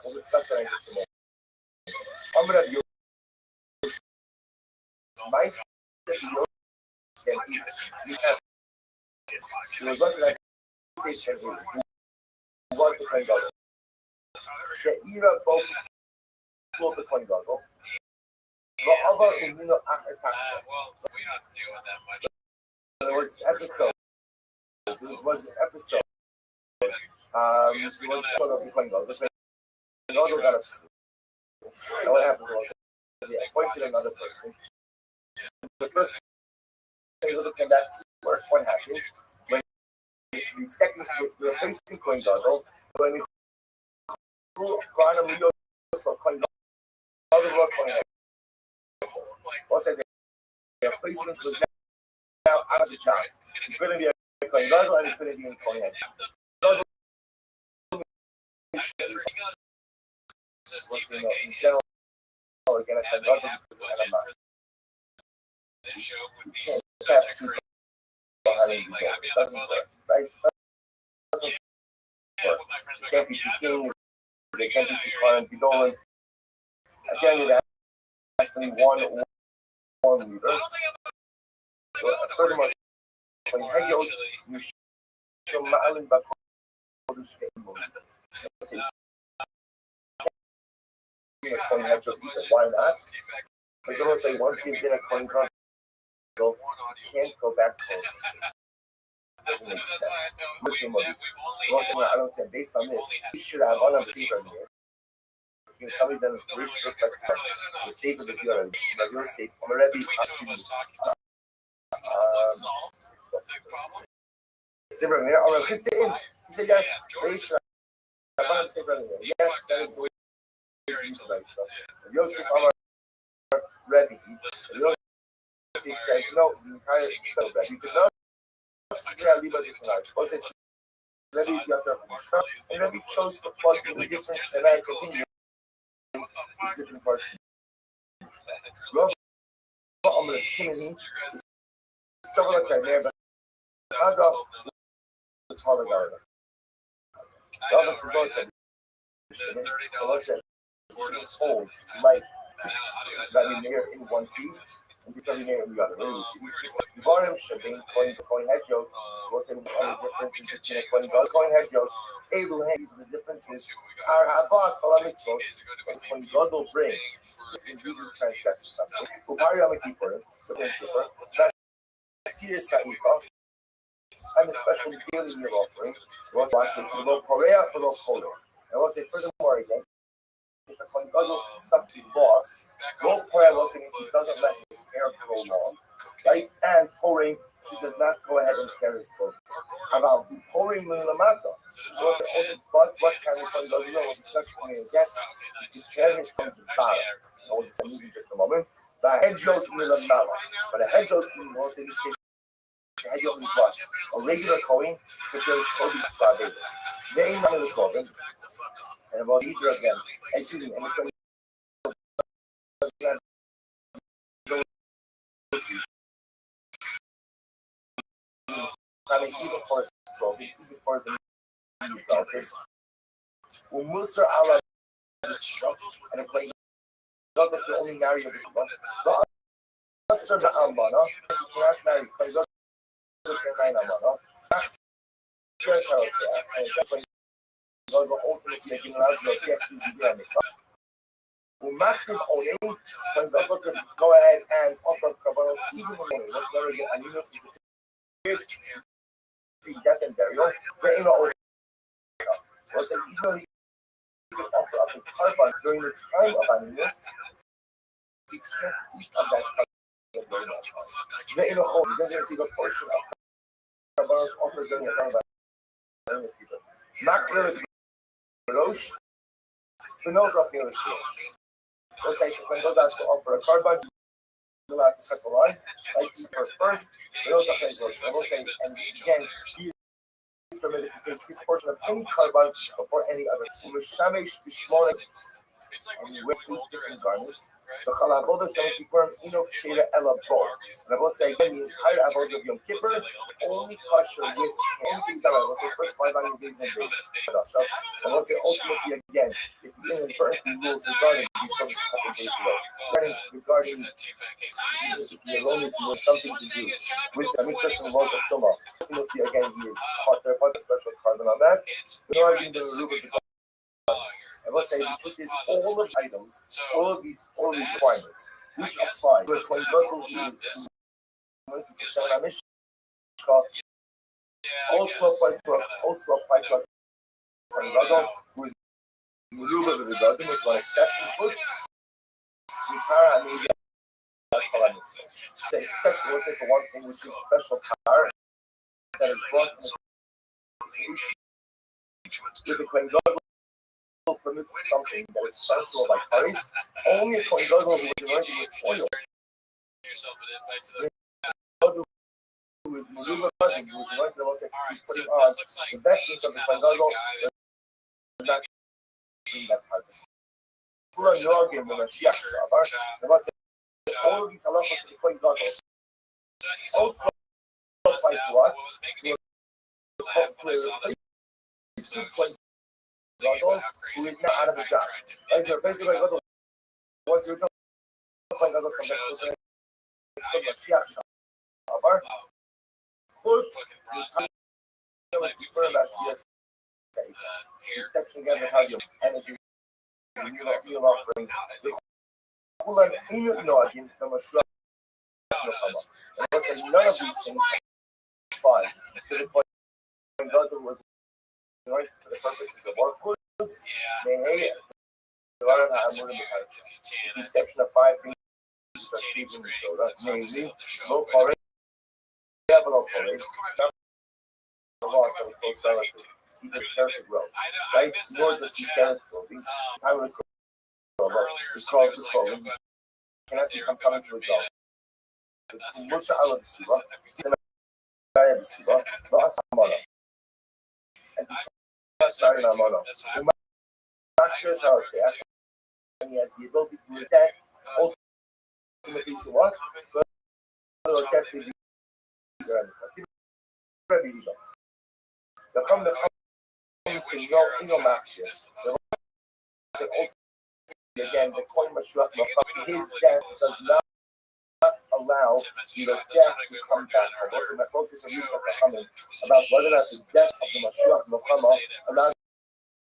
we'll discuss that in just a moment. I'm going to have my CEO and we have was looking at station who was the coin dollar. Sheira both sold the coin dollar. But other in well, we're not doing that much. There was this episode. This was this episode. Yes, we don't have the coin dollar. This another got us. And what happens was they appointed another person. The first thing was looking back to work. What happens when the second the replacing coin dollar when we grew on a million coin dollar coin. Also, the replacement was now out of the job. It's going to be a coin dollar and it's going to be in coin head. In general, again, I love it. This show would be such a crazy thing. Like, I'd be on the phone, like, right? They can't be too keen. They can't be too far and be doling. Again, it has to be one leader. So, furthermore, when you hang out, you show Ma'alin back home. Coin head joke either. Why not? Because I'm going to say once you've been a coin card, you can't go back home. Doesn't make sense. Listen, I don't say based on this, you should have one of the people here. You can tell me then which reflects the safe of the viewer. Like you're safe. I'm already absolutely. Zebra, all right, stay in. He said yes. They should have one of the safe brother here. Yes, that is the way. So, Yosef Amar Rebbe, Yosef says, no, you can't sell that. You cannot leave it in large. Also, Rebbe is the other and Rebbe chose to plug in the different American opinions in different parts. Rav Amar Shimoni is several like that there, but Aga, it's hard to go. Rav is the both of holds like marinate in one piece and become marinate in the other. The bottom shipping coin head joke was in the difference between a coin head joke. Elu hands the differences are habak kalamitzos and coin godel brings in reading transgresses something. Upari amakiper, the principal, that's serious sa'ika. And especially daily meal offering was watching below Korea below Korea. And was say furthermore again. If a coin godel is something loss, no prayer loss means he doesn't let his hair grow long, right? And pouring, he does not go ahead and carry his boat. About the pouring milamata. So but what kind of coin godel we'll discuss it again. He can carry his coin to the bottom. I will discuss in just a moment. The head joke milamala. But a head joke means also in this case, the head joke is what? A regular coin, but there is Kobe Barbados. They ain't none of the coin. And about either of them, excuse me, and the I mean, even for when Musa Allah and it plays not that the only marry of this one, but Musa the Ambana, you cannot marry, plays up the Ambana. That's just how it's there. God will ultimately make him allowed to accept you to do anything. When Maxim only, when God will just go ahead and offer Kabbalah, even when what's never again, and you know, the death and burial, there ain't no order. Was that even if you offer up a carbon during the time of Ananias, he can't eat of that carbon. There ain't no hole, he doesn't receive a portion of Kabbalah's offered during the time of Ananias. Not clear as Rosh, but no dropping of the shield. Just like when God has to offer a carbon, you have to cut the line, like you were first, but no dropping of the Rosh. I will say, and again, he permitted to take his portion of any carbon before any other. and he wears these different garments. The Chalavodas don't perform Enoch Shera Ella Bo. And I will say again, the entire Avodah of Yom Kippur only kosher with anything done. I will say first 5 days and days. I will say ultimately again, if you didn't infer the rules regarding these some couple days ago, regarding the erroneous was something to do with the nutritional laws of Tumah. Ultimately again, he is caught there by the special carbon on that. We're arguing the Ruba. I will say the truth is all of the items, all of these requirements, which apply to a Kohen Gadol who is also apply to a Kohen Gadol who is Meruba with the Gadol, with one exception, puts Mikara and maybe the exception was for one thing, which is special power that is brought with the Kohen Gadol. Permits something that is special by Paris, only a Kohen Gadol who is anointed with oil. Who is Meruba, who is anointed putting on the best things of the Kohen Gadol, not doing that part. All of these halachas of the Kohen Gadol also apply to what? Gadol, who is not out of a job. Right? So basically, Gadol, once you're done, Gadol come back to the Mashiach Shabar. Chutz, the exception again of how you energy, you offering the Kulan Inu Nogin from a shrub. And I say none of these things apply to the point when Gadol was right for the purposes of our goods. They hate it. The exception of 5 things that Stephen showed us, namely, low quality, low quality, the loss of close relative. He does care to grow, right? Nor does he care to grow. I would grow. It's called the clothing. Cannot become coming to a job. Musa Allah Bisiba, Maria Bisiba, not a Samana. And he started on Mono. I'm not sure how it's there. And he has the ability to do that ultimately to what? But to accept the the come no match here. Again, the coin Mashuach, his death does not allow the death to come back. Also, my focus on you about whether or not the death of the Mashuach allows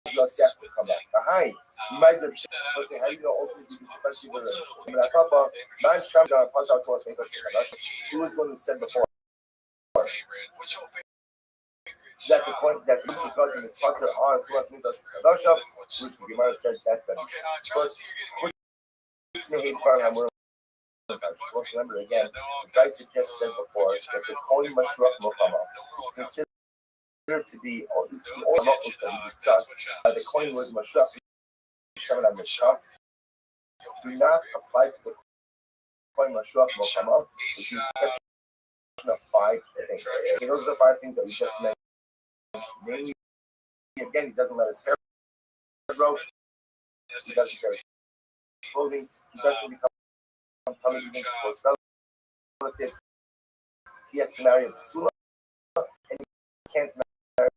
the death to come back. Hi, you might have said, how do you know ultimately this is the Papa, man, Shamgar, pass out to us, he was one who said before that the point that the God in his father are plus Midas Kadasha, which the Gemara says that's finished. But it's made for him. Let's remember again, the guy just said before that the Kohen Mashrach Mokama is considered to be all the Mokos that we discussed. The Kohen was Mashrach, Shaman and Mishah, do not apply to the Kohen Mashrach Mokama, with the exception of 5 things. So those are the 5 things that we just mentioned. Mainly, again, he doesn't let his hair grow. He doesn't wear clothing. He doesn't become coming to close relatives. He has to marry a Basula, and he can't marry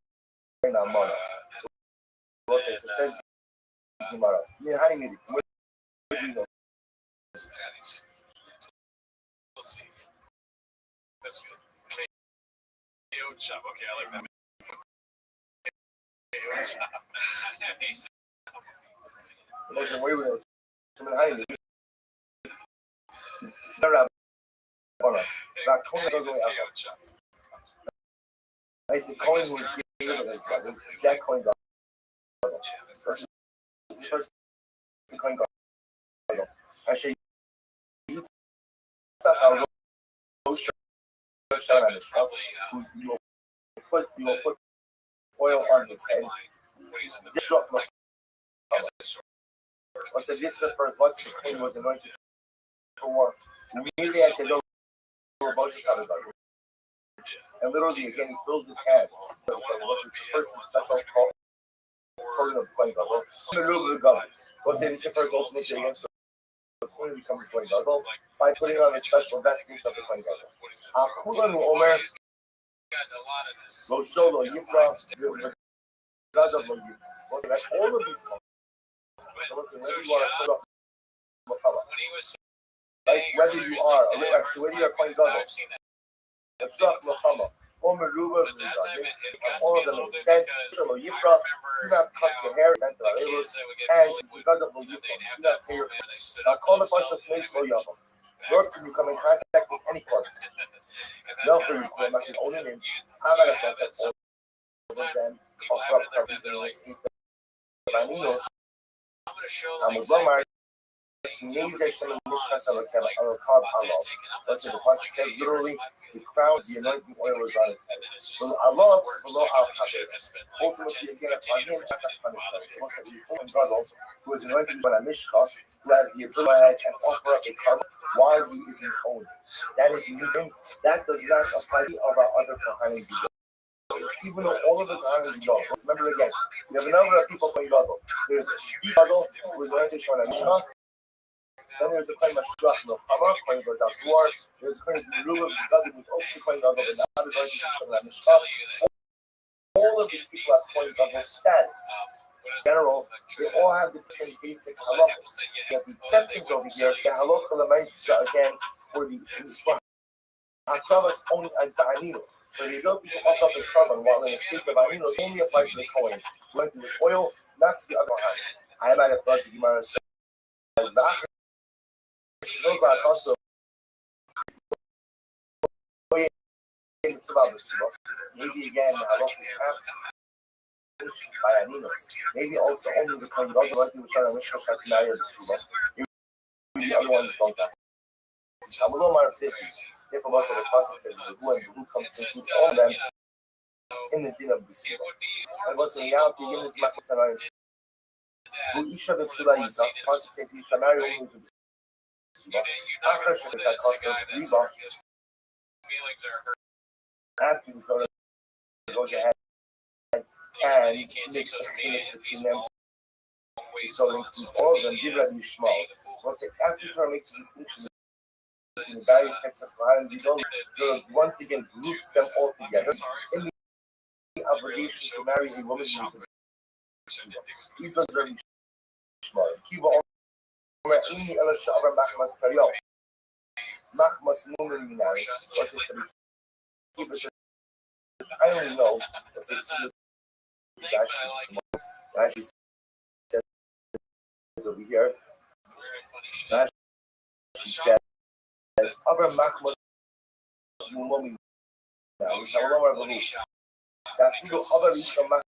an Amana. So, we'll say, so said Gemara. How do you mean it? Let's see. That's good. Okay, I like that. Listen, we will. Like the coin was given his brother, that coin got first coin got actually you our roast on his cup, you will put oil on his head. I said, this is the first what the queen was anointed for war. Immediately I said, no, and literally again he fills his hands. It was the first special call calling of Kohen Gadol. Let's say this is the first ultimate day against the Kohen becomes Kohen Gadol by putting on the special vestments of the Kohen Gadol. Akulan Omer Lo Sholo Yifra Gadol Lo Yifra. That's all of these concepts. So when you are put up like whether you are a Lord, so whether you are Kohen Gadol, a Shlach Muhammad, Omer Ruba, all of them it said Sholo Yifra. Do not cut your hair, and Gadol Lo Yifra. Do not tear your hair. Now call the bunch of snakes Lo Yafam. Nor can you come in contact with any parts. No, for you, I'm not the only name. I'm not a thought that all of them offer up carpenters, Raninos. I'm a Romar. Neither shall the Mishkas of a carb Allah. Let's say the Pasuk says literally, the crown, the anointing oil was on his head. From Allah, below Al Kabir. Ultimately, again, upon him, upon his son. Most of the Kohen Gadol, who is anointed by a Mishkas, who has the ability and offer up a carb while he is in Kohen. That is unique. That does not apply to our other Kohanim. Even though all of the Kohanim go. Remember again, we have a number of people Kohen Gadol. There's Gadol, who is anointed by a Mishkas. Then there's the Kohen Mashiach Milchama, Kohen Gadol War. There's Kohen Zerubbabel, who is also Kohen Gadol, but not anointed by a Mishkas. All of these people have Kohen Gadol status. In general, they all have the same basic halachas. You have the exceptions over here. The halacha l'maisa again for the Akravas only and ta'aninos. So the ability to offer up a carbon while in a state of aninos only applies to the Kohen. Went to the oil, not to the other hand. I might have thought the Gemara says that. Also, maybe again, by Aninos. Maybe also only the Kohen Gadol, like he was trying to wish to marry the Suba. Maybe the other ones don't have. I'm a little more taking. If a lot of the Pasuk says who comes to include all of them in the din of the Suba. And what's the reality? Given this matter tonight, who Isha the Suba Yita, Pasuk says you shall marry only to the Suba. After she had cost of Riba, after you go to heaven. And mix between them. So include all of them, give them Yishmael. So let's say after Torah makes a distinction between the various types of Kohanim, the once again groups them all together in the obligation to marry a woman who is a Suba. These are very Yishmael. Kiva Omer Ini Ela Sha'avar Machmas Kayol. Machmas Mumen Minari. What's this? I only know. What's it? Rashi says over here. Rashi says, "Other machmas mumomi." Now, that people other isha machmas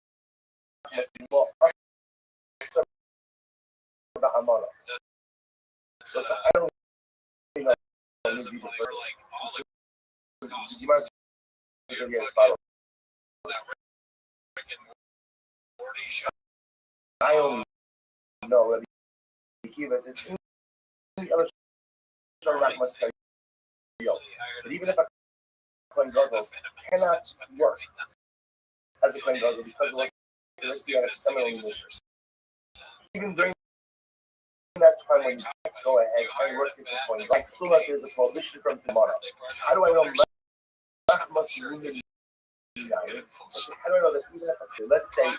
mumomi. So I don't know. Maybe the first. You must I only know that it's but even if a Kohen Gadol cannot work as a Kohen Gadol because it was a seminal mission. Even during that time when you go ahead and work with the Kohen Gadol, I still know there's a prohibition from the Gemara. How do I know? How do I know that even if, let's say, he has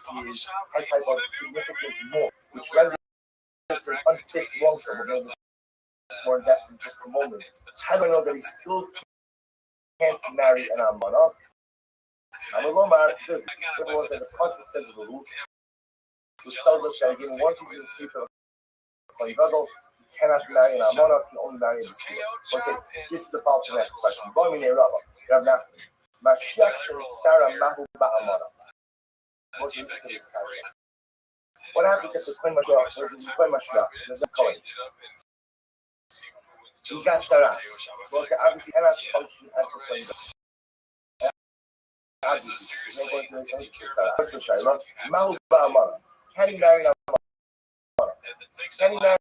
type of significant more, which renders an unfit long term, we're going to get more in depth in just a moment. How do I know that he still can't marry an almana? I'm a lomar, the pasuk says of the root, which tells us that again, once he's in the state of Kohen Gadol, he cannot marry an almana, he can only marry a B'sua. Let's say, this is the follow to the next question. Mashiach Shemitztara Mahu Ba'amana. What happens if the Kohen Mashiach doesn't come? He got Saras. Well, so obviously, cannot function as the Kohen Gadol. Obviously, what's the Shaila? Mahu Ba'amana. Can he marry an Amana? Can he marry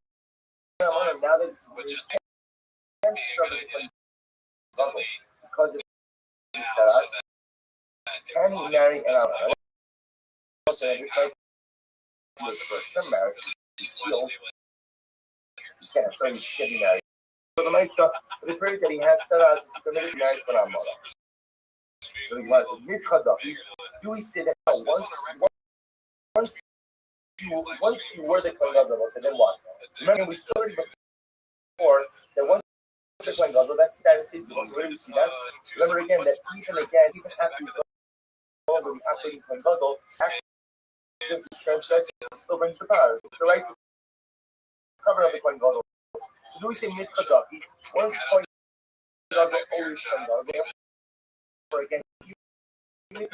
an Amana now that he can't serve as a Kohen Gadol because of Saras? Can he marry an Amana? first term marriage, still, you can't, so you can't be married. So the nice the period that he has set us is committed to marriage for our mother. So he was mid-Khadafi. Do we say that once you were the Kohen Gadol, so then what? Remember, we saw it before that once the Kohen Gadol, that status is, where do we see that? Remember again that even after you go over the operating Kohen Gadol, accident transgression still brings the power. The right to cover of the Kohen Gadol. So do we say mid-Khadafi? Once Kohen Gadol, always Kohen Gadol. Or again, even if you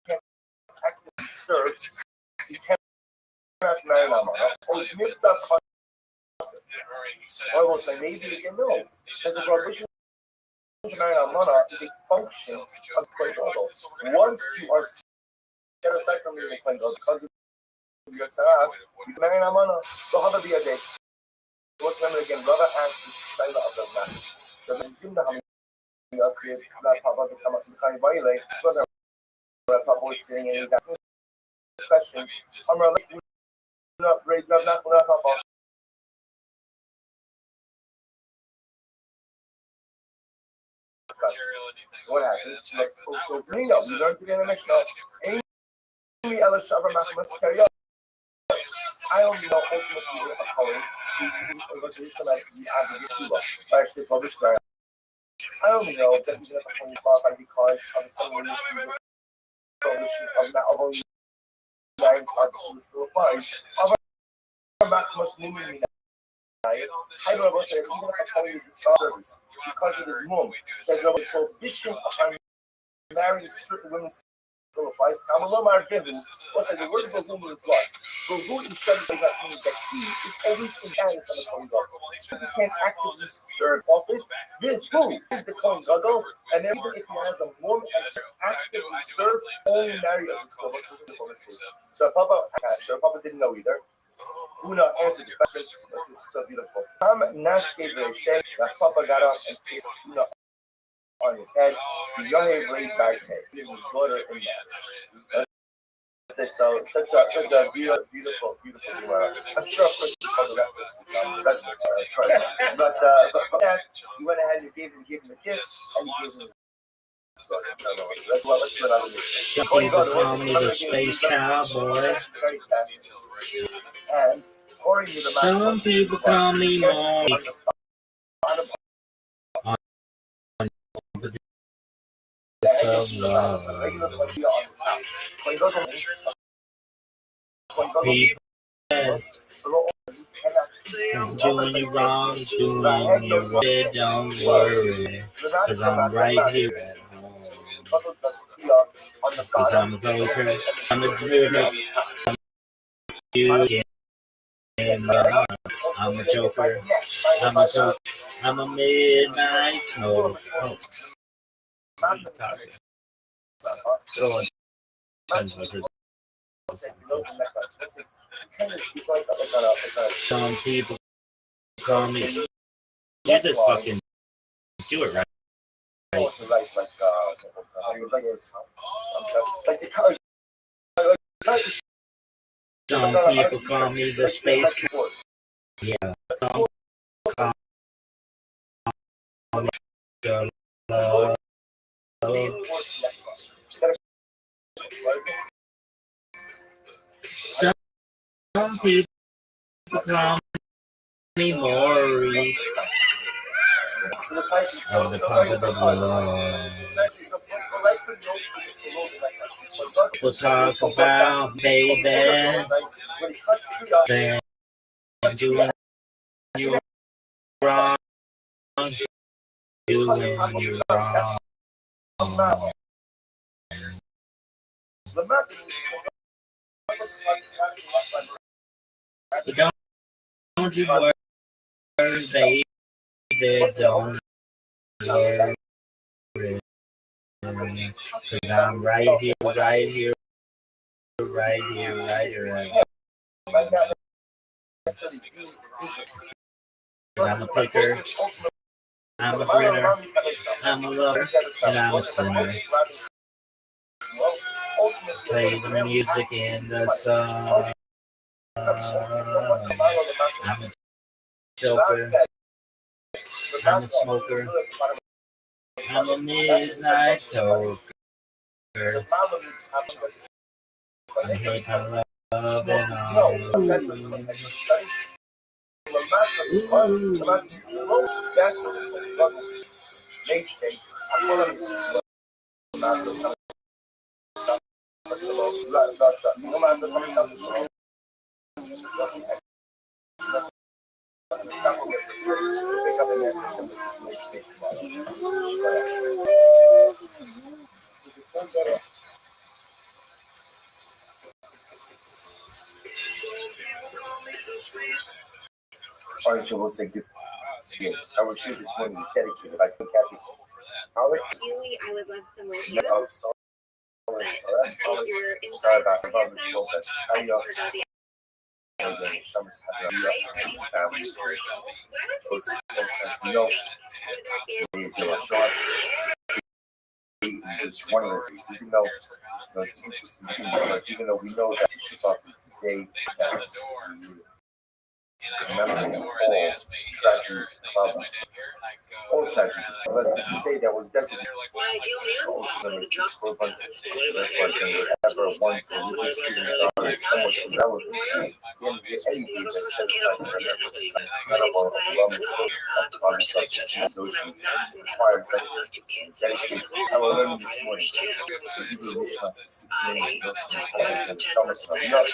can't actively serve, you can't marry Nama. Or I will say maybe again no. Because the prohibition to marry Nama is a function of Kohen Gadol. Once you are set aside from the Kohen Gadol because of your tzaras, you can marry Nama. So how about the other day? Let's remember again, Rava asked the Shaila of the matter. So the Zimna Papa become a kind of violate. So that Papa was sitting and he's asking this question. So what happens? So we learned to get a Mishnah. I only know ultimately a color. Actually published by I only know that even if I'm qualified because of the same coalition of only 9 parties still applies. I don't know say even if a colleague is service because of his mum, that the prohibition of marrying certain women still applies. What's the word of the means what? Who instead of that means that he is always in status of a Kohen Gadol. He can't actively serve office. Then who is the Kohen Gadol? And then even if he has a woman and actively serve, only marry a Muslim. So Papa didn't know either. Una answered the question. This is so beautiful. Nash gave her a shake. That Papa got up and kissed Una on his head. The Yohev laid back to his daughter in marriage. So such a beautiful. I'm sure of course you called the reference. But you went ahead and gave him a kiss and you gave him. Let's do another. Some people call me the space cowboy. And some people call me Mike. People doing you wrong, doing you right, don't worry, cause I'm right here at home. Cause I'm a broker, I'm a driller, I'm a joker, I'm a midnight smoke. Some people call me. You just fucking do it right. Some people call me the space cowboy. Yeah. Some call me the Some people call me Maury. I'm the part of the world. We'll talk about baby. Then doing you wrong. Doing you wrong. But don't you worry, baby. Don't worry. Cause I'm right here. I'm a picker, I'm a grinner, I'm a lover, and I'm a sinner. Play the music in the song. I'm a choker. I'm a smoker. I'm a midnight toker. I hate my love and all. Orange will say good. Our shoot this morning is dedicated by Kathy. Julie, I would love some more. Sorry about the smoke. How you know? Family story. It's one of the things, even though it's interesting, even though we know that Shabbat is the day that remembering all tragedies, unless this is the day that was designated also the peace for a bunch of ever one for religious students are somewhat irrelevant. Anything that says like none of our of social required dedication. I will learn this morning. So he will wish us the 6 million notion and show us some love,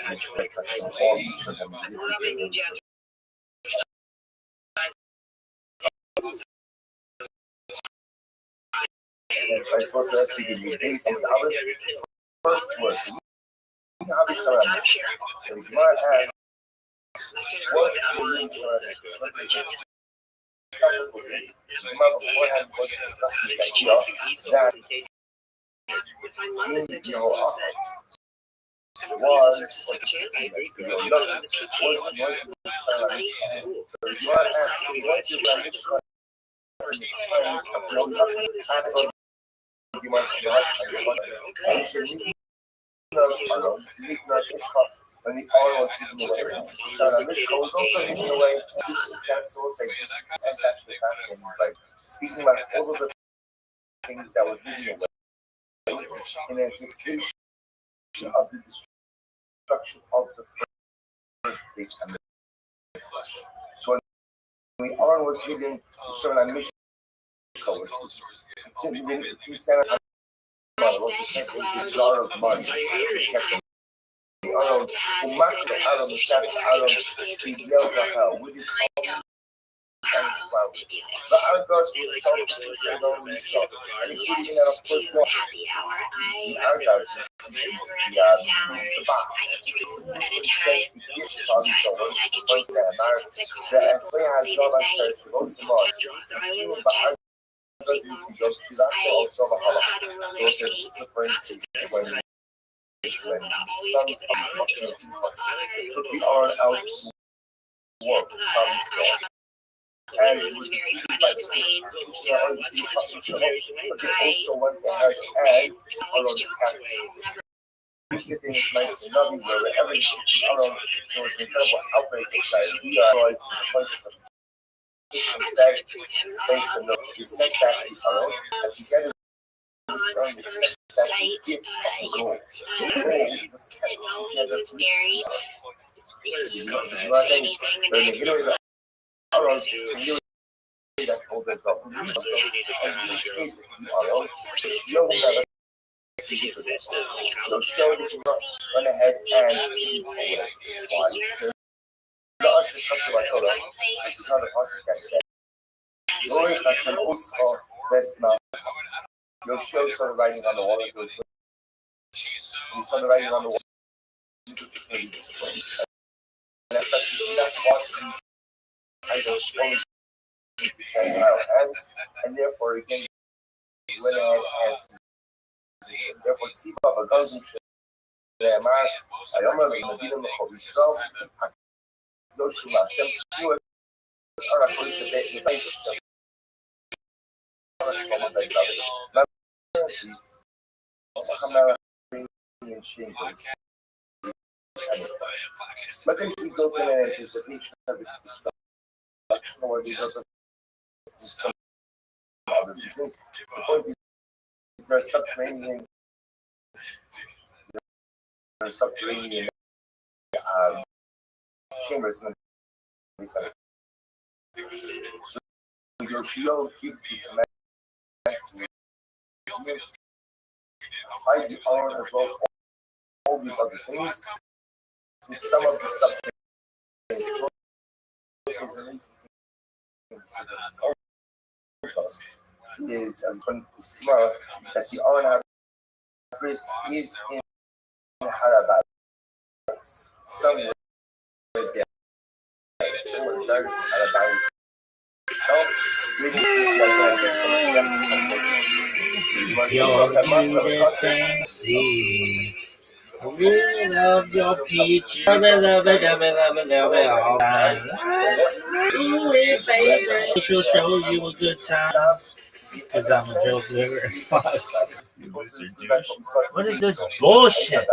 which reflects all each of them. I suppose let's begin with based on the others. First word. So the Gemara asks, what is insurance? The Gemara beforehand was discussing the idea that in your office was so the Gemara asks, what is the when the oil was hidden away. So the Mishnah was also hidden away. This also like this and actually fascinating. Like speaking about all of the things that were hidden away in anticipation of the destruction of the first base and the flesh. So when the oil was hidden, the Shemana Mishnah was hidden. It's in Santa a jar of mud. Aaron, who marked the Aaron, the Sabbath Aaron, he yelled at her with his own and flowers. The Aaron goes to the shop, and on the shop, and he put it in a first one. The Aaron goes to the box. He said, he gives probably someone to point to that American. The Ashley has gone on church, he goes to Mark. He's seen him, but Aaron goes to go, she's actually also a hollow. So it's a different when sons of the took the Aaron out to work, and it was very funny the way but they also went ahead and around the capital. The thing is nice and lovely wherever around there was an incredible outbreak of diarrhea. The point of the said, thanks to no, he sent back his Aaron, and together on the sent back the gift of the gold. The gold was kept together with the Aaron to really that gold as well. And you know that they'll show that you run ahead and see why. The usher comes to my Torah. This is how the pasuk that said. Glory Hashem Usko Vesma. You'll show sort of writing on the wall. You saw the writing on the wall. And that's watching. I go slowly and therefore again went ahead and therefore Tziva Bagazim Shemar Ayomar Medina Mechol Yisrael Yoshua Hashem Kiwas Ara Kodesh Bet Yevayis Hamara and Shingles But then we go to an anticipation of its destruction, or because of some other reason. The point is there's subterranean chambers in the inside. So your shield keeps you connected by the arm as well as all these other things. So some of the subterranean is tomorrow that the Arna Chris is in Harabat. Somewhere there. Somewhere there, Harabat. You're beautiful fancy. I really love your peach. Love it, love it, love it, love it, love it all the time. Ooh, it, baby. She'll show you a good time. Because I'm a joke liver. What is this bullshit?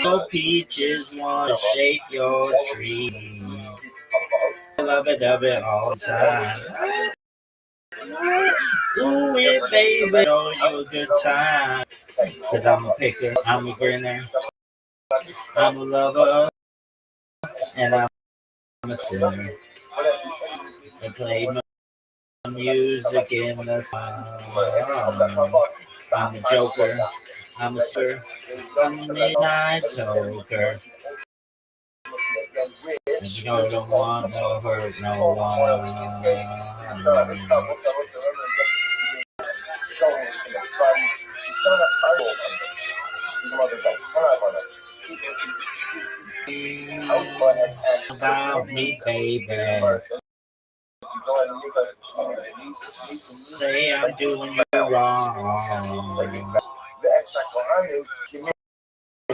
Your peaches want to shake your tree. Love it all the time. Ooh, it, baby, show you a good time. Cause I'm a picker, I'm a grinner, I'm a lover, and I'm a sinner. I play my music in the sun. I'm a joker, I'm a sir, I'm a midnight toker. And you know, don't want no hurt, no one. About me, baby. Say I'm doing you wrong.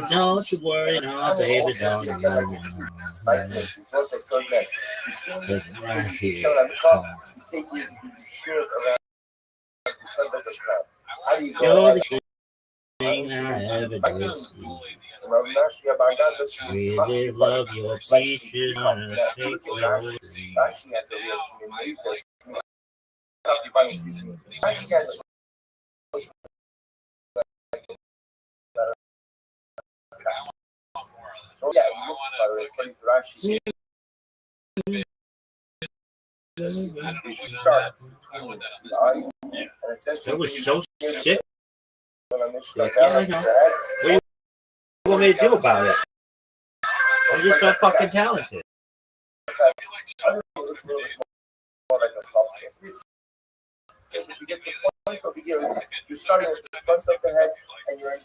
Don't you worry, no, baby, don't you worry. Look right here. You're the thing I ever did see. Really love your peaches and shake your tree. That was so sick. Yeah, I know. What do you want me to do about it? I'm just so fucking talented. You get the point over here is you're starting at the front of the head and you're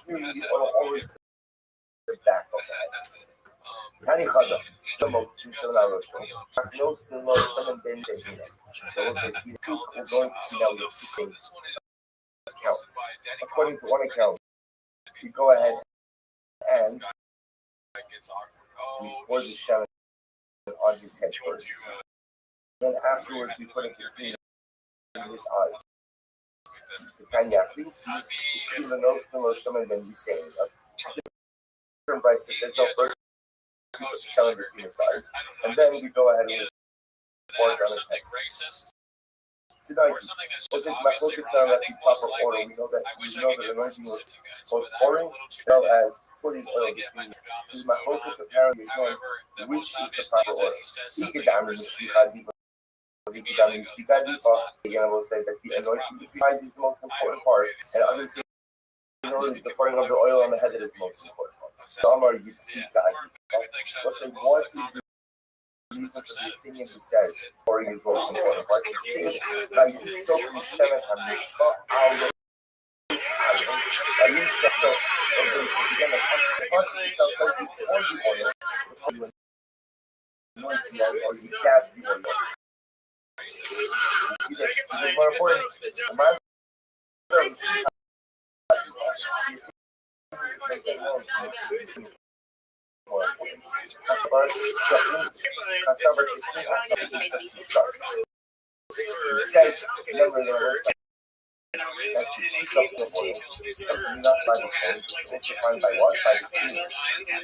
shooting the oil all the back of the head. Tani Khada, the most usual most the most common bend. So we'll say see two we're going to see now the two counts. According to one account, we go ahead and we pour the shell on his head first. Then afterwards we put it between his eyes. Tanya, please see the nose, the most common bend we say. Different prices says no first. Selling between his eyes, and then we go ahead and pour it on his head. Tonight, this is my focus now that the proper order. We know that anointing was both pouring as well as putting oil between. This is my focus apparently again, which is the proper order. Again, I will say that the anointing between eyes is the most important part, and others say is the pouring of the oil on the head that is the most important part. Some are Yitzika. Let's say, what is the reason for the opinion he says pouring is most important part? He says that Yitzok Mishtamet HaMishka Al more important. Customer shopping. He says, never gonna that you seek out the oil, something not by the phone, also find by what? By the screen.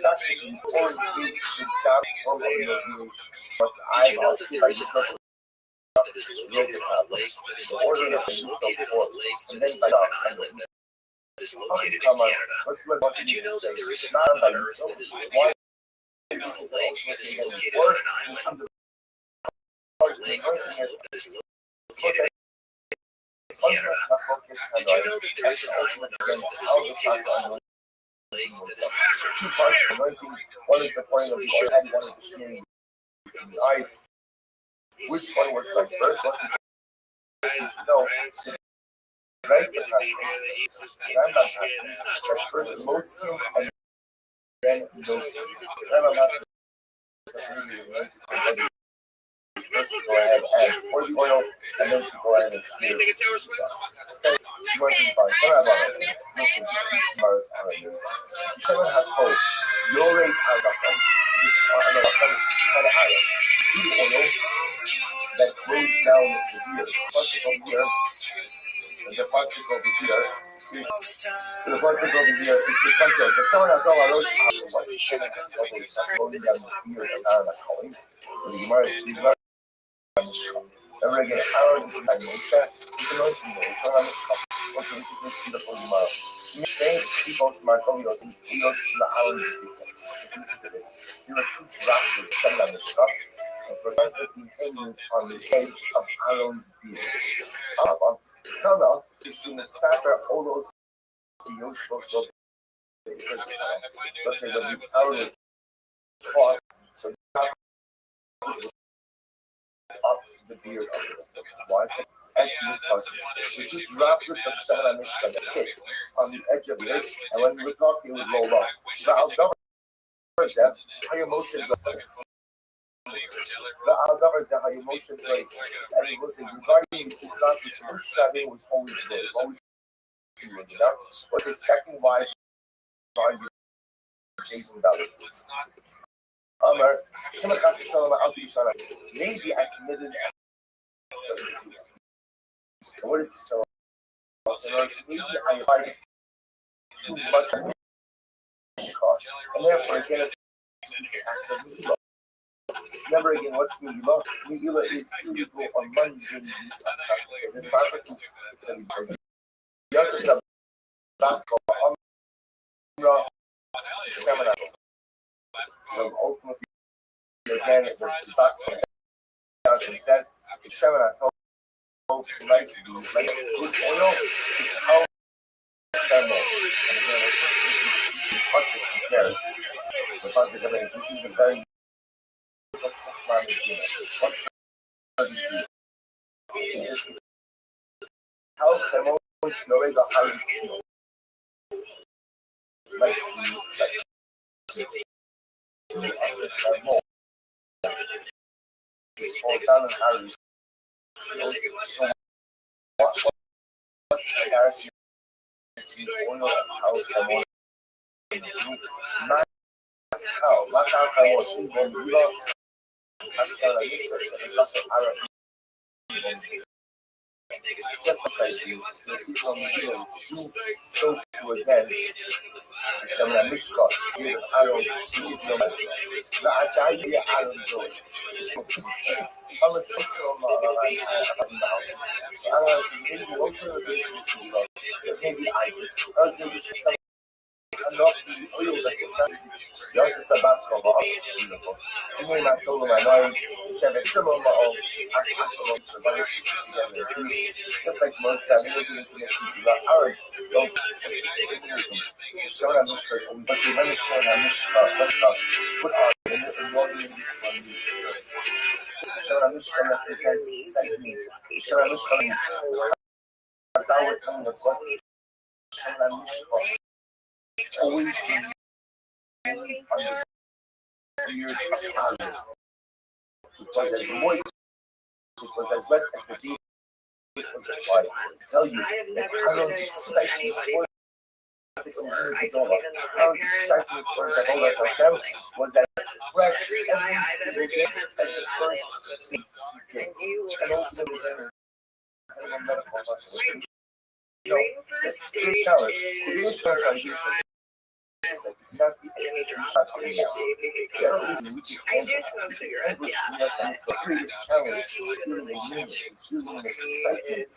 That is important to sit down from your village. But I will see by yourself the order of the use of oil, and then by the come on, let's look what you say. Not by yourself. Why? Two parts, anointing. One is the point of the forehead, one is the smearing in the eyes. Which one was like first? What's the you should know? Rice and I'm not but first the most skin and then no skin. I'm not first to go ahead and pour the oil and then to go ahead and smear it. That goes down the beard. The plastic over here. The plastic over here is the content. The someone has all those what they should have going down the beard and out of the calling. So the Gemara never again, how is it? I know that. You can also know. So I'm what's the introduction to the full Gemara? Thank people smart videos and videos to the island. Listen to this. Here are two drops of seven on the stuff. As we're going to be hanging on the edge of Aaron's beard. Kana is in the center all those videos supposed to be. Let's say when you Aaron fought, so up the beard of the why is it? As he was talking, the two droplets of seven that sit on the edge of the edge, and when we were talking, it would roll up. Now, I'll govern that how your emotions how your emotions like and it was regarding the droplets, Shabbing was always there, always what's the second wife on you Jason Valley? Maybe I committed. What is this? Maybe I fight too much, and therefore again, never again. What's Nihila? Nihila is illegal or mundane use of property. Yatas of basketball, so ultimately, again, the basketball says the Shemana told likes to be like good oil, it's how thermal. And again, it's positive compares. The positive evidence, this is a very how thermal knowing how it's like fall down and Harry. So what comparison between oil and how thermal not how thermal is even real just like you, the people on the field do so to again. Some Mishka, with Aaron, he is no matter. The Adaya Aaron Joy. I'm a social now. So I was maybe also a bit maybe I was maybe some enough the oil that you also Sabasco about beautiful. You may not tell them I know Chevy Shimon just like most that we didn't connect to the Aaron don't show that Mishka but the money show that Mishka put on in one show that Mishka represents excitement. Show that Mishka as I would come as well. Show that Mishka always be on this weird island. It was as moist, it was as wet as the deep, it was as dry. I tell you, that Aaron's excitement for How exciting for the Holy Hashem was that it's fresh every single day as the first day. And also the medical hospital. That's the challenge. The biggest challenge is like it's not the shots coming out. Generally, we can English, yes, and it's the biggest challenge. It's feeling the newness, it's feeling the excitement.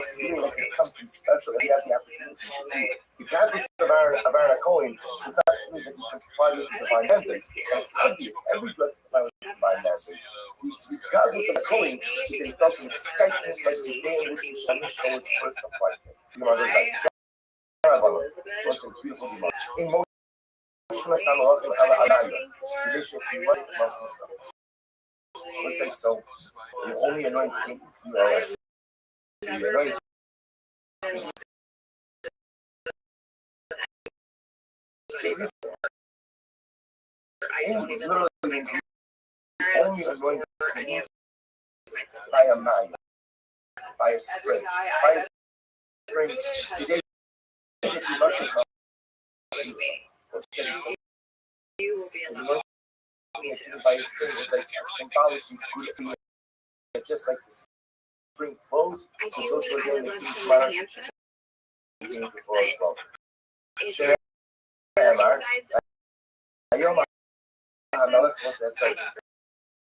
It's feeling like it's something special that we have the opportunity to do. Regardless of our coin, it's not something that you can apply with the divine mandate. That's obvious. Every blessed apply with the divine mandate. Regardless of the coin, it's a felt an excitement like the day in which the Shamish was first applied. You know, there's like was a beautiful emotion. Let's say so. The only anointed king is you are the anointed. Literally, only anointed king by a mind, by a spring, by a spring. Today, it's Russian. By its spring was like symbolically just like the spring flows, so too again the king's monarchy before as well. Was that side?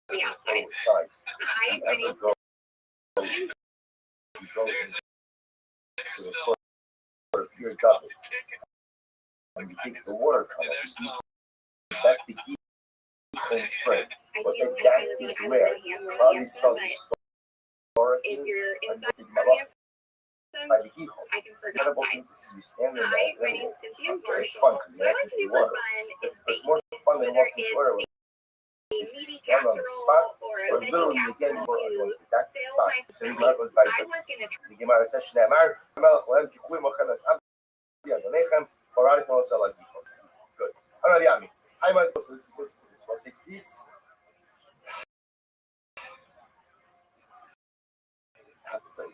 The outside. You go into the foot of your gut, and you keep the water coming. That the heat and spring. Was like that is where bodies felt historically by the Gihon. It's not about to see you stand in that window. It's fun because you're not in water. But more fun than walking water was to stand on the spot or literally again going back to the spot. So the Gemara goes like the Gemara says Shneimar, Melech Lehem Kichui Mochem Es Abdi Adonechem Horarik Monos Ala Gihon. Good. Ana Yami. I might listen to this. I'll say this. I have to tell you,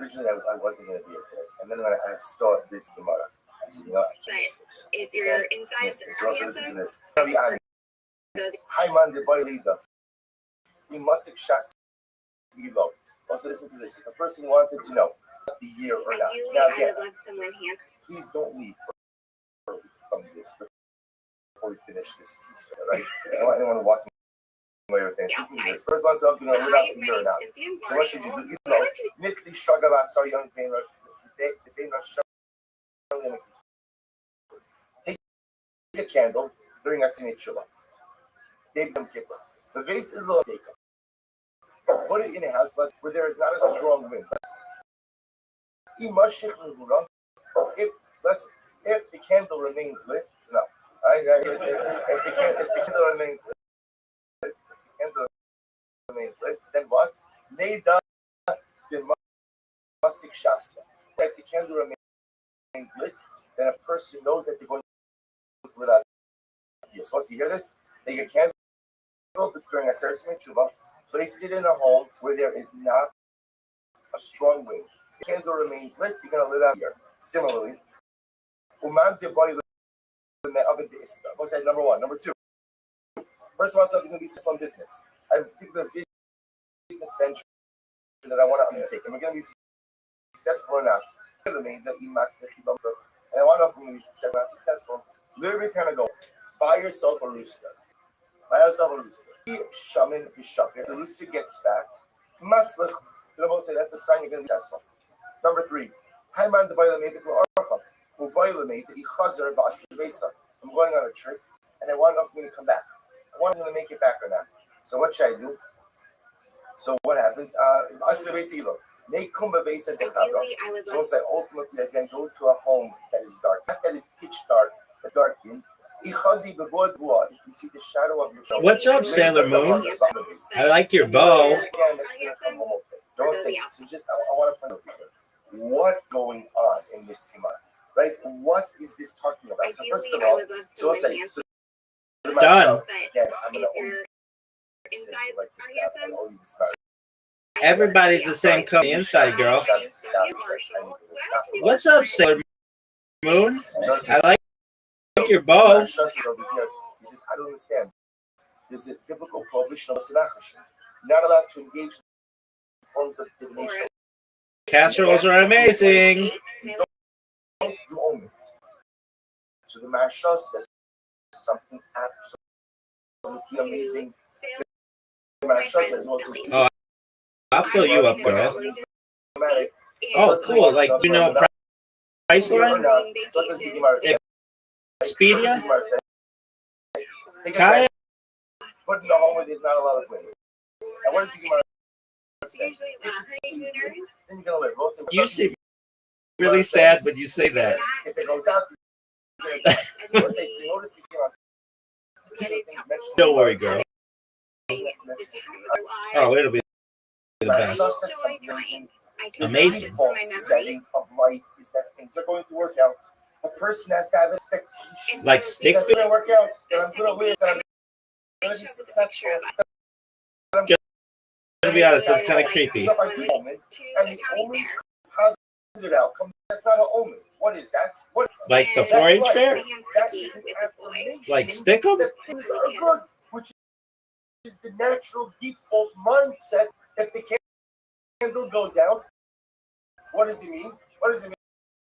originally I wasn't going to be here today. And then when I saw this Gemara, I said, you know, I can't miss this. If you're inside, You also listen to this. Hi, man, the boy leader. You must shas below. Also listen to this. If a person wanted to know the year or not. Now again, please don't leave from this before we finish this piece, right? I don't want anyone walking away with this. Listen to this. First one's up, you know, live out the year or not. So what should you do? You know, Nikli Shagava, sorry, young pain rush. The pain rush. Take a candle during a Simei Shuvah. David Kippur. The vase is low. Put it in a house where there is not a strong wind. If the candle remains lit, it's enough. Right? If the candle remains lit, then what? Neda Masik Shasta. If the candle remains lit, then a person knows that they're going to lit out. You're supposed to hear this? Take a candle during a ceremony tshuva, place it in a home where there is not a strong wind. The candle remains lit, you're going to live out here. Similarly, what's that? Number one. Number two, first of all, something going to be some business. I think the business venture that I want to undertake, and we're going to be successful or not. And I want to know if we're going to be successful or not successful. Literally, kind of go buy yourself a rooster. Buy yourself a rooster. Shaman bishak. If the rooster gets fat, matzlich. The Bible say that's a sign you're going to be successful. Number three, I'm going on a trip, and I want to know if I'm going to come back. I want to make it back or not. So what should I do? So what happens? So it's like ultimately I can go to a home that is dark, not that is pitch dark, but dark. If you see the shadow of your shoulder. What's up, Sailor Moon? I like your bow. Don't say so. Just I want to find out what going on in this schema, right? What is this talking about? So first of all, so I'll say so done. Again, I'm gonna Everybody's the same color inside, girl. What's up, Sailor moon. Just I like your bow. He says, I don't understand. There's a biblical prohibition of Sinachashim. You're not allowed to engage in forms of divination. Casseroles are amazing. You don't do omens. So the Maharsha says something absolutely amazing. The Maharsha says, Oh, I'll fill you up, girl. Oh, cool. Like, you know, Priceline? Expedia? Kaya? But in the home where there's not a lot of women. And what does the Gemara say? Then you're going to live. You seem really sad when you say that. If it goes out, Don't worry, girl. Oh, it'll be the best. Amazing. The setting of life is that things are going to work out. A person has to have expectation. Like stick That's going to work out. That I'm going to live. That I'm going to be successful. To be honest, it's kind of creepy. So if I do omen, and the omen positive outcome, that's not an omen. What is that? What? Like the 4-H fair? That is an affirmation. Like stick 'em? That things are good, which is the natural default mindset. If the candle goes out, what does it mean? What does it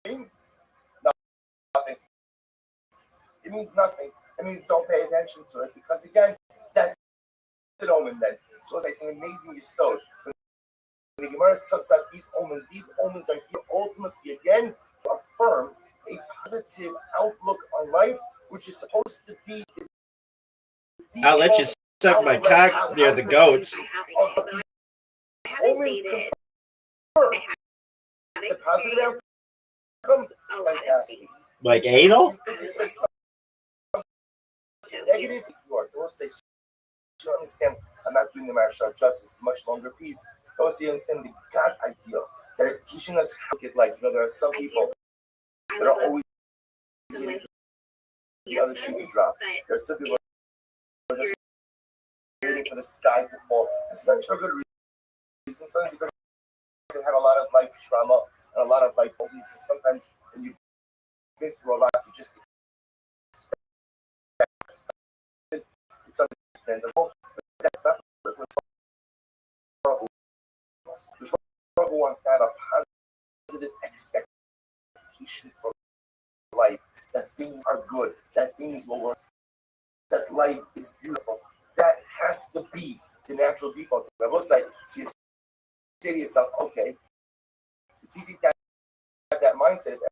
mean? Nothing. It means nothing. It means don't pay attention to it because again, that's an omen then. So it's like an amazing yesod. When the Gemara talks about these omens are here ultimately again to affirm a positive outlook on life, which is supposed to be. I'll let you suck my cock near the goats. Omens confirm the positive outcome. Fantastic. Like anal? It says negative. You are. Don't say. You understand? I'm not doing the Maharsha justice. Much longer piece. Also, you understand the God idea that is teaching us how to get life. You know, there are some people that are always the other shoe to drop. There are some people that are just waiting for the sky to fall. And sometimes for good reasons. Sometimes because they have a lot of life trauma and a lot of life problems. And sometimes when you've been through a lot, you just expect it's understandable. But that's not what the Torah wants to have a positive expectation for life, that things are good, that things will work, that life is beautiful. That has to be the natural default. On both sides, so you say to yourself, okay, it's easy to have that mindset that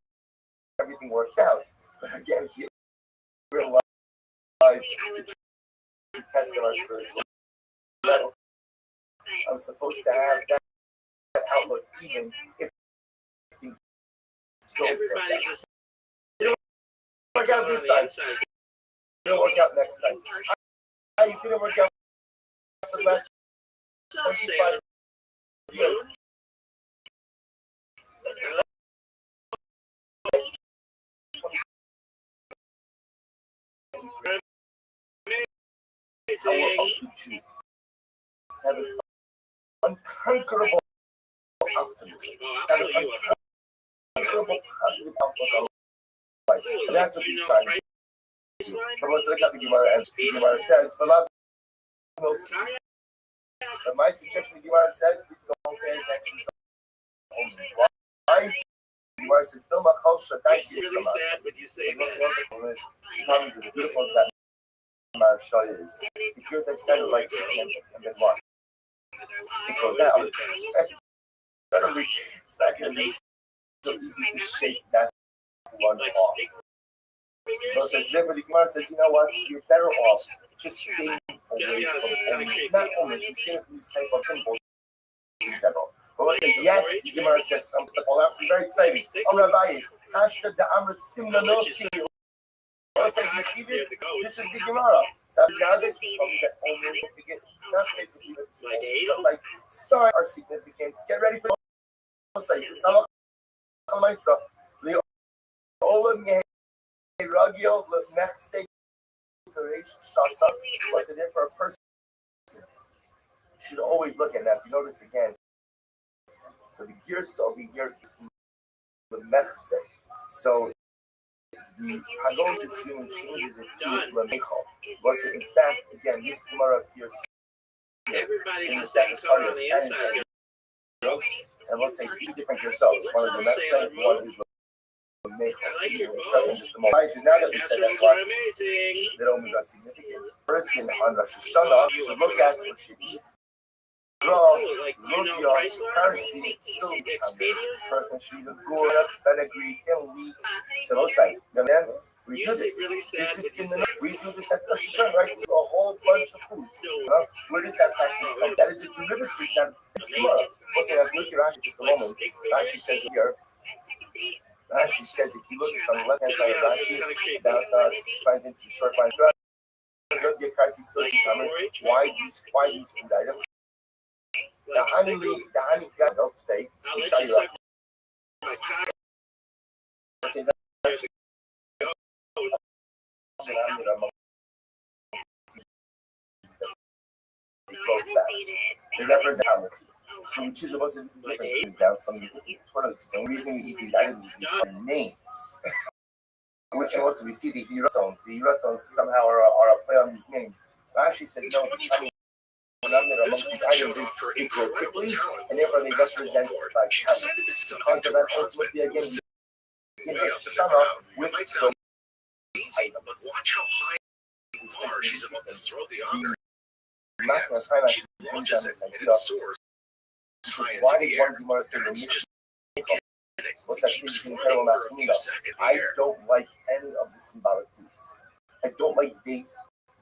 everything works out. But again, you realize the test of our spiritual level. I'm supposed to have that outlook even if things don't work out this time. It'll work out next time. It didn't work out for the last 25 years. I will help you choose. Have an unconquerable optimism. Have an unconquerable positive outlook on life. And that's what these signs do. But most of the Gemara, as the Gemara says, for love, no see. But my suggestion, the Gemara says, is don't pay attention to omens. Why? The Gemara says, Dilma Chalsha, thank you so much. There's no wonderful is. Comes as beautiful as that Maharsha is. If you're that kind of like, and then what? It goes out. Suddenly, it's not going to be so easy to shake that one off. So it says, therefore, the Gemara says, you know what? You're better off just staying away from omens. Not omens, you're staying from these type of symbols in general. But we'll say, yeah, the Gemara says some stuff. Well, that's very exciting. Oh, Rabbi, hashtag the Amrit Simna no Siri. I was like, you see this? This is the Gemara. So now that you come that omens, you get not basically the like signs are significant. Get ready for the site. This is how myself. The Olam Ragil, the next stage Shasa was it for a person. You should always look at that. If you notice again. So the gears over here is the Mechse. So the Hagos is human changes it to Lamechal. Was it in fact, again, this Gemara appears in the second story as and we'll say two different yourselves. One is the Metzai, one is the Lamechal. We're discussing just the moment. Now that we said that once, that only a significant person on Rosh Hashanah should look at or should eat. Karsi, person should eat a gourd, fenugreek, and wheat. So those say, then we do this. This is similar. We do this at Rosh Hashanah, right? With a whole bunch of foods. Where does that practice come? That is a derivative that is tomorrow. Also, look at Rashi just a moment. Rashi says here. Rashi says if you look at on the left hand side of Rashi, about signs into short line. Why these food items? The honey got milk steak. We'll show you that. They represent reality. So we choose most of these different foods down from the reason we eat these items is because of names. Which also we see the Hiratzons. The Hiratzons somehow are a play on these names. But actually said no, the amongst these items is they grow quickly, and therefore they represent like habits. Because of that, ultimately again, in Shana with those items. Watch how high she's about to throw the other. She launches it and it soars. Why does one Gemara say the mixed? What's that thing incredible I don't like any of the symbolic foods. I don't like dates,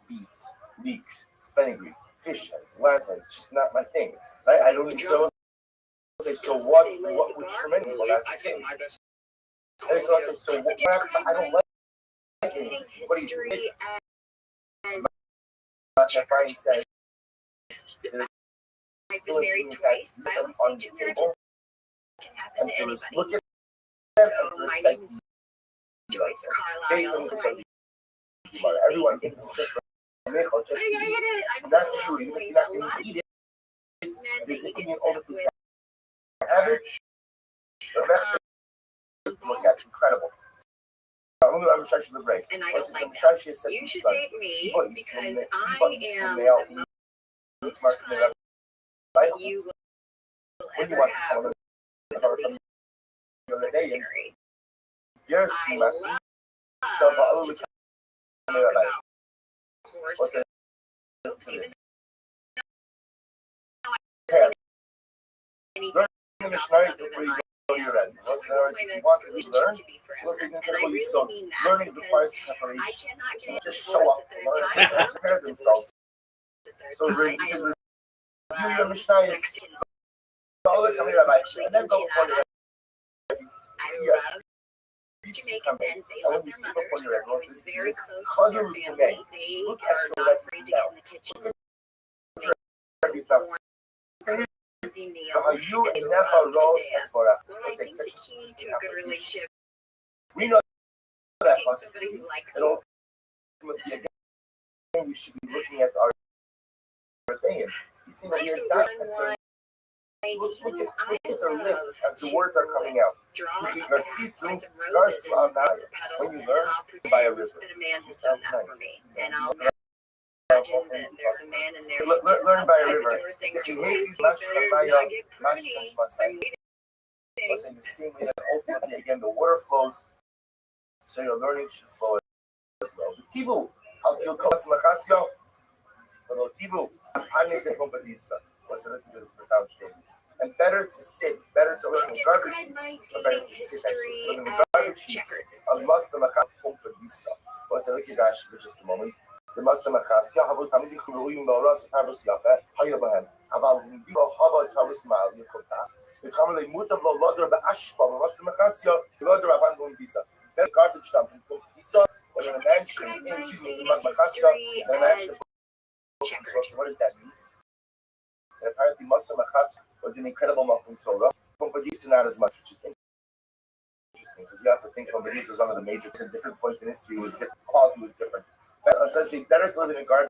beets, leeks, fenugreek, fish heads, lamb's heads. It's just not my thing. Right? I don't so say so what which for many people that's the case. And so I say so what perhaps I don't like it. What do you think? Ephraim says there's still a thing that on the table. And to look at them and to recite based on the everyone thinks it's just Mechal, just eat. It's not true, even if you're not going to eat it, there's an opinion all the food have it. The rest to look at, incredible. I'm Mishashi the break. What's his name? Mishashi said to his son, people you what do you want to tell them? You're what's it? Learn the Mishnayos before you go to your end. What's the words? If you want to learn, what's the incredible so learning requires preparation. Just show up, learn, prepare themselves. So this is review your Mishnayos. And then go before your end. Yes. And when you see before your end, what's this? Look at your legs now. You and never rose as for a section. We know that we should be looking at our thing. You see, when you're not look at their lips as the words are coming out. When you learn by a river, it sounds nice. There's a man in there. Learn by a river. If you hate these in the same way that ultimately, again, the water flows, so your learning should flow as well. Tivu, I'll kill Kosimachasio. Tivu, I make the competition. Let's listen to this profound statement. And better to sit, better to learn in garbage heaps, or better to sit actually learning in garbage heaps. Unless some competition. Let's look at Rashi for just a moment. The Masamachas, Yahabu Tamidi Kuruim Loras, Tabus Yafa, Hayabahan, Aval Haba Tabus Mal, Yukota, the commonly Mutab Lodra Ashpa, Masamachasio, Lodra Abandon Visa, then garbage dump in Visa, or in a mansion, excuse me, in Masamachasio, in a mansion. What does that mean? And apparently, Masamachas was an incredible Makum Torah, Kompodisa not as much, which is interesting, because you have to think Kompodisa was one of the major, at different points in history, was different, quality was different. Essentially, better to live in a garbage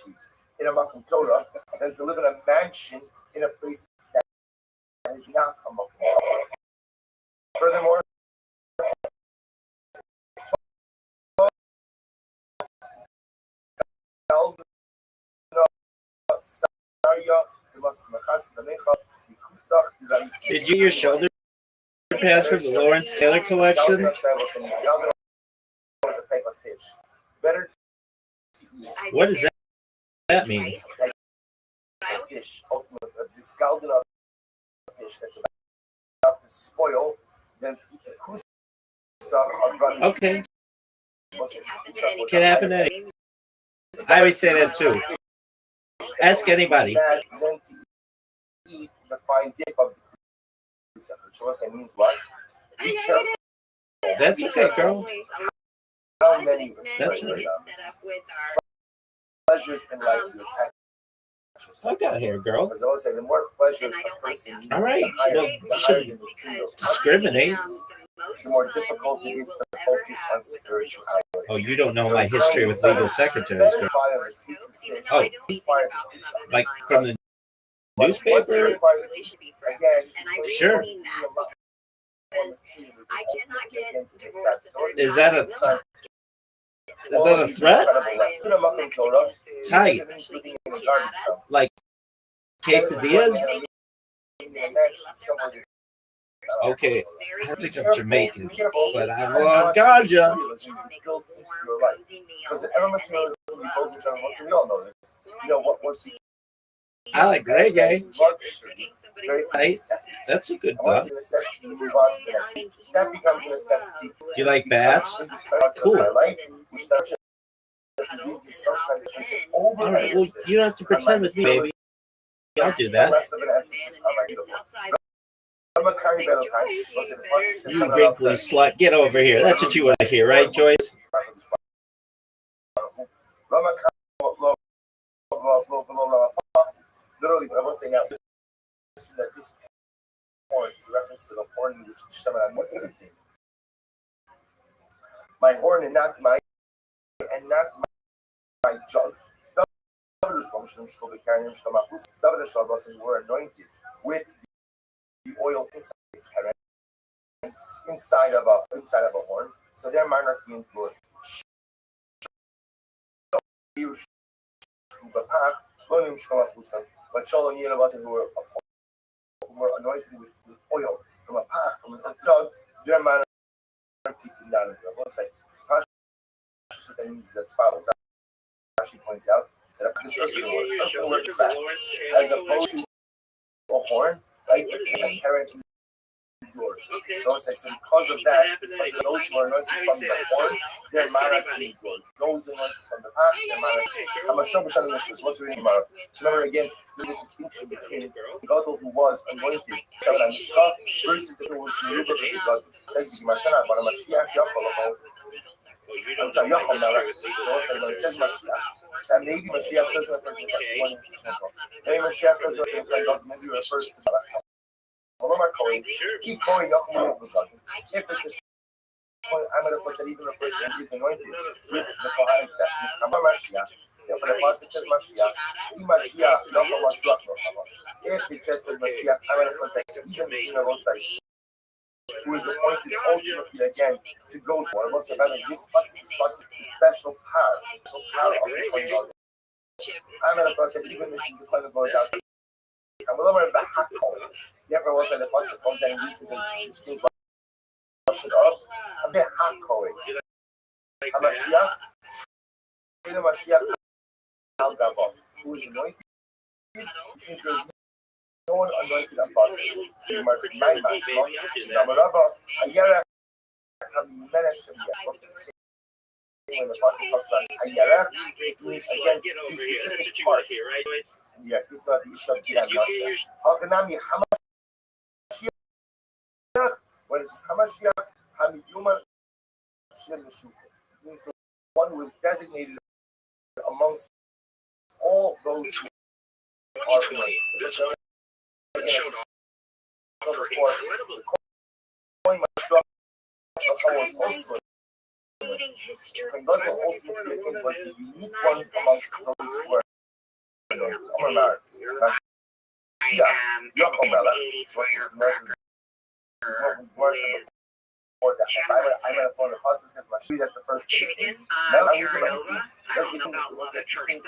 heap in a Makom Torah than to live in a mansion in a place that is not a Makom Torah. Furthermore, Did you get your shoulder pads from the Lawrence Taylor collection? What does that mean? Fish, ultimate, this scalded up fish that's about to spoil, then okay. Can happen to any. I always say that too. Ask anybody. Then to eat the fine dip of the crucifer. Means what? Be careful. That's okay, girl. How many That's right. Pleasures in life you attach. I got here, girl. Because I always say the more pleasures a person needs, All right. Well, you shouldn't discriminate. The more difficult it is to focus on spirituality. Oh, you don't know my history with legal secretaries. Girl. Oh, like from the newspaper? Sure. Is that a threat? Tight. Like quesadillas? Okay, I think I'm Jamaican, but I love ganja. Because the elementals we all know this. You know what I like reggae. Right? That's a good thought. That becomes a necessity. Do you like baths? Cool. All right, well, you don't have to pretend with me, baby. I'll do that. You wrinkly slut, get over here. That's what you want to hear, right, Joyce? Literally, I was saying that this porn is a reference to the porn in which someone I'm listening to. My horn and not my jug. Were anointed with the oil inside of a horn. So their monarchians were but Cholo were anointed with oil from a path, from a dog. Their monarchy is not in the What's like what that means is as follows. She points out that this earthly work as opposed to a horn, right? Inherently yours. So it's like, so because of that, like those who are anointed from the horn, their monarchy grows. Those anointed from the path, their monarchy. I'm a show the Mishnah. What's reading about? So remember again, the distinction between God who was anointed, versus the who was delivered from God. Says the Gemara, but a Mashiach Yachol. I'm sorry, Yachol now. So also when it says Mashiach, so maybe Mashiach doesn't refer to one. Maybe Mashiach doesn't refer to God. Maybe it refers to God. Keep going up more of the God. If it's a point, I'm going to put that even the first one is anointed with the Kohanic vestments. I'm a Mashiach. If the Pasuk says Mashiach, Mashiach, Yachol Mashiach. If it just says Mashiach, I'm going to put that even in the side. Who is appointed ultimately again to go to or most of this person is like the special power of the Kohen Gadol. I'm going to put that even this is the Kohen Gadol down. I'm a little bit of a hack hole. Never was like the person comes and uses a distinct version of a bit hack hole. A Mashiach, a Mashiach Al Gavon, who is anointed. Since there's no one anointed above him. You must mind my song. Namaraba, Ayara, Hamimenesh, what's the same when the Pasuk talks about Ayara? It means again, the specific part. Yeah, it's not the Islam Masha. Haganami, Hamashiach. When it's Hamashiach, Hamiyuma, Shem Meshuka. It means the one who is designated amongst all those who are anointed. Showed off for incredible coin was also and God the ultimate was the unique ones amongst those who were I'm going to phone the process of my shoe. That's the first thing. Now I'm going to see. That's the thing.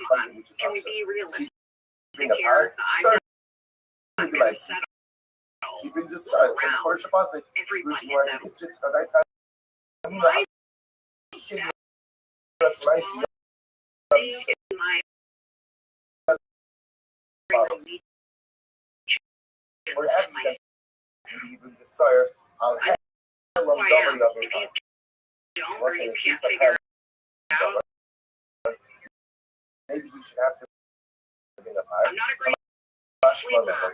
something which is Can we also be realistic during the here? part. Sorry, I'm the gonna lights. settle Even just sorry, so the first pass like everybody settle. it's just that I mean like shit that's nice. My Or accident. Even just sorry, I'll have a double if you double. don't or What's you it? can't Piece of figure hand. it out, Maybe you should have to bring up high. I'm not a great Much sleeper. lower.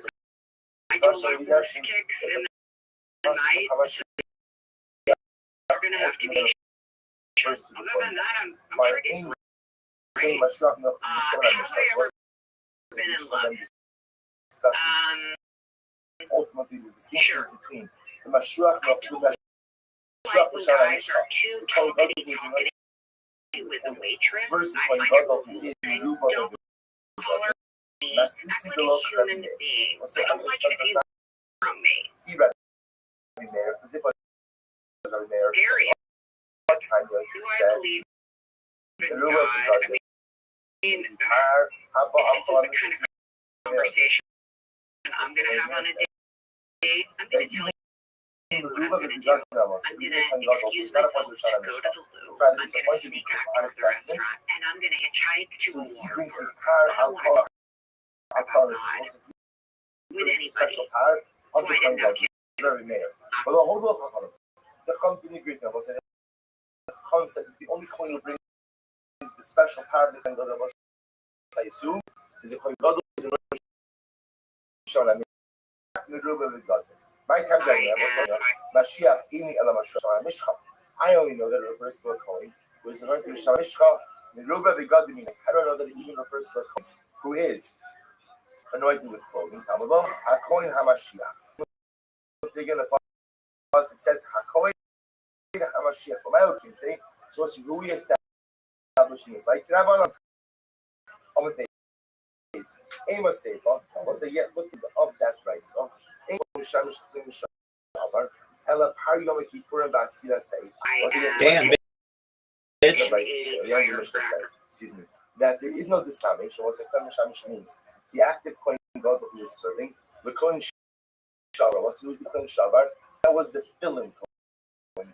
I do a lot of horse kicks in the night. How much You're gonna have to be first to the other point? than that, I'm My pretty aim great. much not enough to show them Have I ever been in love? discusses. Ultimately, the distinctions Sure. between the Mashiach I and the don't Mashiach like when guys are too talkative with the waitress. versus I when find God it is rude. in I Ruba don't call her me. That's Act like the a local human being. What's I that? don't like it if you from me. He read there because if I was there, Very. what time like Do you I said, believe the in Ruba God? I mean, is this hard. How about is the kind of conversation I'm gonna have on a date. I'm gonna tell you what I'm gonna do. I'm gonna excuse myself to go to the loo. I'm gonna sneak out of the restaurant, and I'm gonna hitchhike to So a he water brings a park. car. I don't want to I'll call this with anybody. special car. So I didn't have to. Very mayor. But the whole lot of the company agrees now. Was the concept the only coin you bring is the special part that can go to I assume is a coin God is a Shon. I mean, my time Mashiach Ini Ela Mashiach Mishcha. I only know that it refers to a coin who is anointed with Shon Mishcha. Niruba the God meaning. I don't know that it even refers to a coin who is anointed with clothing. Tamalom HaKoin HaMashiach. Again, the pasuk says HaKoin HaMashiach. From my opinion, so who we establishing this like Rabbanon. On the base, Amos Sefer. I'll say, yeah, look of that price. Amos Shamish Shavar. Ella Par Yom Kippurim Vasira Seif. Damn, Excuse me. That there is no distinction. What Shamish means. The active coin God who is serving the coin Shavar. What's the coin Shavar? That was the filling coin.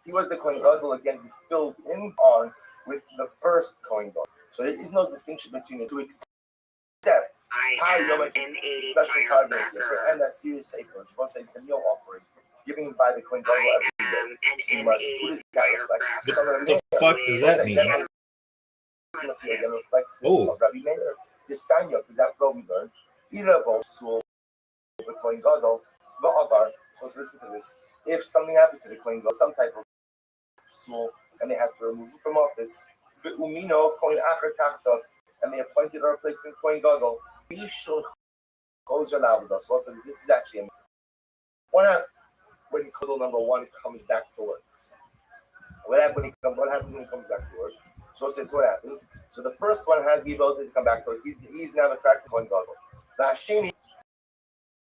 He was the coin God again who filled in on with the first coin God. So there is no distinction between the two except how you make a special card and a serious safer, which was a meal offering given by the coin God every day. What is that reflect? What the fuck does that mean? Again reflects of Rabbi Meir. The Sanya, because that's what we learned. Irabol soul the coin God the Avar. So let's listen to this. If something happened to the coin God, some type of soul, and they had to remove him from office. The Umino coin Acher Tachta, and they appointed a replacement coin Gadol. We should close your Lavados. So this is actually what happened when Gadol number one comes back to work. What happens when he comes back to work? So what happens? So the first one has the ability to come back to work. He's now the practical coin Gadol. The Hashemi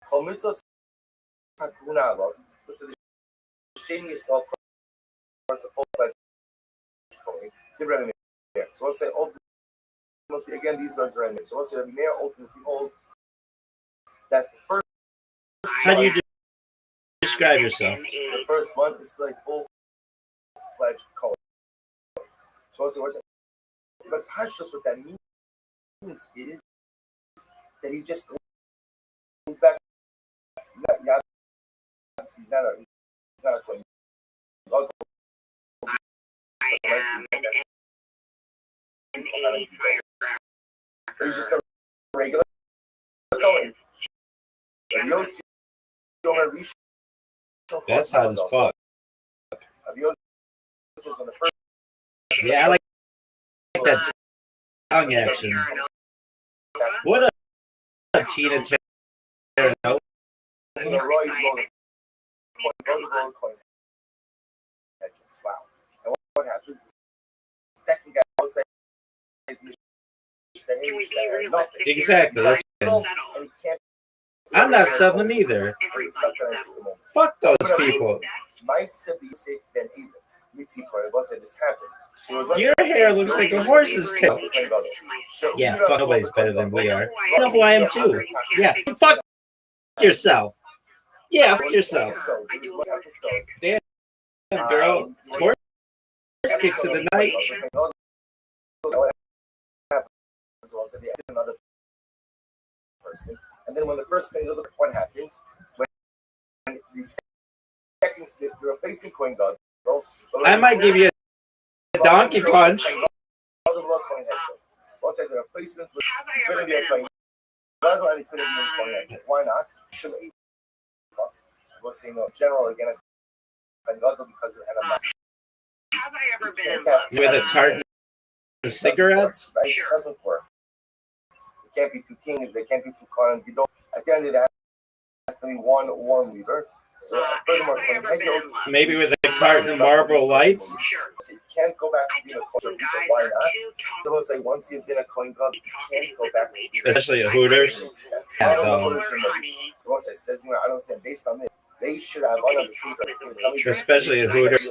Kol Mitzvos Hakuna Avot. So the Hashemi is of course a full-fledged coin. So we'll say ultimately, again, these words are in there. So we'll say the mayor ultimately holds that the first. How do you describe yourself? The first one is like full-fledged coin. So we'll say but Pashtus, what that means is that he just goes back. He's not a coin. He's just a regular coin. That's hot as fuck. Yeah, I like that tongue action. What a Tina Turner. Wow. And what happens? The second guy will say, Exactly. That's I'm not Southern either. Fuck those people. My Sabi said then either. Mitzi for it was this happened. Your hair looks like a horse's tail. Yeah, fuck, nobody's better than we are. You know who I am too. Yeah, fuck yourself. Yeah, fuck yourself. Damn, girl. Horse kicks of the night. Another person, and then when the first thing, look what happens when the second, the replacement coin god. I might give you a donkey punch. The replacement was going to be a coin god, and it couldn't be a coin head. Why not? We'll say no. General again, coin god because of animals. Have I ever been in love? With a carton of cigarettes? It doesn't work. It can't be two kings. They can't be two coins. You don't. At the end of that, it has to be one warm leader. So furthermore, Maybe with a carton of Marlboro Lights? You can't go back to being a coin god. Why not? So we'll say once you've been a coin god, you can't go back. Especially at Hooters. I don't say based on this. They should have one of the secret. Especially at Hooters.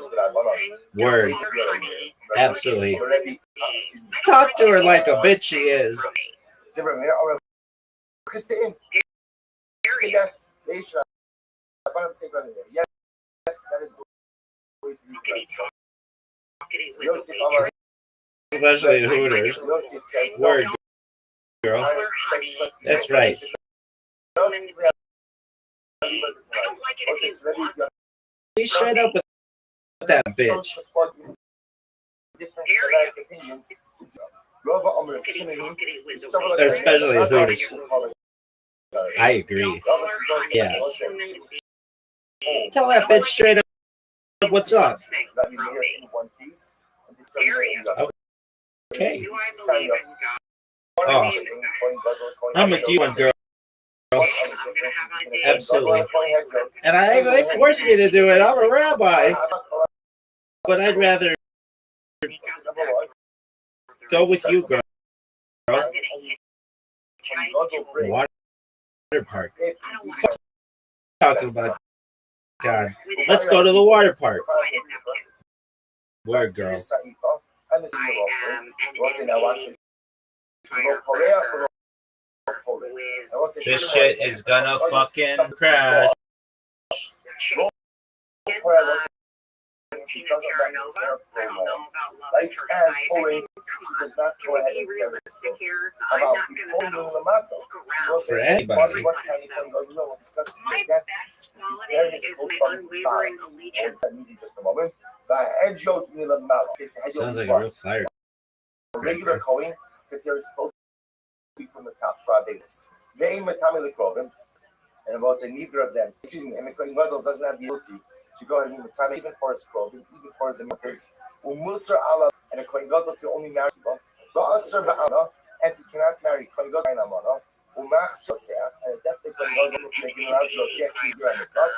Word. Absolutely. Talk to her like a bitch she is. Yes, they should have. Yes, that is the way to do it. Especially at Hooters. Word, girl. That's right. Be straight up with that bitch. Especially at Hooters. I agree. Yeah. Tell that bitch straight up what's up. Okay. Oh, I'm with you on girl. Absolutely. And they forced me to do it. I'm a rabbi. But I'd rather go with you, girl. Water park. Talking about God. Let's go to the water park. Word, girl. This shit is gonna fucking crash. Like and Poland does not go ahead and carry this about For anybody. Just a moment. Sounds like a real fire. Regular coin that there is from the top Fridays. They metamelic problem, and it was neither of them. Excuse me, and the coin doesn't have the ability to go ahead and metamelic even for his clothing, even for his images. Umusar Allah, and a coin god can only marry people. Ba'asar ba'ana, and he cannot marry coin god by namana. Umachs yotzea, and a definitely coin god can make him as yotzea either and it's not.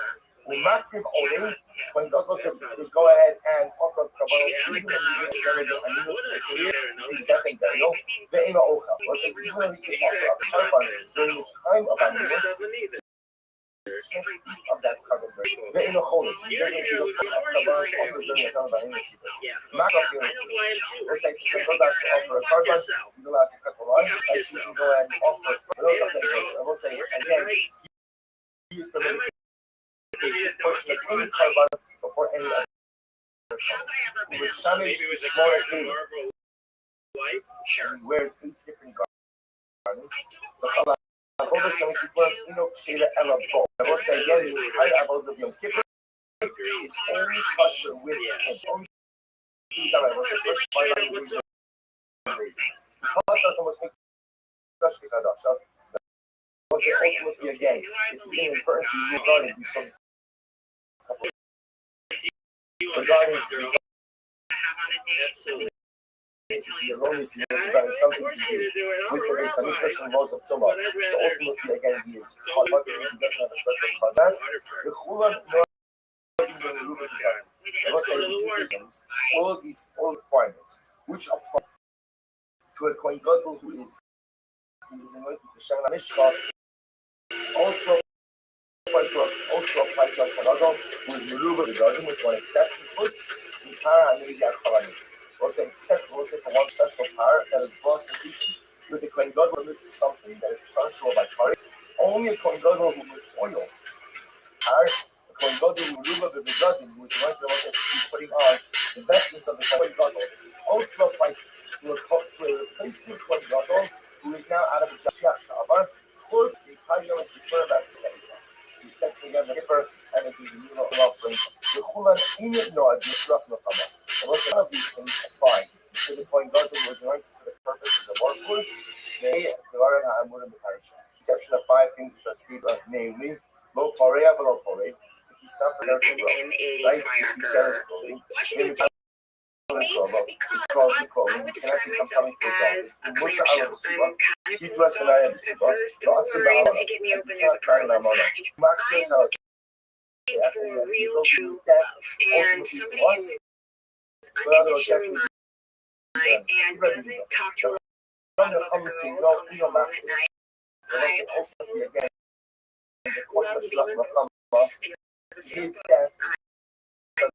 Umakrim olim, coin god can go ahead and offer kabbalah, even if he's very good and he knows his career, he's definitely burial. The Ema Ocha was a usually he can offer a carbon during the time of Animus. Of that carbon break. The Ema Cholim, he doesn't see the kabbalah offers during the time of Animus. Makafil, it's like he can go back to offer a carbon, he's allowed to cut the line, and he can go ahead and offer I will say, again, he is permitted to just portion of any carbon before any other. The Shamish is smaller thing. He wears 8 different garments. The Challah, some people, Ella Bo. I will say again, the high about the Yom Kippur is only kosher with him. Only that I was the first time I was raised. The Challah almost make kosher Kadasha. I will say ultimately again, if the thing is burnt to you regarding these songs. Regarding the erroneous regarding something to do with the base and Christian laws of Tumah. So ultimately, again, he is called, he doesn't have a special contact. The Chulan all of these requirements which apply to a Kohen Gadol who is anointed to Shem Mishkan also apply to a Kohen Gadol who is Meruba regarding with one exception, puts Mikara and Media Kalanis. We'll say except for one special part that is brought to completion with the Kohen Gadol is something that is perishable by parts. Only a Kohen Gadol who with oil. The Kohen Gadol who ruba b'begadim, who is going to be putting on the vestments of the Kohen Gadol, also applies to a replacement Kohen Gadol who is now out of the Jashiach Sha'abar, could be carried on to the vessel. He sets together the hipper and it is the new offering. The Chulan in it no admishrak nokama. And none of these things apply to the Kohen Gadol who was anointed for the purposes of our goods. Exception of 5 things which are stated, namely, lo porea velo pore. If you suffer everything wrong, right? If you carry real true love and somebody who's unconditionally mine and doesn't talk to a lot of other girls on the phone at night. I also love being his death does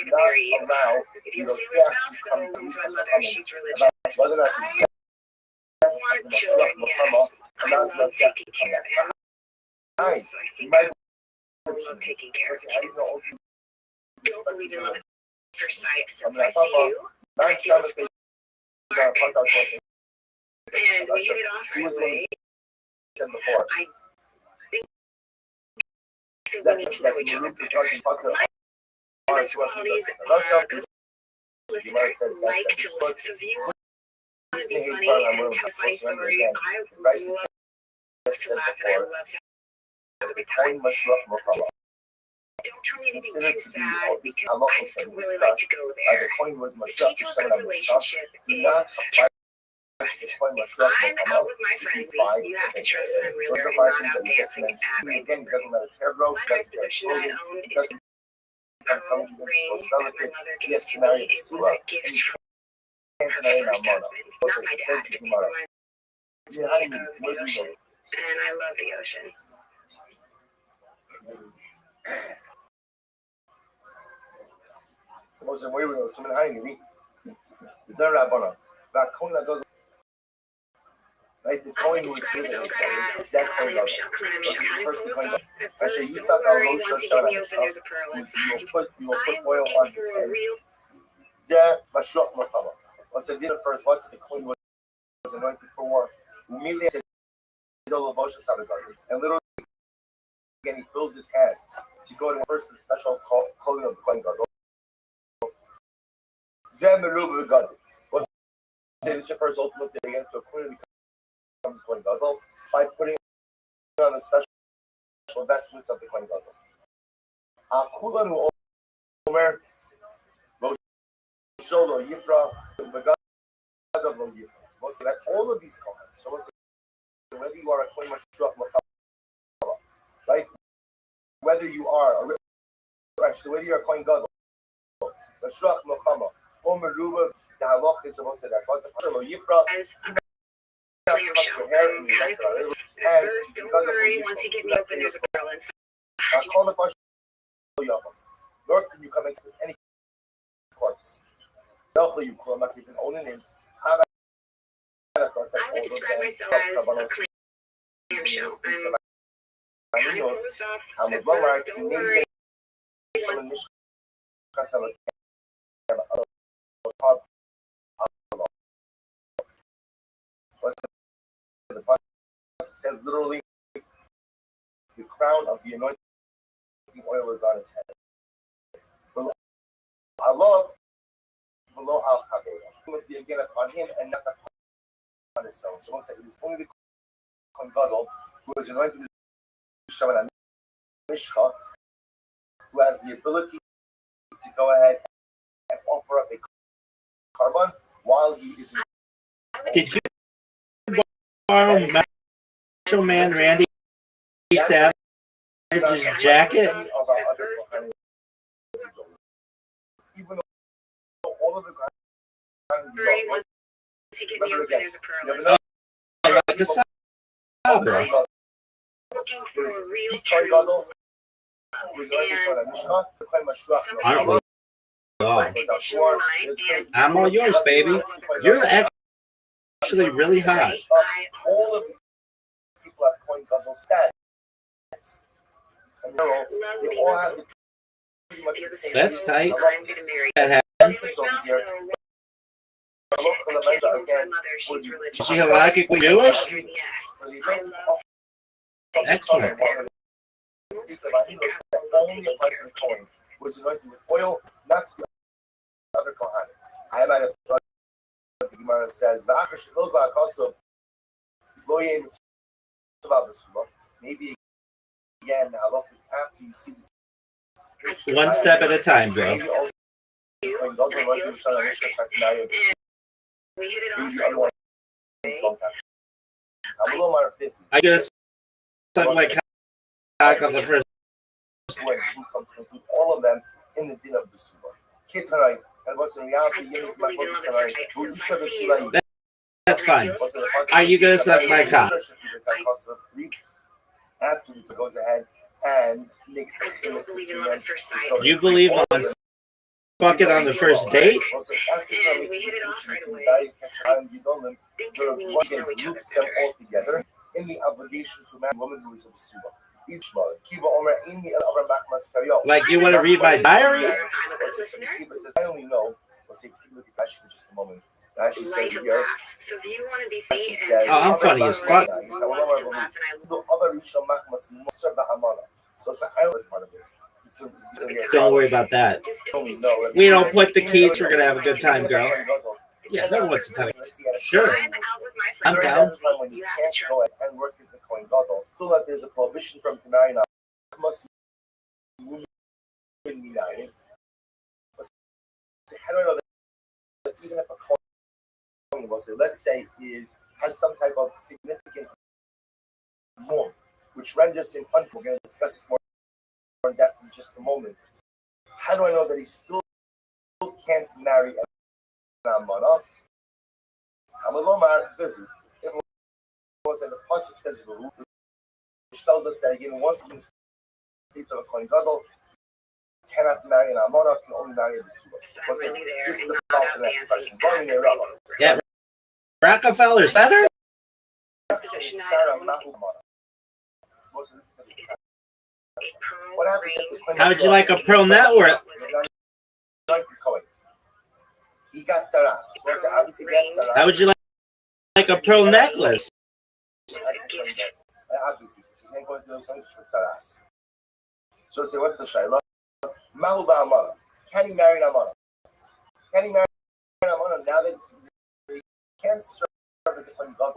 not allow you know, see my spouse go to my mother, she's religious. whether or not I want children, yes. I love taking care of them. So I think I love taking care of them. I don't believe in love at first sight, except I see you. I feel smart. And we hit it off right away. I think we need to know each other better. My qualities are like to look so you want to be funny and tell a funny story. I love to laugh and I love to have a good time. Don't tell me anything too bad because I still really like to go there. If you talk about a relationship, I'm out with my friends. You have to trust that I'm really not out dancing and acting. My next possession I own is a ring that my mother gave to me. It was a gift from my first husband, not my dad. It reminds me of the ocean, and I love the ocean. Right, the coin was given as that coin level. First the coin actually you took our low shot you will put oil on his head. Zeh Mashloch Machama. What's the dinner first? What the coin was anointed for war. Immediately said and literally again he fills his hands to go to first the special clothing of the coin guard. Zeh Meruba God. What's this refers ultimately again to a coin Kohen Gadol by putting on the special vestments of the Kohen Gadol. Kulanu Omer Lo Sholo Yifra Begadav Lo Yifra. We'll say that all of these comments. So we'll say whether you are a Kohen Mashuach Machama, right? Whether you are so whether you're a Kohen Gadol, Mashuach Machama, or Meruba, the halach is supposed to say that. But the Sholo Yifra. I'm kind of first, don't worry, once you get me open, there's a girl inside. Call the Lord, can you come into any courts? You can own a name. I would describe myself as a clam shell. I'm kind of closed off at first, don't worry. The Bible says literally the crown of the anointing oil is on his head. Allah below al Khabir would be again upon him and not upon his fellow. So once it is only the Kohen Gadol who is anointed with Shaman Mishcha, who has the ability to go ahead and offer up a carbon while he is in. Did you borrow Macho Man Randy Savage's jacket? Even though all of the once you get me open, there's a pearl. I like the sound. Looking for a real true love. And Aren't we all. I'm all yours, baby. You're actually really hot. All of these people have coin guzzle status. And they all have pretty much the same. That's tight. That happens over here. Is she halakhically Jewish? Excellent. Only applies to the coin was anointed with oil, not to the other kohanim. I might have thought the Gemara says, maybe again, after you see this. One step at a time, bro. I get a suck my cock on the first. All of them in the din of the Suba. Kitarai, and what's in reality, That's fine. Are you gonna suck my cock? After it goes ahead and makes You believe on fuck it on the first date? groups them all together in the obligation to marry a woman who is a Suba. Like you want to read my diary? I only know. Let's see if you look at Rashi for just a moment. Rashi says here. Rashi says, "Oh, I'm funny as fuck." So it's the island part of this. Don't worry about that. We don't put the keys. We're gonna have a good time, girl. Yeah, no one's time. Sure, I'm down. When you can't go and work as the coin gadol, still that there's a prohibition from marrying a must woman united. How do I know that even if a coin, let's say, has some type of significant norm, which renders him unful. We're going to discuss this more in depth in just a moment. How do I know that he still can't marry an almana? If the pasuk says which tells us that again, once in the state of a kohen gadol, cannot marry an almana, can only marry a besuba. This is the follow-up to the next question. Yeah, Rockefeller Center. What happens if the How would you like a pearl network? He got saras. Obviously, saras. How would you like a pearl necklace? Obviously, he can't go into those things with saras. So say, what's the shayla? Mahu ba'amana. Can he marry an amana? Can he marry an amana now that he can't serve as a kohen gadol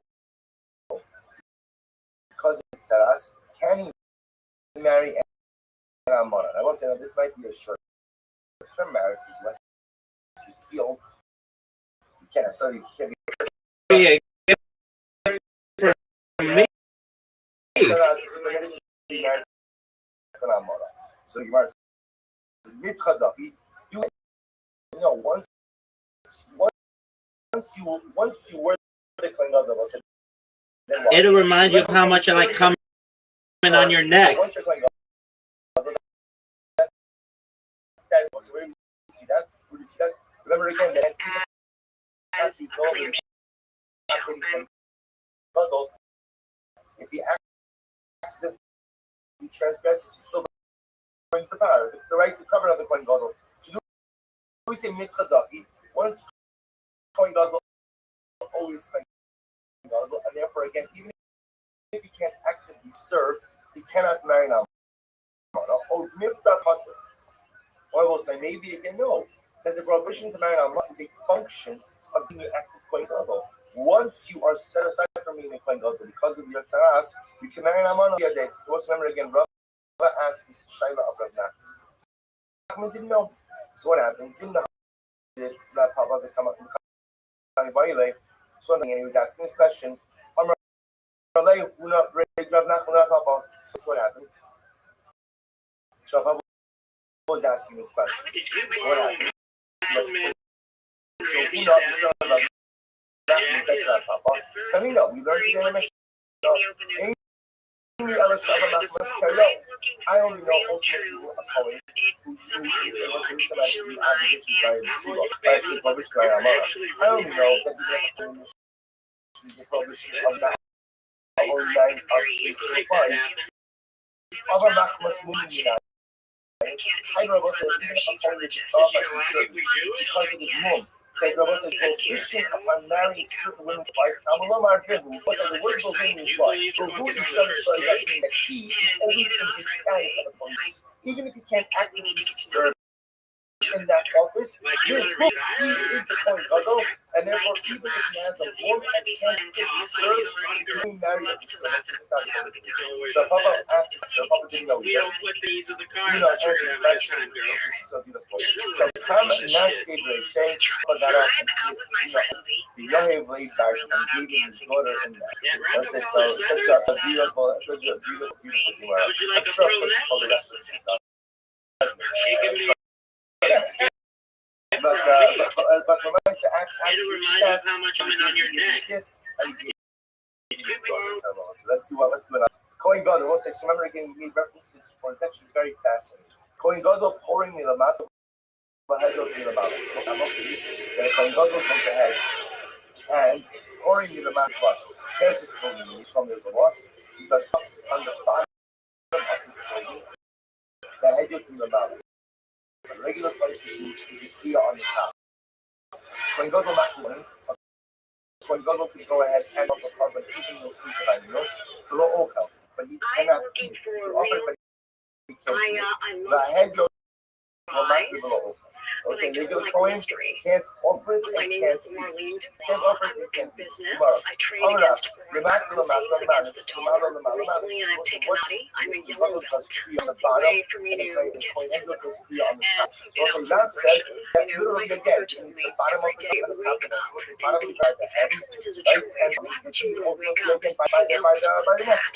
because of his saras? Can he marry an almana? I will say that this might be a short-term marriage because once he's healed, he can't. So he can't be. For me. So you must mitchadafi. You know once you were the kohen gadol, It'll remind you of how much I like coming on your neck. Once you're kohen gadol, where do you see that? Where do you see that? Remember again that if he accidentally transgresses, he still brings the power, the right to cover the kohen gadol. So we say mitchadafi. Once kohen gadol, always kohen gadol, and therefore again, even if he can't actively serve, he cannot marry an almana. Or mifta pater. Or I will say maybe again no, that the prohibition to marry an almana is a function of being an active kohen gadol. Once you are set aside from being a kohen gadol because of your taras, you can marry an almana. Let's remember again, Rav asked this shayla of Rav Nachman. Didn't know. So what happens? In the Papa and he was asking this question. So what happened? So Papa was asking this question. So what happened? So we learned in the Mishnah. I only know ultimately a poet who was in some like the opposition by the Suba, by the published by Amara. I only know that the publishing of that online artists replies of a Mahmas Mumina. Hydra was even upon the staff at the service because of his mum. That there was a prohibition upon marrying certain women's wives. Tamala Mardehu was the word of women's wife. So who is showing so that means that he is always in his status of a police. Even if he can't actively serve in that office, he is the point although, and therefore even if he has a woman and can't serve, he can marry a so Papa asked so Papa didn't know yet. You know, answer the question. This is so beautiful. So Kam Nash Gabriel Shay Pagara and the Yohev laid back and gave him his daughter in that. That's it. So such a beautiful beautiful Gemara. I'm sure of course all the references are. But when I say act, It'll remind you of how much I'm on your neck. Yes, so let's do another. Kohen Gadol, we'll say, so remember again, we referenced this before, it's actually very fascinating. Kohen Gadol pouring in the mouth of Bahazot in the mouth. I'm not pleased. Then Kohen Gadol goes ahead and pouring in the mouth of there's his clothing, and he's from there's a loss, because on the bottom of his clothing, the head in the mouth. The regular place is clear on the top. Kohen Gadol Makulim, Kohen Gadol can go ahead and offer carbon even though sleep by meals, below Ochel. But he cannot eat. He offered, but he can't eat. The head goes will not be below Ochel. They'll say regular Kohen can't offer it and can't eat. Can't offer it and can't eat. Tomorrow. The mat to the mat, the mat, the mat. On the bottom, and the Kohen Gadol goes clear on the top. So Rav says that literally again, the bottom of the cup and the top of the bottom is by the head, right? And the by the neck.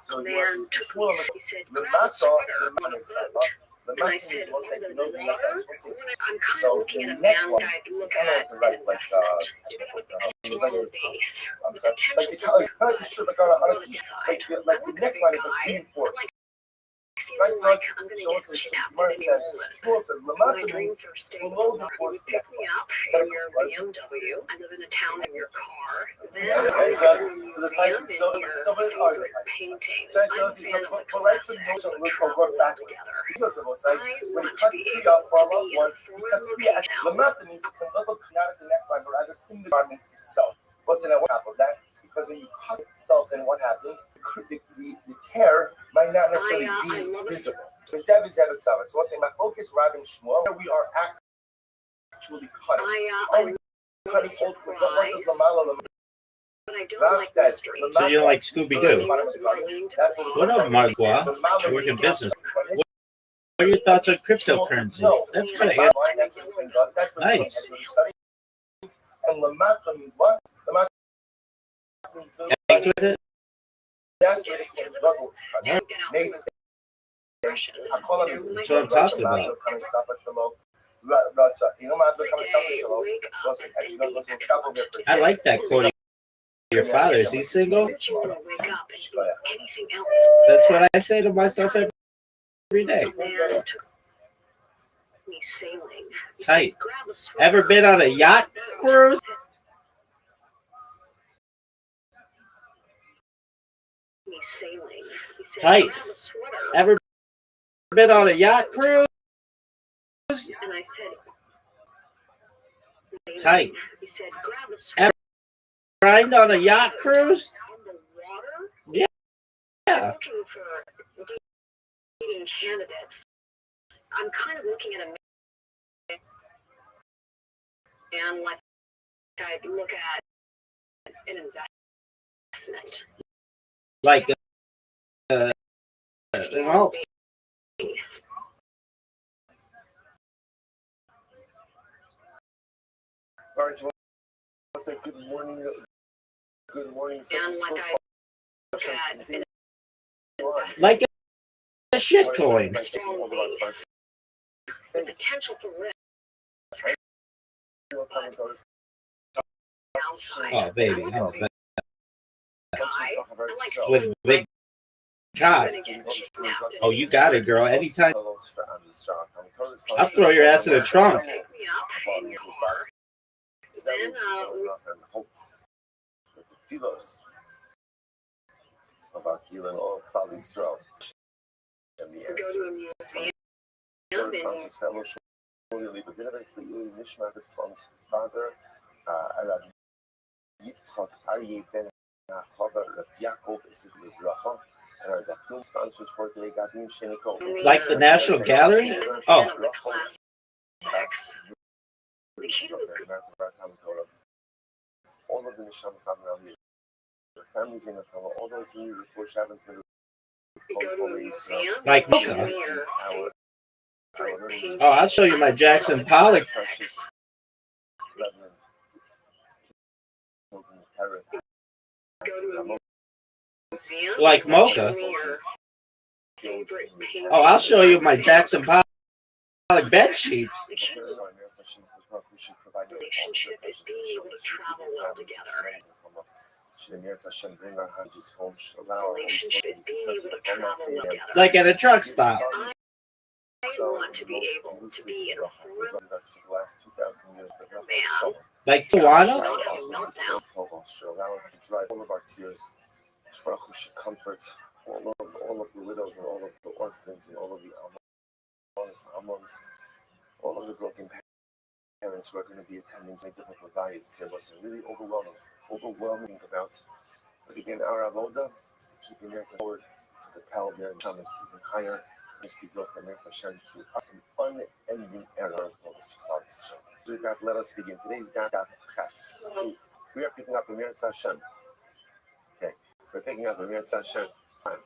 So you are Shmuel, the matzah, the man is the matzah is what's like below the neck. So the neck one, I don't know what the right like I'm sorry, like the color, like the shirt, like on a t-shirt, like the neckline is like reinforced. Right, like Shmuel says, Shmuel says, Lamata means below the horse neck. In your BMW, I live in a town in your car. Okay, so the type, so what are the types? So but right to the motion, let's go backwards. You look at the side, when he cuts three off from one, he cuts three at Lamata means you can level not at the neckline, but rather in the garment itself. What's in what happened that? Because when you cut itself, then what happens? The tear might not necessarily be visible. So Zev is Zev itself. So I'll say my focus, Rav and Shmuel, we are actually cutting. Are we cutting ultimately? What does Lamala? Rav says, So you're like Scooby-Doo. What up, Margua? You work in business. What are your thoughts on cryptocurrency? That's kind of nice. And Lamata means what? Lamata means With it? that's where the struggle is cut. That's what I'm talking about. I like that quote. Your father, is he single? That's what I say to myself every day. Tight. Ever been on a yacht cruise? Tight. Ever been on a yacht cruise? Tight. Ever ride on a yacht cruise? Yeah. Looking for dating candidates. I'm kind of looking at a man like I'd look at an investment. Like an alt. I'll say good morning. Good morning. Like a shit coin. The potential for risk. Oh, baby. Oh, with big God. Oh, you got it, girl. Anytime. I'll throw your ass in the trunk. Yitzchak Aryeh ben Haver Yaakov Israel. And our Dapun sponsors for today got me Sheniko. Like the National Gallery? Oh. All of the Nishamas around here. Their families in the Torah, all those who before Shabbat for the Like Mocha. Oh, I'll show you my Jackson Pollock. Like Mocha. Oh, I'll show you my Jackson Pollock bed sheets. Like at a truck stop. Like Tawana? All of our tears, comfort all of the widows and all of the orphans and all of the almons, all of the broken parents who are going to be attending some difficult values here was really overwhelming about. But again, our avoda is to keep in forward to propel their shamas even higher. This result in Hashem to an unending era as told us Klal Yisrael. So with that, let us begin. Today's daf Ches. We are picking up the Meretz Hashem. Okay, we're picking up the Meretz Hashem. We're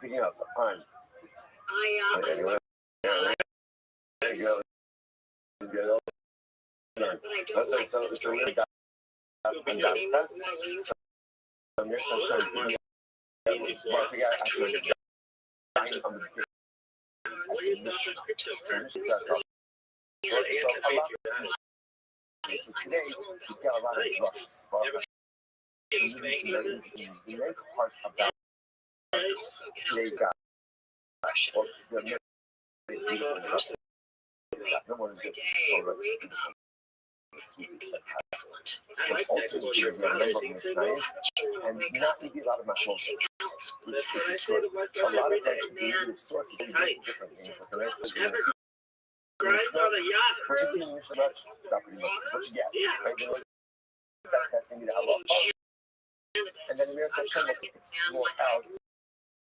picking up on. There you go. Let's say so. It's a weird daf and daf Ches. So Meretz Hashem. Actually. So today we've got a lot of drushes. The next part about today's guy. No one is just the sweetest fantastic. Also, here we have a number of mishnayos and not maybe a lot of machlokas, which is good. A lot of derivative sources can do different things, but the rest of the Mishnah, what you see in Mishnah, not pretty much what you get. Right? That's going to be the halacha. And then we have to explore out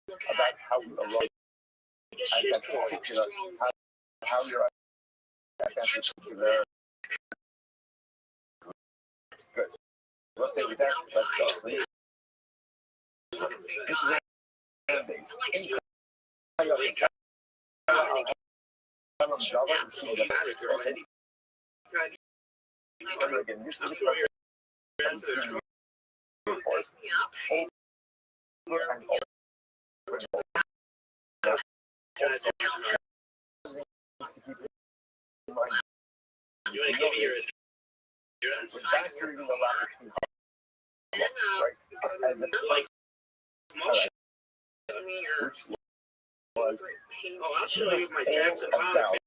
about how we arrive at that particular, how you're at that particular. Good. Let's say with that, let's go. So this is days. Remember again, this is the first over and over. Also, things to keep in mind. We're vacillating a lot between right? As a first, which was I'll show you my Jackson about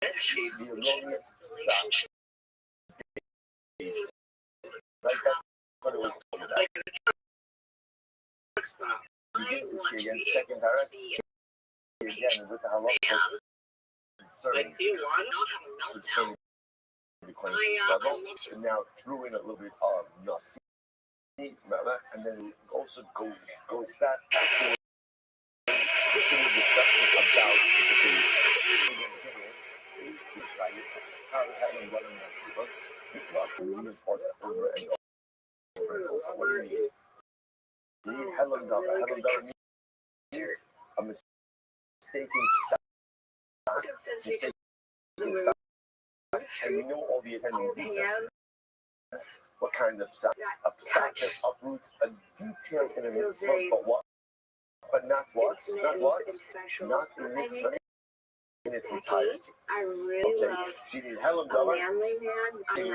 the erroneous sound. Right? That's what it was about. We get to see again, second direct. Again, with the halacha concerning the coin level, and now threw in a little bit of nasi, and then it also goes back to the discussion about the days. How to have them running that super. Lots of moving parts over and over and over. What do you need? You need helam dava. Helam dava means a mistaken psak. And we know all the attending details. What kind of psak? A psak that uproots a detail in a mitzvah, but what? But not what? Not what? Not a mitzvah in its entirety. Okay, so you need helam dava.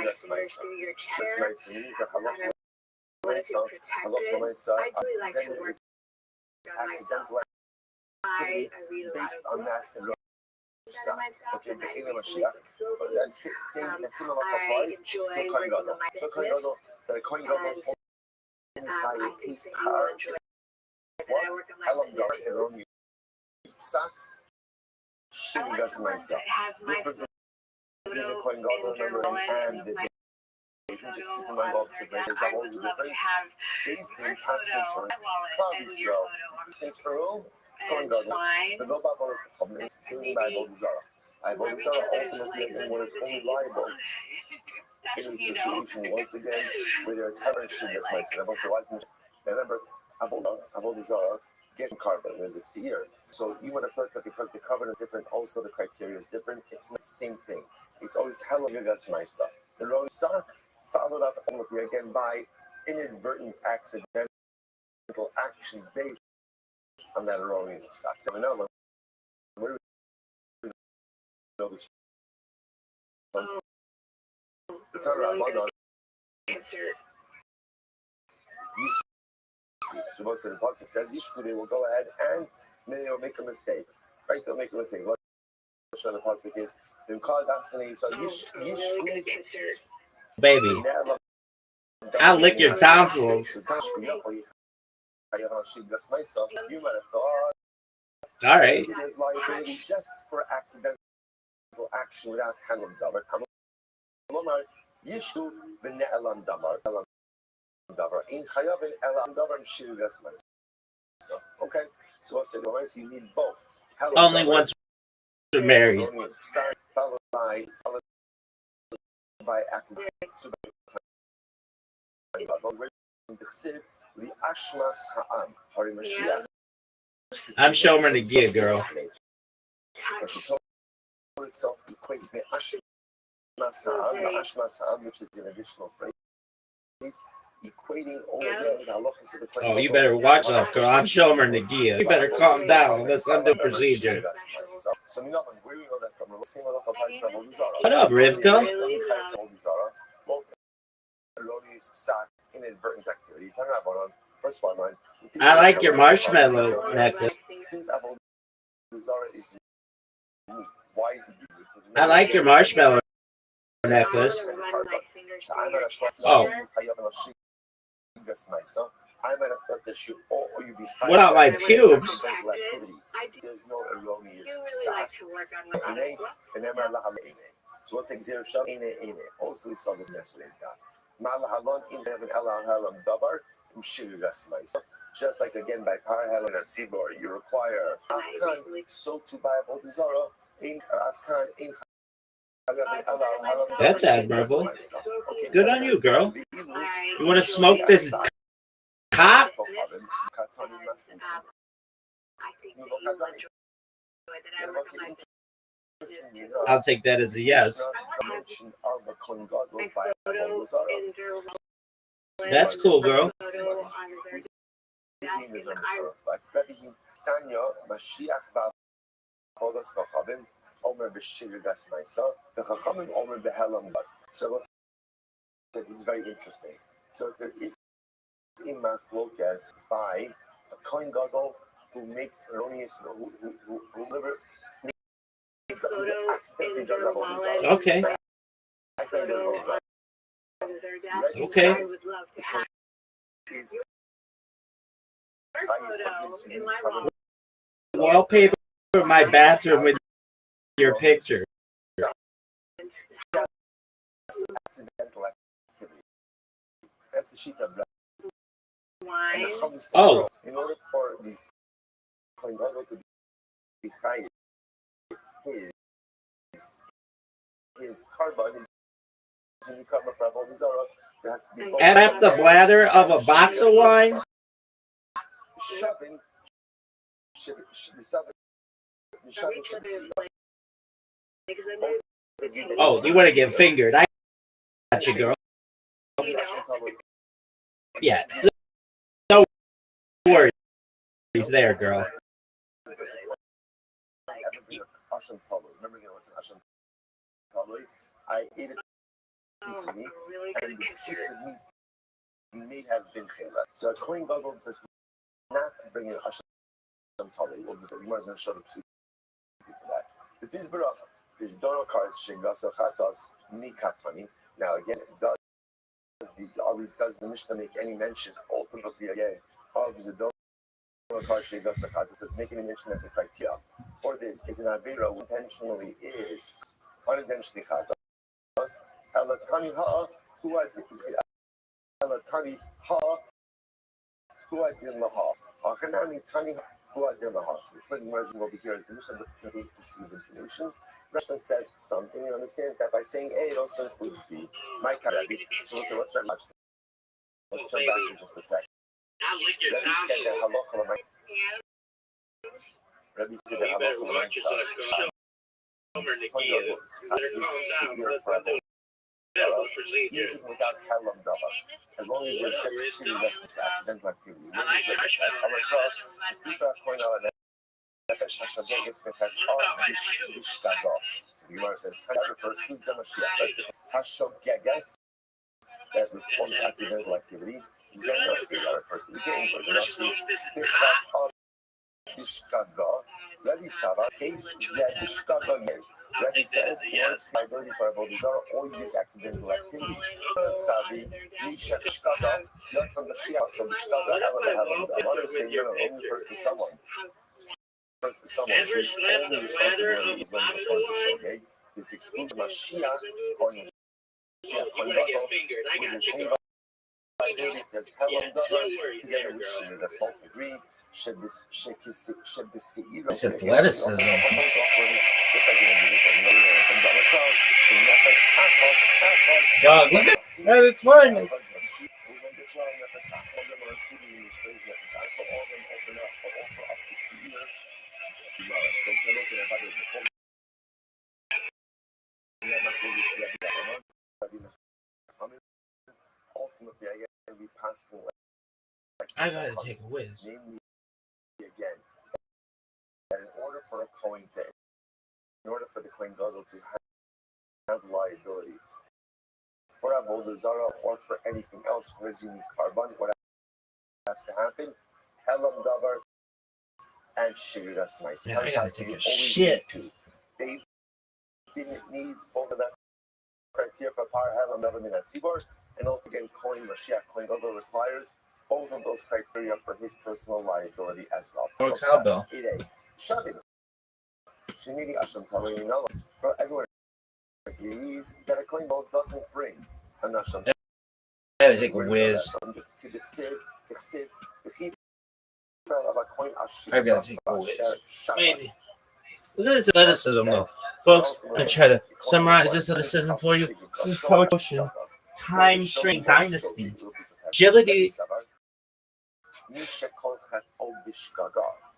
That's nice. That's nice. It means that halacha l'maisa, then it is accidental activity based on that. Okay, the Ela Mashiach, but that same similar applies to Kohen Gadol. So Kohen Gadol, the Kohen Gadol is only his power. What? Elam Dar, Eroni, Psak, Shivigas Mesa. Difference between the Kohen Gadol number and the days. And just keep in mind all observations. That was the difference. These things has space for Cloud Israel. Space for who? Kohen Gadol. The Lo Babal is for Chomim. Sitting by Avodah Zarah. Avodah Zarah ultimately again was only liable in a situation once again where there is heaven and Shivigas Mesa. Remember, Avodah Zarah getting carbon. There's a seer. So you would have thought that because the covenant is different, also the criteria is different. It's not the same thing. It's always hell of Yigas Maisa. The wrong sock followed up again by inadvertent accidental action based on that erroneous sock. So another, where do we know this from? The turnaround. So most of the pasuk says Yishku, they will go ahead and they'll make a mistake. Right? They'll make a mistake. What the pasuk is, they'll call that's going to so Yishku. Baby, I'll lick your tonsils. You might have thought, All right. there's liability just for accidental action without handling davar. Yishku v'ne'elam davar. In chayavin elam davar and shirugas ma'isa. Okay, so I'll say the way you need both. Only once you're married. Followed by accident. I'm Shomer Nagia, girl. But the Torah itself equates me Ashmas Ha'am, which is an additional phrase, equating all of the halachas of the Torah. Oh, you better watch out, girl. I'm Shomer Nagia. You better calm down. Let's undo procedure. So, where do we know that from? The same halacha applies to Avodah Zarah. What up, Rivka? Inadvertent activity. First one line. I like your marshmallow necklace. Since Avodah Zarah is unique, why is it unique? I like your marshmallow necklace. Oh. I might have thought that you be What about my pubes? There's no erroneous so what's exer shal ine. Also we saw this yesterday. Just like again by Parahel and Tzibor, you require Afkan, so to buy Avodah Zarah in Afkan in. That's admirable. Good on you, girl. You want to smoke this cock? I'll take that as a yes. That's cool, girl. So this is very interesting. So there is a machlokas by a Kohen Gadol who makes erroneous, who accidentally does Avodah Zarah. Okay. Okay. Wallpaper my bathroom with your picture. Accidental activity. That's the sheet of blood. Oh. In order for the Kohen Gadol to be chayiv, his carbon is unique carbon for Avodah Zarah. There has to be Add up the bladder of a box of wine. Oh, you want to get fingered? I got you, girl. Yeah. No worries there, girl. Remember, it's an Asham Talui. I ate a piece of meat, and the piece of meat may have been chela. So a Kohen Gadol does not bring an Asham Tali. Well, the Gemara is going to show the two people that. The Tizbarach is Dorokars Shegasa Chatas Mikatani. Now again, does the Mishnah make any mention ultimately again of the Dorokar Shegasa Chatas? Does make any mention of the criteria for this is an Avera who intentionally is unintentionally Chatas. Elatani Ha who Elatani Ha who Adin Laha. Hakanami Tani who Adin Laha. So the putting words over here is the Mishnah to receive information. Rashba says something and understands that by saying A, it also includes B. My Karabi. So we'll say, let's try much. Let's jump back in just a second. Rabbi said that halacha l'may. Rabbi said that halacha l'may even without helam davar, as long as there's just shitty restless accidental activity. So the Gemara says, that refers to the Mashiach. Hashogeges, that performs accidental activity. Zenasi, that refers to the game. Zenasi, Bishkaga, Rabbi Sava, Kate, Zed, Bishkaga, Yen. Rabbi says, in order to find ability for Avodah all you use accidental activity. Savi, Misha, Bishkaga, not some Mashiach, so Bishkaga, I want to say, only refers to someone. First to someone whose only responsibility is when it's going to Shogeg. This excludes Mashiach, according to Mashiach, with his only liability, there's Helam Davar, together with Shir, that's all agree. It's athleticism. Dog, look at that, it's fun. Ultimately, I gotta be passing away. I gotta take a whiz. Namely, again, that in order for the Kohen Gadol to have liability for Avodah Zarah or for anything else for his unique carbon, what has to happen? Helam Davar and Shiriras Mice. Yeah, I gotta take a shit. They needs both of that criteria for power Helam Davar Minat Tzibor, and also again, Kohen Mashiach, Kohen Gadol requires both of those criteria for his personal liability as well. Or cowbell. Shavin. Shinidi Asham Talayinala. For everyone agrees that a Kohen Gadol doesn't bring an Asham. I gotta take a whiz. I gotta take a whiz. Maybe. Look at this athleticism, though. Folks, I'm going to try to summarize this athleticism for you. This is power question. Time String Dynasty. Agility. This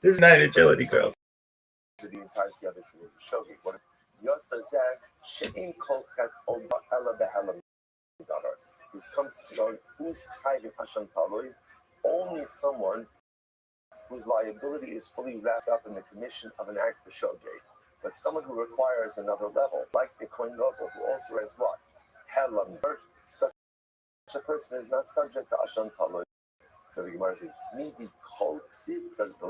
is not agility, girls. The entirety of this shogeg. What this comes to someone who's chayv in Hashem Taloi, only someone whose liability is fully wrapped up in the commission of an act of shogeg. But someone who requires another level, like the Kohen Gadol, who also has what? Helam. Such a person is not subject to Hashem Taloi. So the Gemara says, "Midi kol ksiv." Does the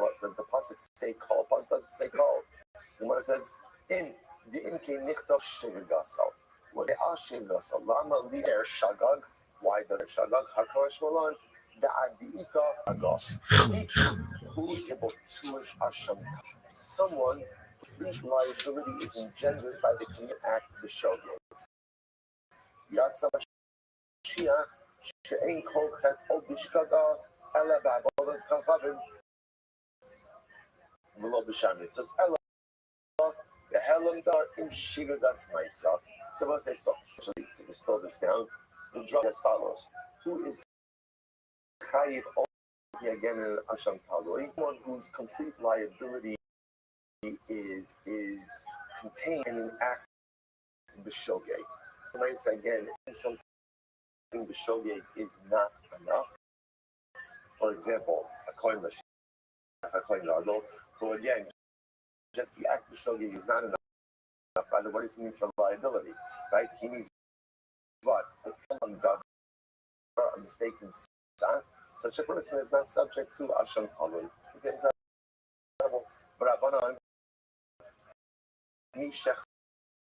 pasuk say kol? Does it say kol? So the Gemara says, "In the imke nichta shigasal." Well, they are shigasal. Lama lider shagag. Why does it shagag? Hakadosh Malan the adiika agaf. Teach who able to it Hashem. Someone whose liability is engendered by the commit act of the shogeg. Yatsa Mashiach she'ein kol chet o bishkaga. Ella ba'avodas kachavim. Below b'sham it says Ella the helam dar im shigadas ma'isa. So once I saw to distill this down, the draw as follows: who is chayiv again in Asham Taloi? One whose complete liability is contained in an act of b'shogeg. Once again, something b'shogeg is not enough. For example, a Kohen Mashiach, a Kohen Gadol, who again, just the act of shogeg is not enough. Rather, what does he need for liability? Right? He needs what? A mistaken psat. Such a person is not subject to Asham Taloi. Again, Rabbanan, Mishach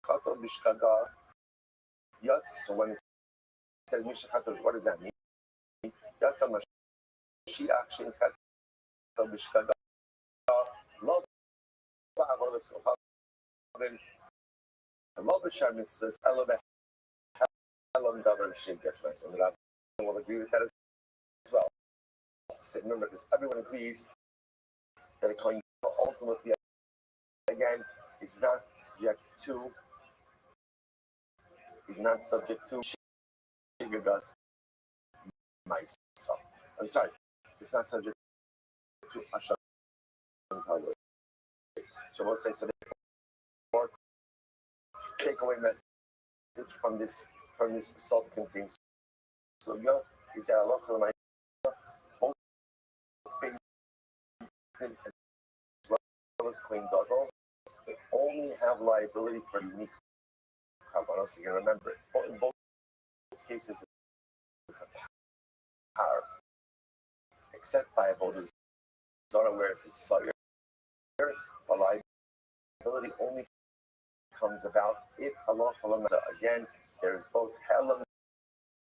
Chato Bishkaga Yatz. So when it says Mishach Chato, what does that mean? Yatz Mashiach Shin Chato Bishkaga Lo Ba'avodas Chavim Lo B'Shar Mitzvahs Elo B'Helom Davar B'Shem Gesmes. And the Rabban will agree with that as well. So remember, because everyone agrees that a coin ultimately, again, is not subject to Shigagas Maisa. I'm sorry, it's not subject to Asham Tali. So we'll say so. Therefore, takeaway message from this self-contained sugya is that Allah both as well as Queen Gadol, they only have liability for unique Kabbalah. You can remember it. But in both cases, it's a power, except by Avodah Zarah, where it's a Sawyer. A liability only comes about if Allah again, there is both Helam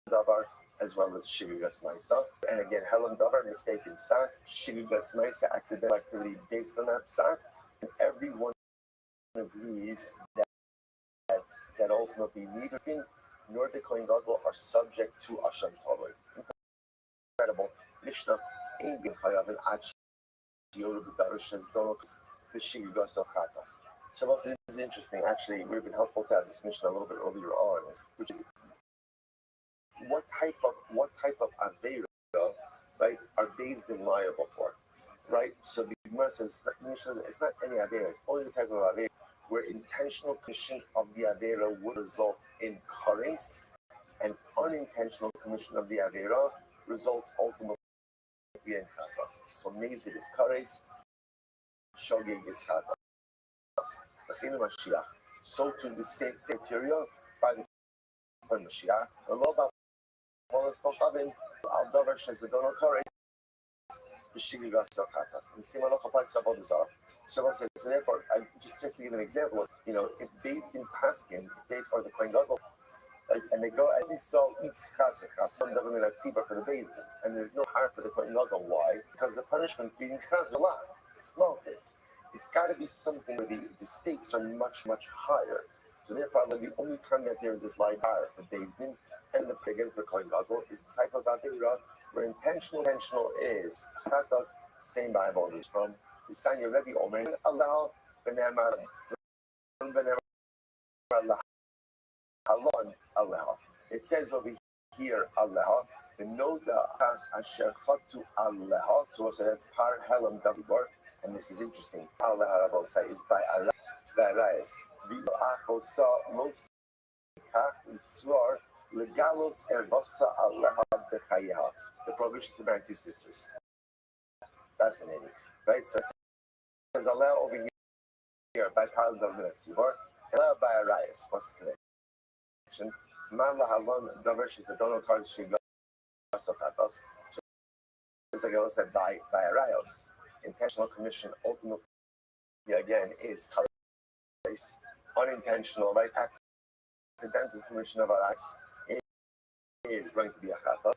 Davar as well as Shigas Maisa. And again, Helam Davar, mistaken Psak, Shigas Maisa, accidental activity based on that Psak. And everyone agrees that ultimately neither Din nor the Kohen Gadol are subject to Asham Toloi. Incredible. Mishnah ain't been Chayav Ad Yoruba Darush as Donoks the Shigas of Chatas. So this is interesting. Actually, it would have been helpful to have this Mishnah a little bit earlier on, which is what type of Aveira, right, are Beis Din liable for, right? So the Gemara says it's not any Aveira, it's only the type of Aveira where intentional commission of the Aveira would result in kares, and unintentional commission of the Aveira results ultimately in chatas. So Mezid is kares, Shogeg is chatas. So to the same material by the Mashiach, the law about Wallace Kochavim, Al Davar Shezadono Kares, the Shigas of Chatas, and Simon applies to Avodah Zarah. So therefore, just to give an example, if Beis Din Paskin, or the Kohen Gadol, and they go, I think so, eats chas on the tzibah for the Beis Din, and there's no harm for the Kohen Gadol. Why? Because the punishment for eating chas is a lot. It's malchus. It's got to be something where the stakes are much, much higher. So therefore, the only time that there is this light higher for Beis Din and the again for Kohen Gadol is the type of Avira where intentional is chatas, same Bible is from Yisanya Rebbe Omer, allow Benemar Halon allow. It says over here allow. The Noda has Asher Chatu allow. So that's Par Helam Davibar. And this is interesting. Allah is by Arayas. V'achosa Mosika Yitzvar Legalos Ervasa Allah Bechayeha. The prohibition to marry two sisters. Fascinating, right? So it says Allah over here by Paral Davinar Tzivor, Allah by Arayas. What's the connection? Marla Halon Davar Shizadono Kard Shiga Sokatos. Just like I said, by Arayos. Intentional commission ultimately again is kares. Unintentional, right? Accidental commission of our acts is going to be a chatas.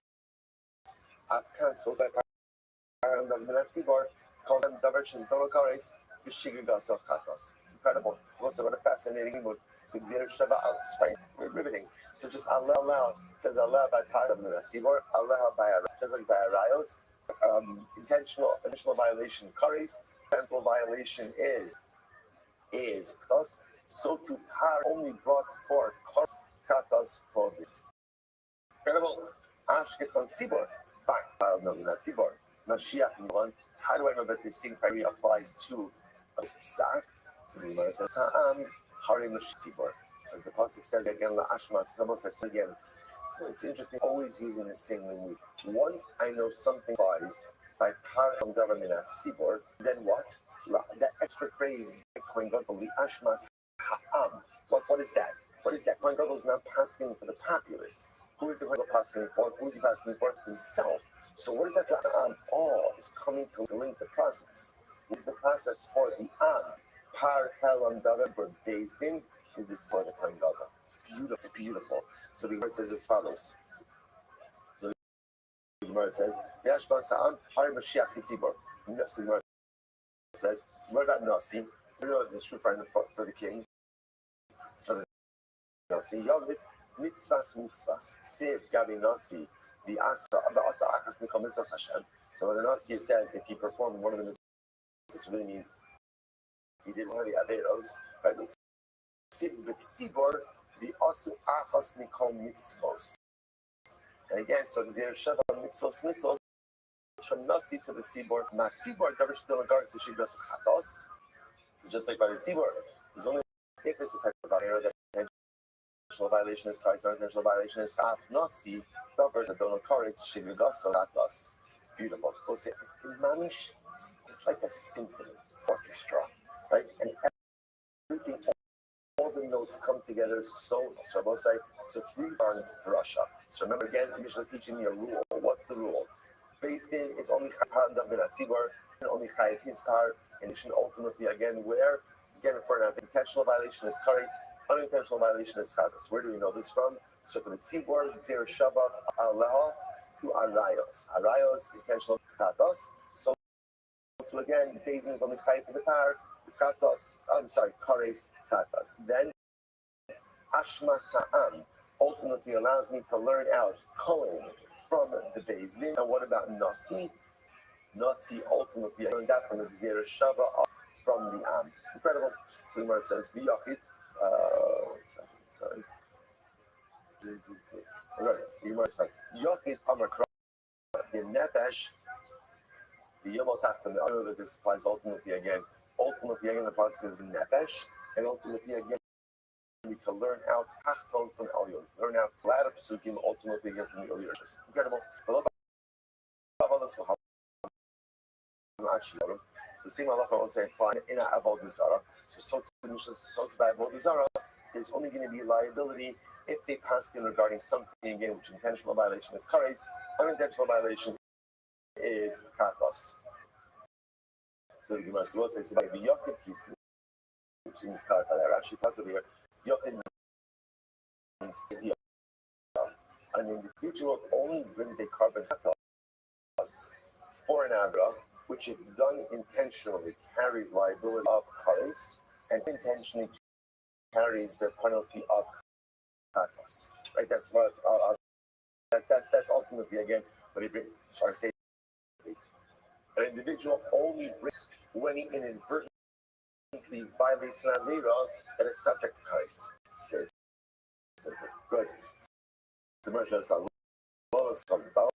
Cancelled by Paran Davinar called them Davarshis Donokares, the Shigagas of chatas. Incredible. Also, what a fascinating book. So Xer Shava Alex, right? We're riveting. So just Allah says Allah by Paran Davinar Allah by just like by Arayos. Intentional violation kares, accidental violation is thus. So to par only brought forth katas provis. Incredible. Ashketan Sibor, back not Sibor. Mashiach one. How do I know that this same criteria applies to a psak? So the Gemara says, Harim Sibor. As the pasuk says again, La Ashma says again. It's interesting, always using the same language. Once I know something applies by part of government at Sibor, then what? That extra phrase, Kohen Gadol, the Ashmas Ha'am. What is that? What is that? Kohen Gadol is not passing for the populace. Who is the Kohen Gadol passing for? Who is he passing for? Himself. So what is that? All is coming to link the process. is the process for the Am. Par Helam Davar Beis Din is this for the Kohen Gadol. It's beautiful. It's beautiful. So the verse says as follows. So the verse says, Yashban Sa'am Har Mashiach Hitzibor. So the verse says, what about Nasi? We know this is true for the king, for the Nasi. Yalvit mitzvahs, Siv Gabi Nasi, the Asa Achas Mikol Mitzvahs Hashem. So when the Nasi, it says, if he performed one of the mitzvahs, this really means he did one of the Averos, right? But Sibor, the Asu Achas Mikol Mitzvos. And again, so Gzir Sheva Mitzvos, from Nasi to the Sibor, Mat Sibor, Davish Delagar, so she does Chatos. So just like by the Sibor, there's only if it's the type of error that intentional violation is Christ, or intentional violation is half Nasi, Davish that don't encourage, she so Chatos. It's beautiful. It's Manish, it's like a symphony, orchestra, right? And everything, all the notes come together so both sides. So 3 on Russia. So remember again, Mishnah is teaching me a rule. What's the rule? Based in is only Chayav David Sibor, and only Chayav his part, and it should ultimately again where again for an intentional violation is Kares, unintentional violation is Chadas. Where do we know this from? So for the Sibor, Zir Shabbat Allah to Arayos. Arayos, intentional Chadas. So to again, based in is only Chayav the par, Chatas, Kares Chatas. Then Ashma Sa'am ultimately allows me to learn out Kohen from the Beis Din. And what about Nasi? Nasi ultimately I learned that from the Gzera Shava from the Am. Incredible. So the Gemara says, V'yachit, sorry. Okay, the Gemara says, Yachit Amakra, the Nefesh, the Yomotach, and I know that this applies ultimately again, the process is Nefesh, and ultimately again, we can learn out Tachton from Elyon, learn out latter Pesukim, ultimately again from the Elyon. Incredible. So same Allah will say apply in a Avodah Zarah. So by Avodah Zarah there's only going to be liability if they pass in regarding something again, which intentional violation is Kares, unintentional violation is Kathos. So the Gemara will say by the Yochid piece, which seems clarify that actually part of here. Yochid means an individual only brings a carbon Kathos for an Avra, which if done intentionally carries liability of Kares and intentionally carries the penalty of Chatos. Right? That's what that's ultimately again what it brings. So I say an individual only brings when he inadvertently violates an avera that is subject to Kares. Says simple. Good. So the says Allah is coming. Allah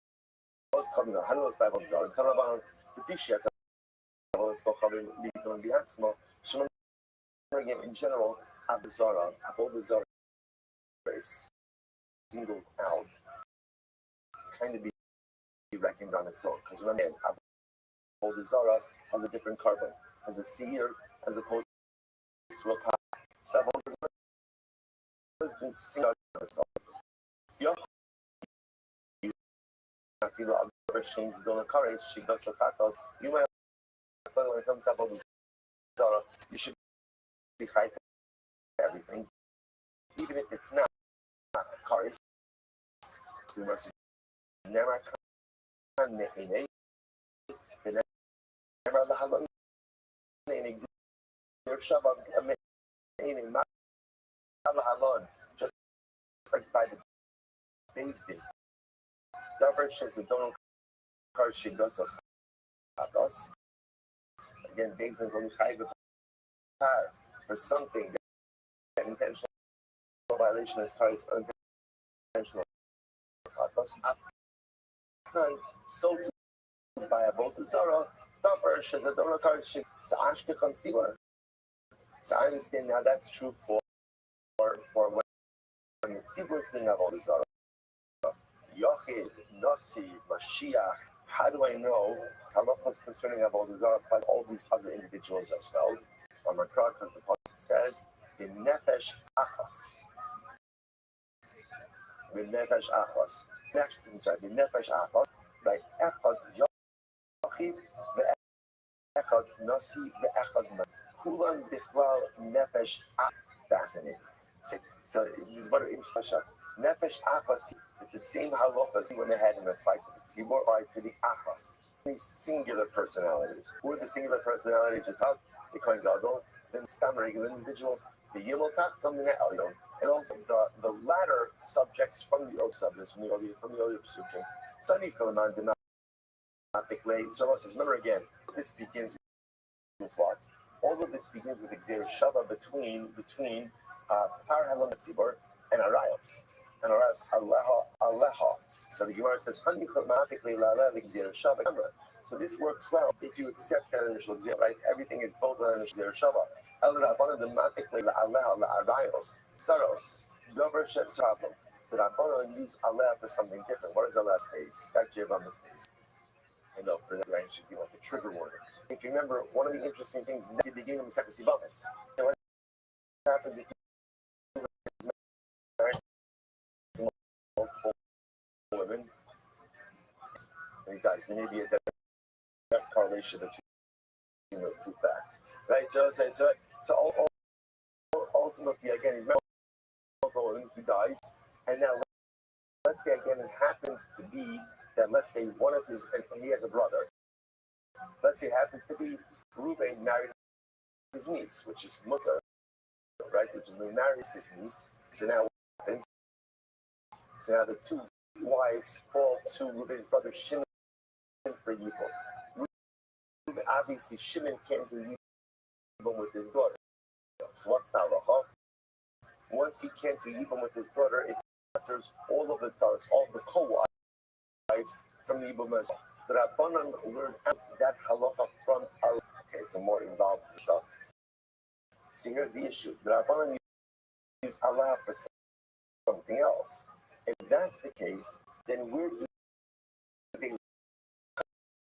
is coming. How is Bible Zara? Tell about the Pishiat. Allah is coming. Leaving the Atzma. So again, in general, Avodah Zarah is singled out to kind of be reckoned on its own. Because remember, Avodah Zarah has a different carbon, has a seer as opposed to a path. So Avodah Zarah has been singled out on its own. You might have when it comes to Avodah Zarah, you should be fighting everything, even if it's not Kares. So the mercy never can ne'enei, never lahalon ne'enei shabbat ne'enei lahalon, just like by the Beis Din. Davar says that don't Kares shigas chatos. Again, Beis Din is only chayv for something that intentional violation is Kares unintentional chatos. So too by Avodah Zarah, Davar says that don't Kares shigas. So Ashkechan Sibor. So I understand now that's true for when the Sibor is being Avodah Zarah. Yochid, Nasi, Mashiach. How do I know? Halachos concerning Avodah Zarah applies all these other individuals as well. Because the pasuk says, "The nefesh achos." The nefesh achos. Next, I'm sorry, the nefesh achos. Right? Echad yochid echad nasi ve'echad ma. Kulan bichlal nefesh ach. Fascinating. So it's very interesting. Nefesh achas, the same halachas he went ahead and applied to the tzibor, applied to the achas. These singular personalities. Who are the singular personalities? Without the kohen gadol, then stam regular individual, the yimel taktam the elyon, and also the latter subjects from the old subjects from the earlier psukim. Sani Philemon did not declare. So says, remember again, this begins with what? All of this begins with Xer Shava between Par Halom Tzibor and Arayos. And Arayos, Aleha. So the Gemara says, so this works well if you accept that initial Xer, right? Everything is both an initial Xer Shava. El Rabbanon Dematically Aleha Arayos, Saros, Dover Shet Sravam. The Rabbanon use Aleha for something different. What is Aleha stays? Back to Yavam stays. I know for that line should be like a trigger warning. If you remember, one of the interesting things is at the beginning of the second Sibamis. So what happens if you marry multiple women and he dies? There may be a direct correlation between those two facts, right? So ultimately, again, he's married multiple women, he dies, and now let's say again it happens to be that let's say one of his, and he has a brother. Let's say it happens to be Reuben married his niece, which is Mutter, right? Which is when he marries his niece. So now what happens? So now the two wives fall to Reuben's brother Shimon for Yibum. Obviously, Shimon came to Yibum with his daughter. So what's the halacha? Once he came to Yibum with his daughter, it enters all of the taras, all of the co-wives from the Yibum as well. The Rabbanan learned that halacha from our. Okay, it's a more involved stuff. See, here's the issue. The Rabbanan use Allah for something else. If that's the case, then we're the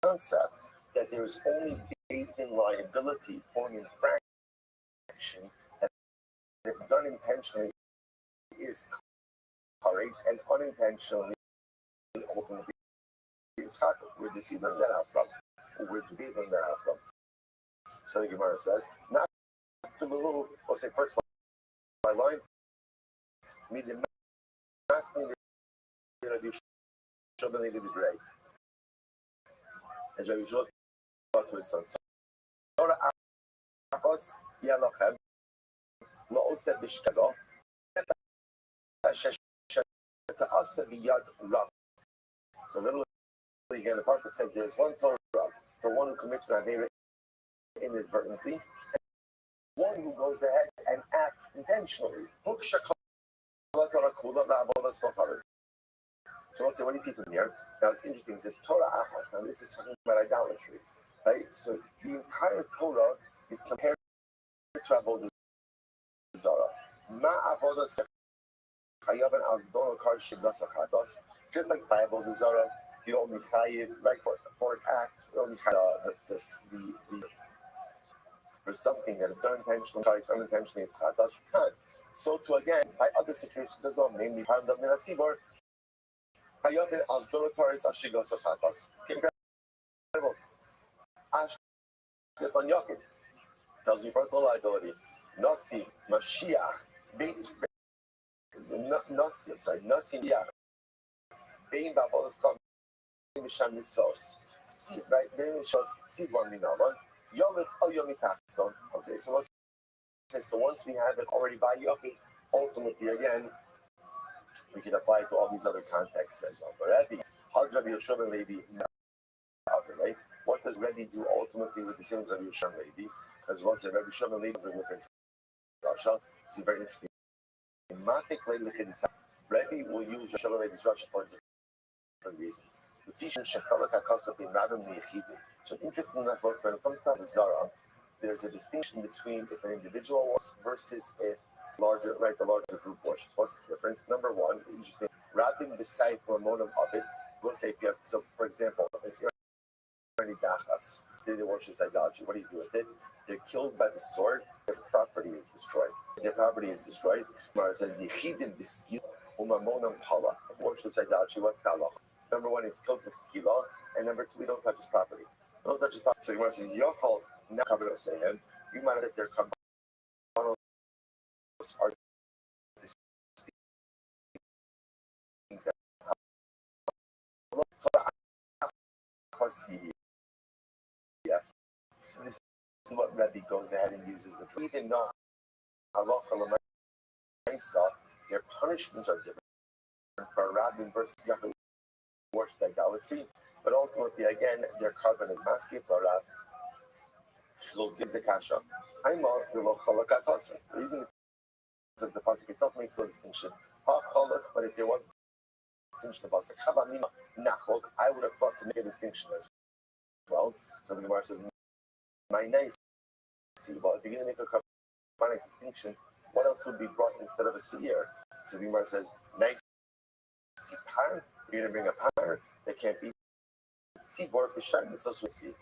concept that there is only based in liability for an infraction that, if done intentionally, is kares, and unintentionally, ultimately, is chak. Where does he learn that out from? Where do they learn that out from? So the Gemara says, not the little, let's say, first my line, me the last thing you're going to do, Shabbat to be great. As Rabbi Shua taught to his son, Torah Achos, Yalachem, La'oseh Bishkado, Ta'aseh B'yad Rav. So literally, again, the prophet said there's one Torah for one who commits an Aveira inadvertently, and one who goes ahead and acts intentionally. So I'll say, what do you see from here? Now it's interesting, it says Torah Achas. Now this is talking about idolatry, right? So the entire Torah is compared to Avodah Zarah. Ma Avodah Chayav as Donal Kar Shiblas Achados. Just like by Avodah Zarah, you only chayiv, right, for an act, you only chayiv for something that is done intentionally, it's unintentionally, it's chadas. So to again, by other situations as well, namely Hamdav Minatzibor, Hayavin as Donal Kar is Ashigas Achados. Incredible. Ash Yefan Yakin tells you personal liability. Nasi Mashiach Nasi Mashiach Bein Bavodas Kam Misham Mitzvos. See, right? Then it shows see one minavan. Yomit al yomitachton. Okay, so once we have it already by Yomi, ultimately again we can apply it to all these other contexts as well. But Rabbi, how does Rabbi Yoshua ben Levi right? What does Rabbi do ultimately with the same Rabbi Yoshua ben Levi? As well as Rabbi Yoshua ben Levi is a different Rasha. It's very interesting. Rabbi will use Yoshua ben Levi's Rasha for different reason. So interesting enough, when it comes to the Zara, there's a distinction between if an individual was versus if the larger group worships. What's the difference? Number one, interesting. Rabin beside for a motive of it, we'll say if you have, so for example, if you're any dachas, city that worships idolatry, what do you do with it? They're killed by the sword, their property is destroyed. Their property is destroyed. Mara says, Yechidim b'skil umamonam pala. Worships idolatry, what's the halacha? Number one is killed with skila, and number two, we don't touch his property. No touch the so you want to say Yochol now cover the same. You might have their carbonos are yeah. So this is what Rebbe goes ahead and uses the truth. Even though halacha l'maisa, their punishments are different for Rabbin versus Yaakov worships idolatry, but ultimately again their carbon is maski for Rab. Lo gives a kasha. I'm all the lo chalakatas. The reason because the pasuk itself makes no distinction. Half chalak, but if there was a distinction, the pasuk chavamima nachlok, I would have thought to make a distinction as well. So the Gemara says, my nice. Well, if you're going to make a carbonic distinction, what else would be brought instead of a seer? So the Gemara says, nice par. You're going to bring a par that can't be seabor b'shayin. It's also a sea.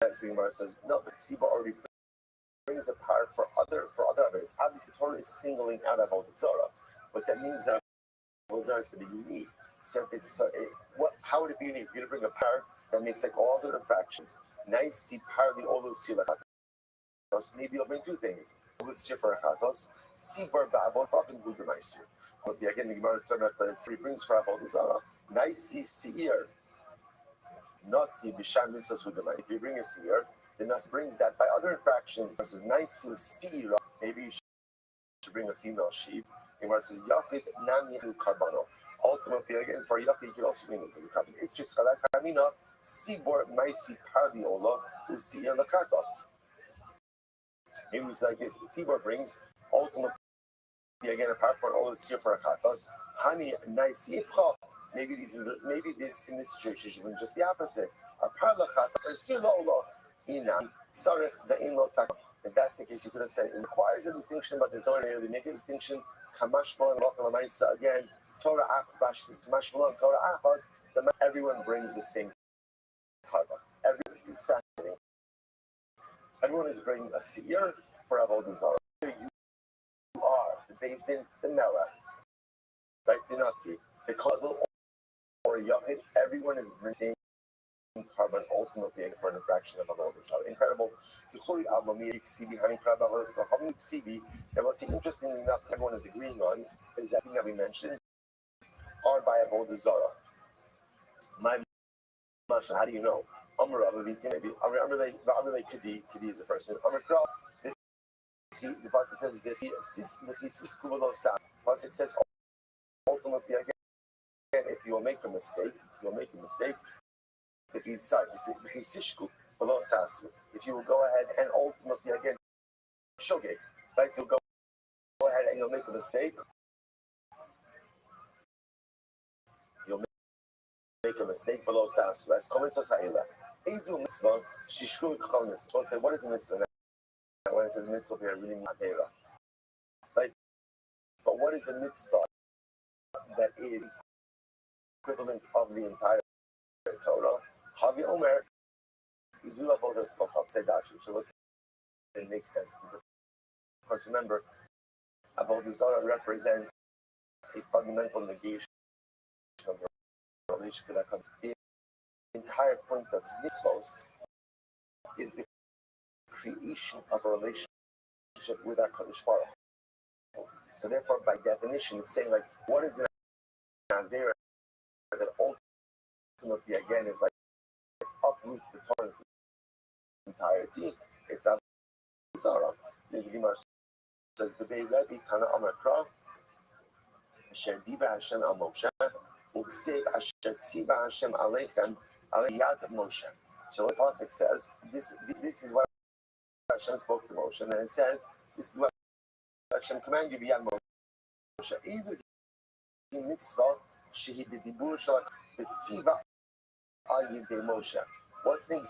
That's the Gemara says, no, but seabor already brings a par for other others. Obviously, Torah is singling out of Avodah Zarah, but that means that Avodah Zarah is to be unique. So it's how would it be unique? You're going to bring a par that makes like all the fractions. Nice see par the all those maybe you'll bring two things. For Achatos, Sibor Ba'avot and Gudermeister. But again, the Gemara is talking about that he brings for Avodah Zarah. Nice seir, not see Bisham Misas Gudermeister. If you bring a seir, the Nas brings that by other infractions. It says nice seir. Maybe you should bring a female sheep. The Gemara says Yachid Nam Yehu Karbano. Ultimately, again, for Yachid, you can also bring this in the carbon. It's just Chalak Kamina, Sibor Maisi Kardiola, who seir Lakatos. It was like this. The Tzibor brings ultimately again apart from all the seer for akatos. Hani nice maybe this in this situation should be just the opposite. Apart lachat seer lo inan sarech ve'in lo tak. If that's the case, you could have said it requires a distinction, but there's no really make a distinction. Kamashbal and lokal amaisa again. Torah akbash says kamashbal and Torah achas. Everyone brings the same carbon. Everyone is fascinating. Everyone is bringing a seer for Avodah Zarah. You are based in the Melech, right? The Nasi, the Kladl or Yahid. Everyone is bringing carbon ultimately for an infraction of Avodah Zarah. Incredible. And what's interesting enough, everyone is agreeing on is that thing that we mentioned are by Avodah Zarah. My Masha, how do you know? Amr maybe Amr Kadi is a person. Amr Krab, the pasuk says the pasuk says ultimately again, if you will make a mistake, if you sorry, if you will go ahead and ultimately again shogeg, right? You'll go ahead and you'll make a mistake. Make a mistake below sasu. As comments on Sa'ila. Ezu mitzvah, shishku kachal mitzvah. Say, what is a mitzvah? What is a mitzvah here? Really Matera. Right? But what is a mitzvah that is equivalent of the entire Torah? Havi Omer, Zula Bodas Kochal, Sedachu. So let's say it makes sense. Because of course, remember, Avodah Zarah represents a fundamental negation of the relationship that comes. The entire point of mitzvos is the creation of a relationship with our Kadosh Baruch Hu. So therefore, by definition, it's saying like, what is it there that ultimately again is like uproots the Torah into entirety? It's Avodah Zarah. The Gemara says the Beit Rebbe Kana Amar Kra Asher Diva Hashem Al Moshe Uksiv Asher Tziva Hashem Aleichem Aliyat Moshe. So the pasuk says this is what Hashem spoke to Moshe, and then it says this is what Hashem commanded you beyond Moshe. Easy mitzvah shehi b'dibur shalak b'tziva al yidei Moshe. What's an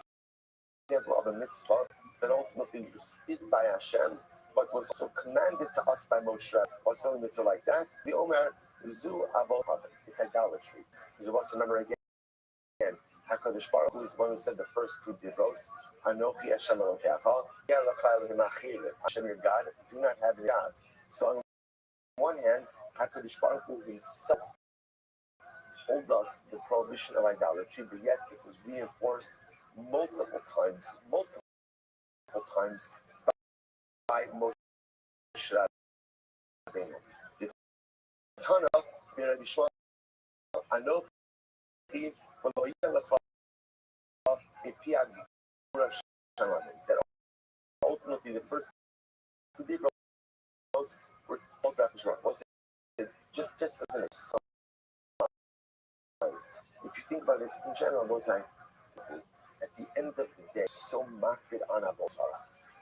example of a mitzvah that ultimately was did by Hashem, but was also commanded to us by Moshe? What's the mitzvah like that? The Omer zu avot. It's idolatry. Because of us, remember again. HaKadosh Baruch Hu is the one who said the first two divros. Anochi Hashem Elokecha. Hashem your God. Do not have your gods. So on one hand, HaKadosh Baruch Hu himself told us the prohibition of idolatry, but yet it was reinforced multiple times by Moshe Rabbeinu. The Tana, Anoti, that ultimately the first two Negroes were both Baptist. Just as an aside, if you think about this in general, those are at the end of the day so marked on Abosara.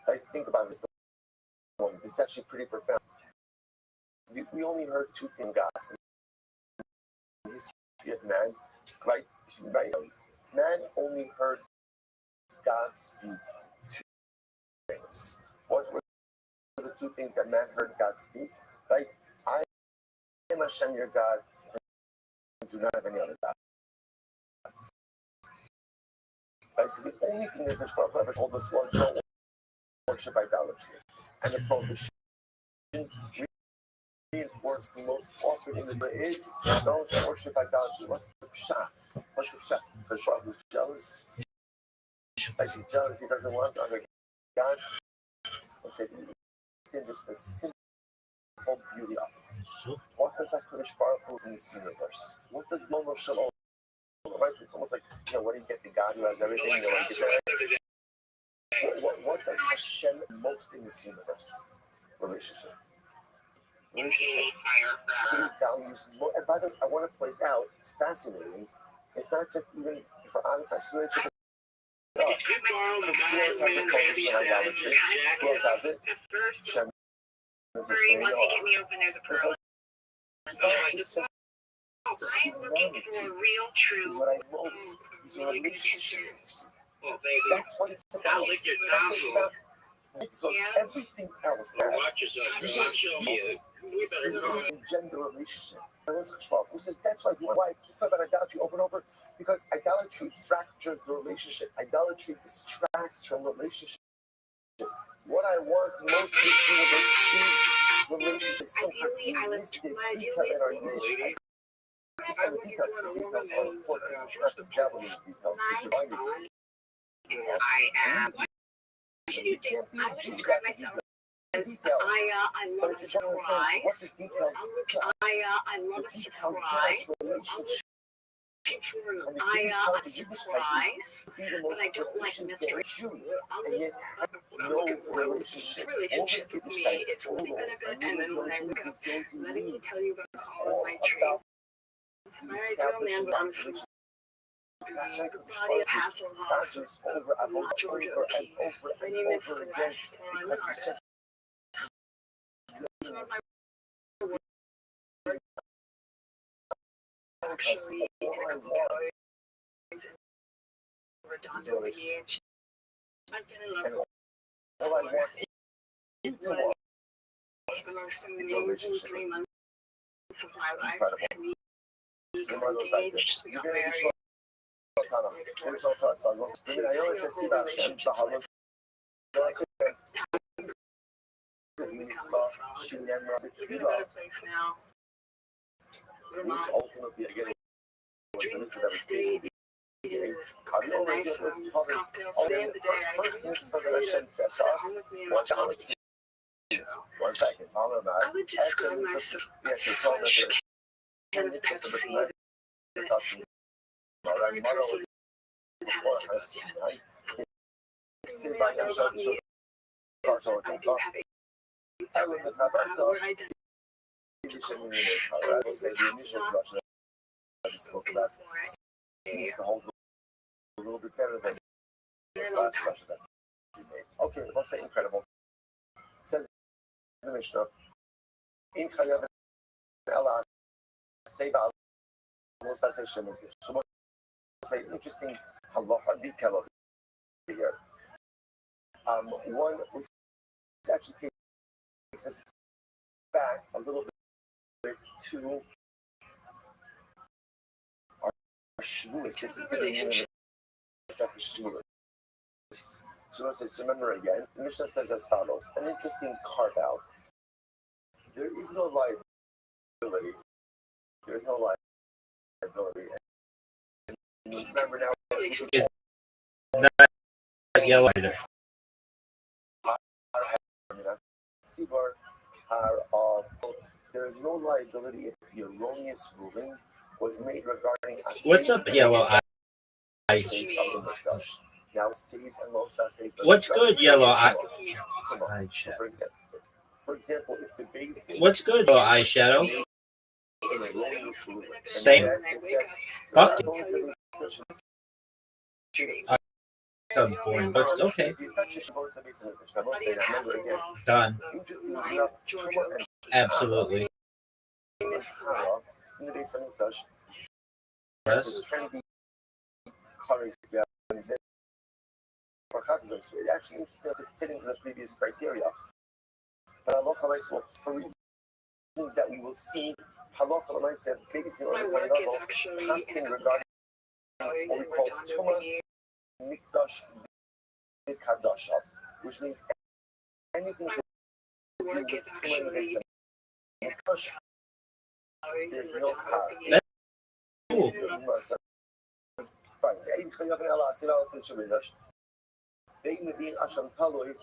I think about this one. This is actually pretty profound. We only heard two things God. In the history of man, right? Man only heard God speak two things. What were the two things that man heard God speak? Right? I am Hashem your God, and do not have any other gods. Right? So the only thing that Mishpah ever told us was don't worship idolatry. And the prohibition reinforced the most often in the Torah is don't worship idolatry. What's the pshat? Because Baruch was jealous. Like he's jealous, he doesn't want other gods. I'll say just the simple beauty of it. What does HaKadosh Baruch Hu in this universe? What does Lono Shalom? Right? It's almost like, what do you get? The God who has everything. What does Hashem most in this universe? Relationship. Two values. And by the way, I want to point out, it's fascinating. It's not just even, if we're honest, it's relationship with us. Who else has a prohibition on idolatry? Who else has it? Hashem. This is very odd. Humanity is what I most, is a relationship. That's what it's about. That's what it's about. It's everything else that gender relationship. Who says that's why I keep about idolatry over and over? Because idolatry fractures the relationship. Idolatry distracts from relationship. What I want most in this universe is relationship. So we miss this detail in our relationship. The details are important. It's not the devil in the details. The divine is in the details. You can't be a Jew without the details. But it's a general thing. What the details do to us? The details get us relationship. And the Jewish child, the Jewish type is to be the most proficient Jew, and yet have no relationship. All the Jewish type, and then when I look up, let me tell you about all my trade. Establishing that relationship. That's why passes over and over and over again, because it's just actually all I want is a relationship. And all I want is to want is a relationship. Incredible. Someone goes back there. You're going to be which ultimately again was the mitzvah that was stated. First mitzvah that Hashem said to us, watch out. 1 second, I would describe myself. We have to tell that there are 10 mitzvahs of the custom. I will say the initial drush that I spoke about seems to hold a little bit better than this last drush that you made. Okay, let's say incredible. It says the Mishnah, in Chayav Elah Seiba, we'll say Shemot. Shemot say interesting halacha detail over here. One was actually takes us back a little bit to our Shavuos. This is the beginning of the Sefer Shavuos. So it says, remember again, the Mishnah says as follows, an interesting carve out. There is no liability. There is no liability. And remember now, not yellow either. Tzibor are there is no liability if the erroneous ruling was made regarding a What's up, yellow eye? Now says and Losa says. What's good, yellow eye? So for example, if the base What's good, yellow eyeshadow? Same. Fuck it. Sounds boring, but okay. Done. Absolutely. Yes. So it actually fit into the previous criteria. But halacha l'maaseh, for reasons that we will see, halacha l'maaseh based on the level casting regarding what we call tumas mikdash v'kadashav, which means anything to do with tumas and mikdash. There's no car. Fine. They may be asham taloi.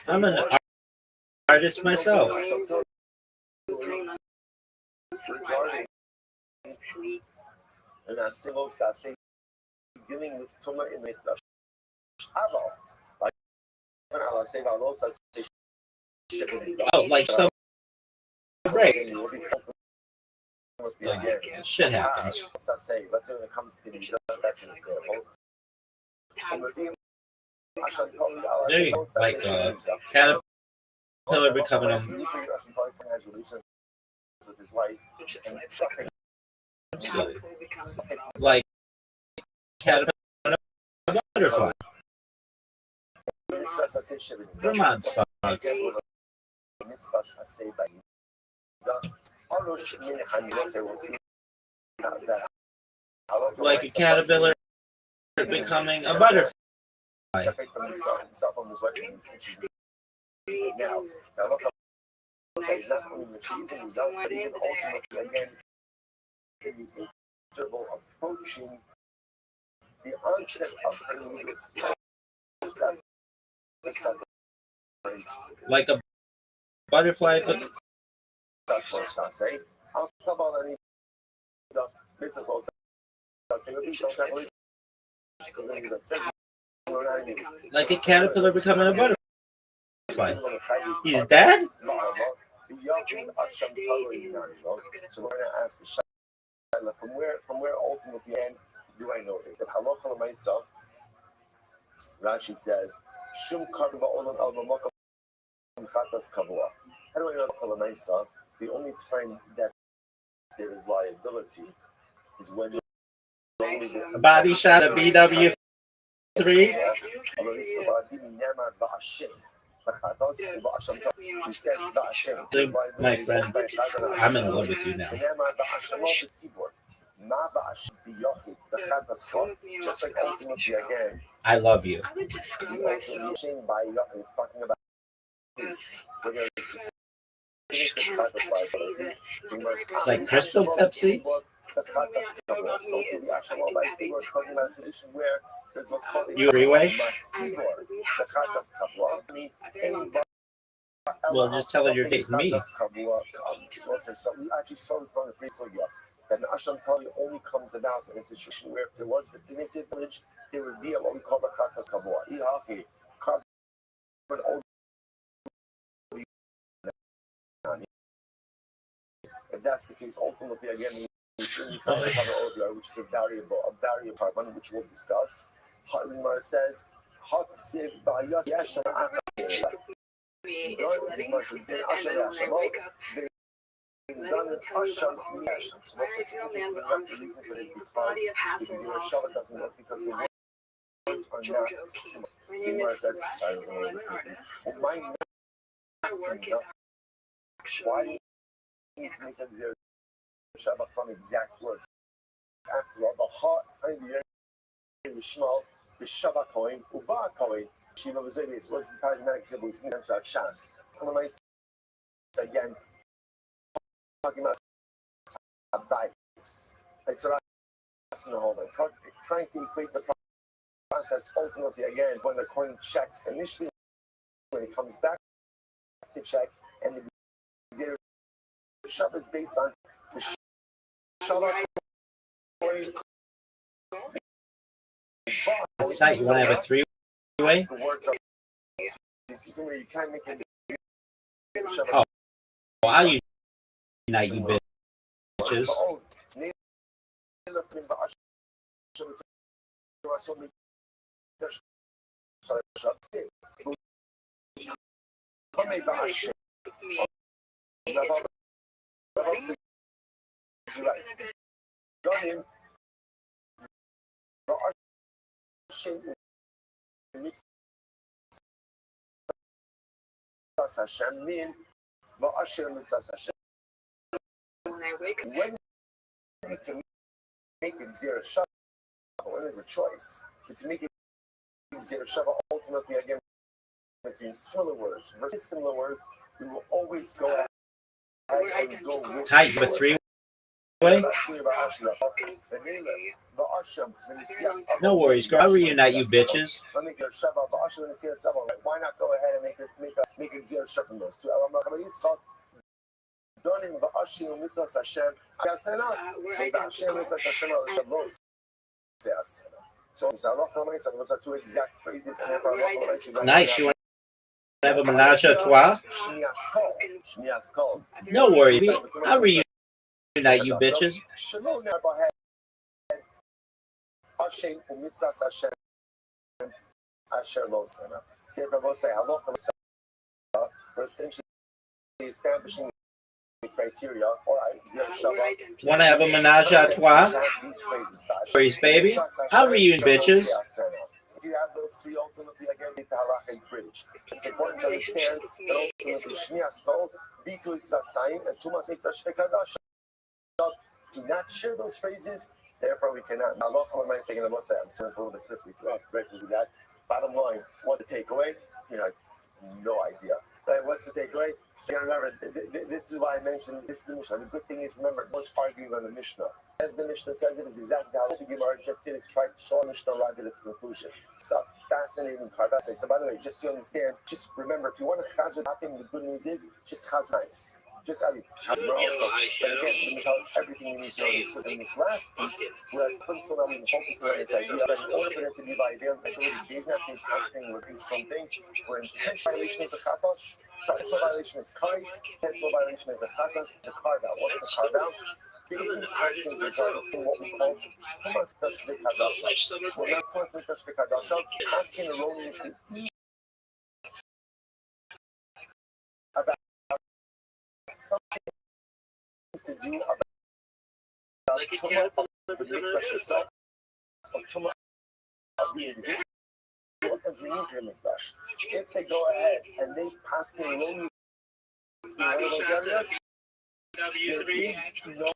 I'm an artist myself. And I say dealing with Tuma in the Oh, like some break. Shit happens. Let's say when it comes to the that's an example. There you go. Like caterpillar becoming a with his wife silly. Like caterpillar butterfly. Come on, son. Like a caterpillar becoming a butterfly. Separate from himself from his wife, now is not only the cheese and results, but even ultimately again in the interval approaching the onset of hernias. Like a butterfly, but like a caterpillar becoming a butterfly. He's dead? So we're going to ask the Shaila, from where ultimately end do I know it? That halacha l'maaseh, Rashi says, Shum karba olam al mamakam chatas kavua. How do I know halacha l'maaseh? The only time that there is liability is when Body shot of BW3. My friend, I'm in love with you now. Just like ultimately again, I love you. Like Crystal Pepsi? You agree, Way? Well, just tell her you're dating me. So we actually saw this from the previous that the Asham Tali only comes about in a situation where if there was the definitive village, there would be a what we call the Chatas Kavua. If that's the case, ultimately again we should cover OBR, which is a variable carbon, which we'll discuss. Hatlimar says, So what's the significance of the reason for this? Because your Shabbat doesn't work because the words are not similar. Gemara says, sorry, why do you need to make a zero Shabbat from exact words? After all, the heart, the Shmal, the Shabbat coin, Uba coin, Shiva Vazelis, what's the paradigmatic symbol? We see them for Shas. Again, talking about Sabbatis. Right, so in the hole, trying to equate the process ultimately again when the coin checks initially, when it comes back to check, and the zero shove is based on the shove coin. What's that? You want to have a three-way? You can't make it. Oh, I'll unite you bitches. When we can make it zero shava, when there's a choice, but to make it zero shava ultimately again between similar words versus similar words, we will always go ahead and go with Tight, a three-way? No worries, girl. I'll reunite you bitches. Why not go ahead and make it zero shava from those two? Donim va'ashim mitzvahs Hashem kasena, va'ashim mitzvahs Hashem los seasena. So those are two exact phrases, and therefore Nice. You want to have a menage a trois? Shmiaskol. No worries. I'll reunite you bitches. Shalom ne'arbahed. Hashem u'mitzvahs Hashem asher lo sena. See, Rabbi say halacha. We're essentially establishing criteria, or want to have a menage a trois? Please, baby. I'll reunite bitches. If you have those three, ultimately again make the halachic bridge. It's important to understand that ultimately Shmias Kol, Bitu Sasayin, and Tumas Mikdash Vekadash do not share those phrases. Therefore, we cannot. Now, local am I saying? I'm saying a little bit quickly to that. Bottom line, what the takeaway? No idea. Right, what's the takeaway? So remember, this is why I mentioned this is the Mishnah. The good thing is, remember, no one's arguing on the Mishnah. As the Mishnah says, it is exactly how the Gemara just did, is try to show Mishnah arrived at its conclusion. So, fascinating part. So, by the way, just so you understand, just remember, if you want to chazor nothing, the good news is, just chazor nice. Just, but again, the Mishnah tells everything you need to know. So, in this last piece, whereas until now we've been focusing on this idea that in order for there to be viability, there's not saying casting would be something where intentional violation is a chatos, intentional violation is kares, intentional violation is a chatos, the carve out. What's the carve out? Basic casting is regarding what we call Tumas Mikdash V'Kadasha. Well, not Tumas Mikdash V'Kadasha, casting erroneously about something to do about Tumah of the Mikdash itself, or Tumah of the individual and the Mikdash. If they go ahead and they pass the erroneously in one of those areas, there is no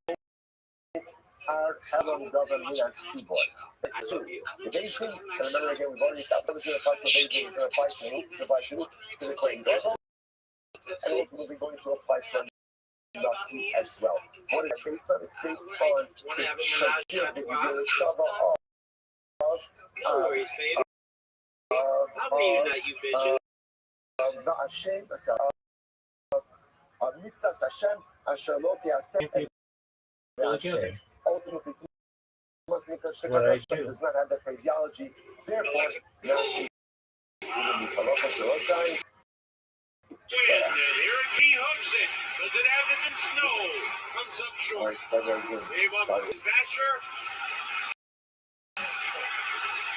Heaven govern me at seaboard. That's two. The Beijing, and remember again, we've already established it's going to apply to Beijing, it's going to apply to who? It's going to apply to the Kohen Gadol, and ultimately going to apply to Nasi as well. What is it based on? It's based on the criteria that is in the Shava of the Hashem, of Mitzvahs Hashem, Asher Lo Tiaseh, Hashem. Ultimately, Tumas Mikdash V'Kadasha does not have that phraseology. Therefore, now these halachas are sign. Here he hooks it. Does it evidence? No. Comes up short. Gave up Basher.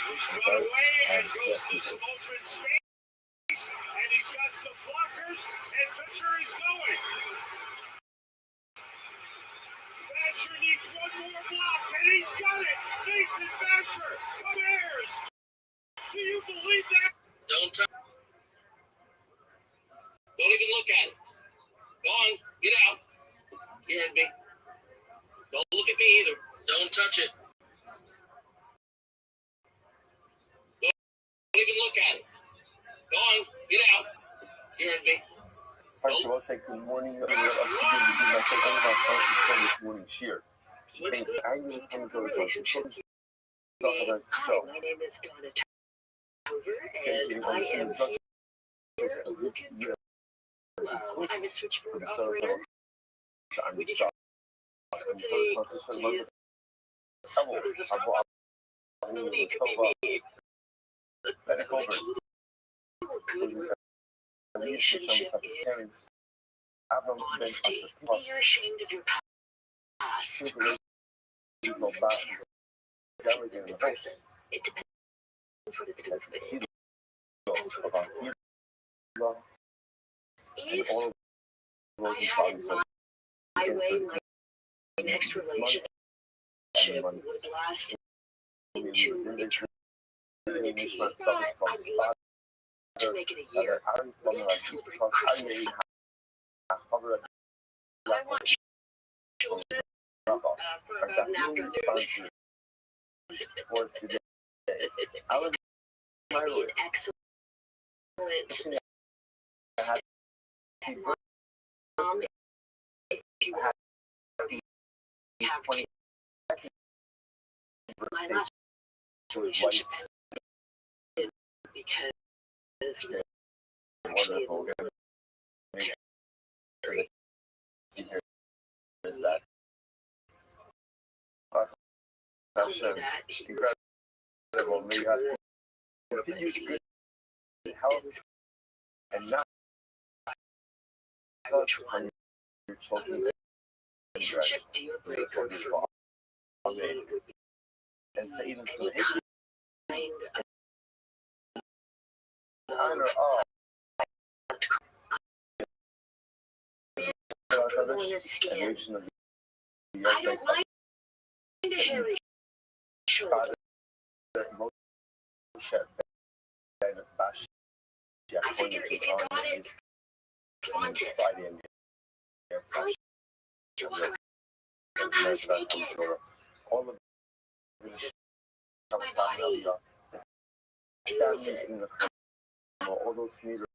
He spun away and goes to some open space. And he's got some blockers. And Fisher is going. Basher needs one more block, and he's got it. Nathan Basher, Bears. Do you believe that? Don't even look at it. Go on, get out. You heard me. Don't look at me either. Don't touch it. Don't even look at it. Go on, get out. You heard me. First of all, say good morning. Us begin to do my take on about this morning shear. I usually come to those ones. Talk about the Hi, show. my name is Donna Tover, Thank you. and I am Of this year. I'm a switchboard So operator. I'm We do sorry. So And it's the first month is for the month of Elul. Maybe it could be me. Let it go over. Good relationship is honesty. You're ashamed of your past. These old bastards. Person. It depends what it's been for me. About you. And If all of I those had problems it my way, my next relationship would last into eternity. But I would like to make it a year. We get to celebrate Christmas. I want children for about an afternoon. For today. I would Be an excellent mom if you have kids. My last relationship ended because it was actually Is that only that he was incredible? May God continue to good health and not which one your children relationship deal breaker for me would be and say even some any kind honor of all comfortable in his skin. I don't mind a hairy shoulder. I figure if you got it, flaunt it. Going to walk around the house naked. All of This is my body. Deal with it. all those needed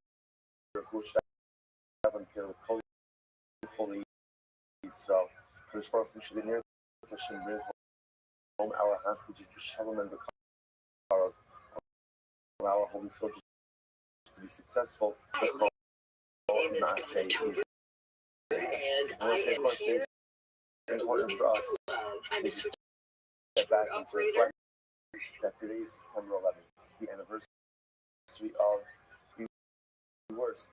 so Kadosh Baruch Hu should be near Hashem, bring home our hostages, B'Shalom and B'Karov, allow our holy soldiers to be successful. Hi, my name is Donna Tover, and I am here It's important for us I'm to a step switchboard back and to operator. reflect that today is September 11th, the anniversary of the worst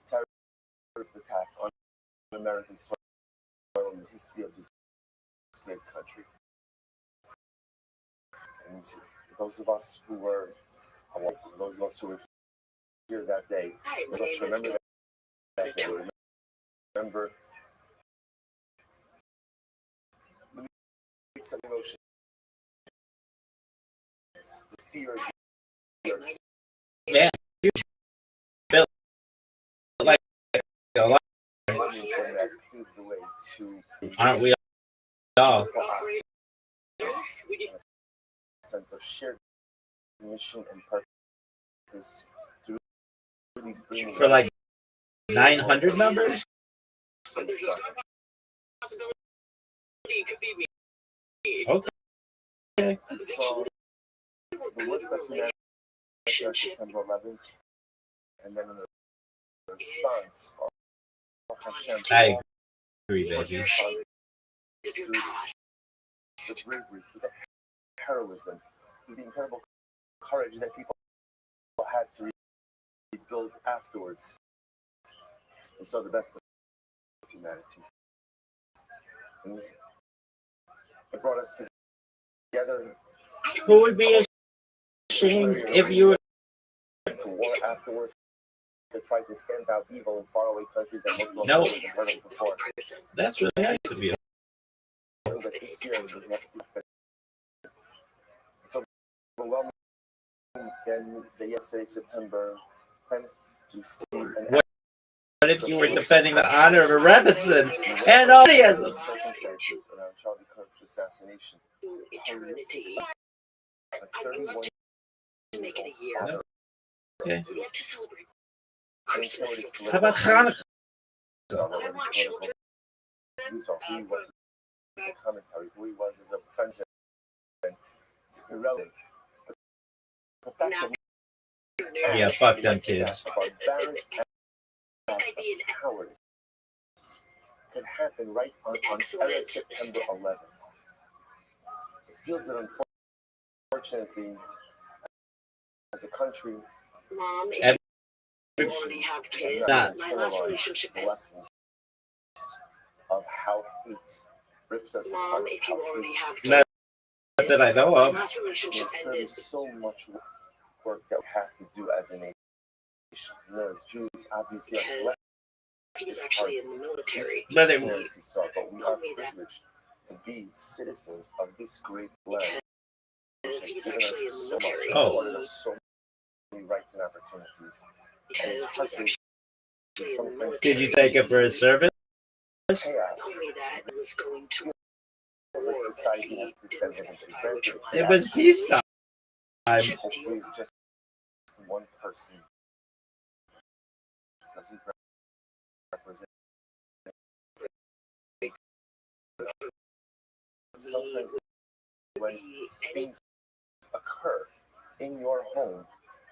terrorist attack on American soil in the history of this great country. And those of us who were here that day, Hi, my let us name is remember Donna that day. Tover. Remember the mix of emotions, the fear, the Yeah. Bill, like a lot. money that paved the way to Aren't we all? a sense of shared mission and purpose to really bring For like 900 numbers? Okay. So the words that we had on September 11th, and then the response of Hashem I agree, for baby. the bravery, through the heroism, through the incredible courage that people had to rebuild afterwards. And so the best of humanity. And it brought us together. Who would be ashamed if you were? To war afterwards, to try to stand out evil in faraway countries that most of us No. never heard of before. That's really nice of you. That this year we have it's overwhelming. And the yesterday, September 10th, we see an What if you were defending the honor of a Robinson and audience? circumstances around Charlie Kirk's assassination. Eternity. A 31 To make it a year. Okay. We have to celebrate Christmas. How about Hanukkah? I want children. Who he was as a commentary, who he was as a friendship, it's irrelevant. But the fact that Yeah, fuck them kids. barbaric act of cowardice could happen right on Erev September 11th. It feels that unfortunately, as a country, Mom, Every- you already have kids. That- My last relationship the lessons of how hate rips us Mom, apart. if you already have kids. Not that I know My of. last relationship There's clearly ended. so much work that we have to do as a nation. You know, as Jews, obviously, are blessed. He was actually in the military. But it, To start, but we are privileged to be citizens of this great land, which He has was given actually in us the so much, military. afforded us so many rights and opportunities. And Because it's he was hard actually to in the sometimes military. did you take it for his service? chaos. Told me that it was going to Feels like society has descended into very good It was peacetime. Hopefully, just one person doesn't represent. Sometimes when things occur in your home,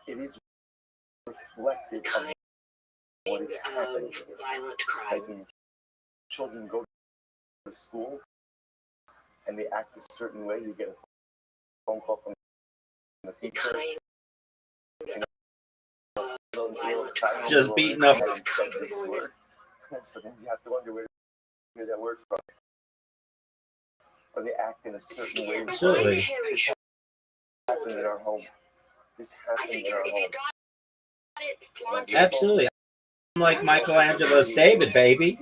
it is reflective of what is happening. violent crime. Like when children go to school and they act a certain way, you get a phone call from the teacher. Just beating up. And said this word. So then you have to wonder where you get that word from. Or they act in a certain way. Absolutely. This happened in our home. This happened in our home. Absolutely. I'm like Michelangelo's David, baby.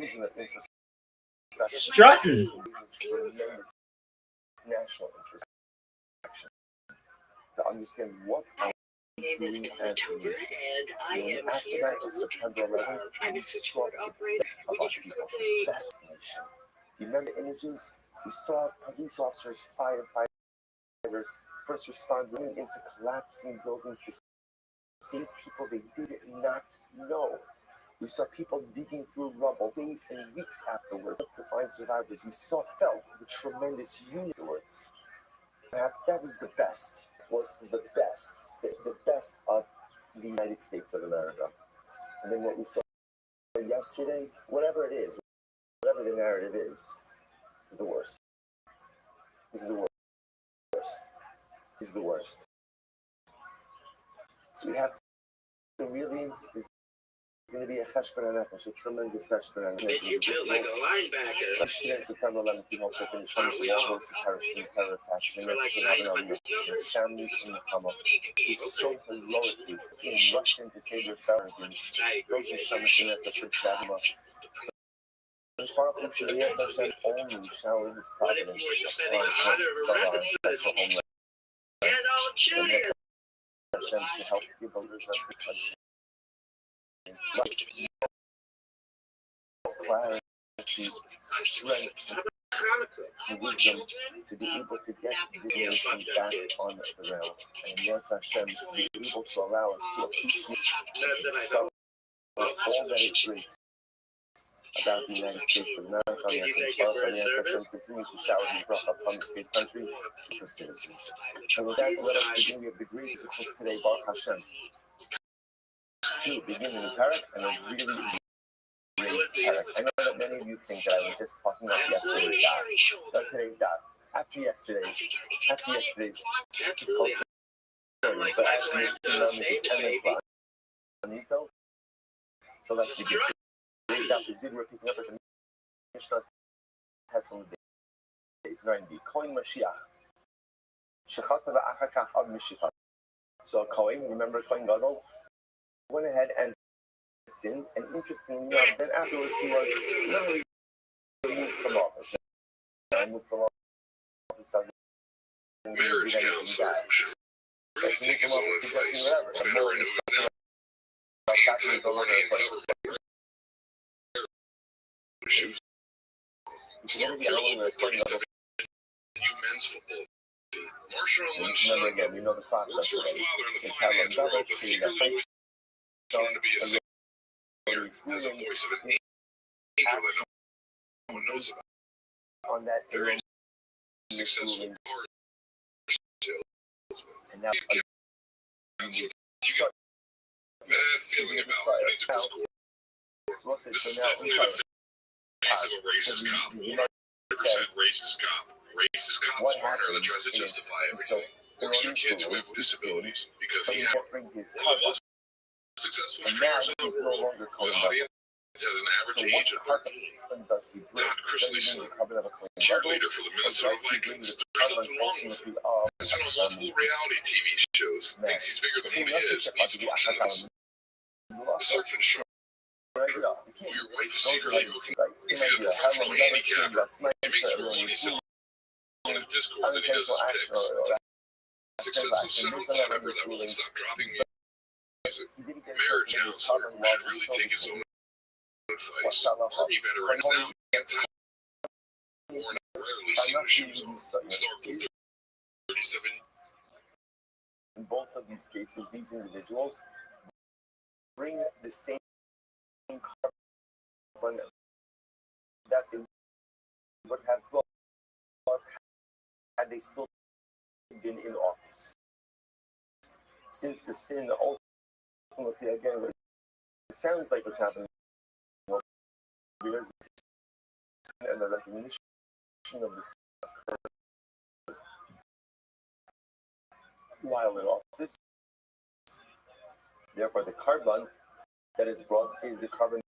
Strutting. Tremendous national interest to understand what My name is doing Donna as a Tover, nation. and I am After here that, on looking September for 11th, a private we saw switchboard the operator. best of our So people, it's the a best nation. Do you remember the images? We saw police officers, firefighters, first responders going into collapsing buildings to save people they did not know. We saw people digging through rubble days and weeks afterwards to find survivors. We felt the tremendous unity afterwards. That was the best. Was the best. The best of the United States of America. And then what we saw yesterday, whatever it is, whatever the narrative is the worst. This is the worst. This is the worst. So we have to really. It's going to be a cheshbon nefesh, a tremendous cheshbon nefesh. Yesterday, September 11th, we hope that the Neshamos of all those who perished in the terror attacks, and their families in the Hama, who so heroically rushed in to save their families. Those Neshamos in that should Shabbat. As far as Shemiyas Hashem only showered His providence upon our special homeland. And Hashem to help the voters of the country. Clarity, strength, and wisdom to be able to get the nation back on the rails. And yes, Hashem, be able to allow us to appreciate and discover all that is great about the United States of America. And yes, Hashem, continue to shower His bracha upon this great country for citizens. And with that, let us begin. We have the great success today, Baruch Hashem. To begin the new parak, and a really great parak. I know that many of you think that I was just talking about yesterday's daf, not today's daf. After yesterday's, it's called Saturday, but actually it's the numbers, it's Emes So let's begin. Dr. Zid, we're picking up at the Mishnah has some days. 90. Kohen Mashiach. Shechata v'achakach ad Mishita. So Kohen, remember Kohen Gadol, went ahead and sinned, and interestingly enough, then afterwards he was not really removed from office. Removed from office doesn't mean he did anything bad. But he moved from office suggesting whatever. The more is something about remember again, you know the process. It's how long double, so you got to be a voice of an angel that no one knows about. on that Very successful car salesman. and now You got a bad feeling about when he took his score. This is definitely the face of a racist cop. 100% racist cop. Racist cop's partner that tries to justify everything. Works through kids who have disabilities because he had one of the most successful streamers in the world. The audience has an average age of 13. Don Chrisleyson, cheer leader for the Minnesota Vikings. There's nothing wrong with him. He's been on multiple reality TV shows. Thinks he's bigger than what he is. Needs attention. The surfing shark, who your wife is secretly hooking, thinks he's a professional handicapper. He makes more money selling on his Discord than he does his picks. Successful SoundCloud member that won't stop dropping music. Marriage counselor who should really take his own advice. Army veteran is now anti-war, rarely seen with shoes on. Star Club 37. In both of these cases, these individuals bring the same carbon that they would have brought had they still been in office. Since the sin ultimately, again, it sounds like what's happening, there's and the recognition of the sin while in office. Therefore, the carbon that is brought is the carbon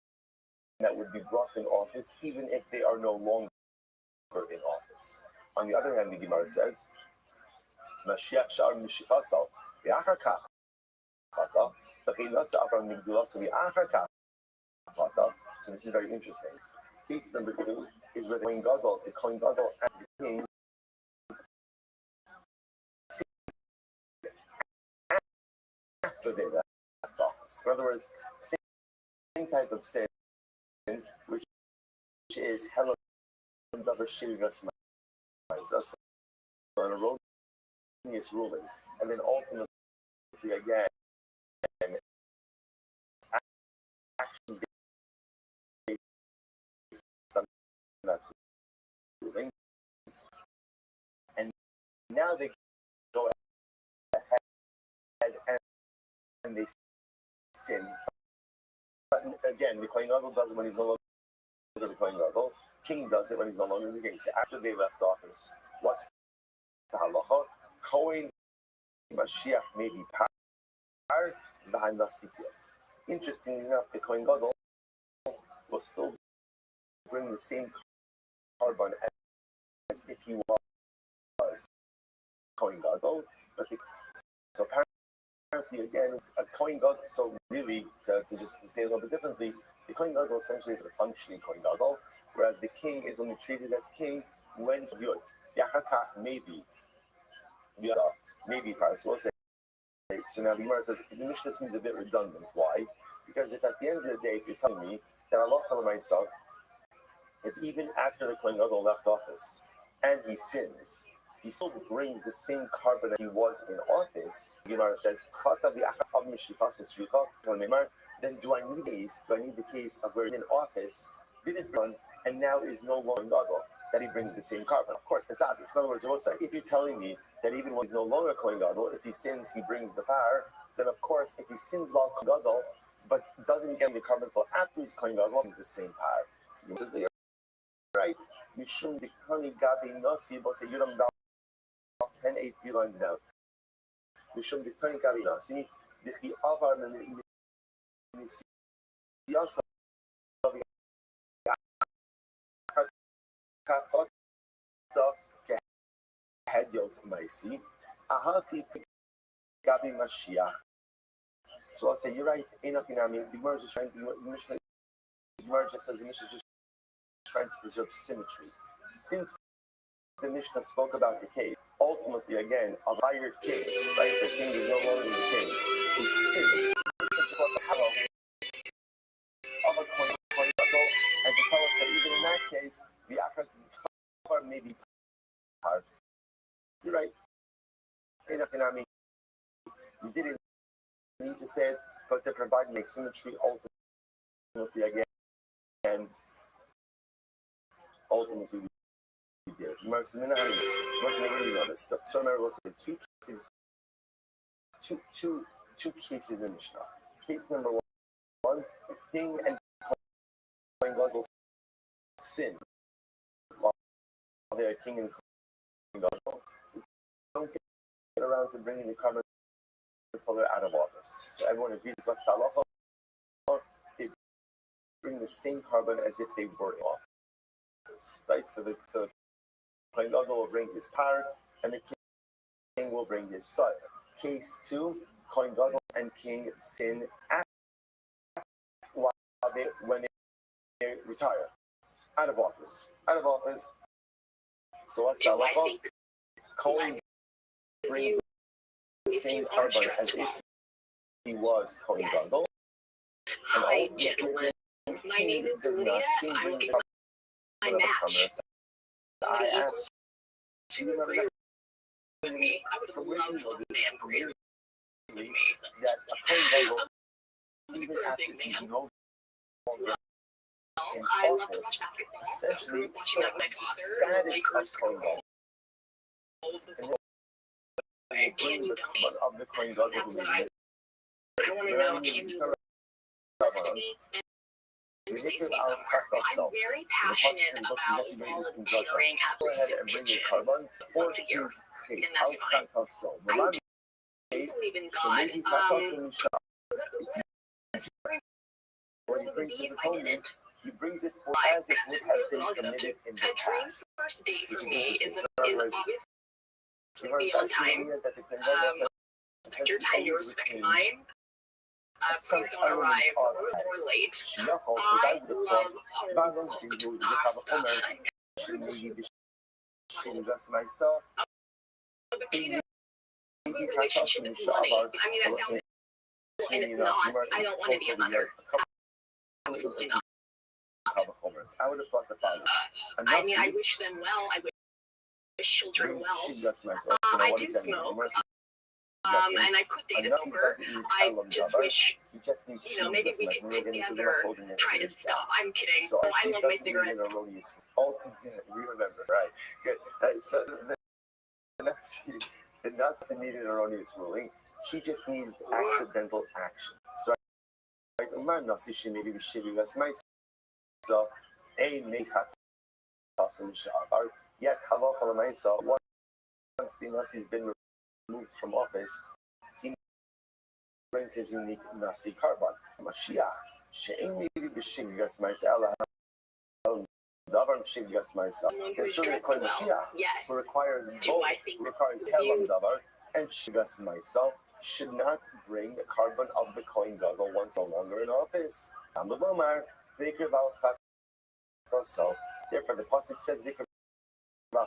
that would be brought in office, even if they are no longer in office. On the other hand, the Gemara says, Mashiach shar mishichasal, v'achar kach chata, v'chinasa afar migdulasa v'achar kach chata. So this is very interesting. Case number 2 is where the Kohen Gadol and the king after they left office. In other words, same type of sin, which is Helen Davar Shivas Ma'isa, so an erroneous ruling, and then ultimately again action based on that ruling, and now they go ahead and they sin. But again, the Kohen Gadol does it when he's no longer the Kohen Gadol. King does it when he's no longer the king. So after they left office, what's the halacha? Kohen Mashiach may be power, interestingly enough, the Kohen Gadol will still bring the same carbon as if he was Kohen Gadol, but so apparently again, a Kohen Gadol. So really, to just say a little bit differently, the Kohen Gadol essentially is a functioning Kohen Gadol, whereas the king is only treated as king when he's good. Yachakach maybe Paris will say. So now the Gemara says the Mishnah seems a bit redundant. Why? Because if at the end of the day, if you're telling me that Allah myself, if even after the Kohen Gadol left office and he sins, he still brings the same carbon that he was in office. The Gemara says, then do I need the case of where he's in office, didn't run, and now is no longer Gadol, that he brings the same carbon? Of course, that's obvious. In other words, you will say, if you're telling me that even when he's no longer Kohen Gadol, if he sins, he brings the fire, then of course, if he sins while Kohen Gadol, but doesn't get the carbon until after he's Kohen Gadol, he's the same fire. He says, you're right. Mishum dikani gabi nasi, but say, Yuram Dal 10, 8, 3 lines down. Mishum dikani gabi nasi, dichi avar siyasa so I'll say, you're right. The merge is trying to, the merge says the Mishnah is just trying to preserve symmetry. Since the Mishnah spoke about the case, ultimately, again, a hired king, right? The king is no longer the king, who sinned. Of a coin, and to tell us that even in that case, the Akra may be hard. You're right. You didn't need to say it, but to provide make symmetry ultimately again, and ultimately did. You must never really know this. So remember, we'll say two cases in Mishnah. Case number one, the king and Kohen Gadol sin while they're king and Kohen Gadol. Don't get around to bringing the carbon color out of office. So everyone agrees what's the halacha? They bring the same carbon as if they were in office, right? So Kohen Gadol will bring his par, and the king will bring his son. Case two, Kohen Gadol and king sin when they retire, out of office. So what's the halacha? Kohen brings the same carbon as if he was Kohen Gadol. Hi, gentlemen. My name is Julia. I'm looking for my match. I asked To agree with me, I would have loved to agree with me. that a Kohen Gadol, even after he's no longer in I love to watch office, basketball. essentially Watching still my has the father, status of Kohen Gadol. And can bring you the tell me? carbon of the Kohen Gadol That's who what lives I want to know. Can you to me and place me somewhere? I'm very passionate about volunteering at the soup kitchen once a year, and that's fine. I do believe in God. When he brings his atonement, he brings it for as it would have been committed in the past. First date Which for is me interesting. is obviously be on time. Respect your time, you respect mine. Please don't arrive or late. I love pasta. myself. Relationship is money. I mean, that sounds and it's not. I don't want to be a mother. Absolutely not. I would have thought the father. I mean, I wish them well. I wish children well. I do smoke. And I could date a smoker. I just wish, maybe we could together try to stop. I'm kidding. So I love my cigarettes. Ultimate, we remember, right? Good. So the Nazi needed an erroneous ruling. He just needs accidental action. So, right? Nasi maybe so a mechat tasum sha'avar. Yet halacha l'maisa. Once the Nasi's been removed from office, he brings his unique Nasi carbon. Mashiach she'ein maybe b'shigas ma'isa davar b'shigas ma'isa. Concerning Mashiach, yes. who requires both, requires kelam davar and shigas ma'isa, should not bring the carbon of the Kohen Gadol once no longer in office. So, therefore, the pasuk says, no,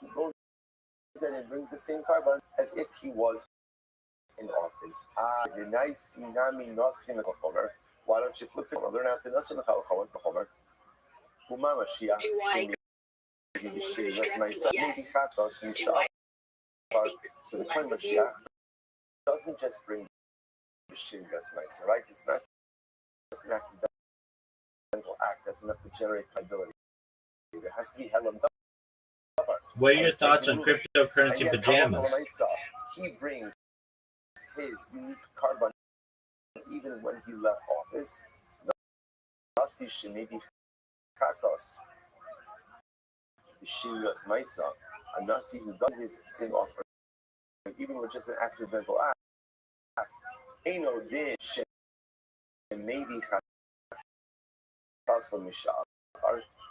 he goes in and brings the same carbon as if he was in office. Why don't you flip it? Learn out the Nasim Chalcha. What's the Homer? Uma Mashiach. Do I? So the Kohen Mashiach doesn't just bring B'Shigas Maisa, right? It's not just an accidental act that's enough to generate credibility. There has to be Helam Davar. What are your thoughts on cryptocurrency pajamas? He brings his unique carbon even when he left office. Nasi Shemibi Chatos B'Shigas Maisa, a Nasi who done his sin offering, even with just an accidental act. Eno did maybe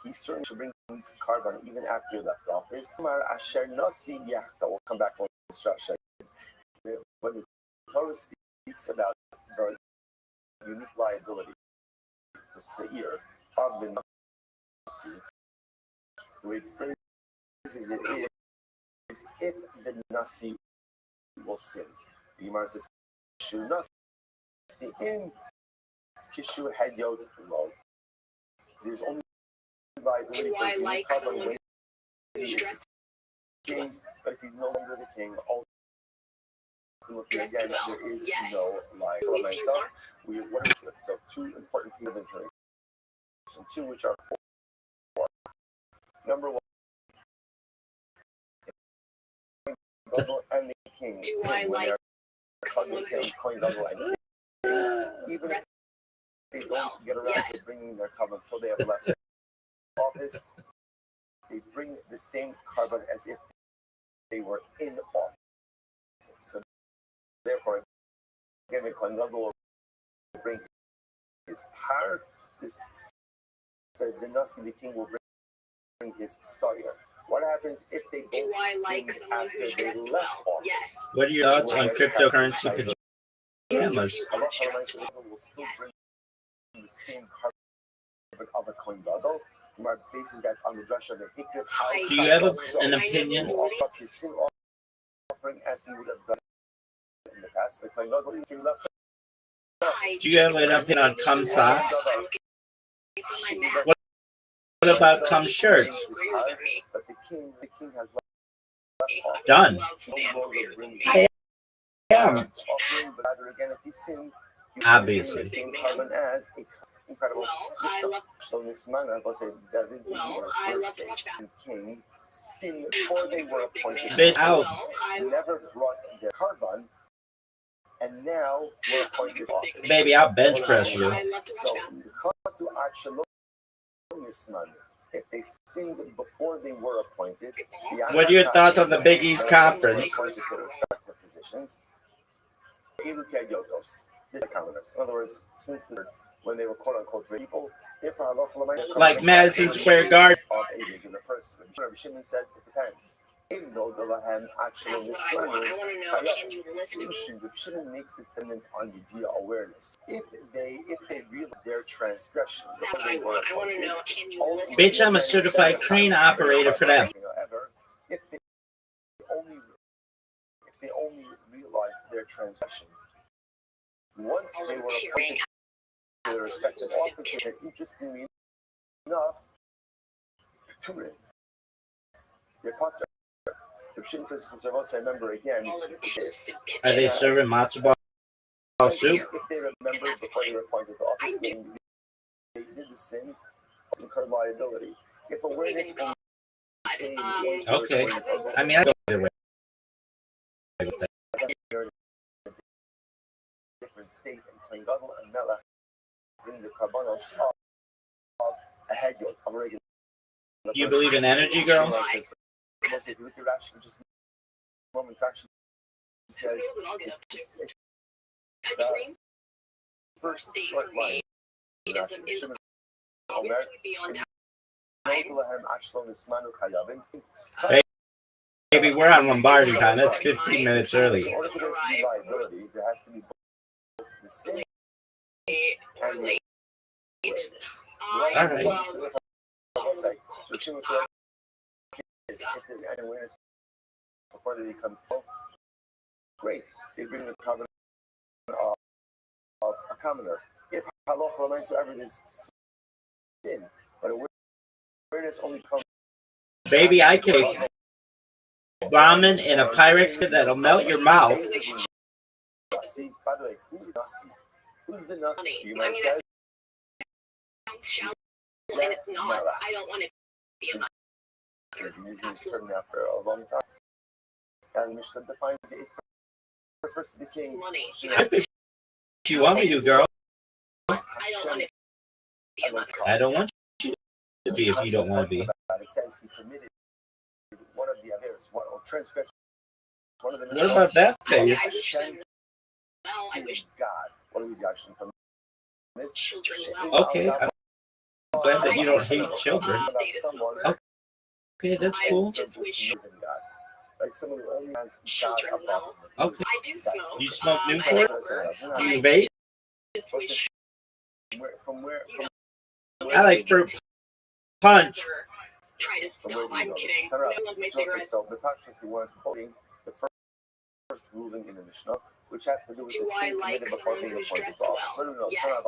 he certainly should bring carbon even after he left office. We'll come back on this, Josh. When the Torah speaks about the unique liability, the seir of the Nasi, the way it phrases it is if the Nasi will sin. The Gemara says, Shu Nasi in Kishu Hadyot Lo. There's only liability Do I like someone who's dressed king, but if he's no longer the king, ultimately again there is no liability. Myself, what are so two important pieces of information. mentioned two, which are four. Number one, Gadol and the king sin when they're coin Gadol and king, even if they don't get around to bringing their carbon until they have left office, they bring the same carbon as if they were in office. So therefore, again, the coin Gadol will bring his power. This the Nasi, the king, will bring his sire. What happens if they don't sing after they left office? Yes. What are your thoughts on cryptocurrency pajamas? Allah will still bring the same carbon of a coin Gadol. Our bases that on the drush of the hikr. Do you have an opinion? His sin offering as he would have done in the past. The coin Gadol, if he left. Do you have an opinion on cum socks? What about cum shirts? But the king has left office. Done. I am. But rather again, if he sins, Obviously. the same carbon as a incredible Mishnah. So this man, I will say that is the worst case. The king sin before they were appointed. Bitch out. Never brought their carbon, and now we're appointed office. Baby, I'll bench press you. So if they sinned before they were appointed, What are your thoughts on the Big East Conference? Positions. The commoners. In other words, since when they were quote unquote people, therefore Like Madison Square Garden. Of a regular person. Rabbi Shimon says it depends. Even though the Lahan actually this money, Rabbi Shimon makes this dependent on the dia awareness. If they realize their transgression, they were appointed, Bitch, I'm a certified crane operator for that. However, if they only realize their transgression, once they were appointed to their respective offices, and interestingly enough, their potter. If Shin says, I remember again, Are they serving matzo ball soup? If they remembered before they were appointed to office, they did the sin, incurred liability. If awareness came Okay. I mean, I go either way. Different state and Kohen Gadol and Melech bring the carbonos of a hedyot, of a regular. You believe in energy, girl? If you look at Rashi, just moment Rashi says it's the first short line. Baby, we're on Lombardi time. That's 15 minutes early. In order for there to be liability, there has to be both the sin and the awareness. All right. So Shimon said, if there's any awareness before they become great, they bring the covenant of a commoner. If halacha remains wherever there's sin, but awareness only comes. Baby, I can make ramen in a Pyrex kit that'll melt your mouth. Nasi, by the way, who is Nasi? Who's the Nasi? You might say. And it's not. I don't want to be a You've been using this term now for a long time. And the Mishnah defines it refers to the king. money. If you want me to, girl. I don't want to be a mother. I don't want you to be if you don't want to be. It says he committed one of the others, or transgressed one of the. What about that face? Hashem Well, I is wish God. What are we actually from this? children Okay, I'm glad that you don't hate children. Okay, that's cool. Like someone who only has God above. Okay. I do smoke. You smoke I Newport? never- Do you vape? just wish From where? I like fruit punch. try to From where stop. do you I'm know this? kidding. Turn I around. love my So cigarettes. so the Pashas was quoting the first ruling in the Mishnah, which has to do with Do the I sin like committed before someone being who's appointed dressed to office. well? No, Yes.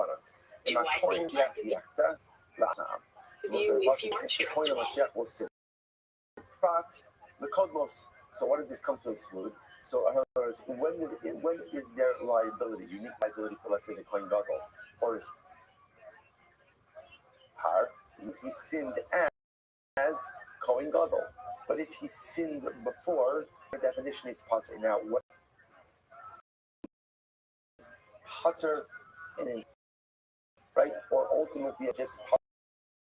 In Do my I coin, think you have less of the you? yakta, la'am. So You- the if you Pashas aren't says the dressed coin of well. Mashiach will sin. Prat, the cosmos. So what does this come to exclude? So in other words, when is there liability, unique liability for, let's say, the coin gadol for his Par, he sinned as Kohen Gadol. But if he sinned before, the definition is Pater. Now, what Pater in, right? Or ultimately just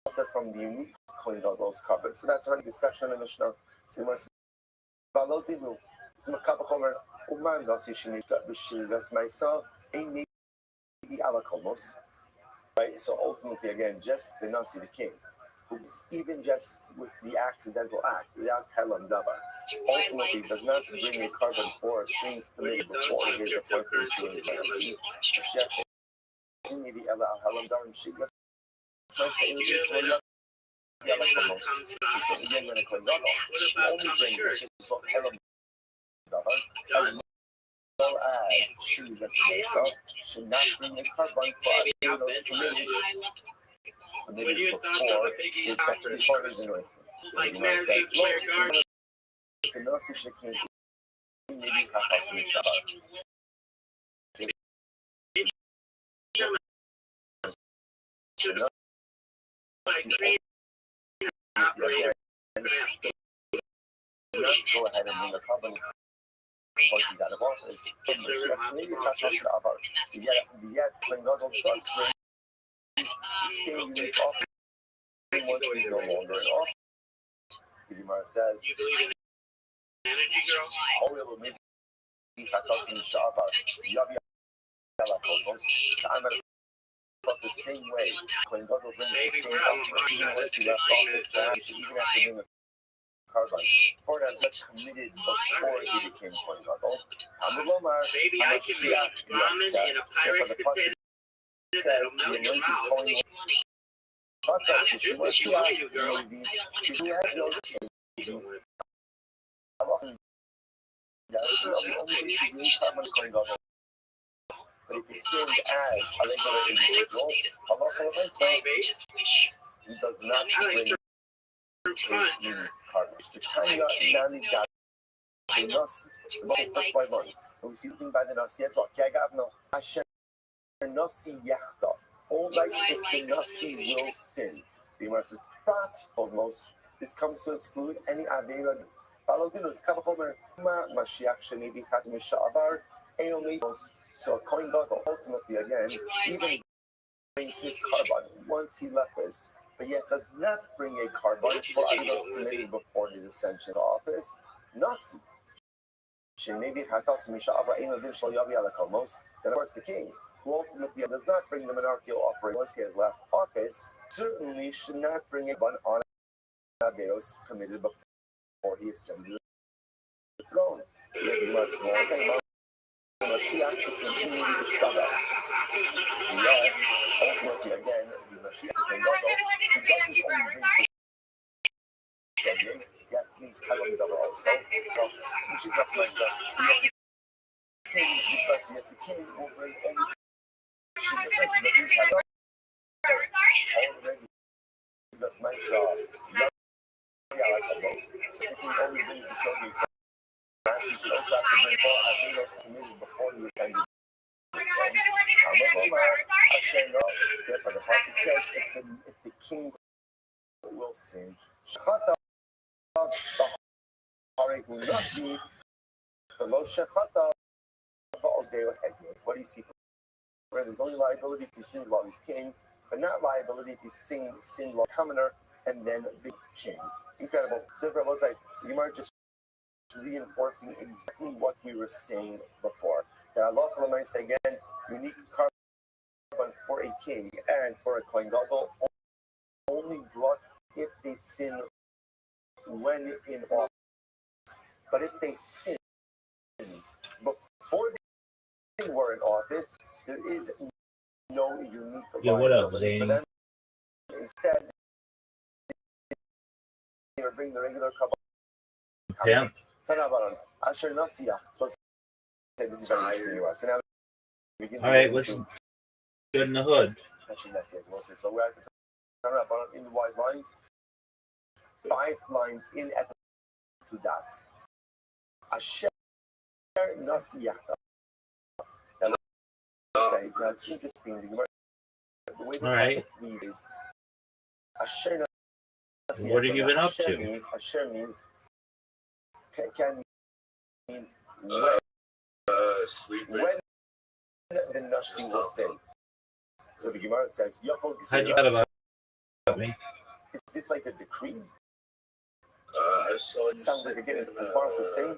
Pater from the unique Kohen Gadol's cover. So that's already discussion in the Mishnah. So the Mishnah Balotinu, Zmakab Homer, Uman Nasi Shemika, Bishir Vesmaisa, Ein Negi Alakomos. Right? So ultimately, again, just the Nasi, the king, who's even just with the accidental act, without Helam Dabar, ultimately does not bring a carbon for sins committed before his appointment to his life. So again, when a Kohen Gadol only brings a Helam Dabar, as well as Shu Vesmesa, should not bring a carbon for those committed before his second, before his anointing. So the Gemara says, maybe Chachas Shabbat. Not go ahead and bring a carbon once he's out of office. Yet, when God does bring the same unique offering once he's no longer in office. The Gemara says, but the same way, when God brings the same offering, even once he left office, perhaps even after being a carbon, for that that's committed before he became Kohen Gadol. Maybe I can make ramen in a Pyrex container that'll melt your mouth. That's true, what you want to do, girl. But if he sinned as a regular individual, he does not bring his unique carbon. The Tanya Nani got the Nasi, the first white one. And we see the thing by the Nasi as well. Kiagavno, Asher Nasi Yachta. All like if the Nasi will sin. The Gemara says, Prat, almost. This comes to exclude any Avera. Balodino, it's Kavachomer, Mashiach Shenidi Khat Misha'avar, Enomos. So Kohen Gadol ultimately again, even brings his carbon once he left us, but yet does not bring a carbon for idols committed before his ascension to office. Nasi. Shenedi Chatas Misha'avar Enomos Shal Yavi Alakomos. Then of course the king, who ultimately does not bring the monarchical offering once he has left office, certainly should not bring a carbon on Averos committed before he ascended to the throne. Mashiach should continue to struggle. Yet, ultimately, again, the Mashiach can go, he doesn't only bring struggling, he has things Helam Davar also. Well, you should ask myself, the king, because yet the king will bring anything. Already, that's myself. Yeah, like most. So the king only brings the struggling. He should also have to bring all Averos committed before he attended. Therefore, the passage says, if the king will sin, what do you see? Where there's only liability if he sins while he's king, but not liability if he sinned while commoner and then the king. Incredible. So it was like, you might just reinforcing exactly what we were saying before. That Allah might say again, unique carbon for a king and for a Kohen Gadol only brought if they sin when in office. But if they sin before they were in office, there is no unique liability for them. Instead, they will bring the regular carbon. Yeah. Asher Nasiach. So this is very interesting. So now we begin. All right, what's good in the hood? So we're at the in the white lines, 5 lines in at the 2 dots. Asher Nasiach. Now it's interesting. The way the passage reads is Asher What have you been up to? Asher means can mean Sleeping. when the Nasi will sin. So the Gemara says, How'd you got about me? Is this like a decree? I saw It sounds like again, as Baruch was saying,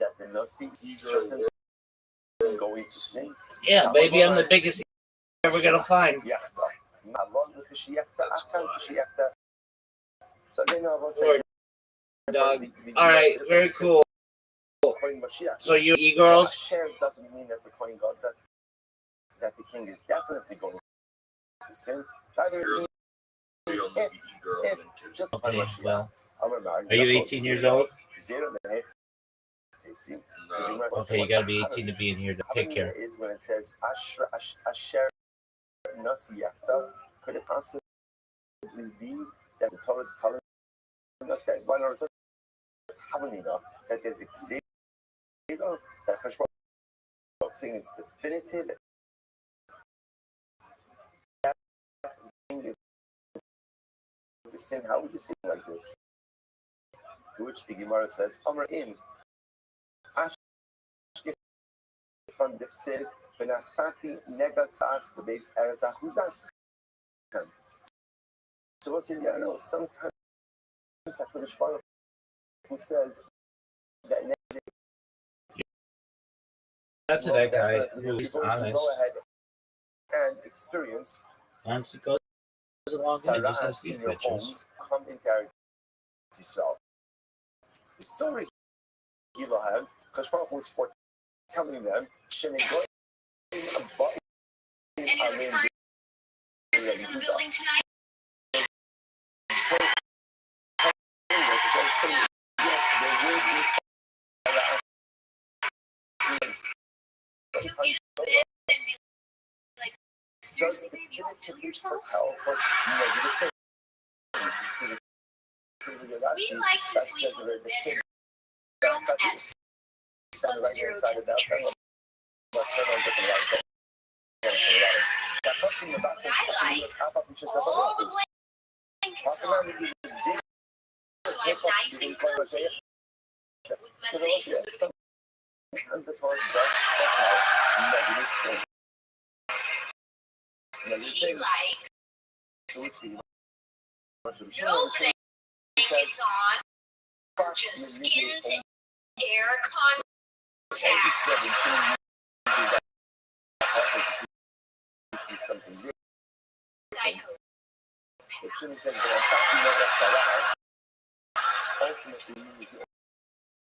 that the Nasi is certain going to sin. Yeah, baby, I'm the biggest ever gonna find. So then I was saying, Dog. All right, very cool. So you e-girls? Share doesn't mean that the Kohen God that the king is definitely going to sin. Rather, it means if just Okay, well, are are you 18 years old? Okay, Okay, you gotta be 18 to be in here to take care. Is when it says Asher Nasiyata, could it possibly be that the Torah is telling us that one or that there's a zero that Hashemah saying it's definitive that thing is the sin? How would you say it like this? To which the Gemara says, Amar im Ashke from the Sir Benasati Negatsas the base as a Huzas. So what's in there? I know sometimes I finish part who says that That's to that guy who's honest. Go ahead and experience Once it goes along, just like Saras these in your bitches. homes come into Israel. So Gilahem, Kashmar was foretelling them, Yes. Any other furnaces in the building tonight? You get a bit and be like, seriously, baby, you don't feel yourself? We like to sleep in the bedroom at sub-zero temperatures. What I like, all the blankets on, so I'm nice and cozy with my face in the he likes no blankets on, just skin to air contact. Psycho. Ultimately use the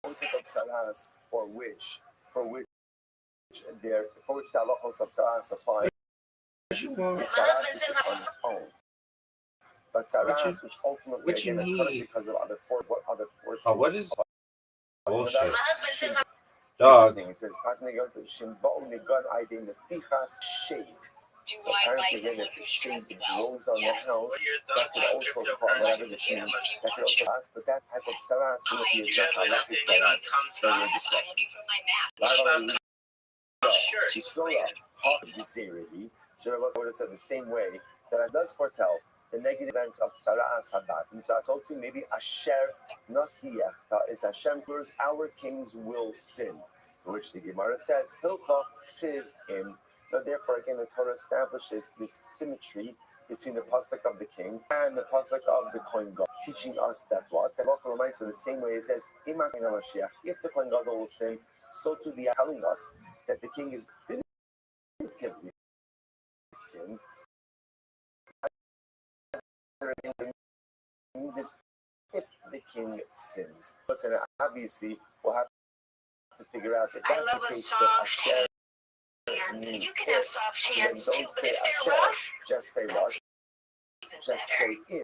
oath of Saras for which the halachos of Saras apply. My husband says on its own. But Saras, which ultimately again occurs because of other forces. Oh, what is bullshit? My husband says I'm Dog. It says, do so my apparently life then if the shade grows on the house, that could also cause whatever this means. That could also ask, but that type of saras will be a zakaratic saras that we're discussing. So it was said the same way that it does foretell the negative events of saras habat. And so that's also maybe asher nasiyach is Hashem curse our kings will sin, which the Gemara says hilcha ksiv in. But therefore, again, the Torah establishes this symmetry between the pasuk of the king and the pasuk of the Kohen God, teaching us that what? The the same way it says, if the Kohen God will sin, so too they are telling us that the king is definitively sin. Means is if the king sins. And obviously, we'll have to figure out that that's the case that Asher. you can have soft hands So too, don't but say if they're Asher, rough, just say what? Just say in.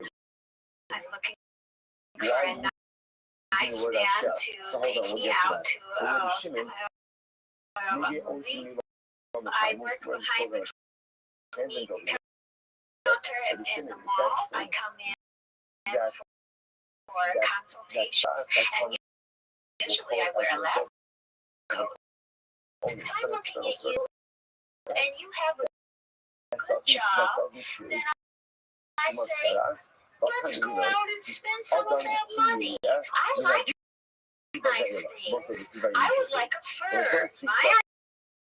I'm looking for Why a is nice using the word man Asher? to So hold take on, we'll me get to out that. to The word Shimon, a maybe only movie. me on the I time. work We're just behind going the to tangent over here. counter But in Shimon, the is that mall. true? I come in That for a consultation, that and usually I wear a lab coat. only I'm some looking external at you, service. and you have a That good job. doesn't create must saras. Let's go out and spend some of that money. I like nice things. I would like a fur. My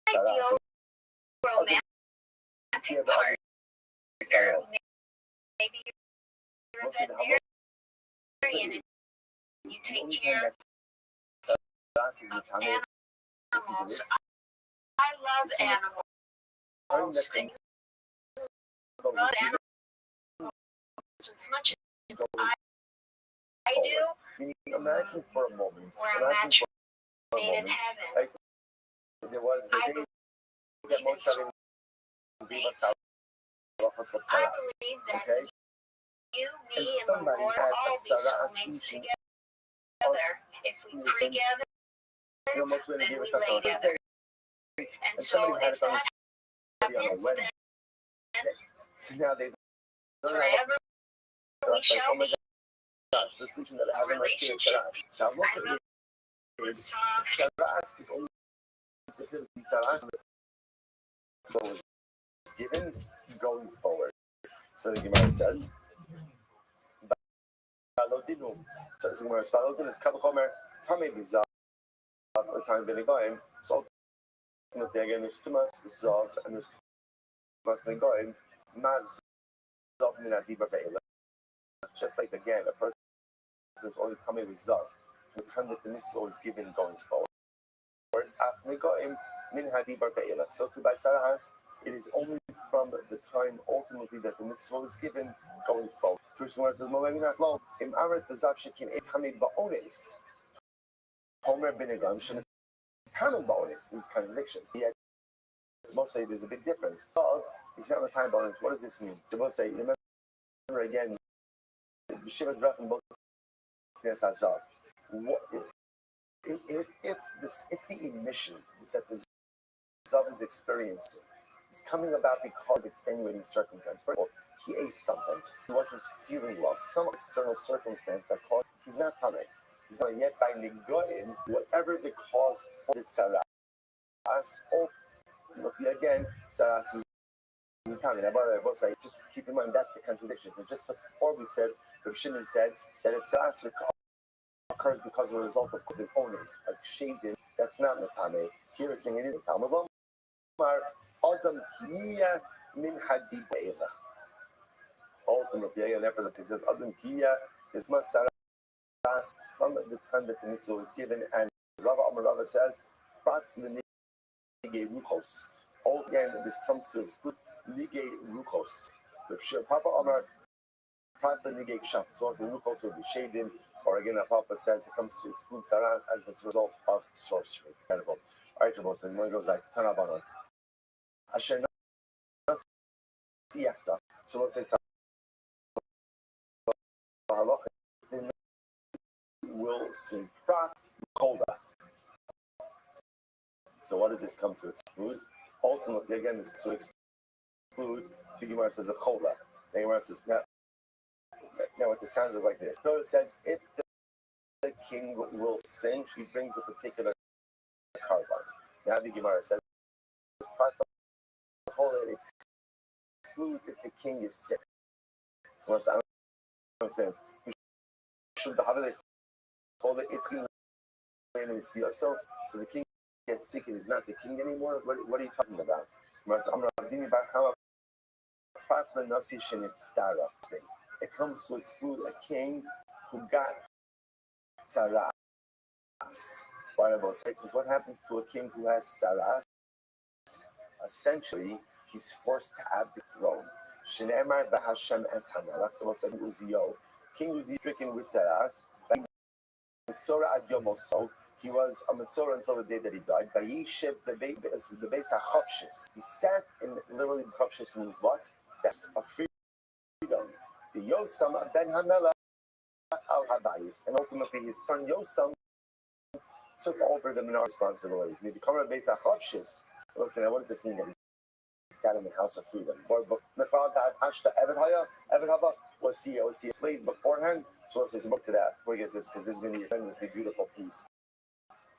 ideal romantic partner. Maybe you're a veterinarian and you take care of animals. I love animals. And you love animals as much as I do. Imagine for a moment. We're a match made in heaven. Like there was the day that Moshe gave us the halachos of I saras. believe that Okay, you, me, and and the somebody Lord, had all a these saras soulmates eating. together. If we pray together, You know, Moshe then gave we it to us lay on together. Thursday, And and so somebody had if it on that a happens, Wednesday. then So now they forever we shall be gosh, this teaching that I have in my spirit saras. Now look at it. Saras is only specifically saras that was given going forward. So the Gemara says, Balodinu. So the Gemara says, Balodinu is Kavachomer, Tamei Bizav, a time Benigoim. So ultimately, again, there's Tumas, Zav, and there's Tumas Negoim, Maz Zav Minadiba Ve'ela. Just like again, a person is only coming with Zav, from the time that the mitzvah is given going forward. Af Negoim, Min Hadiba Ve'ela. So to Baisarahas, it is only from the time ultimately that the mitzvah was given going forward. First one says, "Maybe not low." Im aret bezav shekin et hamid ba'onis. Homer benegam shenet hamid ba'onis. This is contradiction. Yet, most say there's a big difference. Zav is not a time bonus. What does this mean? The most say, remember again, the shiva drachim both yes hazav. If the emission that the zav is experiencing is coming about because of extenuating circumstance. For example, he ate something, he wasn't feeling well, some external circumstance that caused, he's not tummy. He's not yet by negoim, whatever the cause for the tzaras, ultimately again, tzaras is tummy. Now, by the way, I will say, just keep in mind that's the contradiction. Because just before we said, Reb Shimon said that if tzaras occurs because of a result of the owners, like shaving, that's not natame. Here it's saying it is natame. Adam kiya min hadi be'elach. Ultimately, and after that it says Adam kiya is masaras from the time that the mitzvah was given, and Rava Amar Rava says prat l'nigei ruchos. Again, this comes to exclude nigei ruchos. Papa Amar prat l'nigei kshaf. So as the ruchos will be shaded, or again, Papa says it comes to exclude saras as a result of sorcery. Incredible. All right, Rabbi, and when it goes back to Tanabanon. Asher Nasiachta. So we'll say will see Prat Kolda. So what does this come to exclude? Ultimately, again, it's to exclude the Gemara says a Kolda. The Gemara says now what the sounds is like this. So it says if the king will sin, he brings a particular carbon. Now the Gemara says Prat Kolda excludes if the king is sick. So I don't understand. Should the holiday call it so the king gets sick and is not the king anymore? What are you talking about? It comes to exclude a king who got saras. Why do I say? Because what happens to a king who has saras? Essentially, he's forced to have the throne. Shneimar b'Hashem es hamelach. So what's like Uziyo? King Uzi stricken with saras. Mitzora ad yomoso. He was a mitzora until the day that he died. Vayishev the beis hachavshis. He sat in literally chavshis means what? That's a freedom. The Yosam ben Hamelach al Habayis, and ultimately his son Yosam took over the minor responsibilities. We become a beis hachavshis. So let's say, what does this mean? That he sat in the house of freedom. Was he a slave beforehand? So let's say some book to that. Before we get to this, because this is going to be a tremendously beautiful piece.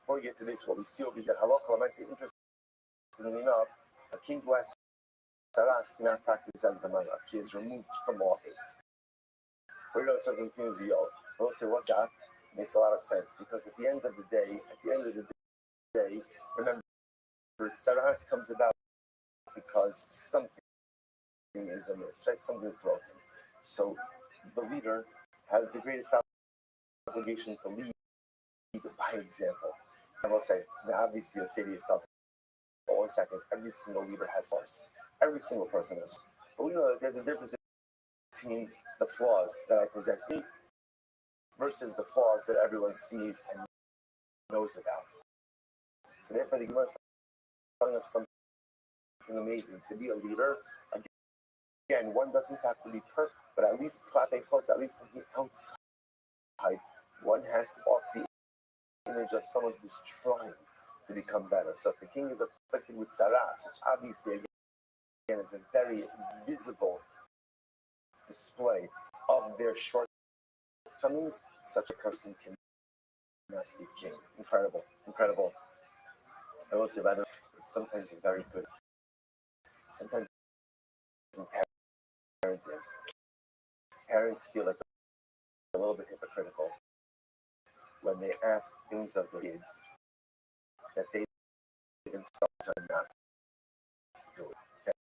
Before we get to this, what we see over here, halacha, I might say interestingly enough, a king who has Saras cannot practice as the monarch. He is removed from office. We're going to start confusing you. We'll say, what's that? Makes a lot of sense because at the end of the day, remember, Saras comes about because something is amiss, right? Something is broken. So the leader has the greatest obligation to lead by example. I will say, now obviously you'll say to yourself, oh, 1 second, every single leader has flaws. Every single person has flaws. But we know that there's a difference between the flaws that I possess versus the flaws that everyone sees and knows about. So therefore, the Gemara is telling us something amazing. To be a leader, again, one doesn't have to be perfect, but at least at least on the outside, one has to offer the image of someone who's trying to become better. So if the king is afflicted with saras, which obviously again is a very visible display of their shortcomings, such a person cannot be king. Incredible. I will say that it's sometimes very good. Sometimes in parenting, parents feel like a little bit hypocritical when they ask things of their kids that they themselves are not doing. Okay?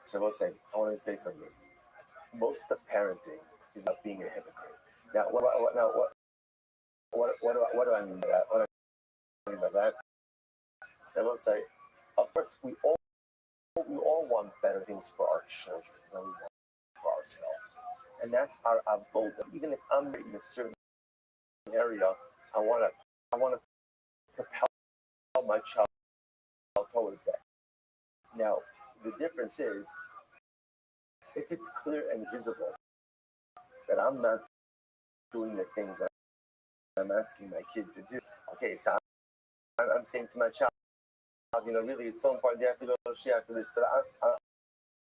So I will say, I want to say something. Most of parenting is about being a hypocrite. Now, what do I mean by that? What do I mean by that? I will say, of course, we all want better things for our children than we want for ourselves, and that's our avoda. Even if I'm in a certain area, I want to propel my child towards that. Now, the difference is, if it's clear and visible that I'm not doing the things that I'm asking my kid to do, okay, so I'm saying to my child, really, it's so important you have to go to Shia after this, but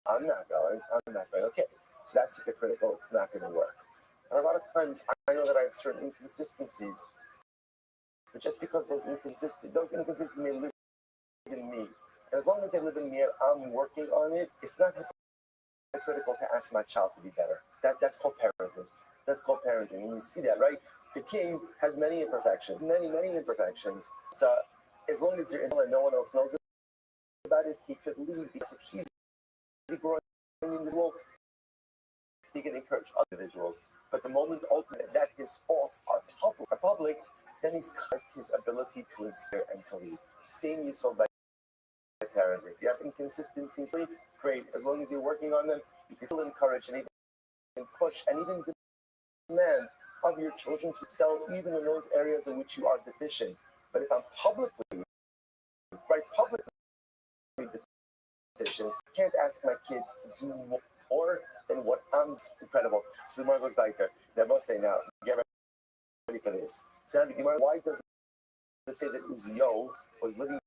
I'm not going. Okay, so that's hypocritical. It's not going to work. And a lot of times, I know that I have certain inconsistencies, but just because those inconsistencies may live in me, and as long as they live in me and I'm working on it, it's not hypocritical to ask my child to be better. That's called parenting. And you see that, right? The king has many imperfections. So as long as you're in and no one else knows about it, he could lead because if he's growing in the world, he can encourage other individuals. But the moment ultimately that his faults are public, then he's cut his ability to inspire and to lead. Same you saw by parenting. If you have inconsistencies, great. As long as you're working on them, you can still encourage and even push and even demand of your children to excel even in those areas in which you are deficient. But if I'm publicly deficient, I can't ask my kids to do more than what I'm incredible. So the Gemara goes weiter. They're both saying, now, get ready for this. So now the Gemara, why does it say that Uzziah was living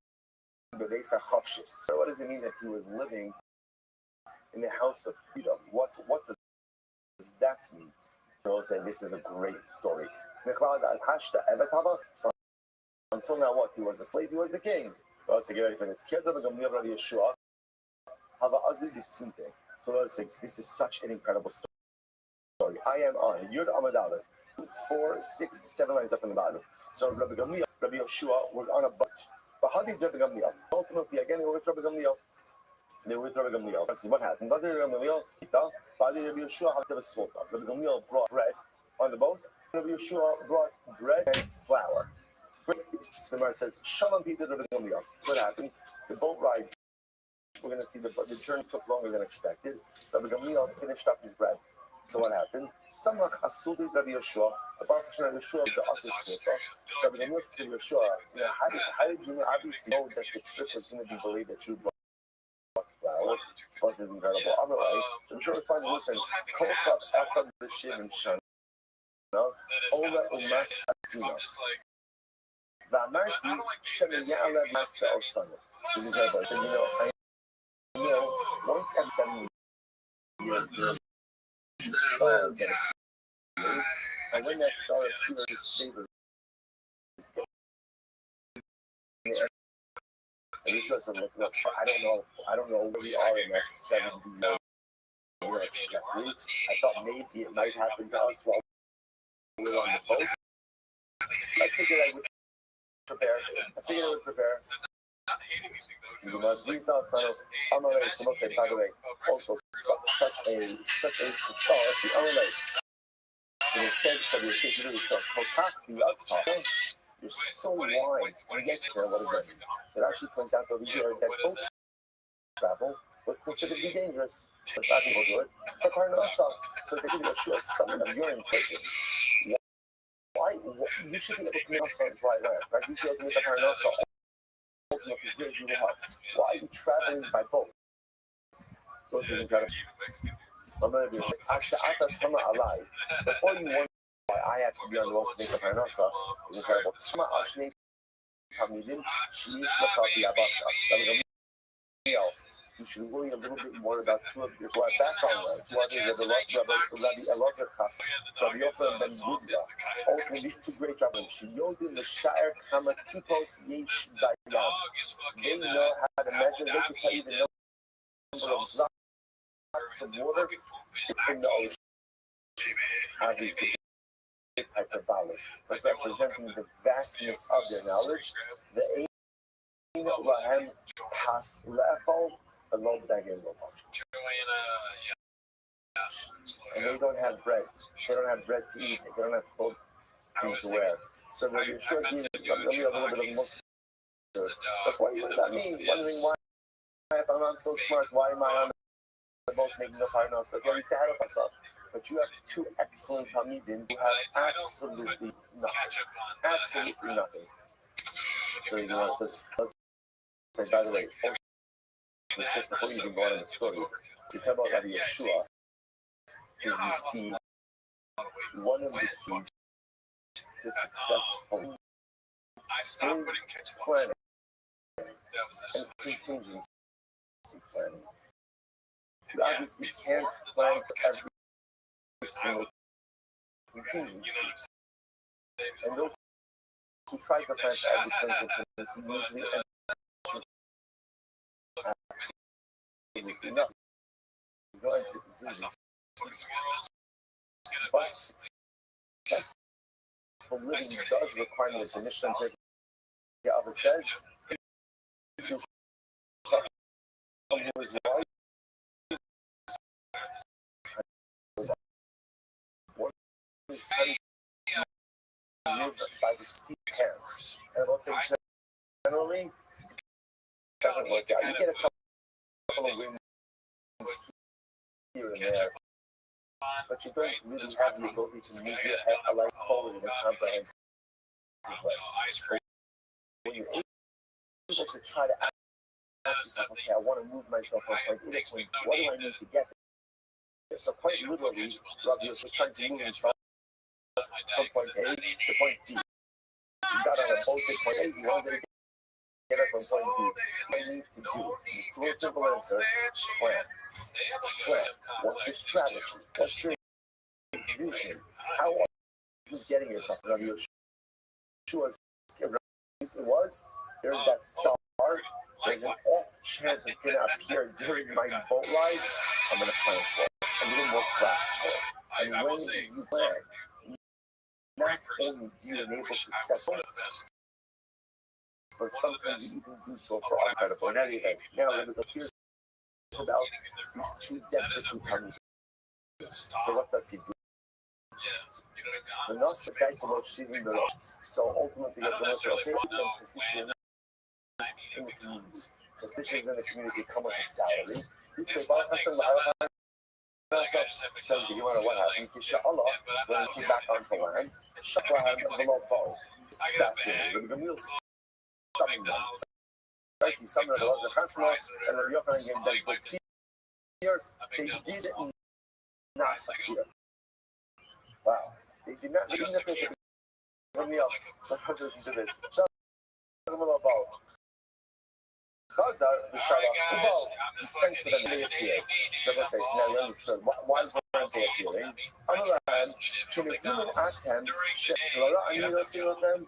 in the Beis HaChavshis? So what does it mean that he was living in the house of freedom? What does that mean? They're all saying this is a great story. So until now, what? He was a slave, he was the king. Well, let's get ready for this. So let's say this is such an incredible story. I am on Yud Amadal, 4, 6, 7 lines up in the bottom. So Rabbi Gamliel, Rabbi Yeshua were on a boat. But how did Rabbi Gamliel? Ultimately, again, they were with Rabbi Gamliel. See what happened. Rabbi Gamliel brought bread on the boat. Rabbi Yeshua brought bread and flour. So the Gemara says, Shalom Peter Rabbi Gamliel. So what happened? The boat ride, we're going to see the journey took longer than expected. Rabbi Gamliel finished up his bread. So what happened? Samach Asuli Rabbi Yeshua, the Baruch Rabbi Yeshua, the Asis Sukkah. So Rabbi Gamliel said to Yeshua, how did you obviously know that the trip was going to be delayed that you brought flour? Was it incredible? Otherwise, I'm sure it's fine. Listen, Kol Cups after the Shiv and Shana. Ola Umas Asuna. Va'amarti Shana Ya'alev Masa Osana. This is incredible. So, I know once every 7 years, and when that star appears, savor And we should look, I don't know where we are in that 70-year trajectory. I thought maybe it might happen to us while we were on the boat. So I figured I would prepare. You must read the son of Amalek, someone said, by the way, also such a star, the Amalek. So they said, so they said, really, so you're so wise, and yet what is it? So it actually points out over here that boat travel was considered to be dangerous, but bad people do it. But Parnasa, so they give Yeshua some of your intention. Why? You should be able to make us on dry land, right? You should be able to make a Parnasa open up his ears, you will have. Why are you traveling by boat? This is incredible. I'm going to be actually, alive. Before you wonder why I have to be on the road to make a Parnasa, it's incredible. You should worry a little bit more about two of your background, two others, Rabbi Elazar Chas, Rabbi Yochanan ben Budia. Ultimately, these two great rabbis, Shiyodin L'Sha'er Kama Tipos Yesh Dayam. They know how to measure, they can tell you the number of drops of water in the ocean. Obviously, hyperbolic, but representing the vastness of their knowledge. The Ein Lahem Has Le'echol. And they don't have bread. They don't have bread to eat. They don't have clothes to wear. So when you're sure these a little bit of most. But what does that mean? Wondering why, if I'm not so smart, why am I on the boat making the final? So again, we say help myself. But you have two excellent Talmidim who have absolutely nothing. Absolutely nothing. So you know, it says, by the way, just before you even go on in the story, to talk about Rabbi Yeshua, is you see one of the keys to successful is planning and contingency planning. You obviously can't plan for every single contingency. And those who try to plan for every single contingency usually end enough. There's no contingency. But successful living does require this. And Mishnah Yahweh says, someone who is wise, one who studies live by the sea hands. And I'll say generally, it doesn't work out. You get a couple of wins here and there, but you don't really have the ability to move your head alive forward in a comprehensive way. When you're able to try to ask yourself, okay, I want to move myself from point A to point B, what do I need to get there? So quite literally, Rabbi was trying to move himself from point A to point D. You got on a boat at point A, you wanted to get up from point B. What do you need to do? The simple answer, plan. What's your strategy? What's your vision? How are you getting yourself? Rabbi Yeshua's reason was, there's that star, there's an off chance it's going to appear during my boat ride, I'm going to plan for it. A little more practical. And when you plan, not only do you enable success, but sometimes you even do so for incredible. In any event, now let me go here about these two desperately coming. So what does he do? The Nasa guy to watch Shivim below. So ultimately, you're going to say, okay, then position in the community. Because positions in the community come with a salary. This way, Baruch Hashem, so you know what happened? Kishallah, when he came back onto land, Shakraham below Bo. This is fascinating. The meal summoned them. Like he summoned the Elazar Chasma, and Rabbi Yochanan gave them good here. They did not appear. Wow. They did not appear to be a meal. So let's listen to this. Chazar, B'Shalach, Ubo, he sent for them to appear. So let's say, so now you understood. Why is one day appearing? On the other hand, can a human ask him, Shesrara, and you don't see with them?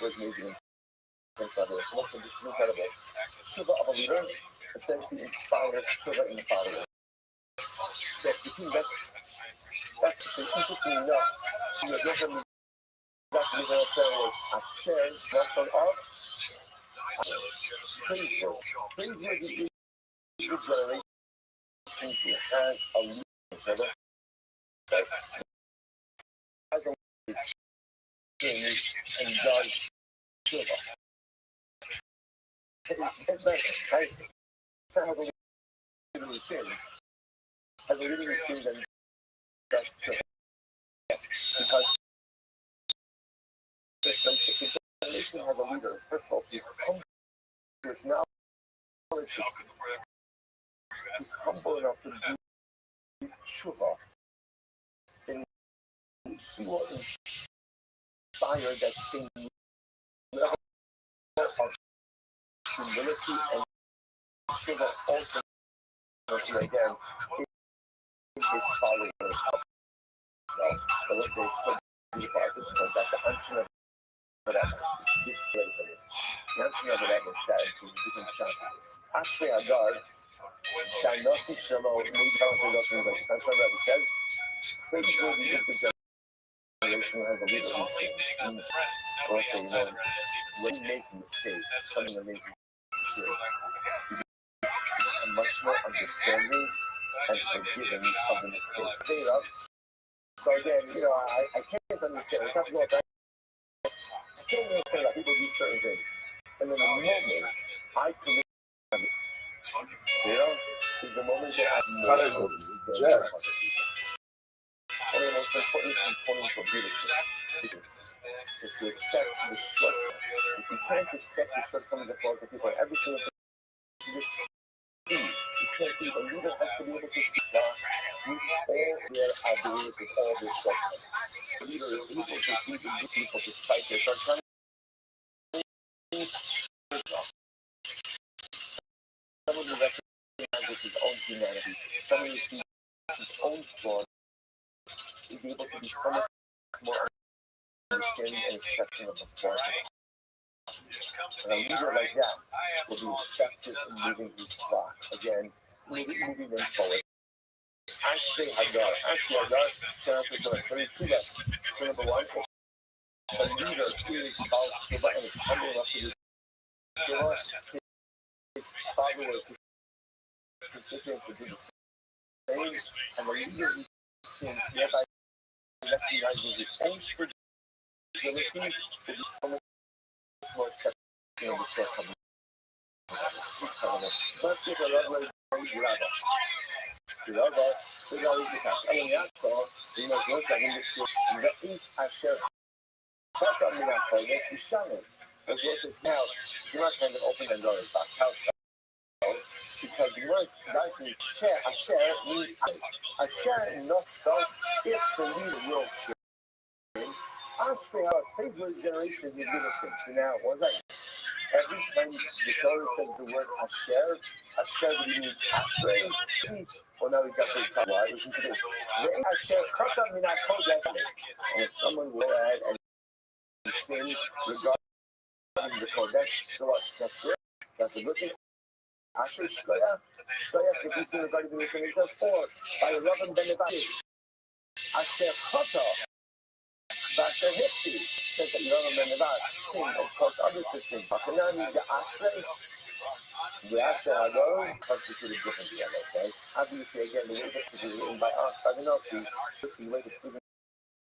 was amazing. This is incredible. Shiva of a leader essentially inspires Shiva in the followers. So if you think that's so interesting enough, you know, exactly the approach I share national art. Praiseworthy. Praiseworthy is the generation who has a leader. Has a leader and does Shiva. Has a literally sin. Has a literally sin and does Shiva. Because the generation has a leader. First of all, he's humble with knowledge. He's humble enough to do Shiva. And he will inspire that same level of humility and Shiva also again in his followers. But let's say it's so beautiful at this point that the answer of whatever is displayed for this. The answer of whatever says is a different chapter for this. Ashrei Agar, Shanosi Shelo, maybe counting those things like this. Answer of whatever says, praiseworthy is the generation who has a leader who sins. Or say, you know, when you make mistakes, something amazing is much more understanding and forgiving of the mistakes. Straight up. So again, you know, I can't understand. It's not what I can't understand that people do certain things. And then the moment I commit it, you know, is the moment that I know the most important components of leadership is to accept the shortcomings. If you can't accept the shortcomings of other people, every single thing is you can't be. A leader has to be able to see that with all their ideas, with all their shortcomings. The leader is able to see the people despite their shortcomings. Someone who recognizes his own humanity, someone who sees his own flaws, is able to be so much more understanding and accepting of the flaws. And a leader like that will be effective in moving his flock. Again, moving them forward. Ashrei Hagar. Ashrei Hagar, so we two lessons. So number one, the leader is about Shiva and is humble enough to do Shiva. His followers, his constituents will do the same. And the leader who sins, thereby recognizing his own spirituality, will be so much more accepting of the shortcomings. Let's get a lovely grabber. Grabber, the guy is the catch. And in that call, you know, once I can see the East Asher. Talk on me that call, let's be shallow. As well as now, you're not kind of open and door box. How so? Because the word likely share, Asher means Asher not spelled if the leader will sin. Asher, our favorite generation is innocent. So now, what's that? Every time the Torah says the word Asher means Asher. Well, now we got the Kabbalah. Listen to this. Asher, and if someone will add and sin regarding the Kodesh, so what? That's good. That's a good thing. Asher Shkoya, if you see regarding the sin, it does 4. By Rabban Ben Nebatim. Asher Chata, Asher Hifti, says that Rabban Ben Nebatim sin, of course, others to sin. Bakanani, the Asher, the Asher Hagar, constituted different together, say. Obviously, again, the way that's to be written by us, I don't know, see, this is the way that's to be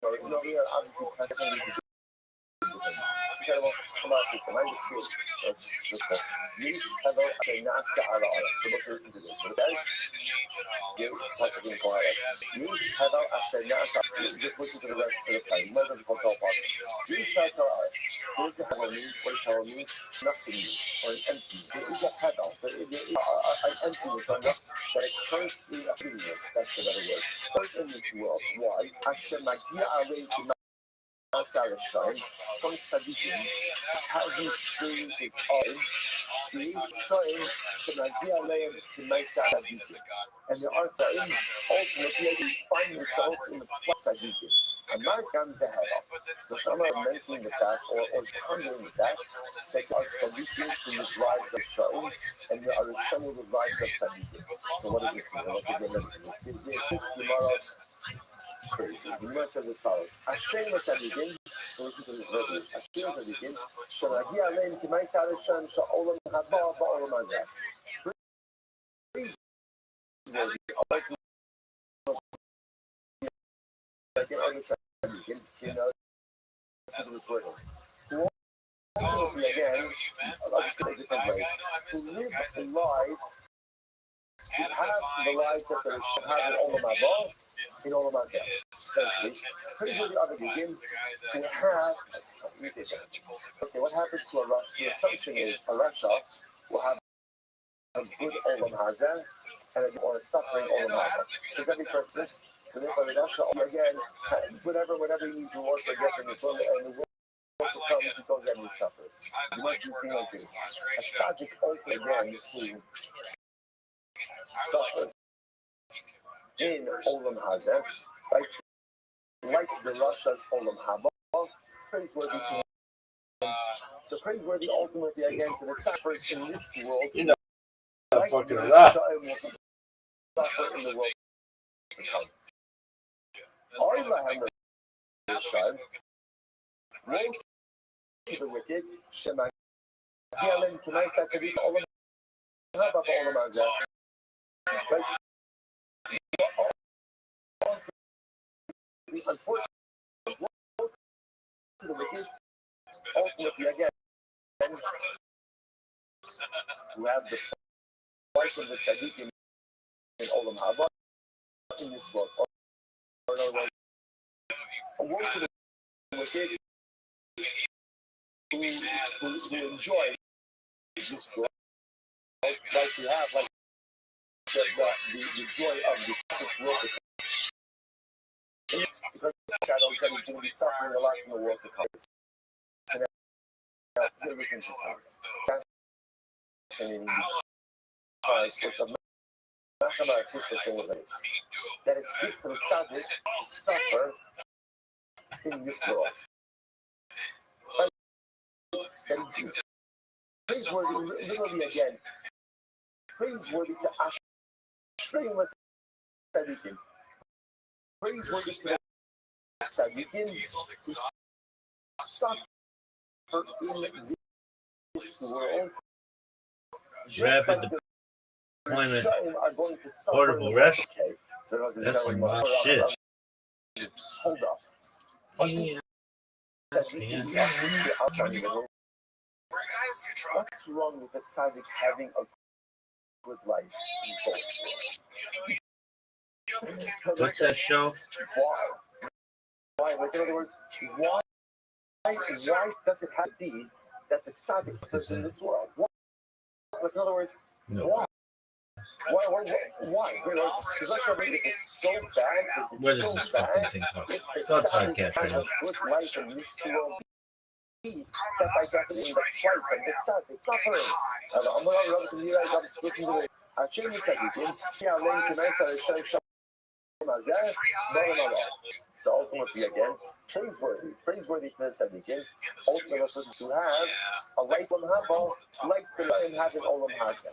written. No, we are obviously constantly to do incredible. Come on, system. I just see it. It's just you have a nasa ala. So let's listen to this. So guys, you possibly quiet. You have a nasa. Just listen to the rest of the play. More than the whole part. You shall tell us. What does it have on me? What does it have on me? Nothing. Or an empty. There is a head on. There is an emptiness on us. But it currently a busyness. That's the better word. First in this world. Why? Hashem Magia Alei to Shine from Sadiqim is how he experiences his own. He is trying to Magia Alei to Maisa Sadiqim. And there are certain ultimately find themselves in the plus Sadiqim. Amar comes ahead of. So Shama mentioning the fact, or pondering the fact, that the Tzadikim who drives of Sha'im, and the Arisham who drives of Tzadikim. So what does this mean? Once again, this is Gemara crazy. Gemara says as follows: Hashem Tzadikim. So listen to this verbiage. Hashem Tzadikim. Shanagi Aleim Kimai Sarisham Sha'olam Haba Ba'olam Hazeh. Please, I can understand. You know, listen to this word. Again, I'll just say it a different way. To live lives, to have the lives that they should have in Olam Haba, in Olam Hazeh. Essentially, pretty much the other begin to have. Let me say that. Okay, what happens to a Rasha? The assumption is a Rasha will have a good Olam Hazeh and a suffering Olam Haba. Does that make sense? Again, whatever you need to work to get in this world, and the world to come because that he suffers. You must be seeing like this. A tzaddik also again to suffer in Olam Hazeh, like the Rasha's Olam Haba, praiseworthy to him. So praiseworthy ultimately again to the suffers in this world. You know, like the Rasha will suffer in the world to come. Allah Hashem won't to the wicked. Shema Gialim Kimai Satari Olam Haba Olam Hazeh. Unfortunately, to the wicked, ultimately again, who have the price of the tzaddikim in Olam Haba in this world. A word to the wicked who enjoy this world, like you have, like the joy of this world. Because shadows that he's going to be suffering a lot in the world to come. So now, it was interesting. Fascinating because what the mathematics is saying is this, that it's good for the tzaddik to suffer in this world. Praiseworthy, literally again, praiseworthy to Restream what's tzaddikim. Praiseworthy to the tzaddikim who suffer in this world. Rapid deployment, portable rest. That's some wild shit. Hold up. What's wrong with the tzaddik having a good life in both? What's that show? Why? Like, in other words, why does it have to be that the tzaddik suffers in this world? Why? Like, in other words, No. why? Why? Is it so bad? Is it Where's so this bad? fucking thing talking? If the It's on tzaddik podcast has a right good life in this world, that by definition, the plight of the tzaddik suffering. Hashem tzaddikim, Ya'alem K'nai Sarei so ultimately again, praiseworthy to the tzaddikim, ultimately to have a life on Haba, like the lion having Olam Hazeh.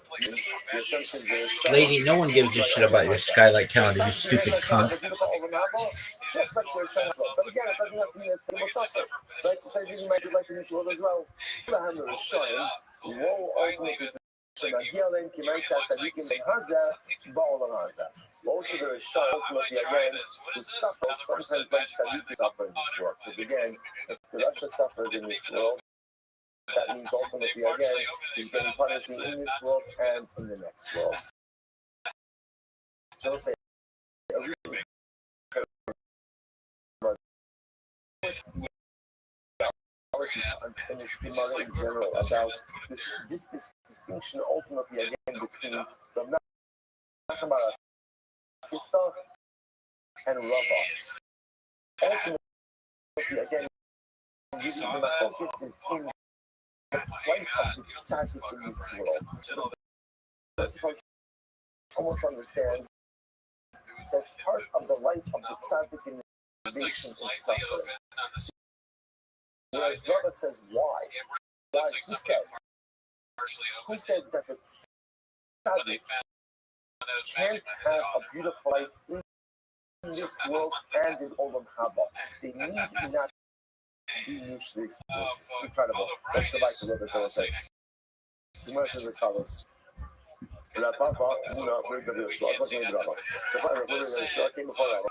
Lady, no one gives a shit about your skylight calendar, you stupid cunt. Just like we're trying to but again, it doesn't have to mean that it's suffer. Right? The tzaddikim might be like in this world as well. Woe ultimately to Shemagialim Kimai Tzadikim Ben Hazeh Ba'olam Hazeh. Most of the Rishon ultimately again who suffer sometimes like tzaddikim suffer in this world. Because again, if the Rasha suffers in this world, that means ultimately again he's getting punished in this world and in the next world. So I'll say in this Gemara in general about this distinction ultimately again between the Mahamara Kista and Rava. Ultimately again, the focus is in the life of the tzaddik in this world. The almost understands that part of the life of the tzaddik in salvation is suffering. Whereas Rava says, why? Why? Who says that it's sadly can't have a beautiful life in this world and in Olam Haba? They need not be mutually exclusive. Incredible. Let's go back to what they're going to say. Gemara says as follows. Papa, we're going to be short. What's the name of Rava? The Father, we're going to be short. Came before Rava.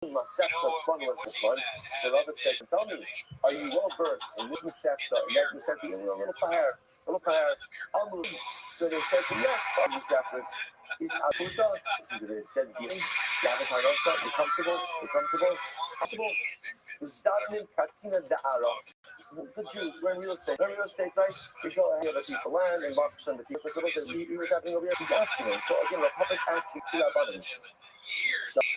Masechta fun was fun. So Rava said, tell me, are you well versed in this Masechta? That Masechta, a little pair. So they said, yes, five Masechtas is Akuta. Listen to this. It says, you're comfortable. Zadmin Katina Da'ara. The Jews, we're in real estate. Right? We go and have a piece of land and Mark the people. So he was happening over here. He's asking him. So again, Rav Papa is asking to that button.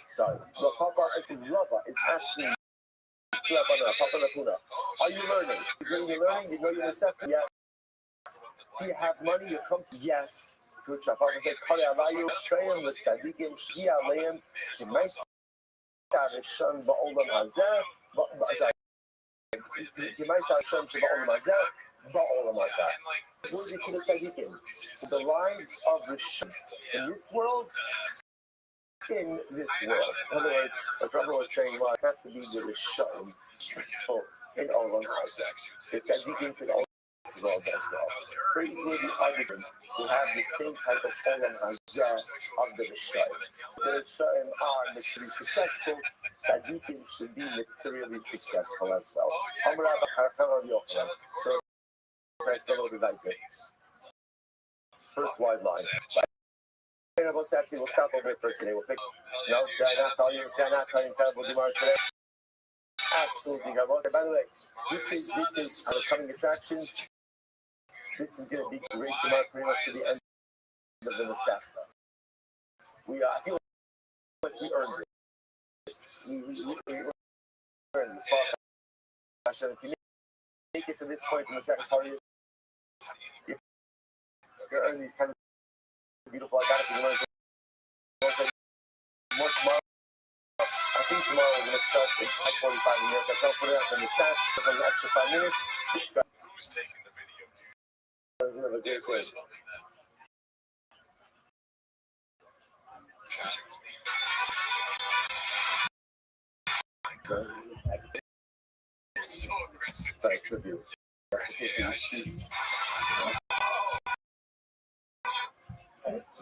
Sorry. Rav Papa is asking to that button. Papa Nakuna. Are you learning? You're learning? You know you're receptive? Yes. Do you have money? You come to yes. Good Rav Papa said, Kari Alayu, Shreyim, with Sadiqim, Shia Aleim, Kimais, Tarishon, Ba'olam Hazeh, the lives of the sheep in this world. In other words, like Rabbi was saying, well, I have to be with the shun. So, in all of us, it's tzaddikim in all as well. Very good argument to have the same type of olam hazeh of the Rishayim. The Rishayim are materially successful. Tzaddikim should be materially successful as well. So let's go a little bit like this. First wide line. We'll stop over here for today. We'll pick. No, did I not tell you? Incredible Gemara today? Absolutely incredible. By the way, this is our coming attraction. This is going to be great Gemara pretty much to the end of the Masechta. I feel like we earned this. We earned this. So if you make it to this point in the Masechta, how are you? You're earning these kind of beautiful. I got it. More tomorrow. I think tomorrow we're going to start at 45 minutes. I'll put it up in the chat for an extra 5 minutes. Who's taking the video, dude? It's another great quiz. It's so aggressive. That could be. Yeah, she's.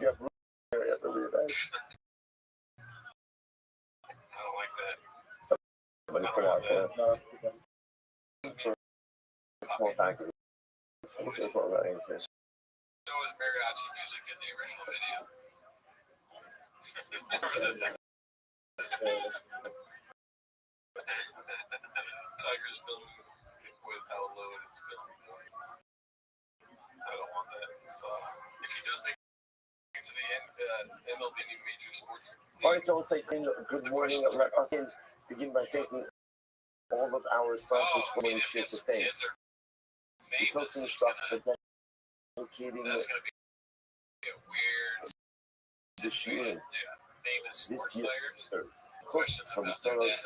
You have room area for really nice. I don't like that. Somebody put out there. For a small package. So was mariachi music in the original video. Tiger's filming with how low it's filming. I don't want that. If he does make it to the end, MLB any major sports. Alright, I will say good morning. I'll begin by thanking all of our sponsors for doing shit to thank. The Tosin Shop for dedicating That's going to be a weird this year. Famous sports players. Questions from the Soros,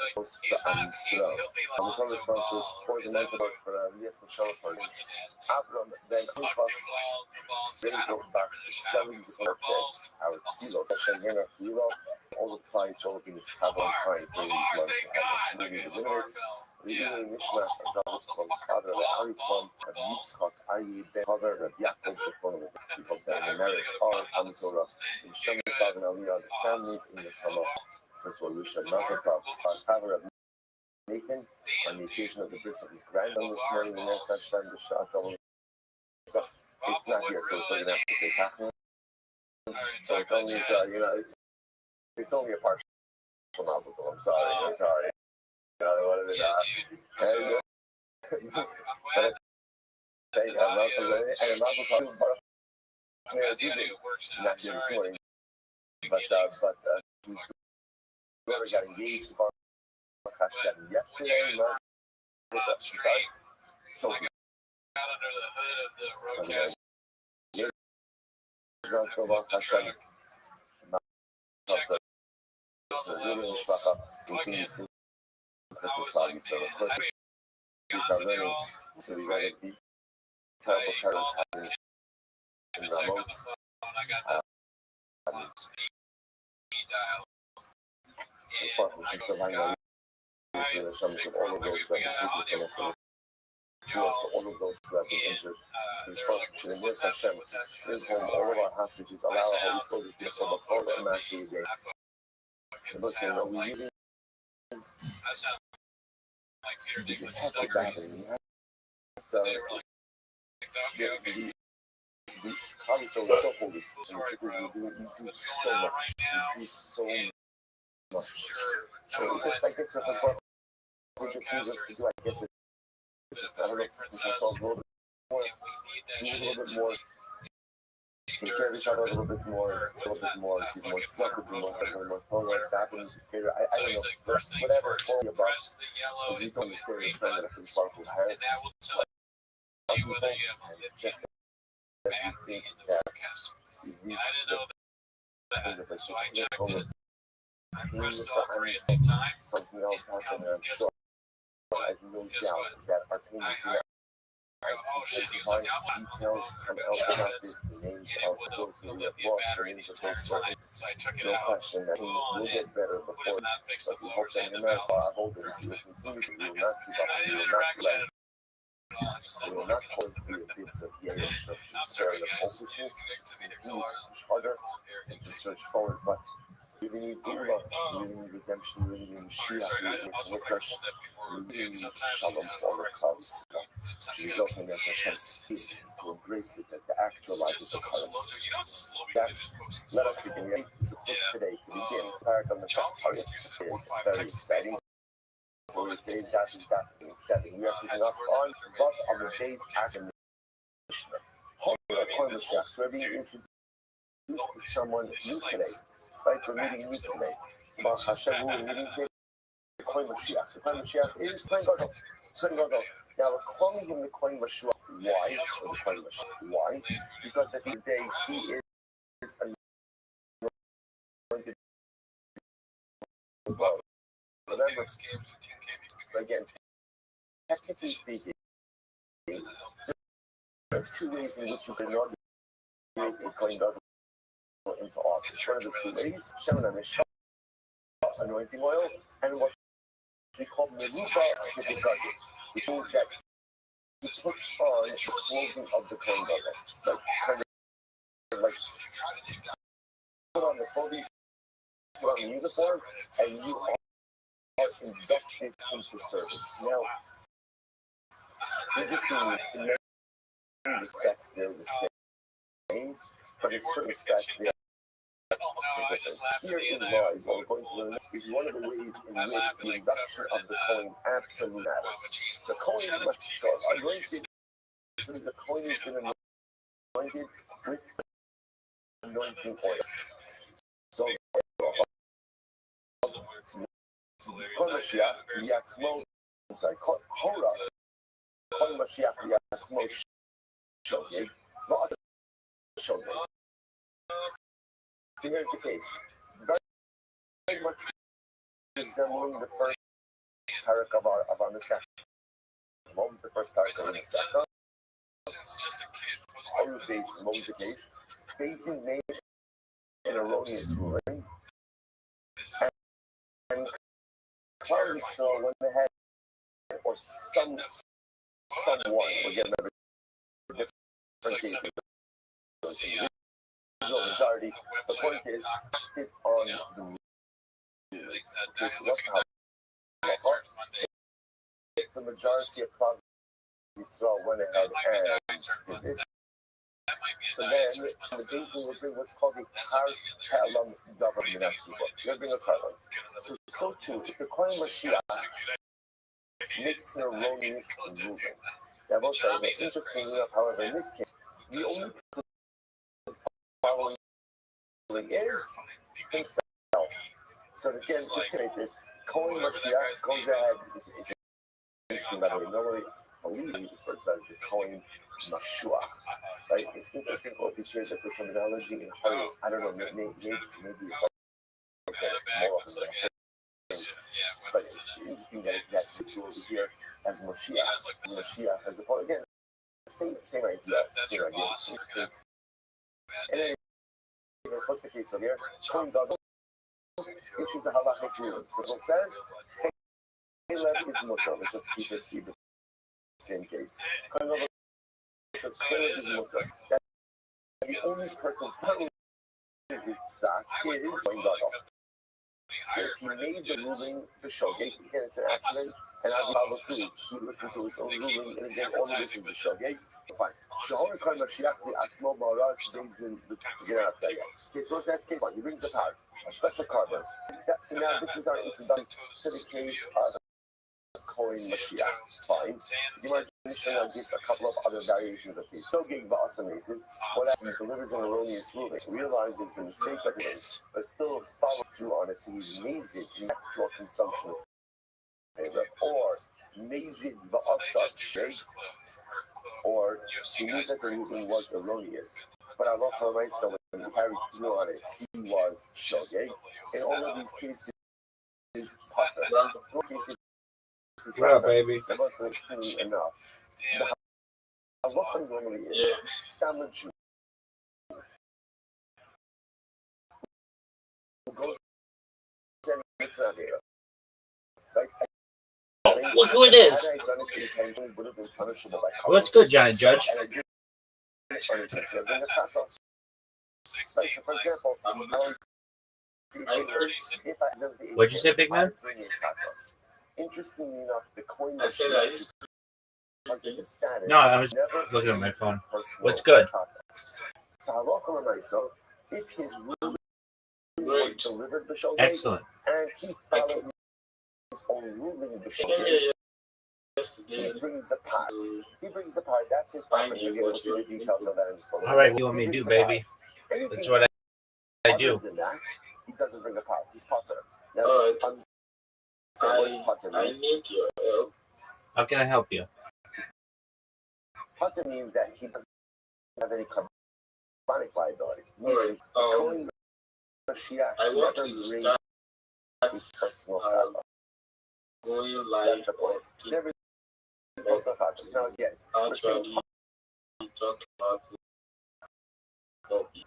Slow. The cover sponsors for the night work for yes, the show for Avram, then Ufas, Denzel Bass, selling the birthday, our Stilo, Shanghai Stilo, all the price, all of these have on pride during these months, and how much moving the minutes. Reading Mishmas and Davos from his father, Arifon, and Yitzchak, Ayi, Ben Haver, and Yaakov Shefon, we hope that in America, all Ham Torah, in Shemesh and Aliyah, the families in the Kama. First of all, we should Mazel Tov, Father of Nathan, on the occasion of the birth of his grandson this morning, the next time the shot it's not here, so we're going to have to say Kachman. So it's only, it's only a partial Mazel Tov. I'm sorry. You know what it is. Not here this morning, but whoever got engaged to Hashem yesterday, so out under the hood of the roadcast. really Mishpacha, continues to Chesed so of course, we are learning, so we read the terrible times in Ramot. As far as the surviving in terms of all of those who have been taken from us, to all of those who have been injured, in this Hashem, bring home all of our hostages, allow our holy soldiers to be so before the massive day. The book saying, we really just have to battle. We have to, the Chavis are so holy, and the we do so much. We do so much. So it's just, I guess, if we just use us to do, I guess, I don't know, push ourselves a little bit more, do a little bit more, take care of each other a little bit more, be more stuck with more Torah, that means, I don't know, whatever, all about, because we don't understand the trend that a pretty powerful has, people, and it's just that we think that we've reached the thing that they should go with, something else happened, and I'm sure I have no doubt that our team is doing identify details come out about this, the names of those who we have lost, the names of those who no question that we'll get better before, but we hope that in America, our holders will continue to, we will not give up, we will not relent. We will not fall into the abyss of Yerush, of despair, of hopelessness, continue to push harder and to search forward, but we really need Gula, we really need redemption, we really need Mashiach, we really need refresh, we really need Shalom for all the clouds, to result in that Hashem see it, to embrace it, and to actualize it, to that, let us begin. We are today to begin. Parak of Mashiach is very exciting. So today's dash is back to 7. We are picking up on both of the days after Mishnah. So we're being introduced to someone new today. Right? We're meeting you today. Baruch Hashem, we're meeting today. The Kohen Mashiach. The Kohen Mashiach is Kohen Gadol. Now we're calling him the Kohen Mashiach. Why? Or the Kohen Mashiach. Why? Because at the end of the day, he is anointed. Remember, again, technically speaking, there are two ways in which you can inaugurate a Kohen Gadol into office. One of the two ways, Shemin HaNeshama, anointing oil, and what we call Meruba Kedegadu, which means that he puts on the clothing of the Kohen Gadol. Like put on the clothing, put on the uniform, and you are inducted into service. Now, in many respects, they're the same, but in certain respects, they are different. Here in law, is what we're going to learn, is one of the ways in which the induction of the Kohen absolutely matters. So, Kohen must be anointed, as soon as the Kohen has been anointed with anointing oil. So, Kohen Mashiach, Yatzmo, I'm sorry, Hora, Kohen Mashiach, Yatzmo, Shogeg, not Shogeg. So here's the case. Very much resembling the first parak of our Nesach. What was the first parak of our Nesach? What was the case? Basing made an erroneous ruling. And clearly so when they had, or someone, we'll get another different case. Majority, the point is, acted on the majority of Klal Yisrael went ahead and did this. So then, the basin will bring what's called the Kalam Davar Minatziva. They'll bring a Karlan. So too, if the Kohen Mashiach makes an erroneous ruling, now both sides, it's interesting enough, however, in this case, the only following is himself. So again, just to make this, Kohen Mashiach goes ahead, is interesting, by the way, normally believe he's referred to as the Kohen Mashuach, right? It's interesting over here that the terminology in Haris, I don't know, maybe it's like more looks like but it's interesting that that's the tool over here as Moshiach as the point again. Same idea. And then what's the case over here? Kohen Gadol issues a halachic ruling. So it says Caleb is mutter. Let's just keep the same case. Kohen Gadol says Caleb is mutter. The only person following his psak is Kohen Gadol. So if he made the ruling the shogeg, again it's an accident, and I follow through. He listened to his own ruling, and again all of this is the shogeg. Fine. Shahar Khan Mashiach the Atzmo Baras stays in the Gemara. Okay, so that's case one. He brings a card, a special card. So now this is our introduction to the case of Kohen Mashiach. Fine. The Gemara gives a couple of other variations of case. Shogeg va'asamazing. What happens? He delivers an erroneous ruling, realizes the mistake that he made, but still follows through on it. So he's mazid, natural consumption of or mazid va'asat sheg, or he knew that the ruling was erroneous. But Allah Halaisa, when he carried through on it, he was shogeg. In all of these cases, What up, baby? That wasn't clean enough. The halacha normally is stammer Jew who goes and it's not there. Look who it is. What's good, Giant Judge? For example, What'd you say, big man? Interestingly enough, the coin I said I used No, I was looking at my phone. What's good? So if his ruling was delivered b'shogeg, Excellent. and he followed his own ruling b'shogeg, he brings a part. That's his part. We'll see the details of that in just a little bit. All right, what do you want me to do, baby? That's what I do. Other than that, he doesn't bring a part. He's potter. Now, I need your help. How can I help you? Potter means that he doesn't have any carbonic liability. Alright, Kohen Mashiach I want never to raised start his personal chava. going That's live the point. on Never his personal chavas. Now again, we're saying actually talk about hobby.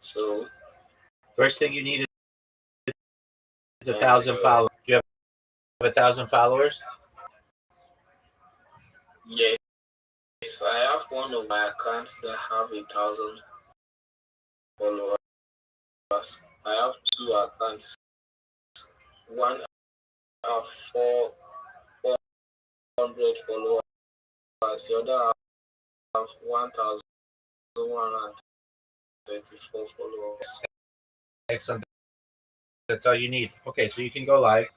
So First thing you need is 1,000 followers. Do you have 1,000 followers? yes, I have one of my accounts that have 1,000 followers. I have two accounts. One have 400 followers. The other have 1,134 followers. Excellent. That's all you need. Okay, so you can go live.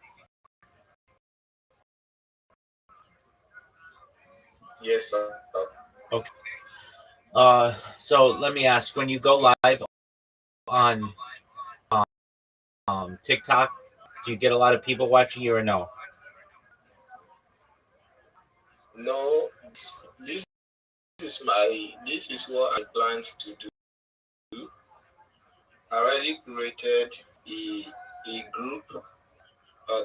Yes, sir. Okay. So let me ask: when you go live on TikTok, do you get a lot of people watching you or no? No, this is what I plan to do. I already created a group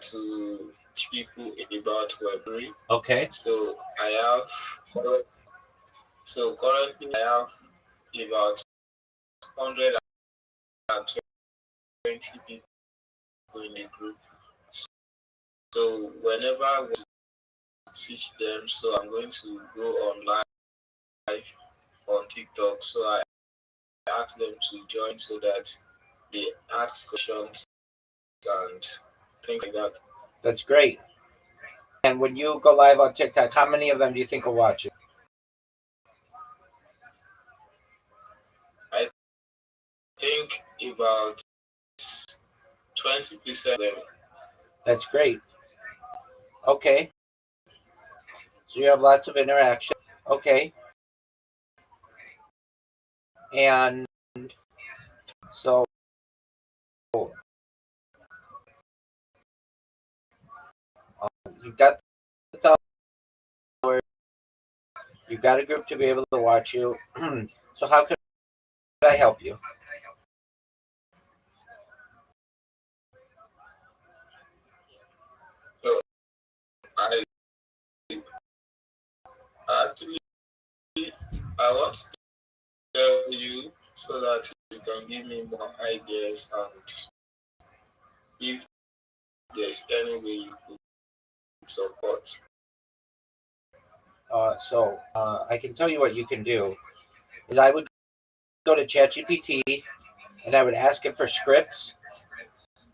to teach people about Web3. Okay. So currently I have about 120 people in the group. So whenever I want to teach them, so I'm going to go online on TikTok. So I ask them to join so that they ask questions and things like that. That's great. And when you go live on TikTok, how many of them do you think will watch it? I think about 20% of them. That's great. Okay. So you have lots of interaction. Okay. And so you've got the followers, you've got a group to be able to watch you. So how could I help you? I actually I want to tell you so that you can give me more ideas and if there's any way you could support. I can tell you what you can do is I would go to ChatGPT and I would ask it for scripts,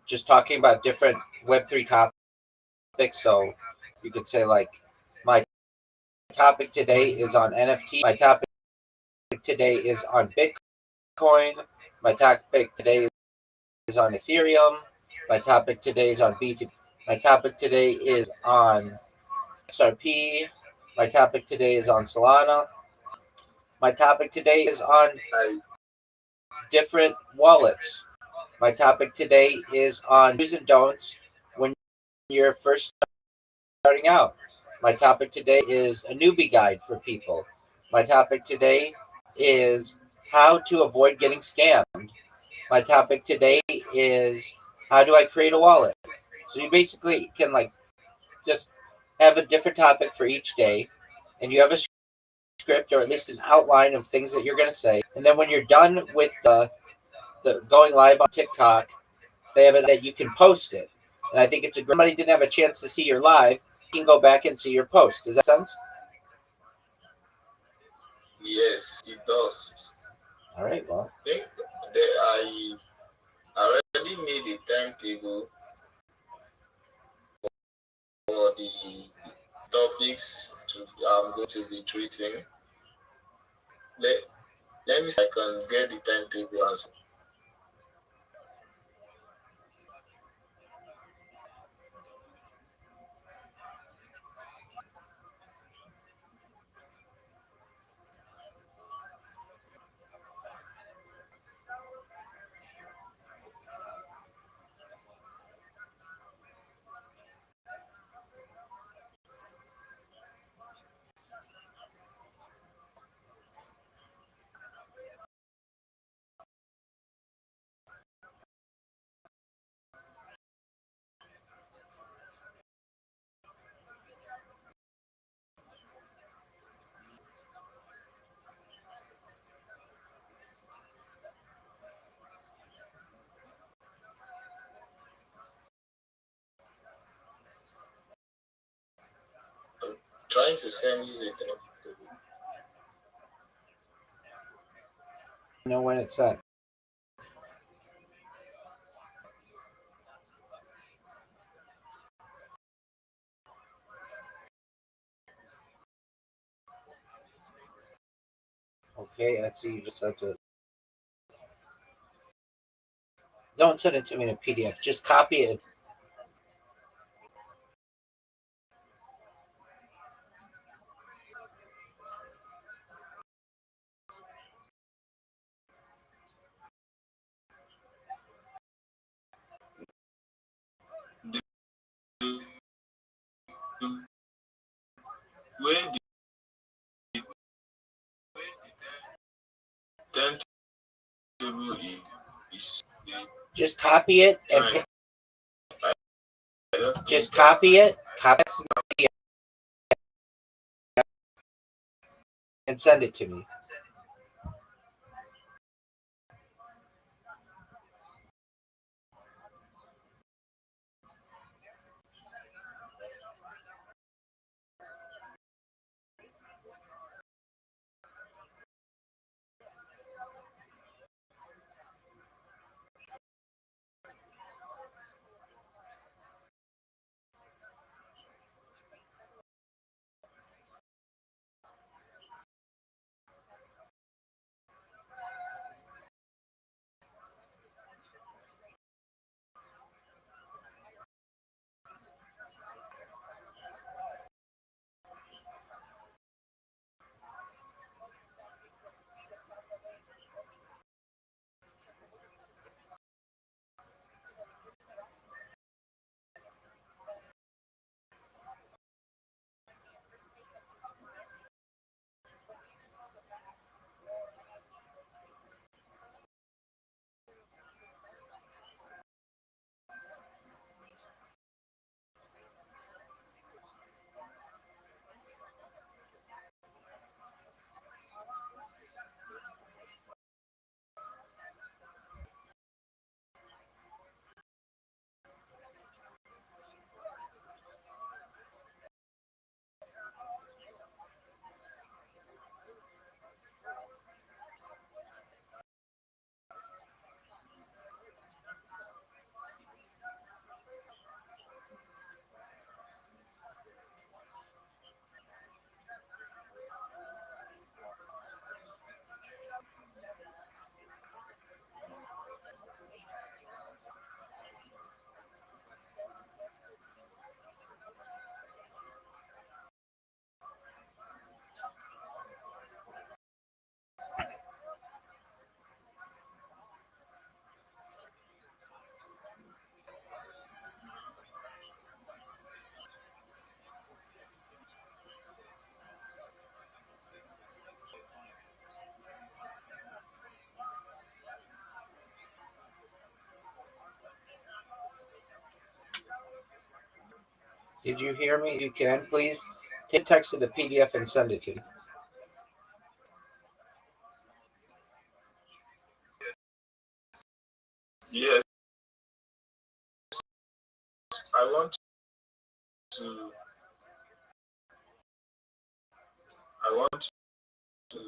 just talking about different Web3 topics. So you could say like, my topic today is on NFT. My topic today is on Bitcoin. My topic today is on Ethereum. My topic today is on B2B. My topic today is on XRP. My topic today is on Solana. My topic today is on different wallets. My topic today is on do's and don'ts when you're first starting out. My topic today is a newbie guide for people. My topic today is how to avoid getting scammed. My topic today is how do I create a wallet? So you basically can like just have a different topic for each day, and you have a script or at least an outline of things that you're going to say. And then when you're done with the going live on TikTok, they have it that you can post it. And I think it's a great. Somebody didn't have a chance to see your live, you can go back and see your post. Does that make sense? Yes, it does. All right. Well, I think that I already made a timetable for the topics I'm going to be treating. Let me see if I can get the timetable as trying to send you the timetable. you know when it's set. Okay, I see you just sent it. Don't send it to me in a PDF. Just copy it. Where the timetable is Just copy it and time. just copy it. Copy it and send it to me. Did you hear me? If you can, please take text of the PDF and send it to me. Yes, I want to. I want to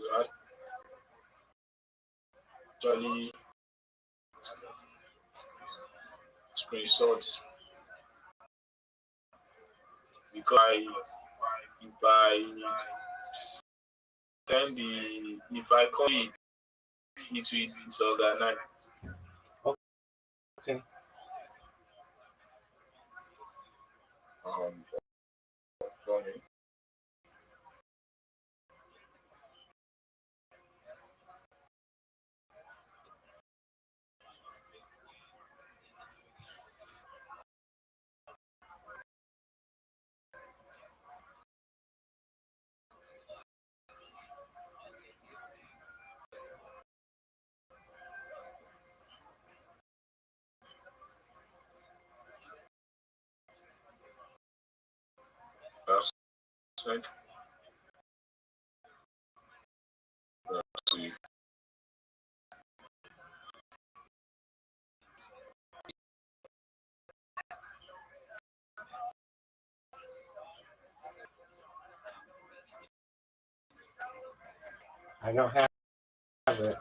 actually screenshots because if I send the if I copy it, it's organized. Okay. Um, running. I've sent to you. I don't have it.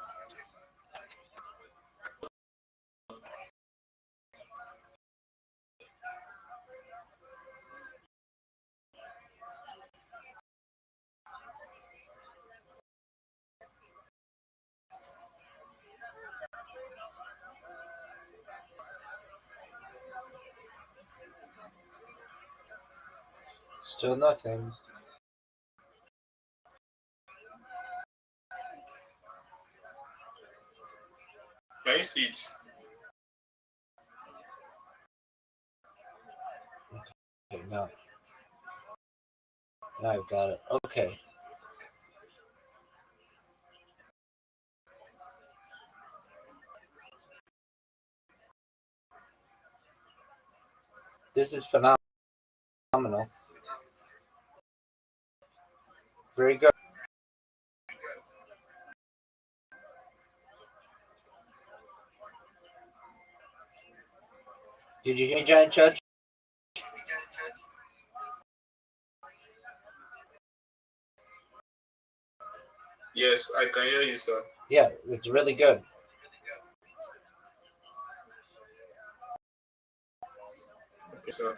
Still nothing. Can you see it? Okay, no. Now I've got it. Okay. This is phenomenal. Very good. Did you hear me, Giant Judge? Yes, I can hear you, sir. Yeah, it's really good. Okay, sir.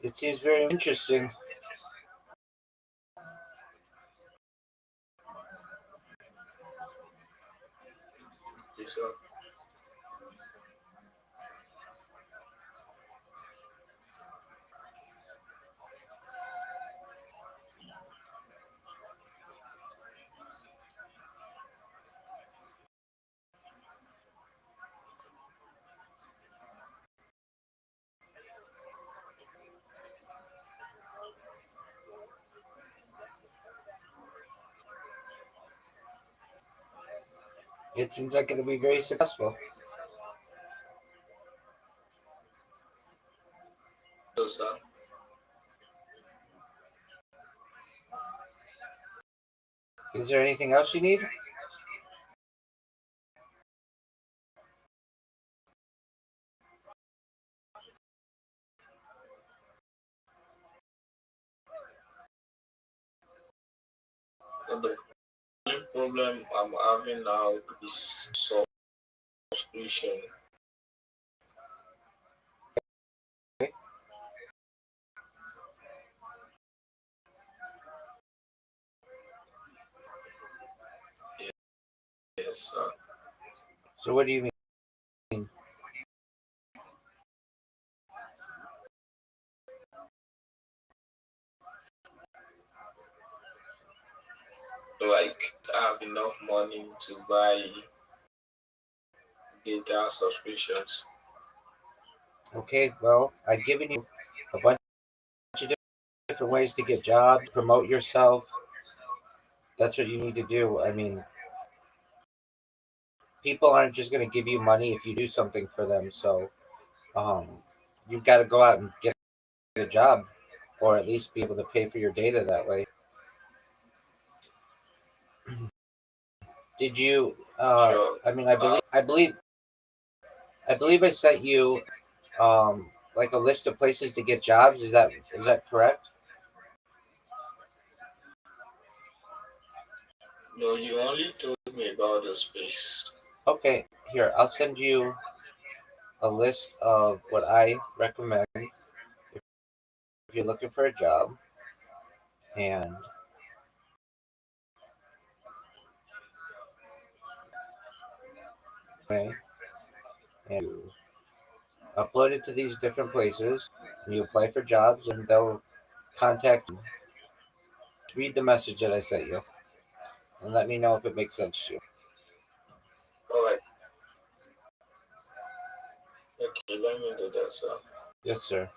It seems very interesting. Yes, sir. It seems like it'll be very successful. So, sir. Is there anything else you need? The only problem I'm having now is subscription. Yes, sir. So what do you mean? Like, I have enough money to buy data subscriptions. Okay, well, I've given you a bunch different ways to get jobs, promote yourself. That's what you need to do. I mean, people aren't just going to give you money if you do something for them. So you've got to go out and get a job, or at least be able to pay for your data that way. Did you? Sure. I mean, I believe I sent you like a list of places to get jobs. Is that correct? No, you only told me about the space. Okay, here I'll send you a list of what I recommend if you're looking for a job, and okay, and you upload it to these different places. And you apply for jobs, and they'll contact you. Read the message that I sent you, and let me know if it makes sense to you. All right. Okay, let me do that, sir. Yes, sir.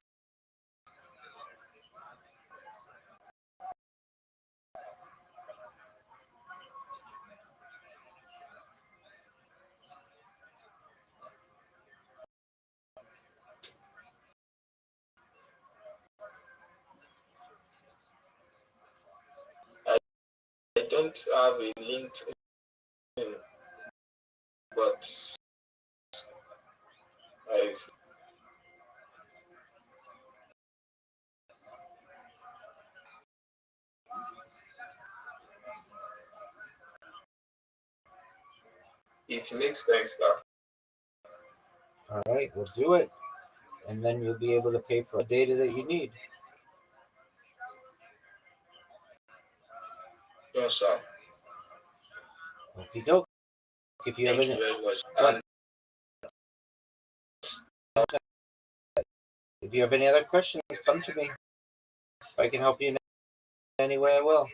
I don't have a LinkedIn, but I it makes sense, sir. All right, we'll do it, and then you'll be able to pay for the data that you need. No, sir. Okie doke. If you have Thank any, you very much. What? If you have any other questions, come to me. If I can help you in any way, I will.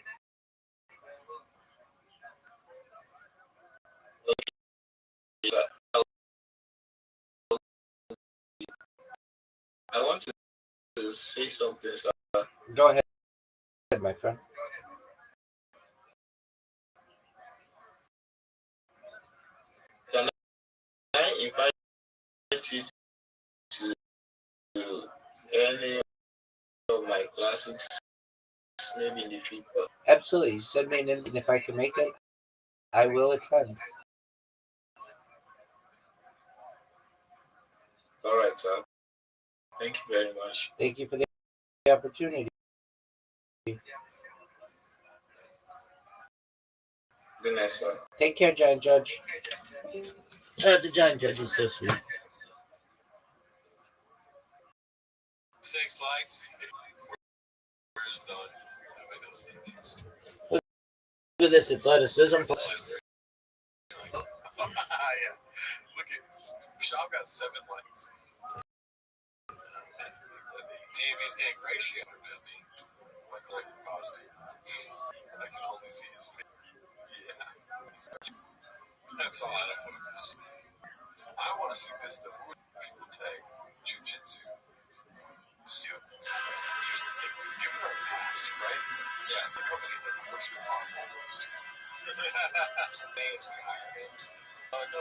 I want to say something, sir. Go ahead, my friend. Can I invite you to any of my classes, maybe in the future? Absolutely. Send me an invite, and if I can make it, I will attend. All right, sir. Thank you very much. Thank you for the opportunity. Good night, sir. Take care, Giant Judge. The Giant Judge is so sweet. 6 likes. Where's done? Look at this athleticism. Yeah. Look at Shaw got 7 likes. TV's getting ratio. Like a costume. I can only see his face. Yeah. That's all out of focus. I want to see this though. Who would people take? Jiu-jitsu. Just given our past, right? Yeah. The companies that work with are almost. No,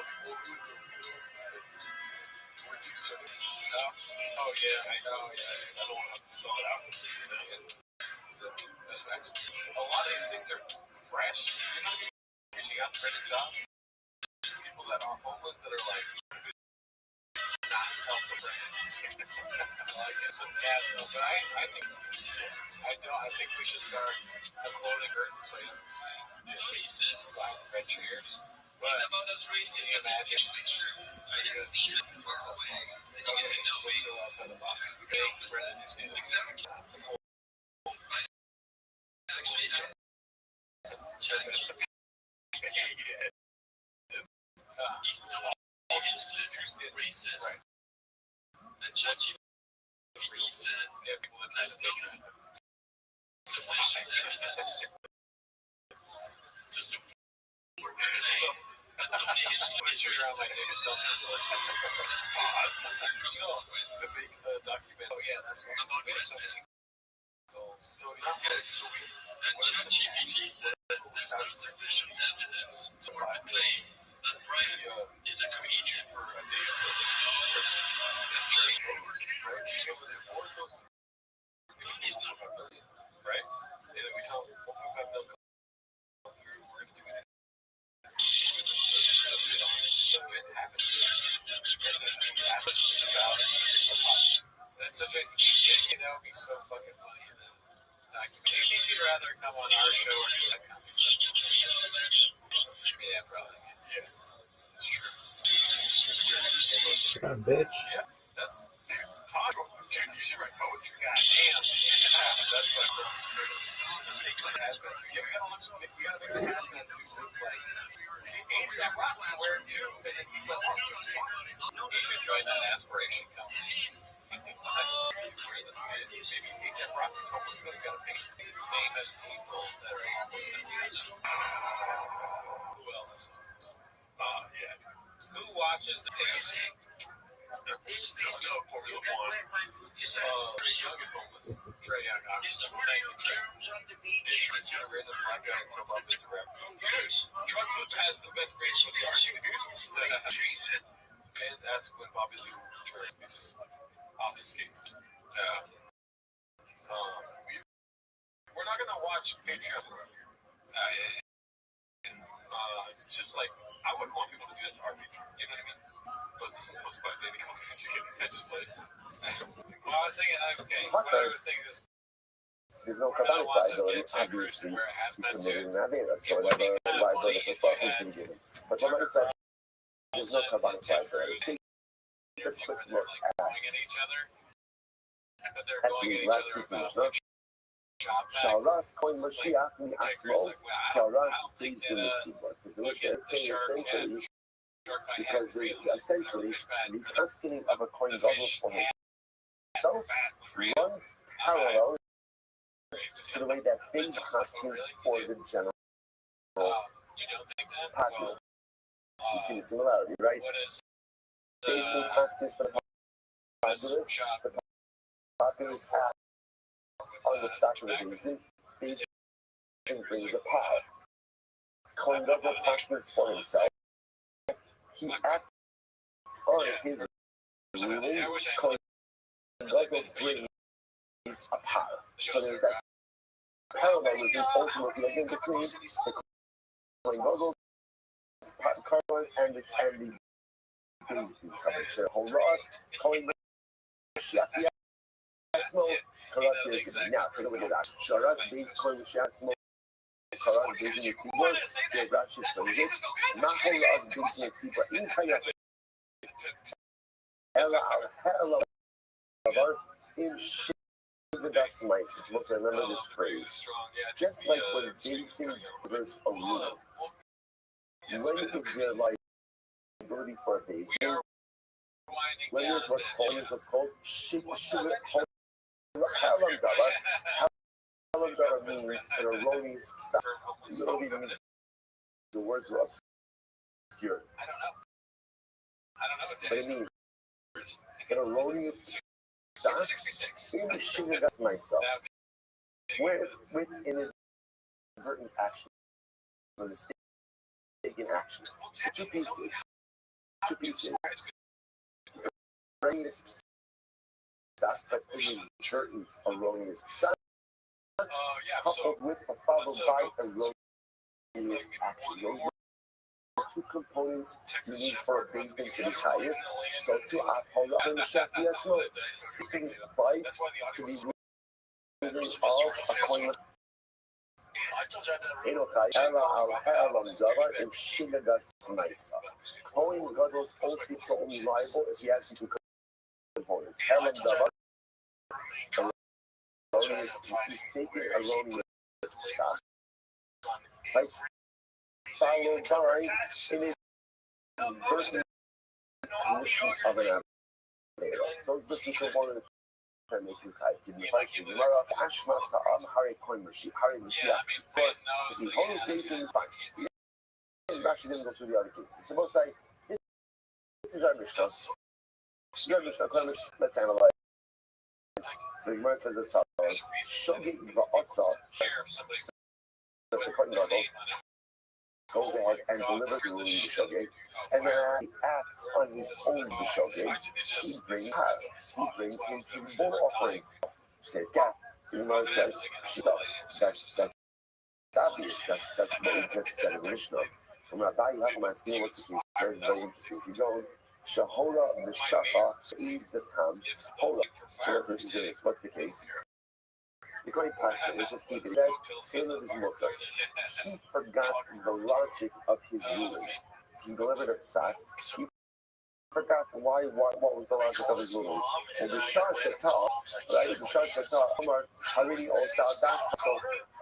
we're too surface. Oh yeah, I know. Yeah, I don't want to spell it out. That's facts. A lot of these things are fresh. You're not reaching out to random jobs. People that are homeless that are like not help the brands. Like some cats, but I think I think we should start a clothing curtain so he doesn't see. Racist. Like red chairs. But he's about as racist as actually true. I see him far away. Then you get to know me. Go outside the box. Exactly. Actually, he's still racist. Right. And ChatGPT said there's no sufficient evidence to support the claim that donation is racist. That's odd. Here comes the twist. Oh yeah, that's right. About women. So not good. So ChatGPT said there's no sufficient evidence to support the claim that Brian is a comedian for a day of he's not a billion, right? And then we tell him, well, if they'll come through, we're going to do it. The fit happens. And then we ask about it. That's such a, that would be so fucking funny. Do you think you'd rather come on our show or do that comedy festival? Yeah, probably. Yeah, it's true. Yeah, bitch. Yeah, that's talk. Dude, you should write poetry. God damn. Yeah, that's fun. Yeah, we gotta listen. We gotta make sense of that suit. ASAP Rocky wearing two, and then he's like, you should join that aspiration company. Maybe ASAP Rocky's homeless. We gotta pick famous people that are homeless. Who else is homeless? Yeah. Who watches the pace? No, Formula One. Young is homeless. Trey Young, obviously. Thank you, Trey. Trey's got a random black guy to love his rap. Truck Flip has the best grades for the art. Fans ask when Bobby Lee returns. We just obfuscates. We're not gonna watch Patreon. It's just like I wouldn't want people to do that to our people. You know what I mean? But this is supposed to be Danny Coffee. I'm just kidding. I just played. Well, I was thinking, okay. What I was thinking is. There's no liability, obviously, to committing an avera, so whatever liability for has been given. But what I said, there's no carbonic liability. Take a quick look at actually last business, no? Shauras coin Mashiach mi atzmo, Shauras things in the seaboard. Because the way they're saying essentially, because essentially, the custody of a coin double for himself runs parallel to the way that they customs for the general populace. You see the similarity, right? Faithful customs for the populace have on the sacrifice, brings a power. Coin double customs for himself. He acts on his ruling. Coin double brings a power. So there's that parallelism ultimately again between the coin double carbon and the Horas, coin Mashiach. No, correct is now. Take a look at that. Sharas based coin Mashiach. Sharas based in Tzibor. The Rashi explains it. Mahoras based in Tzibor. In Kaya. Ella al Ha'elavar in Shivadas Mice. You must remember this phrase. Just like when dating there's a rule. When is there liability for a base? When is what's called Shiva Halamdara means an erroneous psa. You don't even mean the words were obscure. But it means an erroneous psa in the Shiva, that's myself. With inadvertent action. A mistaken action. Two pieces. Erroneous psa, but inadvertent erroneous psa. Coupled with or followed by erroneous action. Those are two components you need for a base thing to be higher. So to Afhola and Shafiatzmo, seeking price to be moving of a coin. Enochai Ella al Ha'elam Zava if Shiladas Maisa. Coin God's also so only liable if he has two components. Ha'elam Zava. Erroneous, mistaken erroneous psa, right? Followed by an inadvertent commission of an avera. Those are the two components that make you type. Give me a question. Gemara, Ashma Sa'am, Hari Koin Mashiach, Hari Mashiach. So, if the whole case is fine. Rashi didn't go through the other cases. So, both say, this is our Mishnah. Your Mishnah, let's analyze. So, the Gemara says as follows. Shogeg va'asa, the Kohen Gadol goes ahead and delivers the ruling B'Shogeg, and then he acts on his own B'Shogeg. He brings his own offering. Says Gath. So the Gemara says, that's obvious. That's what we just said in the Mishnah. I'm not buying that. I'm asking what's the case. It's very interesting. If you go, Shahola Mishafa Izatam Hola. So what's the case? The Kohen Pastor, let's just keep it there. Sailor is Mutter. He forgot the logic of his ruling. He delivered a psak. He forgot what was the logic of his ruling. And the Shah Shata, right? The Shah Shata, Omar, already all saw that. So,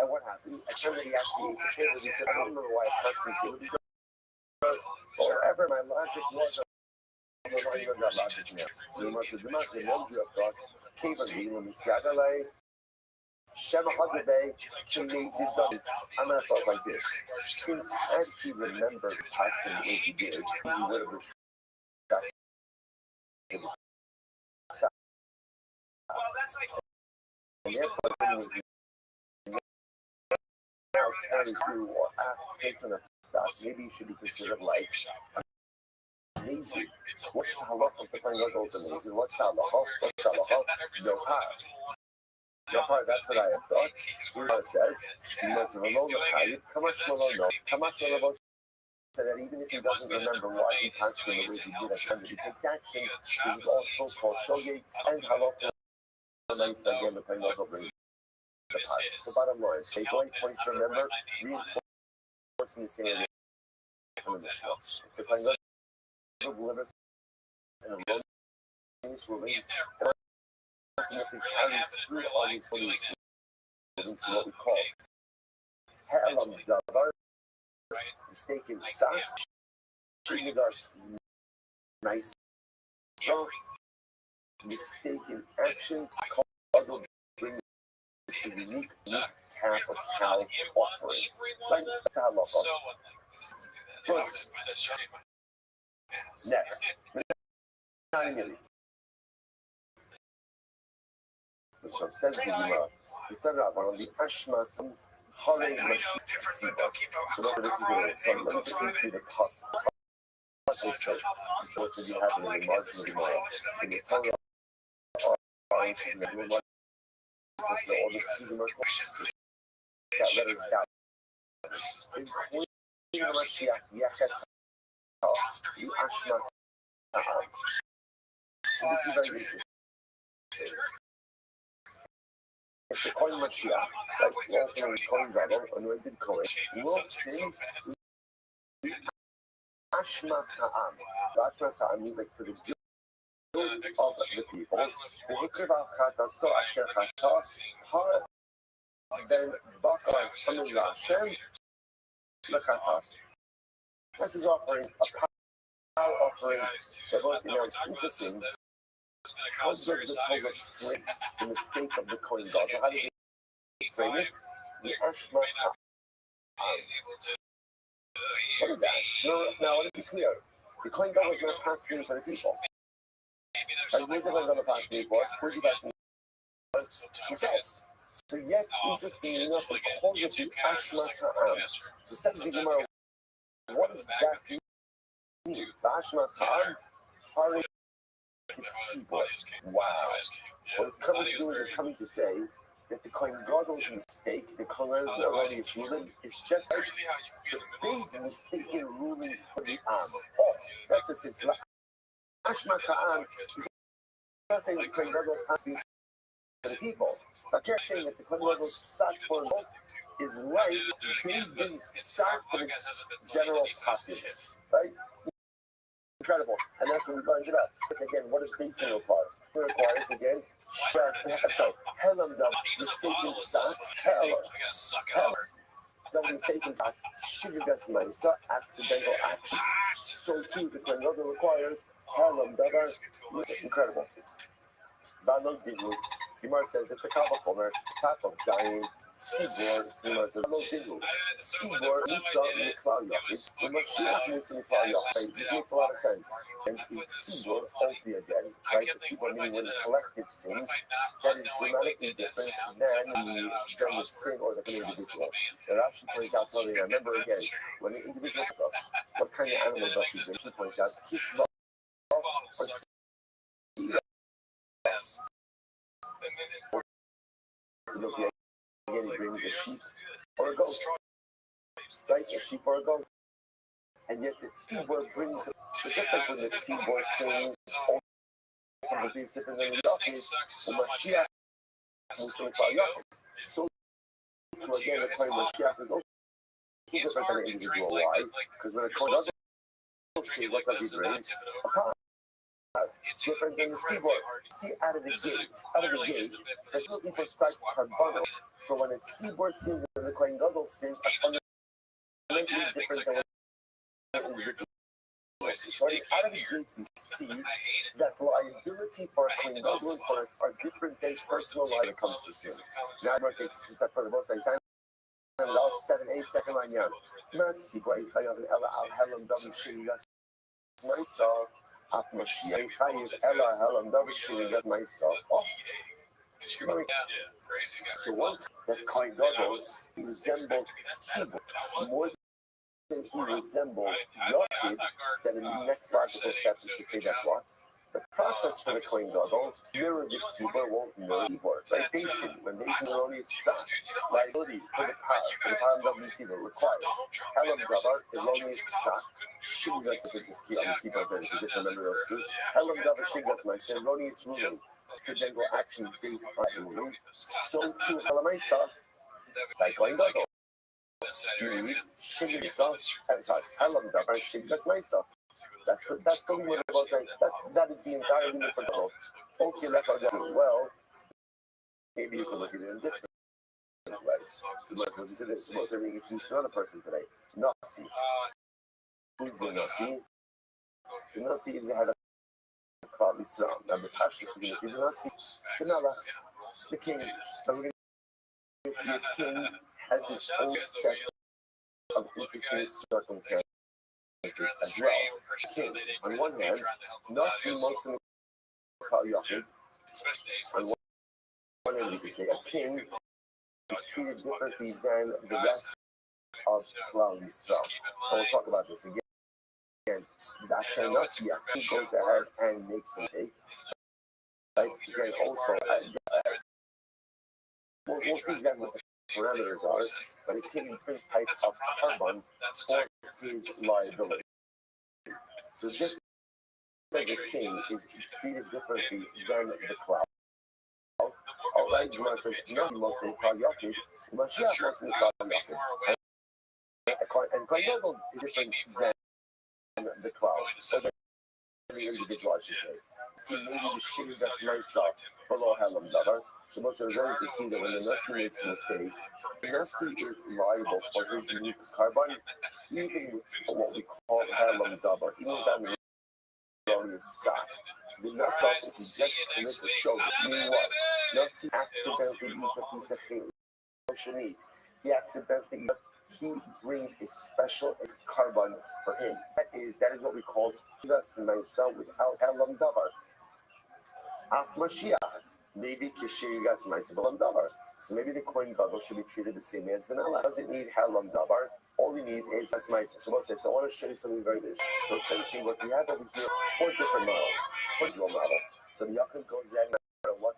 and what happened? I somebody asked me, he said, I don't know why I passed the kid. Whatever my logic was, I don't know why you got logic now. So you must have done the ones you have thought, came and be when we said, Shema Hagabay to lazy done. I'm gonna thought like this. Since had he remembered asking what he did, he would have respected him. And therefore, now carries through or acts based on a process, maybe you should be considered like amazing. What's the halacha of the Kohen Gadol's amazing? What's the halacha? No part. No part, that's what I have thought. Gemara says, Kamash so that even if he doesn't remember why he passed him the way he did at the time that he takes action, this is also called shogeg and halacha. Nice again, the Kohen Gadol brings the part. So bottom line, they going point to remember, reinforcing the same idea from the Mishnah. If the Kohen Gadol delivers and erroneous ruling, ultimately carries through all these rulings to what we call Ha'elam Davar, mistaken Sas, treated us nice, so mistaken action, causal bring us the unique half of cow offering. Like the halacha. Next. So says the Gemara, the Torah on the Ashma some Hare Mashiach. So let's listen to this. So let me just read through the cusp. What's to be happening in the margin of the Gemara. In the Torah, in the Gemara, all the that letter is down. In Queen Mashiach Yachet, the Ashma. So this is very interesting. If the Kohen Mashiach, like Walter and Kohen Gadol, anointed Kohen, will sing Ashma Sa'am. Ashma Sa'am means like for the good of the people. The Hikriv al-Chata so Asher Chata, Har Ben Bakar Samin Lashem Lachatas. This is offering a power offering that was interesting. How does the Torah frame the mistake of the Kohen Gadol? How does it frame it? The Ashma Sa'am. What is that? Now, let me be clear. The Kohen Gadol is not passing for the people. And where's the Kohen Gadol passing for? Where's he passing for? Himself. So yet, interestingly enough, because of the Ashma Sa'am. So says the Gemara, what does that mean? The Ashma Sa'am, wow. What it's coming to do is coming to say that the Kohen Gadol's mistake, the Kohen Gadol's erroneous ruling, is just like the big mistaken ruling for the Am. Oh, that's what it's like. Ashma Sa'am is not saying that the Kohen Gadol's passing for the people. But they're saying that the Kohen Gadol's psak for the is like Beis psak for the general populace. Right? Incredible. And that's what we learned it up. Again, what does basing require? It requires, again, Helam Dam, mistaken psak, Helam. Dam, mistaken psak, Shivigas Maisa, accidental action. So too, the Kohen Gadol requires Helam Davar. Incredible. Banal Divu. Gemara says it's a Kavachomer, top of Zion. Sibor, Gemara says, Banal Divu. Sibor, Mitzah, Miklal Yachid. The Mashiach meets in Miklal Yachid. This makes a lot of sense. And it's Sibor, only again. right? The tzibor meaning when the collective sins, that is dramatically different than the sin or the individual. And Rashi points out, remember again, when the individual does, what kind of animal does he bring? He points out, kisva or again, he brings a sheep or a goat, right? A sheep or a goat. And yet the tzibor brings, it's just like when the tzibor sings, ultimately it's different than the Yachid, Mashiach, so to again, the Kohen Mashiach is also different than the individual. Why? Because when a Kohen does sing, what does he bring? A car. It's different than the tzibor. See, out of the gate, there's no people strike karbanos. But when it's tzibor sings and the Kohen Gadol sings, are fundamentally different than the individual. So out of the gate, we see that liability for a Kohen Gadol are different than personal life when it comes to sin. Now, in my case, this is that for the most I 7a second line yan. Tzibor chayav ela al helam davu shirigas myself. So once that Kohen Gadol resembles tzibor more than he resembles Yachid, then the next logical step is to say that what? The process for the Kohen Gadol mirror the tzibor won't mirror tzibor. Right? Basically, when they use erroneous psak, liability for the power of the tzibor requires helam davar, erroneous psak, shigas, just keep on saying, so just remember those two. Helam davar, shigas, my erroneous ruling, accidental actions based on the ruling. So too, helamaisa, like Kohen Gadol. Helam davar, shigas, myself. That's the limit of saying that is the entire limit for Gadol. Okay, let's go. Well, maybe you can look at it in different ways. So like, listen to this. Suppose I introduce another person today. Nasi. Who's the Nasi? The Nasi is the head of Klal Yisrael. Now the Pashtus we're going to see the Nasi, the Nala, the king. And we're going to see the king has his own set of interesting circumstances as well. King, on one hand, Nasi Motzim Kal Yachid. On one hand, you can say a king is treated differently than the rest of Klal Yisrael. And we'll talk about this again. Dasher Nasi, he goes ahead and makes a mistake. Right? Again, also, we'll see again what the parameters are, but it can be different types of carbon for his liability. So just as a king is treated differently than the cloud. Alright, Gemara says, Nasi Motzei Kal Yachid, Mashiach Motzei Kal Yachid. And Kohen Gadol is different than the cloud. So the individual, I should say. See, maybe the shitty that's myself below Helam Davar. So most of the time, you see that when the Nasi makes a mistake, the Nasi is liable for his unique carbon, even with what we call Helam Davar, even without the erroneous psak. The Nasi, if he just commits a show, meaning what? Nasi accidentally eats a piece of food. He accidentally he brings a special carbon for him. That is what we call Kiras Naisa without Helam Davar. Af Mashiach, maybe Kishigas Naisa Helam Davar. So maybe the Kohen Gadol should be treated the same as the Nala. Doesn't need Helam Davar. All he needs is Asmaisa. So I want to show you something very different. So essentially, what we have over here, 4 different models, 4 dual model. So the Yaakov goes in, no matter what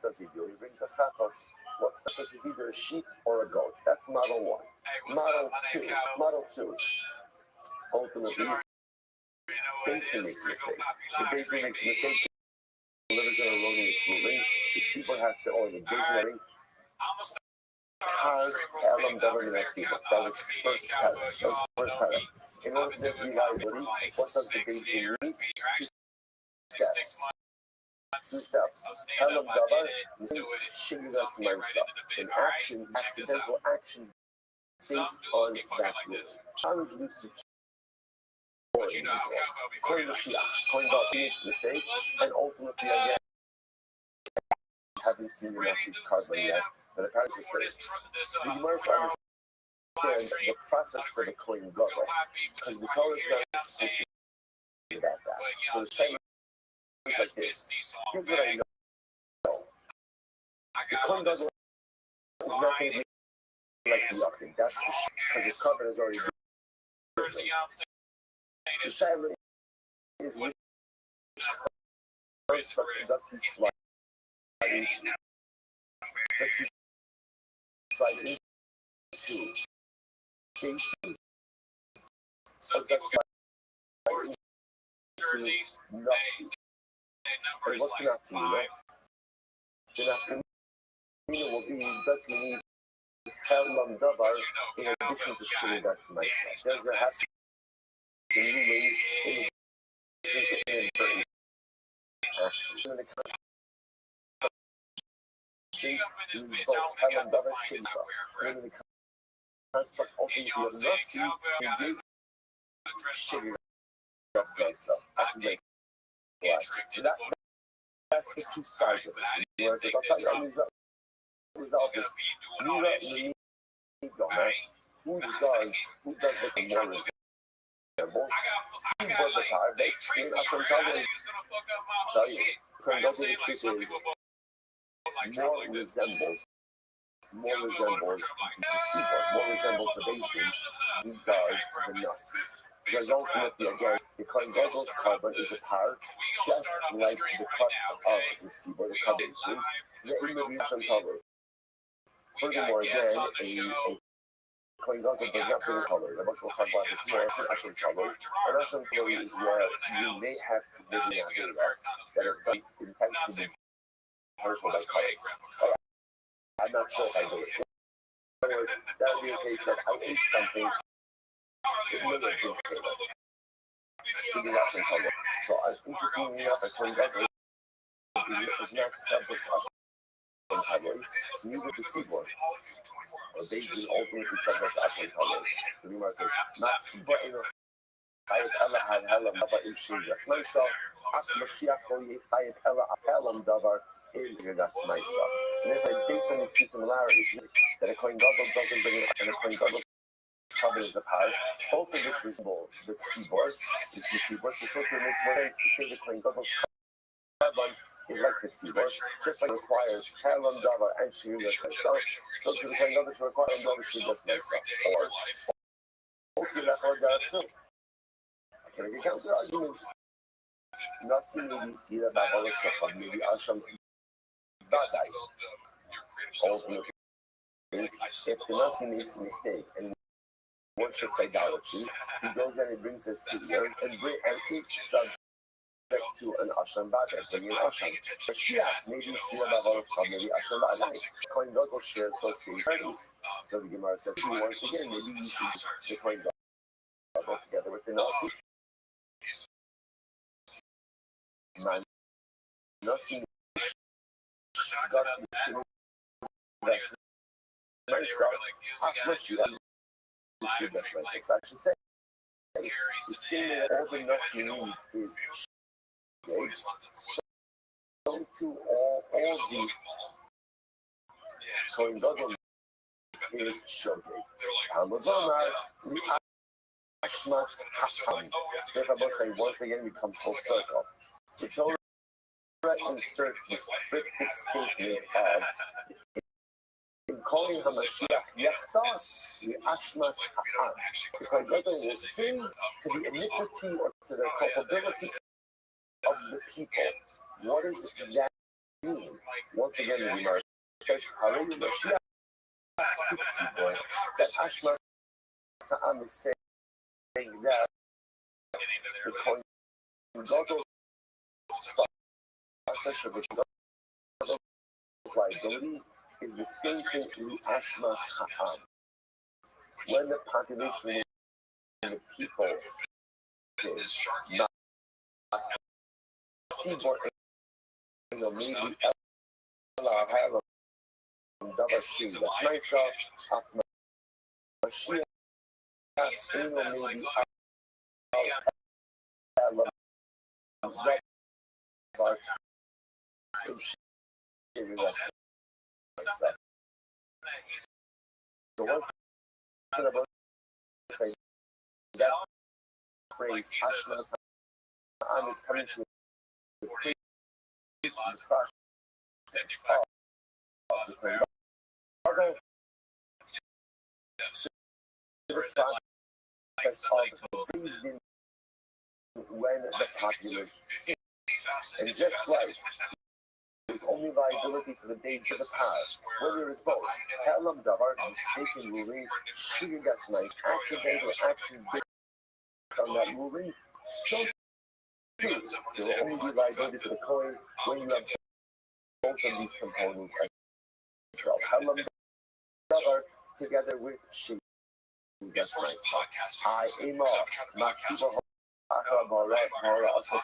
does he do? He brings a chakos. What's the this is either a sheep or a goat. That's model 1. Model 2. Ultimately, Basin makes a mistake. The Basin makes a mistake. Delivers an erroneous ruling. The tzibor has to, or the Basin hard Helam Davar in that tzibor. That was first paragraph. In order to get reliability, what does the Basin need? 2 steps. 2 steps. Helam Davar is Shigas Marsa. An action, accidental action based on that rule. I'm introduced to 4 individuals. Kohen Mashiach, Kohen Gadol makes a mistake, and ultimately again, haven't seen the Nasi's carbon yet, but apparently it's the Gemara should understand the process for the Kohen Gadol, because the Torah is not specific about that. So the same like this. Here's what I know. The coin dog is not going to be like the octane. That's because his cover is already built. The salad is which does he slide into? Does he slide into K2? Or does he slide into Nasi? And what's the afternoon? The afternoon will be, does he need Helam Dabar in addition to Shiri Das Maisa? Does it have to be new ways in certain actions? In the Helam Dabar Shimsa. In the construct ultimately of Nasi, negates Shiri Das Maisa. That's like so that's the two sides of this. Whereas I'll tell you, I'll resolve this. Mira in the who does look more resemble? See what the power they in Ashram Kaveh tell you, Kondogin Chief is more resembles the Beijing he does the Nasi. Because ultimately, again, the Kondogos carbon is a power just like the cut of the seaboard, the cover is doing. The in the Ashram Kaveh. Furthermore, again, a Koingaga does not bring color. Of course, we'll talk about this more. It's an Ashram color. An Ashram color is where you may have committed data that are done intentionally harmful by colors. I'm not sure if I do it. In other words, that would be a case of I ate something that may have been tailored to the Ashram color. So, interestingly enough, a Koingaga is not subject to Ashram color, neither the seaboard. They do ultimately subject to Ashram color. So, the Gemara says, not seaboard, Hayat Allah had Helam Davar in Shiri Das Maisa. As Mashiach Kol Hayat Allah Helam Davar in Das Maisa. So therefore, based on these two similarities, that a Kohen Gadol doesn't bring it, and a Kohen Gadol covered as a power, both of which resemble the seaboard, the seaboard. So to make more sense to say the Kohen Gadol's carbon is like the seaboard, just like it requires Helam Davar and Shiri Das Maisa. So to the Kohen Gadol should require Helam Davar Shiri Das Maisa. Or okay, that's what that's it. Can I get counter arguments? Nasi maybe see that Babalas Kafam, maybe Asham Bazai. Ultimately, if the Nasi makes a mistake and worships idolatry, he goes and he brings his seer and it's subject to an Asham Bazai, so an Asham. Mashiach, maybe see that Babalas Kafam, maybe Asham Bazai. Kohen Gadol shares those similarities. So the Gemara says, once again, maybe you should the Kohen Gadol together with the Nasi. Man, Nasi got the shit that's myself. The shit that's myself. So I should say, the same that all the Nasi needs is shade. So to all the Kohen Gadol is shogeg. Hamazomar, we ashmas hasham. So if I must say once again, we come full circle. The Torah inserts this cryptic statement of in calling Hamashiach Yachtas the Ashmas Ha'am. The Kohen Gadol will sing to the iniquity or to the culpability of the people. What does that mean? Once again, the Gemara says, Harei Mashiach Kitzibor, that Ashmas Ha'am is saying that the Kohen Gadol process of the liability is the same thing in the Ashmas Ha'am. When the population and the people is not seaboard, maybe Allah have a double shoe. That's myself, Mashiach, maybe but so once about say that phrase Ashmas Ha'am is coming to the process of the coin cargo, the process of raised in when the populace sinks. And just like there's only liability for the days of the past, when there is both Helam Davar, mistaken ruling, shooting that's nice, accidental action based on that ruling, so there will only be liability for the coin when you have both of these components as well. Helam Davar together with shooting that's nice. I aim off, Maxiva Ahra also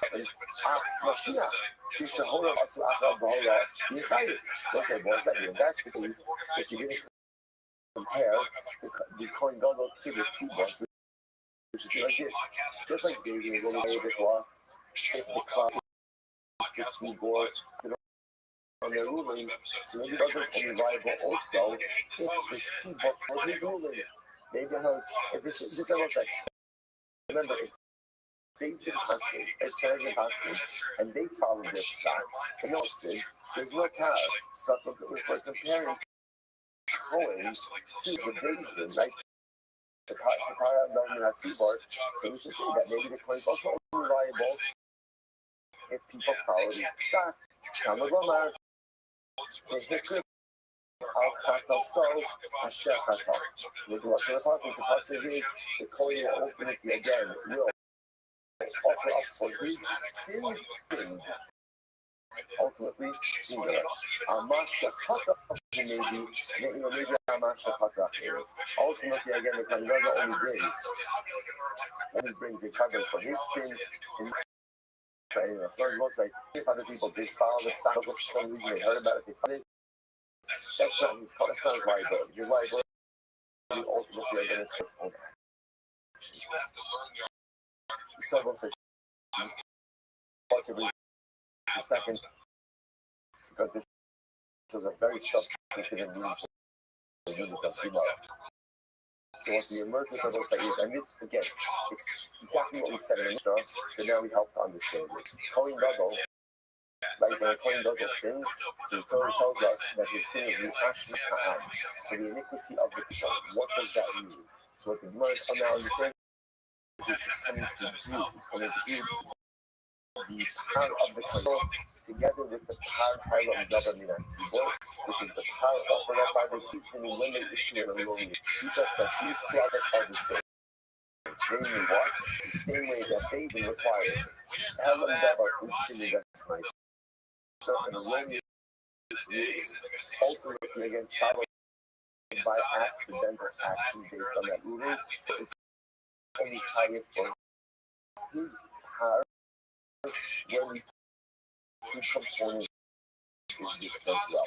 Machina. She should hold up to Ahra Bahara. You fight it. Okay, boys, that's the case. If you didn't compare the coin dongle to the C-boss, which is like this. Just like David is over the clock, if the clock gets the board on their ruling, so maybe that was only viable also if the C-boss was his ruling. Maybe if this almost like, remember, if they've been hustling, and they follow their side. And also, there's no power. So if we're comparing coins to the Bayesian, like the power of knowing that seaboard, so we should say that maybe the coin's also only reliable if people follow this side. Kamagoma, they hit good. Al-Khatal so, Asher Khatal. With what we're talking to possibly, the coin will ultimately again will offer up for his sin ultimately singular. Amashakata maybe Amashakata. Ultimately again the Kangaga only brings a cover for his sin and anyway, so it looks like if other people did follow the cycle for some reason they heard about it, they found it. That's not his called, that's not his liability. His liability ultimately again is his own action. So it looks like possibly the second, because this is a very substantive and meaningful unit of love. So what the emergence of those ideas, and this again, it's exactly what we said in the intro, but now we help to understand it. Coin Double, like when Coin Double sins, so the Torah tells us that his sin is the Ashmi Sa'am, for the iniquity of the people. What does that mean? So what the Gemara now understands is it's coming to do the power of the control together with the power of government and Sibor, which is the power offered up by the Keith when they issue an ruling. Teach us that these two others are the same. Namely what? The same way that bathing requires Helam Davar Ushini that's nice. So an ruling is ultimately again followed by accidental action based on that ruling is only higher for his power. When we two components is this as well.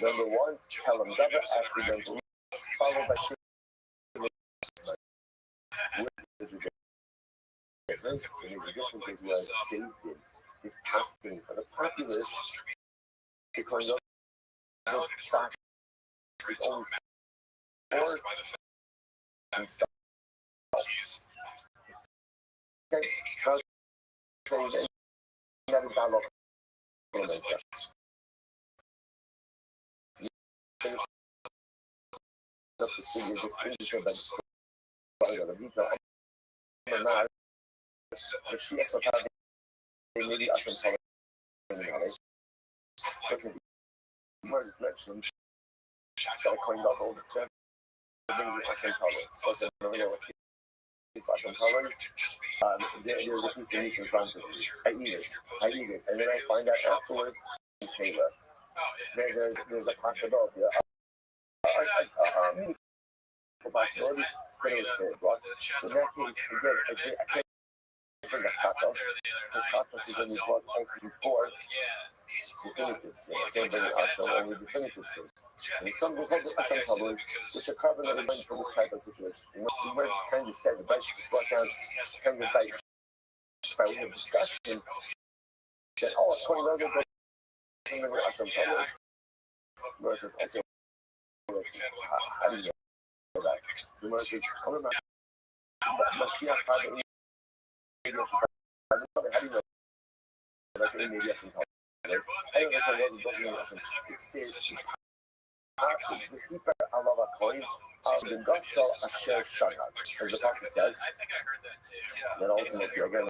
Number one, Helam Davar accidental, followed by shit. The difference is what Days did is asking for the populace to kind of stop his own power and stop. That is not local. Maybe I can tell it. Moses mentioned that coin double. Maybe I can tell it. Also, I don't know what I can tell it. There's a piece of meat in front of me. I eat it, and then I find out afterwards in Kayla. There's a possibility. Meaningful possibility, but it was very blood. So in that case, again, I can't bring up Tatos, because Tatos is only brought over before definitive sin. I can't bring Asham only definitive sin. And some of the Asham covered, which are carbon that are meant for this type of situation. You know, the word is kind of said, the Bible is brought down kind of by way of discussion that, oh, it's going to go in the Asham covered. Versus, okay, how do you know that? The word is, I'm about Mashiach, how do you know? like maybe I can help. I don't know if I wasn't looking at it. It says, the keeper Allah a coin, the gospel a share shahad. As the prophet says, that ultimately again,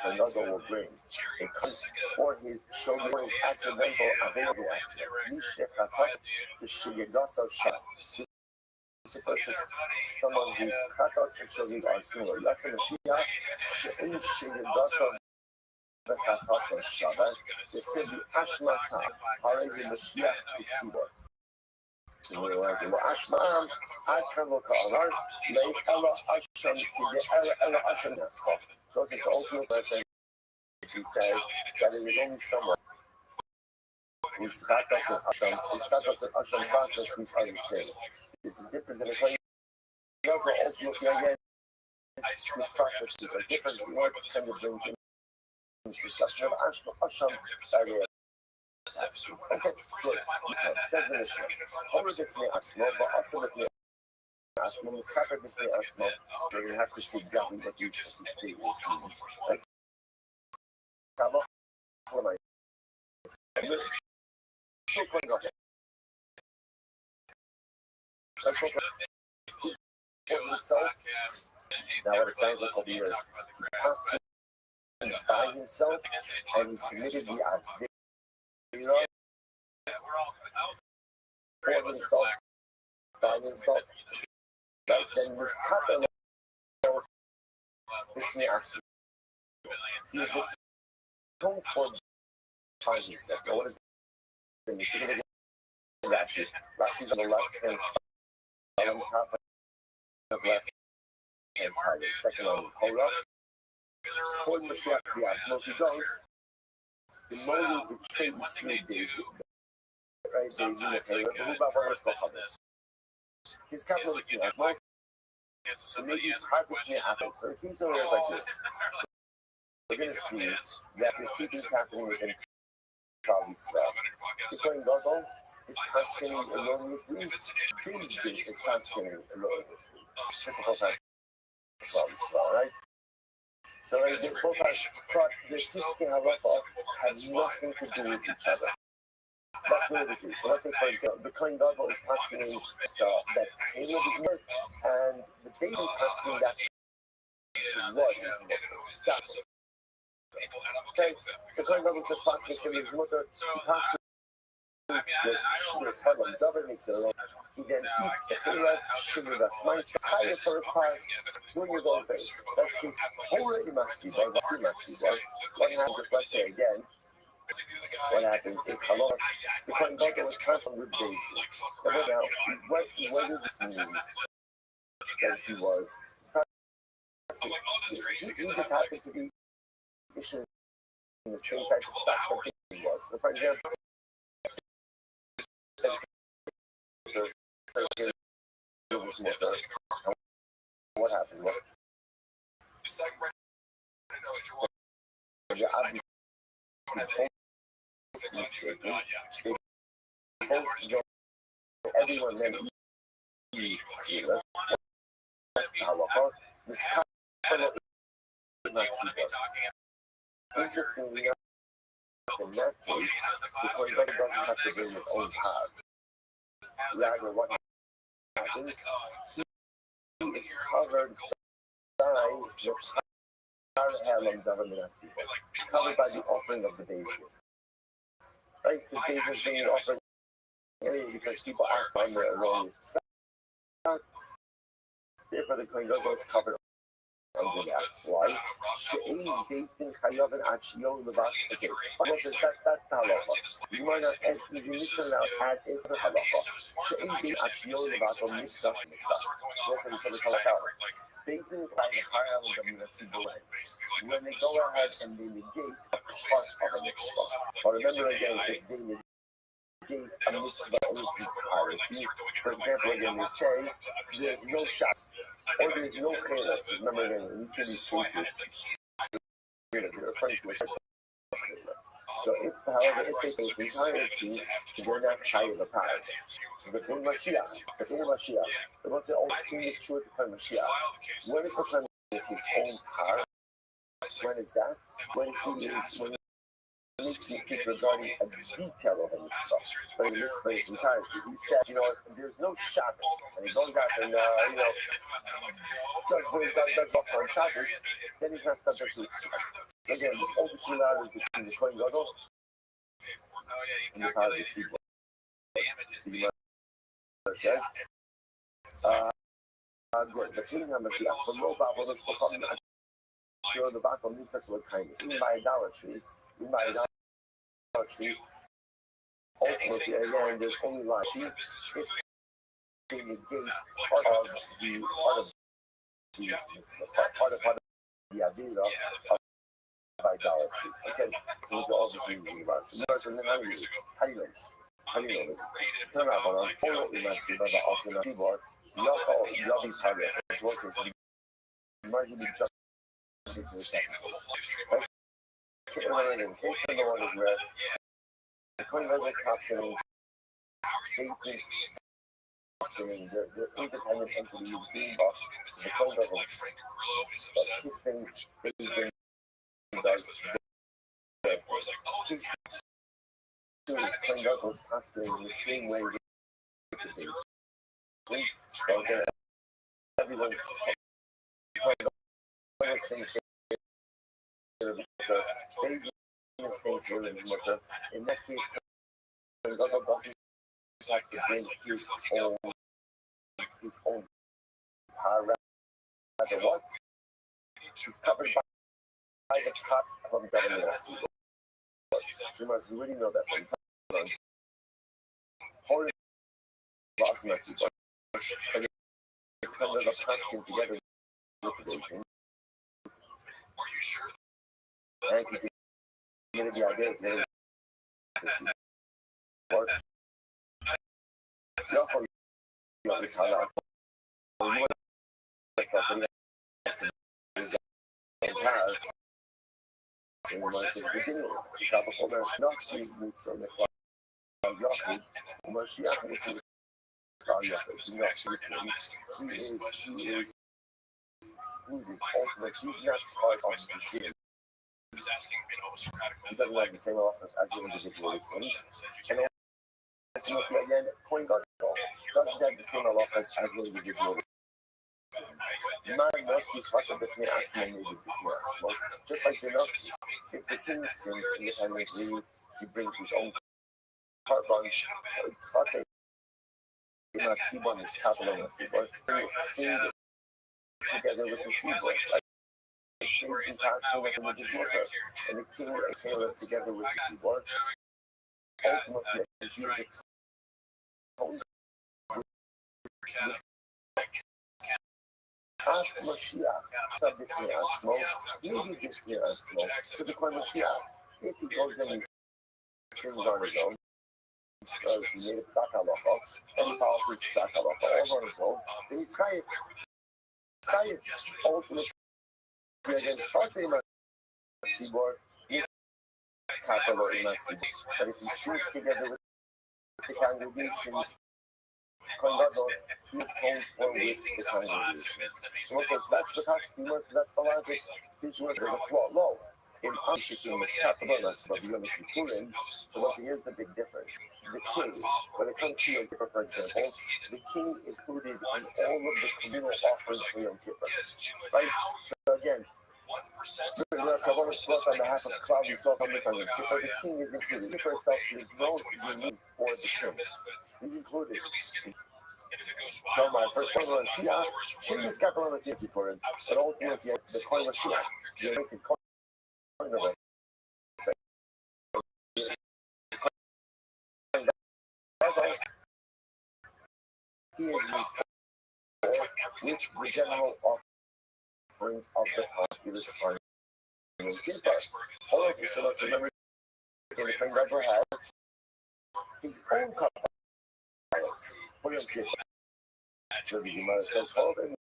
another will bring a comes for his shoulder, his accidental available accident. Yishech the shigegasa shah. This is someone whose kratos and shogig are similar. That's a Mashiach, she'in shigegasa v'chatos shavat. They said the ashmasa, already Mashiach Kisibor. وأشمام أكمل كأنار ليك ألا أشم كده ألا أشم نسخة. So it's also a person he says that it is only someone whose status and Asham processes are the same. This is different than a claim. Ultimately again, these processes are different. What kind of brings in the discussion of Asham barrier. Okay, good. Says the listener. Over the Asmo, but also the Asmo is covered with the Asmo. So you have to see exactly what you state. Let's have a himself. Now what it sounds like over here is he passed by himself and he committed the act. For himself, by himself, but then this couple with me asking, he is atoned for by himself. Now what is it? Rashi's on the left hand, on the top of the left hand part, second on the Torah. For the Mashiach, the Asmo, if you don't, the more you betray the sweet days, right? Days in the Torah, the Ruba Baruch Hu. His capital is Asmo. So maybe it's hard to hear after. So the key story is like this. We're going to see that there's two things happening within Klal Yisrael. The Kohen Gadol is constantly erroneously, Tuesday is constantly erroneously. Difficult time for Klal Yisrael, right? So they both are, the Tiske Halacha have nothing to do with each other. That's really the case. So let's say, for example, the Kohen Gadol is constantly that Caleb is murdered, and the baby is constantly that's what is murdered. That's it. Okay, the Kohen Gadol just constantly killing his mother, he constantly his head on double makes it alone. He then eats the Caleb, sugar that's nice, higher for his part, doing his own thing. That's case already Masiba. What happens if, let's say again, what happens if Halor, the Kohen Gadol was constantly with David. Now, what did this mean? That he was, he just happened to be issuing the same type of stuff that he was. So, for example, what happened? Everyone then this interestingly enough, in that case, the Kohen Gadol doesn't have to bring his own path. Rather, what happens? He is covered by the covered by the offering of the Beis Din. Right? The Beis Din is being offered anyway because people act on their erroneous. Therefore, the Kohen Gadol is covered under that. Why? Okay, that's the halacha. You might not add, you need to now add into the halacha. Beis Din is like the higher level of the mitzvah. When they go ahead and they negate a part of a mitzvah. But remember again, if they negate a mitzvah entirety, for example, again, they say there's no shot or there's no chayla. Remember again, when you see these cases, they're referring to a chayla. So if, however, if they take entirety, they're not chayla the past. The King Mashiach, they won't say, oh, sin is true at the time of Mashiach. When is the time of his own power? When is that? When he is, when makes me think regarding a detail of any stuff. But in this place entirety, he said, there's no Shabbos. And he goes out and, does what he's done, does off on Shabbos, then he's not subject to it. Again, there's all the similarities between the Kohen Gadol and the power of the Tzibor. Says, good. The king of Mashiach, the Roba, was a Spokane. Sure, the Bible means us with kindness. Even by idolatry, ultimately, again, there's only life. See, it's the gate part of the idea of idolatry. Okay, so we go all this reading about it. So, how do you know this? How do you know this? Turn out on a whole immensely, but also in a keyboard, Yavi Target, as well as emerging just in the second. In case no one is read, the Kohen Gadol costuming, the independent entity is being bought, the Kohen Gadol, but his thing that he's doing does, his Kohen Gadol is costuming in the same way with the thing. So again, everyone, Kohen Gadol thinks the same thing in that case, Kohen Gadol doesn't have to bring his own power. Rather what? He's covered by the top of government. So you must really know that from time to time. Holy boss message. And they come to the costume together with the nation. And he's going to be ideas later. Or he doesn't have the same office as the individual. And ultimately, again, Kohen Gadol doesn't have the same office as the individual. Just like the Nazi, if the king sins independently, he brings his own carbon, not Sibon is capital and Sibon, sing together with the Sibon. The king is passing with the individual, and the king is singing together with the Sibon. Ultimately, he is exposed. Ask Mashiach, subject to Asmo, maybe this year Asmo, to the Kohen Mashiach. If he goes in and sins on his own, because he made a psak halacha, and he follows his psak halacha all on his own, then he's chayiv. Ultimately, again, Tzartei Matzibor, he's capital in Matzibor. But if he sings together with the congregations, Kohen Gadol, he atones for with the congregation. So that's the costume, that's the logic. There's a flaw low. In Amshikim, the capital, that's what you're going to be pulling. So here's the big difference. The king, when it comes to Yom Kippur, for example, the king is included in all of the communal offerings for Yom Kippur. Right? So again, the Kavanah split on behalf of Klal Yisrael from the Yom Kippur, the king is included. The Kippur itself is no unique for the king. He's included. So my first point on Shia, Shia is capital on the Yom Kippur, but ultimately the Kohen Mashiach, the anointed Kohen Gadol, he is used with the general offerings of the populace on Yom Kippur. All of the Silas, remember, the Kohen Gadol has his own cup for Yom Kippur. So the Gemara says, all of them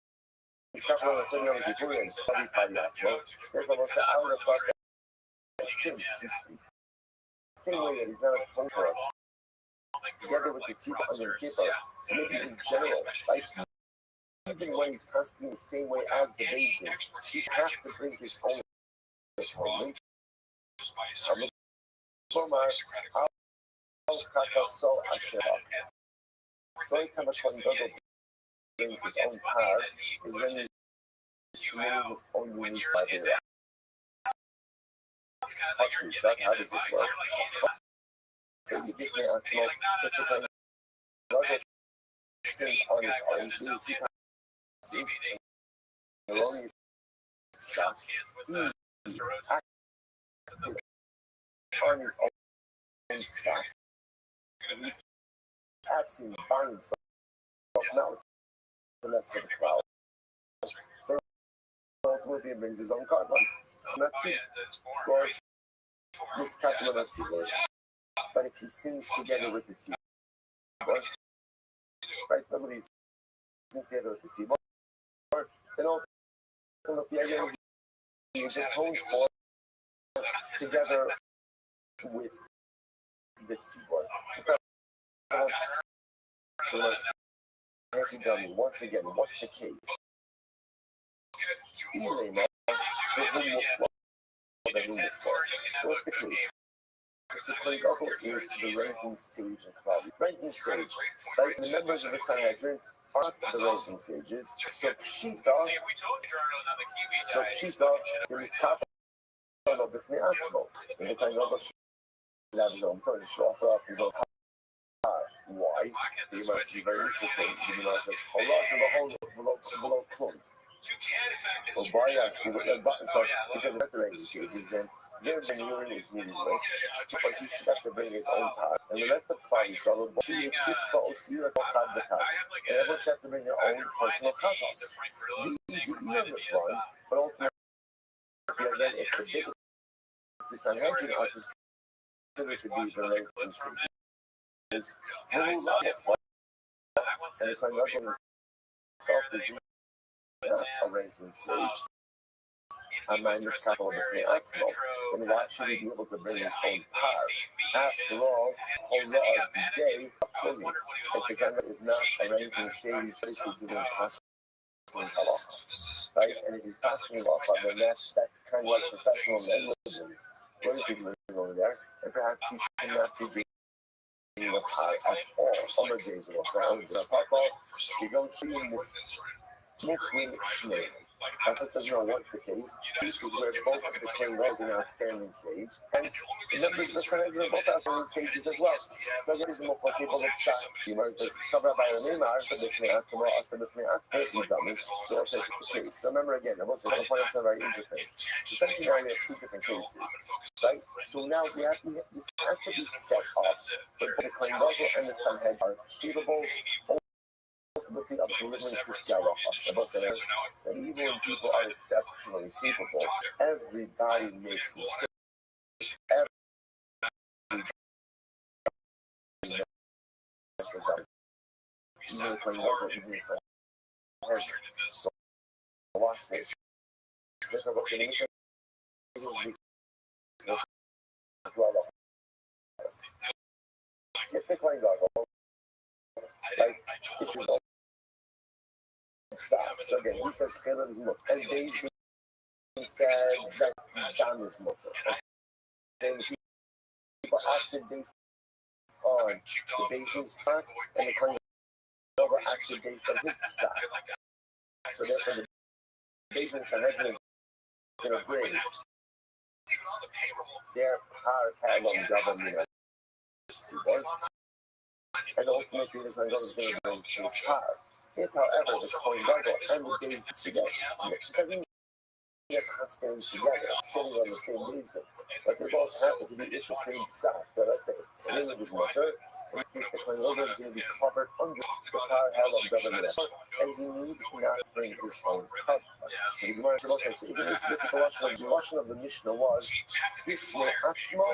is capital on Yom Kippur and study Parias. There's almost an hour of that sins. Same way that he's not a conqueror. Together with the tzibah on Yom Kippur, so maybe in general, like even when he's constantly the same way as the baby, he has to bring his own atonement. Omar, so Ashera. So every time a Kohen Gadol brings his own par, is when he's committing his own unique Avera. How does this work? So you give me a smoke, if the Kohen Gadol sins on his own, he can't the wrong is on his own staff. And he's actually buying himself, not with the rest of the crowd. Ultimately, he brings his own carbon. And that's it. Well, this capital of seaboard. But if he sings together with the seaboard, right? Nobody sings together with the seaboard. Then ultimately, again, he atones for together with the seaboard. Once again, what's the case? Elena, the whom will flow, the whom will flow. What's the case? The Kohen Gadol is the ranking sage and cloud. Ranking sage, right? The members of the Sanhedrin aren't the ranking sages. So Pshita, is top of the Fneasmo. And the Kohen Gadol should have his own turn, should offer up his own power. Why? So you might see very interesting. You might say, Allah below clothes. Well, why yes, you would have button so because of the ranking sages, then their urine is meaningless. But he should have to bring his own part. And the rest of Klal Yisrael will be Kispa Osira Chad Bechad. And everyone should have to bring their own personal chatos. The one, but ultimately, again, if the big the Sanhedrin are considered to be the ranking sages, they will love it. And it's like nothing himself is a ranking sage. A minus couple of the Fneasmo. Then why should he be able to bring his own part? After all, Allah day of Tony. If the Ganga is not a ranking sage, he didn't pass halacha. Right? And if he's passing halacha, then that's kind of like professional negligence. What is he doing over there? And perhaps he should not be being a part at all. Summer days or something. You don't see him with Muslim Shnei. Emphasis on what's the case. This is where both of the Kohen was an outstanding sage, and the members of the Sanhedrin are both outstanding sages as well. So there is a more capable of chat. You might say, Sabra by your name, I said the Fneasmo, I said the Fneasmo, so that's the case. So remember again, I will say, the point is very interesting. Essentially now we have two different cases, right? So now this has to be set up, but the Kohen and the Sanhedrin are capable ultimately of delivering this Galacha. That even when people are exceptionally capable, everybody makes mistakes. Watch this. If the Kohen Gadol, like, issues so again, he says Caleb is mutter. And David said that John is mutter. Then people acted based on the Bayesian's part, and the Kohen Gadol acted based on his side. So therefore, the Bayesian Sanhedrin can agree. Their power parallel government and ultimately the Kohen Gadol is going to bring his power. If, however, the Kohen Gadol and the David together, because we have husbands together, sitting on the same wavelength, but they both happen to be the same side. So let's say the image is mutter, and the Kohen Gadol is going to be covered under the power of government, and he needs not bring his own cover. So the Gemara says, even if you look at the Lashon of the Mishnah was, this Asmo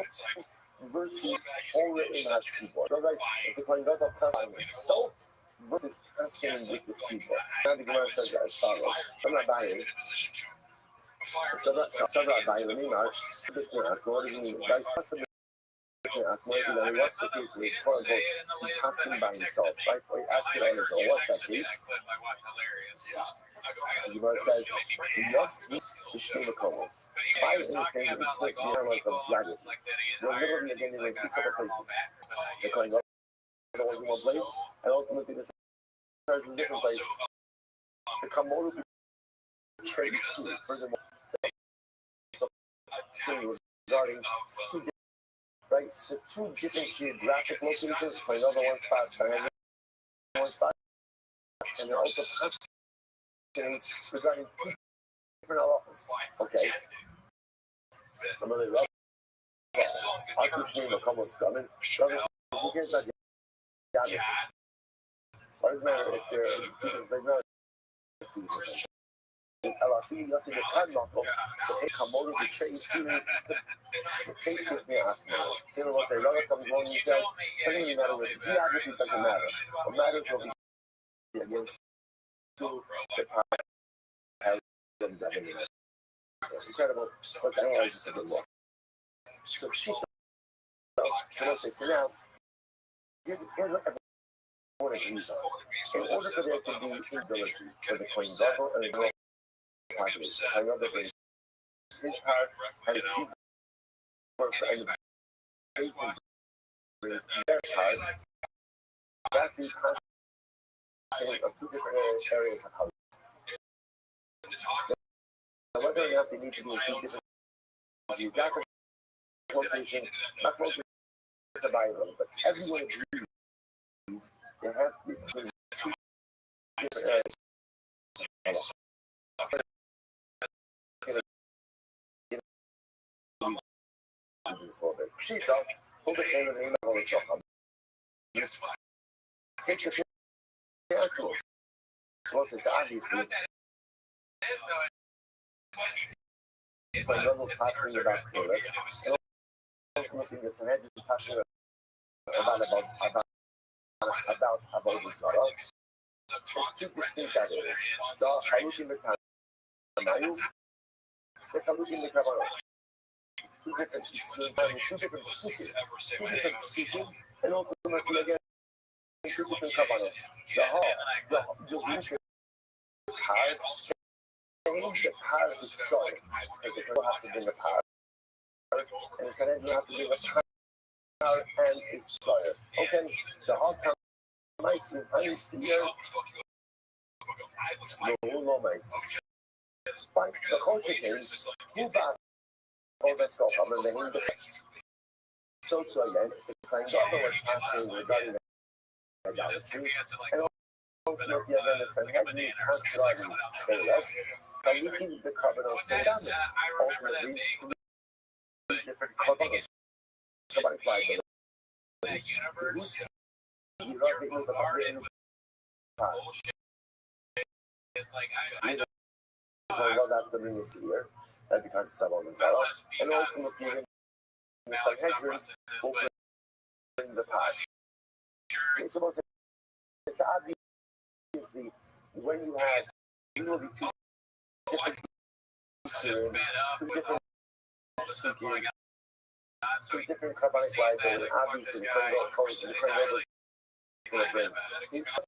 versus Ora in HaTzibor. So like, if the Kohen Gadol comes on himself, versus asking with the sequel. Now the Gemara says as follows. I'm not buying. So not buying the name out. So what does it mean? Like, possibly, that he wants the case with, quote unquote, asking by himself, right? Or asking on his own. What's that case? The verse says, yes, the stream of colors. Fire in the stage of split the airline of jagged. They're literally again in two separate places. They're going up in one place, and ultimately the stars in a different place. The Komodo trades furthermore. Regarding two different, right? So two different geographic locations for another one spot, and one spot, and they're also regarding two different offices. Okay. I'm really love that. Our name of Como Scummin. Who cares about the what does it matter if they're not alla figlia si fanno e Komodo the trace the face with me asking you will say another comes along and says doesn't even matter what geography doesn't matter what matters will be against to the power has been revenue incredible let's analyze this a bit more so she so now here's what everyone agrees on in order for there to be ability for the coin double and the I know that his part and its work and their part that is constant of two different areas of how whether or not they need to be in two different geographic locations, not close to survival, but everyone agrees they have to be in two different areas. Uscita, come nella cosa. Che c'è altro? Cose obviously. But level passing about correct. Looking at an edge passing about this sorrow. It's two distinct areas. So I look in the time. Take a look in the camera. Two different speaking, and ultimately again, two different cabanas. The winter part, change the part of the soil, because they don't have to bring the power. And so then you have to bring a power and a soil. Okay, the hot power, nice, I see here. No, nice. Despite the culture change, move back. Oh, let's go. I'm going to name the so again, the kind of was asking regarding the idolatry, and ultimately again, the Sanhedrin is constantly they left, and we keep the covenant so down there. Ultimately, different covenants. Somebody fly the universe. You love the end well, that's the ring is here. That becomes several results, and ultimately the Sanhedrin will bring the patch. So it's obviously when you have really two different two different carbonic library, and obviously the Kernel is going to bring these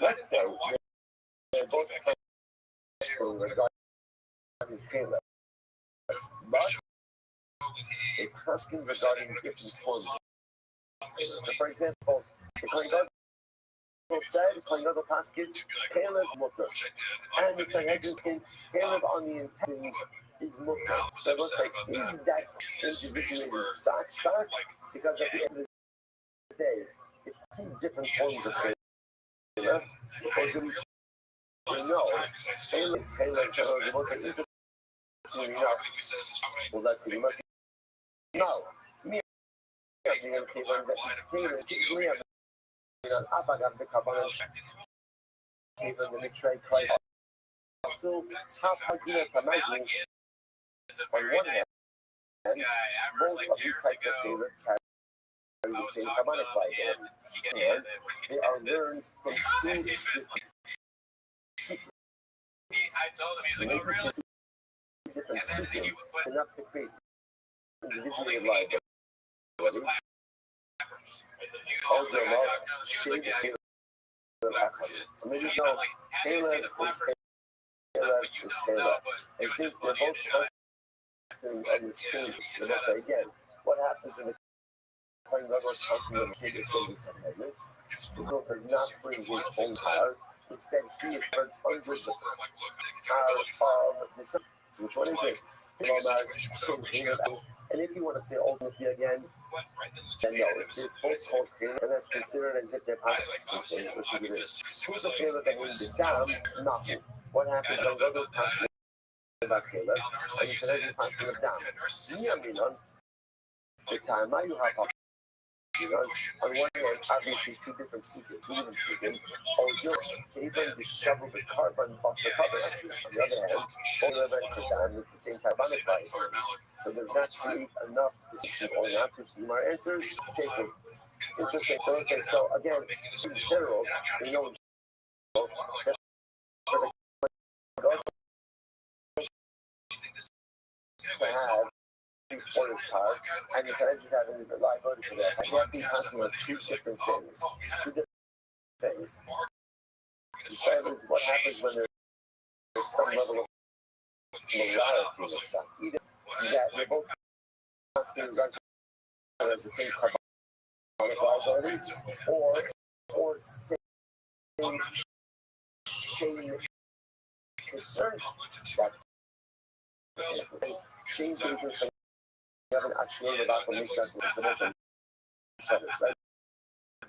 let's say they're both regarding Caleb, but a question regarding different forms. So, for example, the Kohen said, Kohen Paskin, Caleb Mutter, and the Sanhedrin, Caleb on the impediments is Mutter. So it looks like, is that individually Sak? Because at the end of the day, it's two different forms of Caleb. Or do we know? Caleb, the most interesting enough. Well, let's see, we must know. Me, the Kabbalah, even the trade quite so half argument on one hand, both of these types of favorite carry the same harmonic viability, and they are learned from two different sequences. So maybe two different sequences enough to create individuated viability. Also, shade of effort. Maybe no, Caleb is Caleb. I think they're both constantly on the same. And that's again, what happens when the coin goes constantly on the same is going to be some measure. The girl does not bring his own power. Instead, he is heard hundreds of power of the sun. So which one is it? And if you want to say ultimately again, then no, it's both called Caleb, and that's considered as if they're constantly. Listen to this. Who's a Caleb that wins the dam? Nothing. What happens when God goes constantly about Caleb, and you said every constantly of dam? The time I you have on one hand, obviously two different sequences, Caleb discovered the carbon buster carbon. On the other hand, all the events for dam is the same carbonic viability. So does that create enough decision or not to see our answers? Take it. Interesting. So okay, so again, in general, we know that to have for this car, and this energy having reliability for that. I can't be constantly on two different things. Two different things. What happens when there's some level of similarity with stuff? Either that they're both constantly running as the same carbonic reliability, or same chain concern. Chain concern. You haven't actually learned about the mix up with the service, right?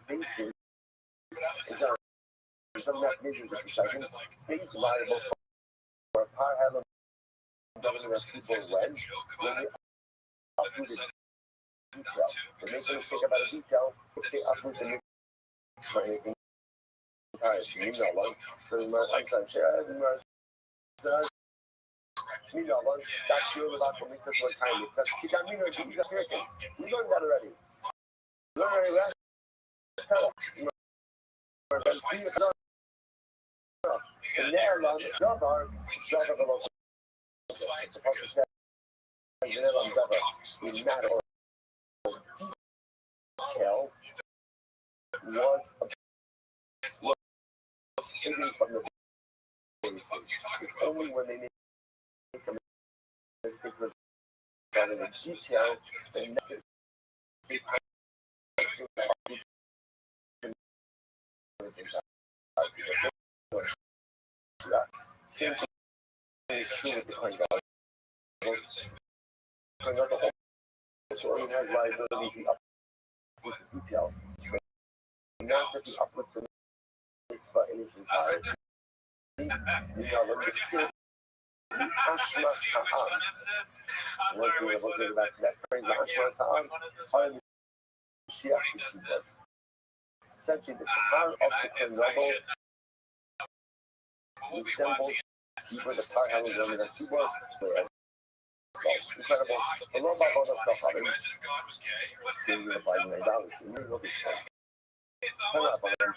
Basically, some mechanisms of recycling, base reliable for a power handler governing a simple when they uproot the detail. They make a mistake about a detail, if they uproot the mix for anything. You know, like, so I'm sorry, you know, that's sure about the mix of what kind of stuff. You got me, he's American. We learned that already. We learned already, right? And there, Java, in matter of detail, was hidden from the it's only when they make a mistake regarding the detail, and same thing is true with the coin value. So it has liability up with the detail. Not that the upwards the mix, but in its entirety. You know, let me see. Ashma Sa'an. Once we go back to that phrase, Ashma Sa'an, are the Shia Mitzvahs. Essentially, the power of the coin level resembles where the power handles on the keyboard. Incredible. A lot about all that stuff happening. Seeing you apply $9. You really look at stuff. Hang up on them.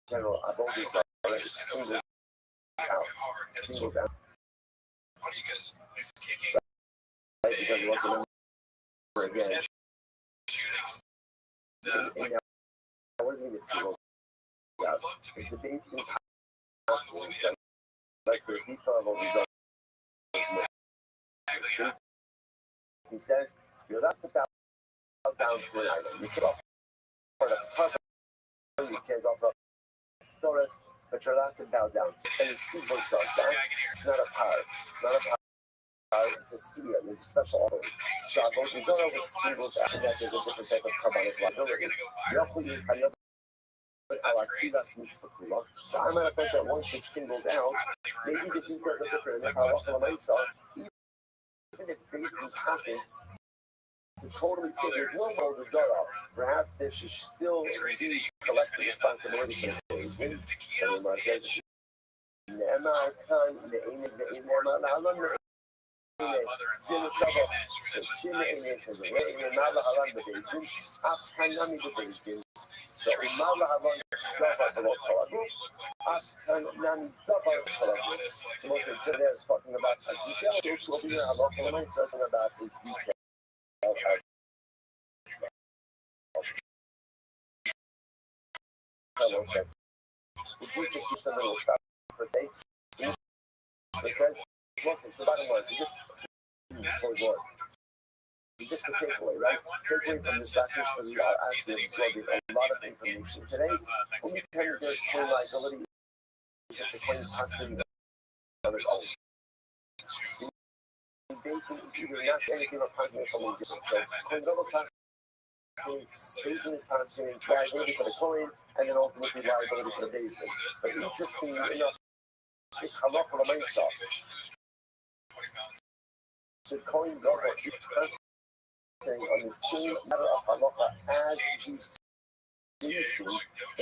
General, I've always like single out, single down. What do you guys? Right, because it wasn't again. And I wasn't even single out. It's the basic constants like the detail of a result. He says, you're not to bow down to an item. You can offer you can't offer Taurus, but you're allowed to bow down. And the seed does that. It's not a power. It's not a power. It's a seer. There's a special offering. So I've always done over symbols after that. There's a different type of carbonic liability. So I'm going to think that once it's singled out, maybe the details are different. If I walk on myself, even if base is constant, to totally say there's no rules of Zara, perhaps there should still be collective responsibility for the engagement. So the says, Just a takeaway, right? Takeaway from this passage because we are actually absorbing a lot of information today. When we tend to coin liability, it's just a coin constantly on its own. Basically, either not anything or constantly something different. So coin double constantly, basing is constantly liability for the coin, and then ultimately liability for the basis. But interestingly enough, it's a lot for the main stuff. So coin double is constantly on the same matter of halacha as the issue, and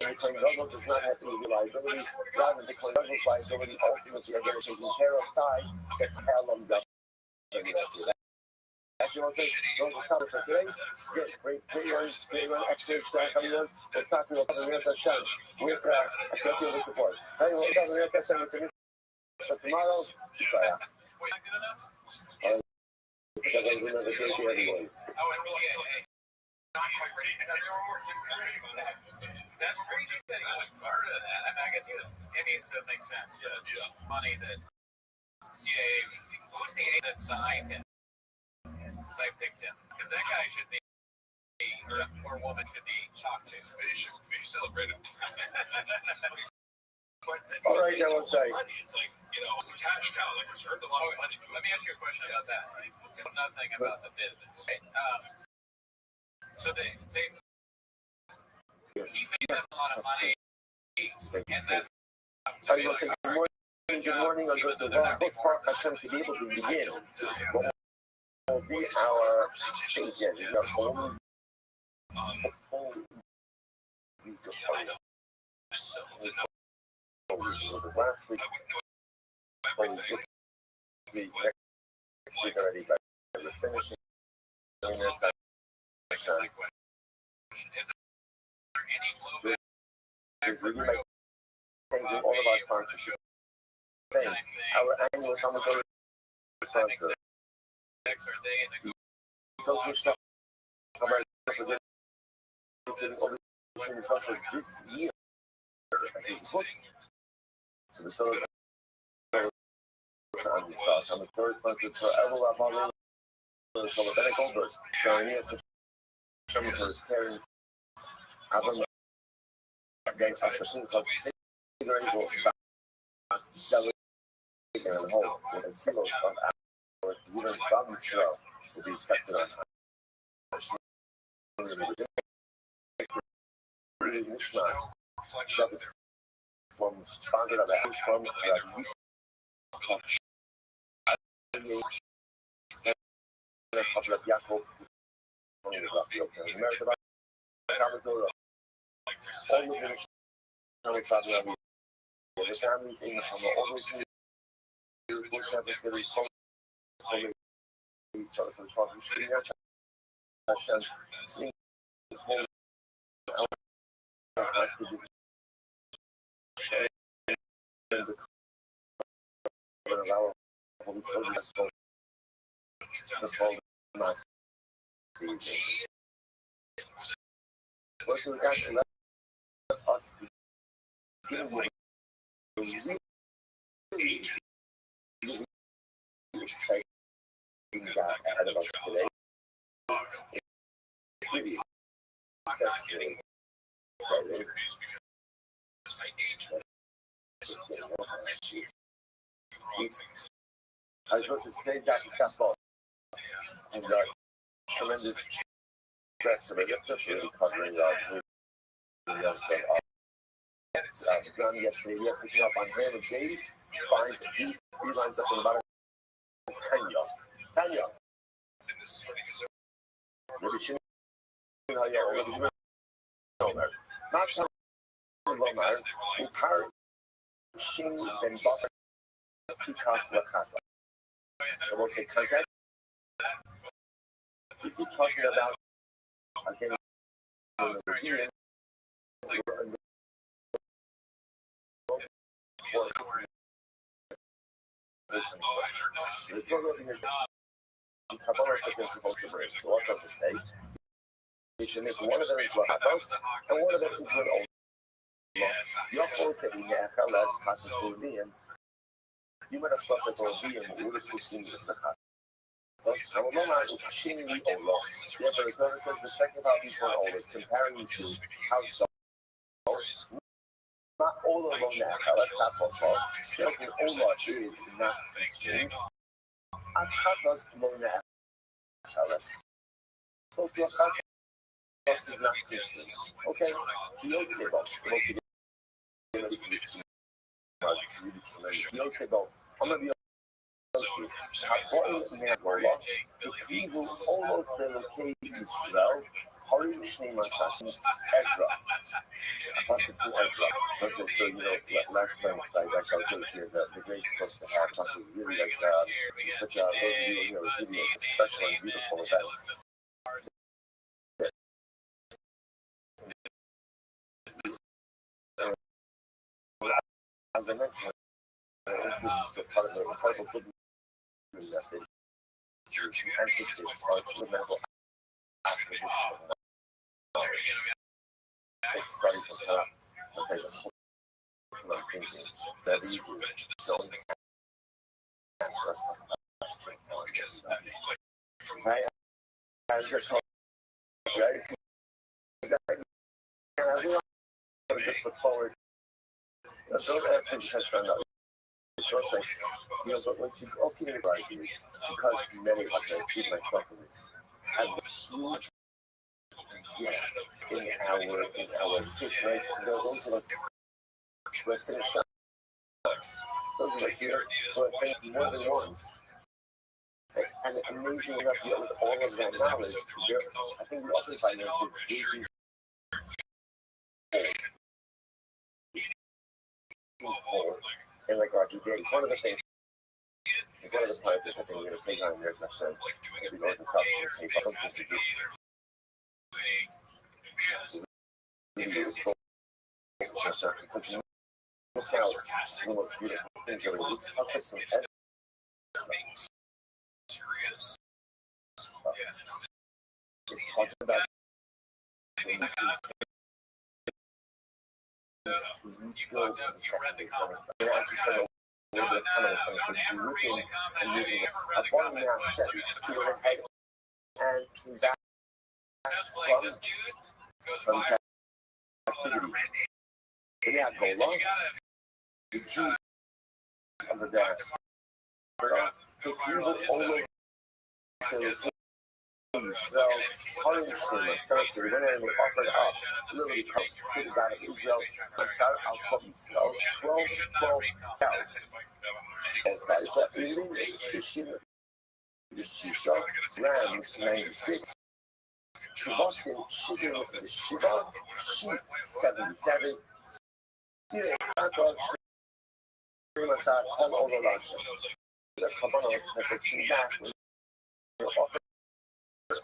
the coin double does not have any liability. Rather, the coin double's liability ultimately are getting taken care of by the column double. As you want to say, those are stop for today. Yes, great run, excellent start coming on. Let's talk about the Real Hashem with executive support. Hey, we'll talk about Real Hashem with the tomorrow. That's crazy that he was part of that. I mean, I guess he was. It needs to make sense. Yeah. Money that CAA. Who's the agent that signed him? They picked him because that guy should be, or that poor woman should be shocked. They should be celebrated. All right, now let's say. It's like, it's a cash cow. Like, it's earned a lot of money. Let me ask you a question about that. Right? It's nothing about the business. Right? So he made them a lot of money, and that's. I will say good morning, or good this part Hashem to be able to begin. What will be our again? The whole week of last week, this week, next week already, but we're finishing. Thank you all of our sponsorship. Our annual summer sponsor. Social stuff about this year. So the solar I'm a third sponsor for Evel Apollo. So Bennett Goldberg. So he has some for his parents. Against us, pursuing called figuring selling and home with a kilo of our even from slow to be tested on. From sponsored of a from Jacob all the families in the us begin with ahead of us today. I was supposed to say that fastball and tremendous stress of it, especially covering done yesterday. We have picking up on hand of days. Finds he lines up in about 10 yards. 10 yards. Maybe she not so well, entire Shing and Buck So we'll say context. This is talking about again here. The total here Kabbalah that they're supposed to bring. So what does it say? They should make one of them into a hot house and one of them into an old Yachol Kevinechalas Chasisulim. You might have thought that Ovium would have put in the Chat. Thus, I will not Shini Ola. Yeah, but it's notice that the second half is one always comparing to how so. Not all of them now, let's not talk. Therefore, Ola is not consumed. Achatas Mona. So to Achatas is not consumed. Okay? You don't say about it. I'm gonna be almost relocate Israel. Harim Shnei Masashim Ezra. So you know, last time I was here, the great stuff to have was really like such a really special and beautiful event. As I mentioned, this is part of the message. Emphasis on fundamental acquisition of knowledge. It's starting to come up. Okay, the whole thinking that we don't ask us I just hope just look forward. Don't actually touch on that. You know, but once you open your ideas, because many of us, I keep myself in this, have this huge in our kids, right? Those of us who have finished shots, those of us here who have finished more than once. And amazing enough, yet with all of that knowledge, I think we often find this and like Roger Day, one of the things, one of the projects I think we're going to take on there, as I said, we go to the top and take something to do. Because you miss out on the most beautiful things that are released. I'll take some it's talking about from captivity. But yeah, go long. The Jews of the dance. The evil always Israel, essentially, when they offered up literally comes to the God of Israel, and started out from Israel, 12 cows. And that is what we live in Christian. Israel, rams 96, Shivasim, Shiva, Shiva, sheep 77, Syria, Akbar, Shrimasa, all over Russia. The Kabbalah that came back with the offer of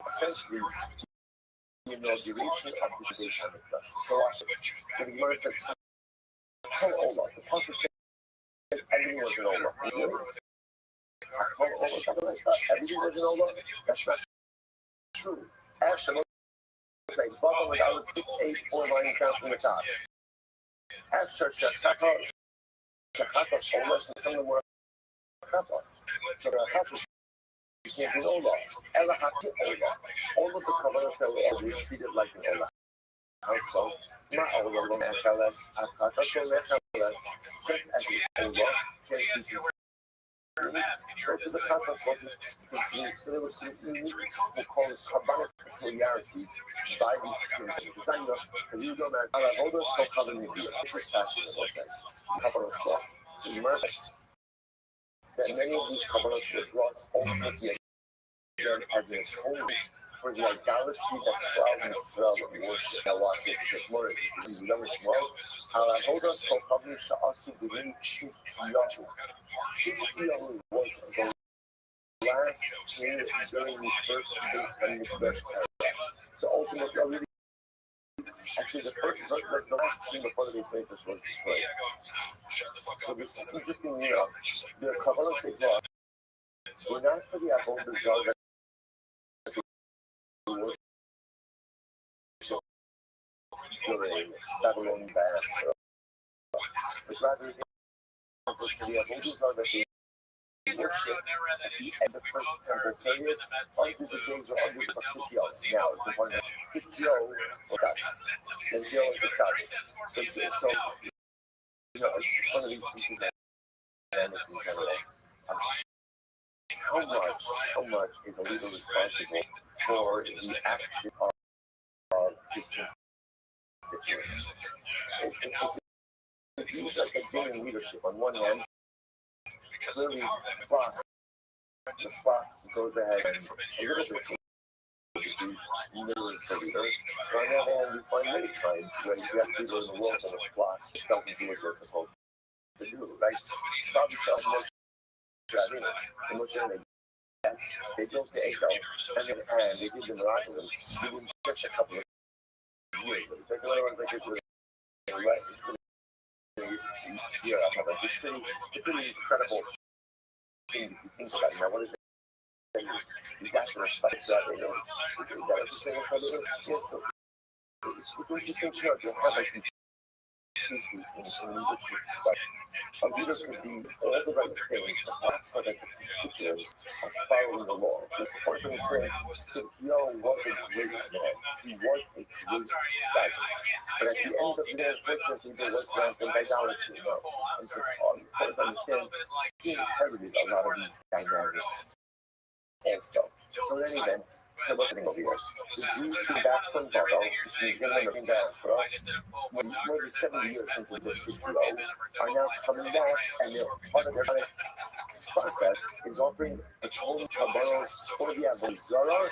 essentially the inauguration of the state of the so the Gemara says, call Allah, the positive everything was an Allah. I call Allah something like that. Everything was an Allah. That's not true. Actually, it's like Baba without 6, 8, 4 lines down from the top. After Shachata, Allah, and some of the word Chatos. So the Chatos. You can't do Allah. Allah Haki Allah. All of the Kabbalahs that were treated like an Allah. Also, not all of them Achalas, Achatas, Achalas, just as the Allah can be consumed. So to the Chatos wasn't consumed. So there were some unique, we'll call it Kabbalic peculiarities by these Christians. It's not enough, because you go back, all those Kabbalah Nevi'ah. This is fascinating, what it says. Kabbalah's law. So immerse that many of these Kabbalahs were brought ultimately as an atonement for the idolatry that clouds Israel and worship. Now watch this, because more is young as well. Hoda Kohavi Sha'asu B'Rim Tzidkiyahu. Tzidkiyahu was the last king during the first base and Mikdash era. So ultimately, really, actually the last king before the base Mikdash was destroyed. So this is interesting, the Kabbalistic law, we're not for the Avodah Zarah during Babylonian diaspora, but rather for the Avodah Zarah that they worship at the end of the first temple period, under the days or under the Sitio. Now, it's important that Sitio was out. Sitio is the out. So, it's one of these pieces of dynamics in general. How much is a leader responsible for the action of his constituents? It's used like a game in leadership. On one hand, clearly, the flock goes ahead and a little bit mirrors the leader. But on the other hand, we find many times where you have people in the world and a flock doesn't do what they're supposed to do, right? They built the echo, and they did the miraculous within just a couple of years. Take a look at the rest. It's pretty incredible thing if you think about it. Now, what is it? You got to respect that. Is that everything? Yes. So it's interesting to know you have like these pieces in leadership stuff. A leader could be all the right things, but not so that the constituents are following the law. So it's important to understand, Sitio was a great man. He was a great disciple. But at the end of the day, unfortunately, there was rampant idolatry. No. And so important to understand, he inherited a lot of these dynamics also. So in any event, so what's happening over here? The Jews came back from Babel, which means they're in diaspora, more than 70 years since the Sitio, are now coming back, and part of their process is offering atonement kabbalos for the Avodah Zarah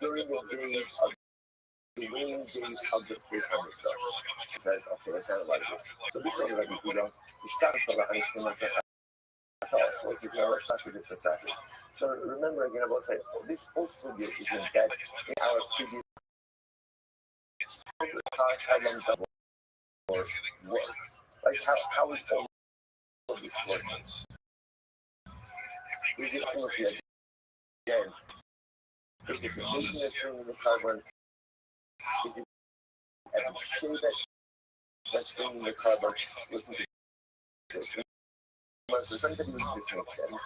during the days of the waning days of the Space Hamikdash. He says, okay, let's analyze this. So this is what we do. So remember again, I will say this whole subject is embedded in our previous how how is all of this working? Is it ultimately again? Is it the business thing in the carbon? Is it a shade that's bringing the carbon? Listen to this. There's something that this makes sense.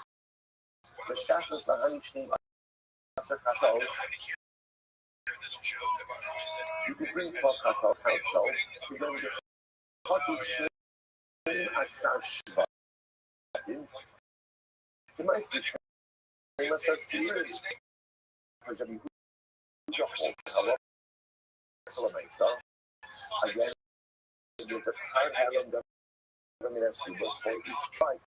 The staff was behind Restream. You could bring 12 cartels himself. You're going to get Shim Asar Shiva. The maestro, they must have seen it. Because of you, the whole again, there's a hard hand of the has to look for each tribe.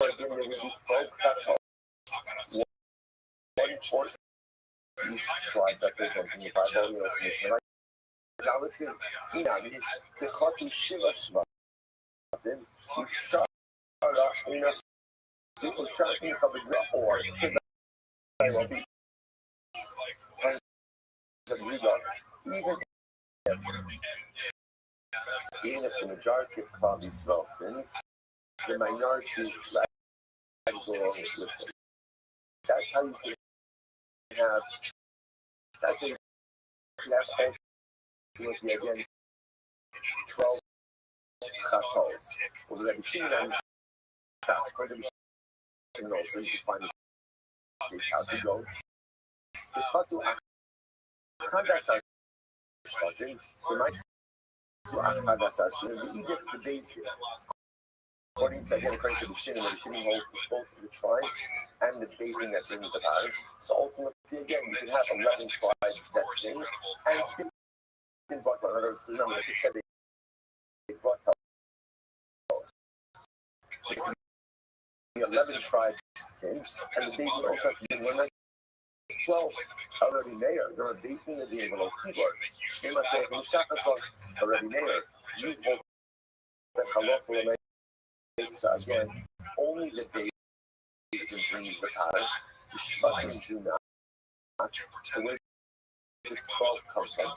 Again, there will be 12 cartels. One for each tribe that representing the Bible commission. Idolatry, the Katu Shiva Shvatim, you start off in a people shouting from the ground or even if the majority of Klal Yisrael sins, the minority go along with it. That's how you can have, that's a last point with the again 12 chatos. Well, we have the king and for the so you can find this how to go. The chatu achadasar shvatim, the mice to achadasar sin, the Egypt, the days here. According to the Shin, where the Shin holds both the tribes and the basin that brings the power. So ultimately, again, you can have 11 tribes that sing, and 15 brought one. In other words, remember, as I said, they brought the 11 tribes basin, and the basin also has to be 1/12 already there. They're a basin of the envelope seaboard. They must say, from Shafasol already there. You hold that halachah is again only the day that can bring the pattern. The Shvatim do not. So where this 12 comes from?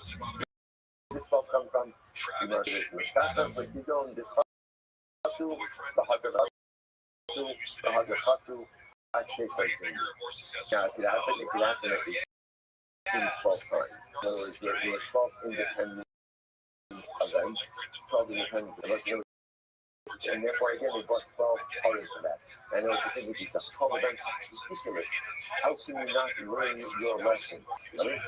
This 12 comes from the Market Mishkata, but you don't the Chatu, the Hagachatu, I'd say something. Now, it could happen at least 12 times. In other words, there were 12 independent events, 12 independent events. And therefore, again, they brought 12 parties for that. I know what you think, it's just 12 events. It's ridiculous. How can you not learn your lesson? Right?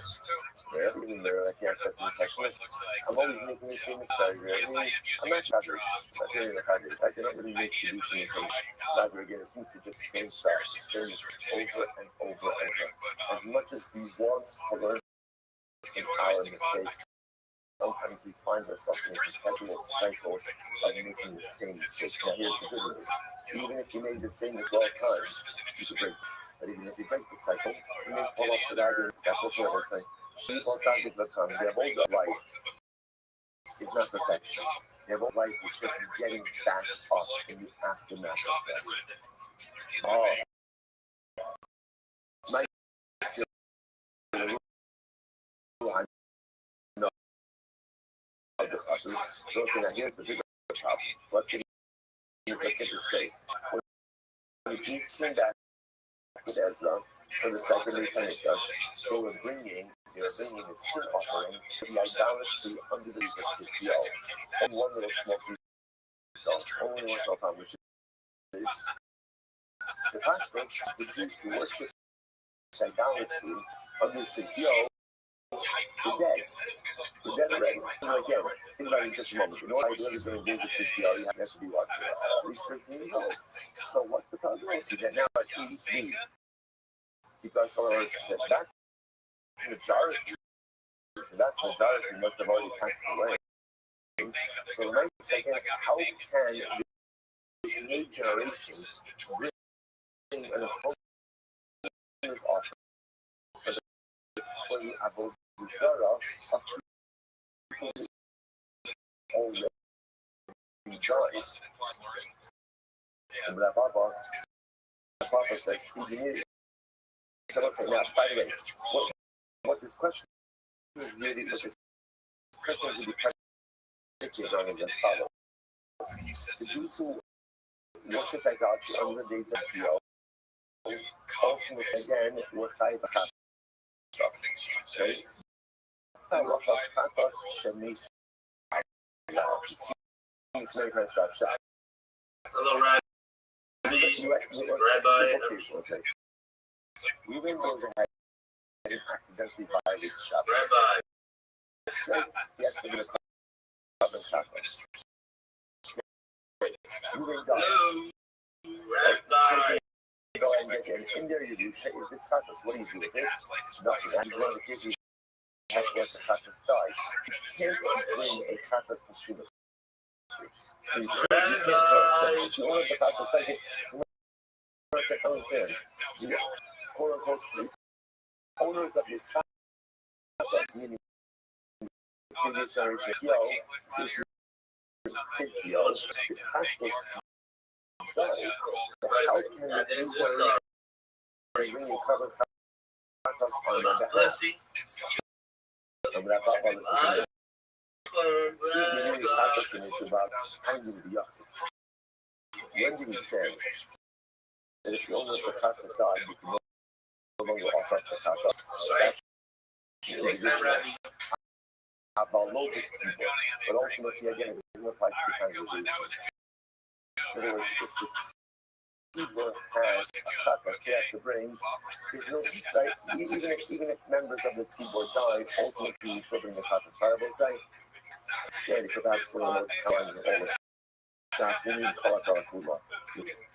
Even there, I guess that's an intention. I'm always making these things very rarely. I'm not Shadri. I'm hearing the Shadri. I don't really make solution in case Shadri again. It seems to just say stuff, say over and over and over. As much as we want to learn in our mistakes, sometimes we find ourselves in a perpetual cycle of making the same mistake. Now, here's the good news. Even if you made the same mistake 12 times, you could break. But even if you break the cycle, you may fall off the dagger. That's what they're saying. Their whole life is not perfection. Their whole life is just getting back up in the aftermath of that. Oh. So here's the bigger problem. Let's get this straight. When you keep seeing that with Ezra for the second Pentecost, they were bringing the sin offering to the idolatry under the Ezekiel. And one little small piece, only one small problem, which is the pastors, the Jews who worship idolatry under Ezekiel. The dead already. So again, think about it in just a moment. You know what I do is going to visit CPR, you have to be what? At least 13 years old. So what's the prognosis? That now at 83, keep on telling that that's the majority. That's the majority must have already passed away. So the next second, how can this new generation bring an appropriate offer for the Avodah Zarah of people already died? And Papa says, so let's say now, by the way, what this question is really, what this question is really predicated on is as follows. The Jews who worship idolatry under the days of Theo, ultimately again were chayiv b'chatos. Okay? Hello, Rabbi. Reuben goes ahead and accidentally violates Shabbos. Rabbi. Yes, they're going to stop and Shabbos. Reuben does. Rabbi. Go ahead and get there. In there you do, is this Shabbos? What do you do with this? Nothing. I'm going to give you that's what the Shabbos does. You can't bring a Shabbos posthumous. You can't the Shabbos like it. The quote-unquote owners of this Shabbos, meaning the previous generation, the pastors does. How can this new generation bring a cover Shabbos on their behalf? And when I thought about this, when do we say that if you only have the Shabbos God, you can no longer offer up the Shabbos? That's the individual. But ultimately, again, it doesn't apply to the congregation. In other words, if it's Tzibur has a Shabbos they have to bring, there's no, right? Even if members of the Tzibur die, ultimately you still bring the Shabbos. Variable say, yeah, because that's one of the most times in all the Shas, we need to call it our Kula.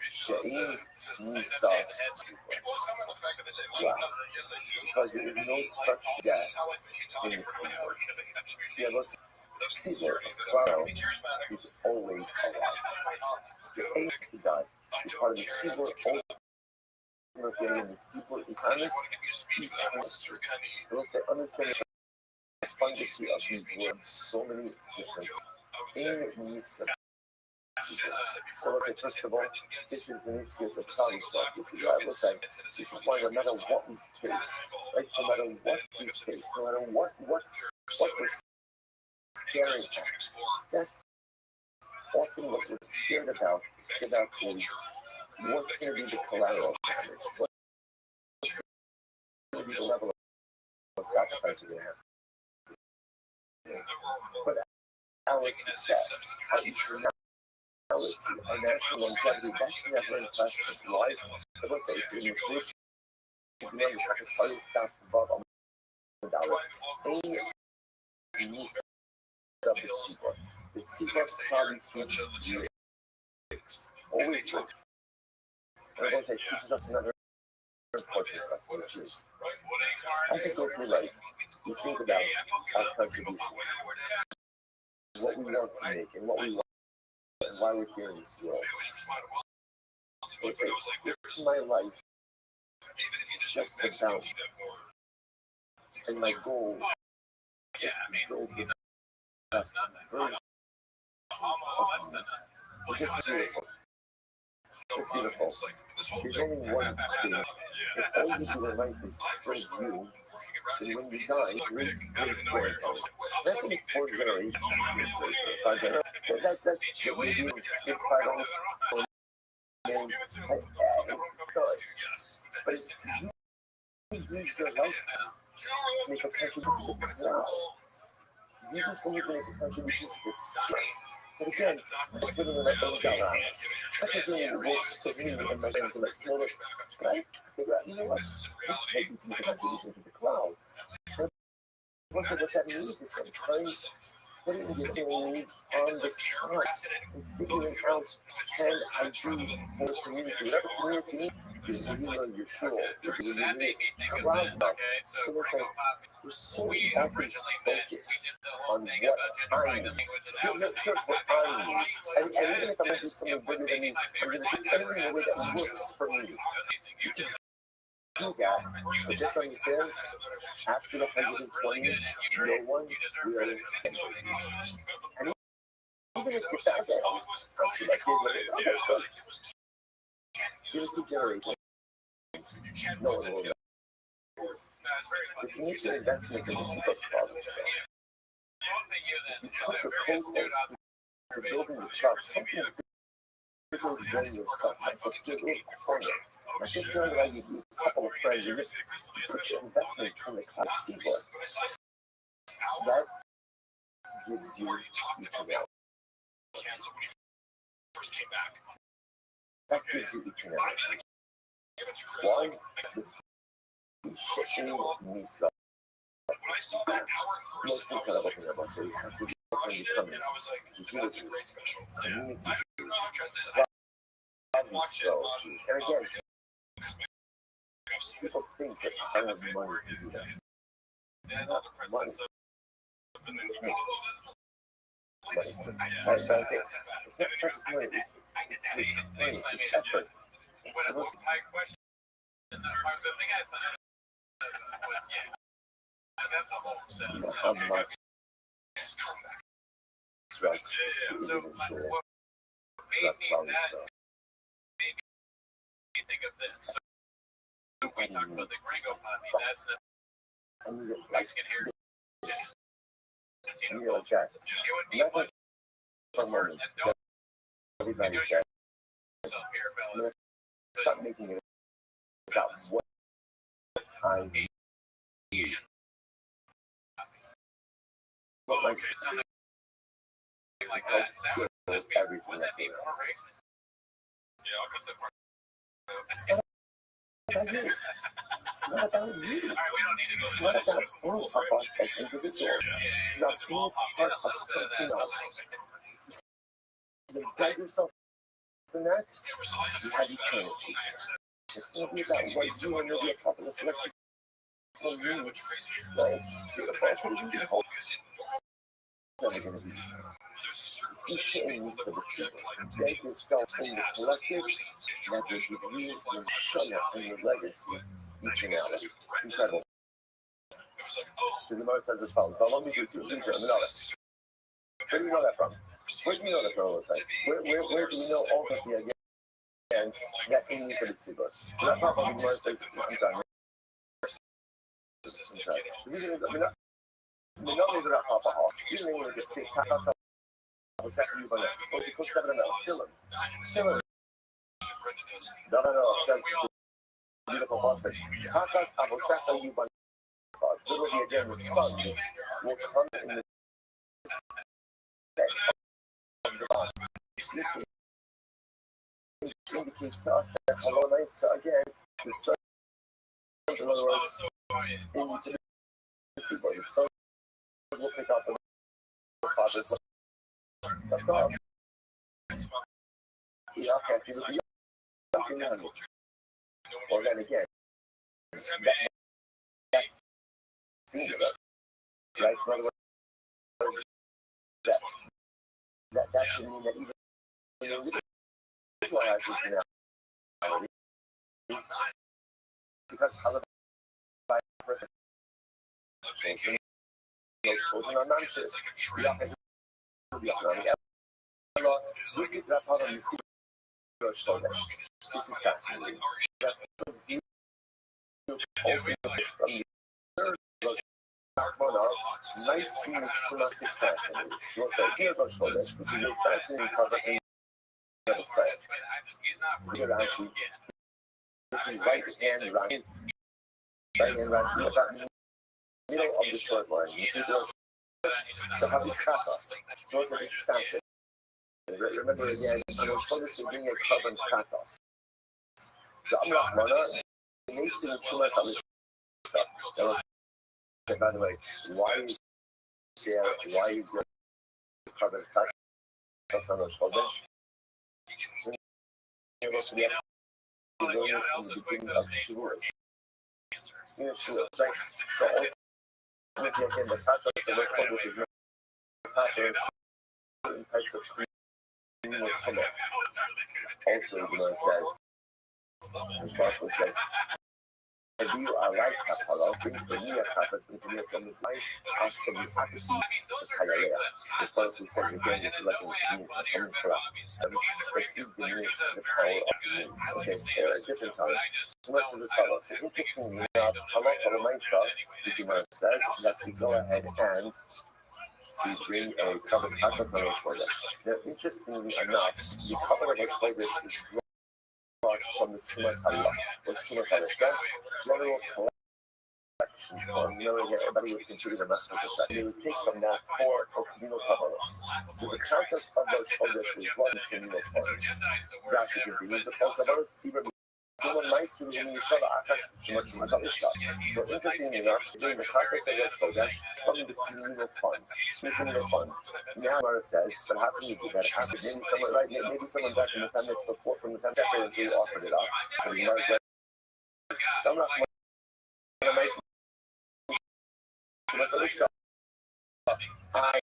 She'in Nisa. Wow. Because there is no such death in the Tzibur. Yeah, listen, Tzibur, Pharaoh, is always alive. The age to die is part of the Tzibur of getting the sequel is honest. I will say, understanding the profundity of these words, so many different in these subsequences. So let's say, first of all, this is the nucleus of problem stuff. This is what I look like. This is why no matter what we face, right? No matter what we face, no matter what we're staring at, that's often what we're scared about. We're scared about is what's going to be the collateral damage? What's going to be the level of sacrifice we're going to have? But our success, our eternality, our national longevity, that's never in question of life. I will say it's in the future. You know, the sacrifice that above $1. Any niece of the seaport. The seaport province is always work. And I will say teaches us another important lesson, which is as you go through life, you think about our contributions, what we want to make, and what we want, and why we're here in this world. It's like, this my life, just about, and my goal, just to build the best version of me. It's beautiful. It's beautiful. There's only one thing. If all you do in life is serve you, then when you die, great grandparents. That's only 4 generations. 5 generations. That's what you do. You're quite on. And but if you use your life to make a contribution to the world, you do something to make a contribution to yourself. But again, I'm just living in my own galaxy. I'm just doing the works for me and my friends and my smaller. But I figure out, you know what? I'm making to make a contribution to the cloud. And what that means is sometimes putting your needs on the side and figuring out, can I do for the community? Whatever community needs, you know you're sure. You need cloud love. So listen, we're so often focused on what I need. Here's what I need. And even if I'm going to do something bigger than me, I'm going to do everything in a way that works for me. You can do that, but just understand, after the 120, no one really can. And even if it's out there, actually, like, here's the generations. No one will know. If you make an investment in the super products, you put the codes for building the trust, something bigger than yourself, like a big portfolio. Not just knowing that you do a couple of friends, you just put your investment in the cloud seaport. That gives you eternality. That gives you eternality. Why? Shifting Misa. Most people kind of open up and say, you have to become communities, values strategies. And again, people think that I have money to do that. Not money. That's what I'm saying. It's not just money, it's effort. It's also how much stress is being insured. That probably stuff. We talked about the Gringo Poppy. That's the Mexican heritage. You know, Jack. It would be much worse. Everybody said, stop making it about what I need. But like something like that, that would just be everything that's in more racist. You know, because the it's not about you. It's not about any of us as individuals. It's about being part of something else. If you guide yourself from that, you have eternity. It's going to be about what you and maybe a couple of select people need. Nice, beautiful. That's what you hope. It's never going to be. Appreciating use of the two. Embed yourself in the collective that will give you your shana and your legacy eternality. Incredible. So the Lord says as follows. So I want me to do it. Where do you know that from? Where do you know that from? Where do we know ultimately again that in use of the tzibur? So that part of the Lord says, I'm sorry. We know that Papa Hall. You know what it says. Was that you by that? Oh, you put that in a film. No, says beautiful boss. Kakas Abosaka you by literally again the sun will come in the of the body. Indicates the effect. Hello, nice again. The sun, in other words, in the sun will pick up the father's of God. Yeah, okay, he will be or then again, that's singular, right? In other words, that should mean that even visualize this reality because how the person those children are nonsense. This is fascinating. From the nice Shumas is fascinating. You want to say Dear Shodesh, which is a fascinating part in the other side. Here Rashi, this is right hand Rashi. Right hand Rashi, about middle of the short line. You see the Habichatas. So it's a fascinating. Remember again, I'm supposed to bring a carbon chatos. So I'm not mana. The nation of Shumas Habichatas. By the way, why is there carbon chatos on the shoulders? You're going to be able to learn this in the beginning of Shavuos. You know, Shavuos, right? So, ultimately, again, the chatos of the shoulders is not patterns in types of food. Also, the Gemara says, Restream says, if you are like Kapala, bring for me a Kapas, bring for me from the life, ask for the Akasi, the Hayalea. Restream says again, this is like in the community, coming for us. But you diminish the power of the moon. Okay, there are different times. Gemara says as follows. So interestingly enough, Halakha Lamaisa, the Gemara says that we go ahead and we bring a covered Kapas on our shoulder. Now, interestingly enough, the cover of our shoulder is brought from the Shumas Halakha. What's Shumas Halakha? General collection from knowing everybody would consider the master of the they would take from that for communal coverers. So the contents of those shoulders was brought in communal funds. Rashi continues the coverers, so interestingly enough, during the context of those shoulders from the communal fund. Now Mara says, but how can you do that? Maybe someone back in the time before from the time that they offered it up. So Mara says, I'm not I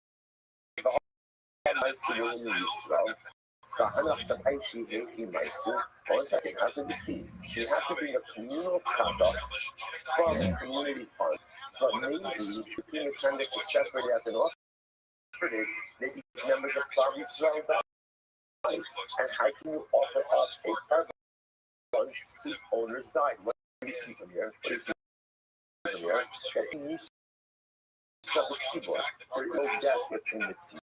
my civilian Israel. Kahanach the Paishi is in Mysore. For a second, how can this be? You have to bring a communal kados from a community fund. But maybe between the time that you separate out and offered it, maybe members of Club Israel died. And how can you offer up a carbon fund whose owners died? What do you see from here? What do you see from here? That he needs to keyboard. There is no death within the sea.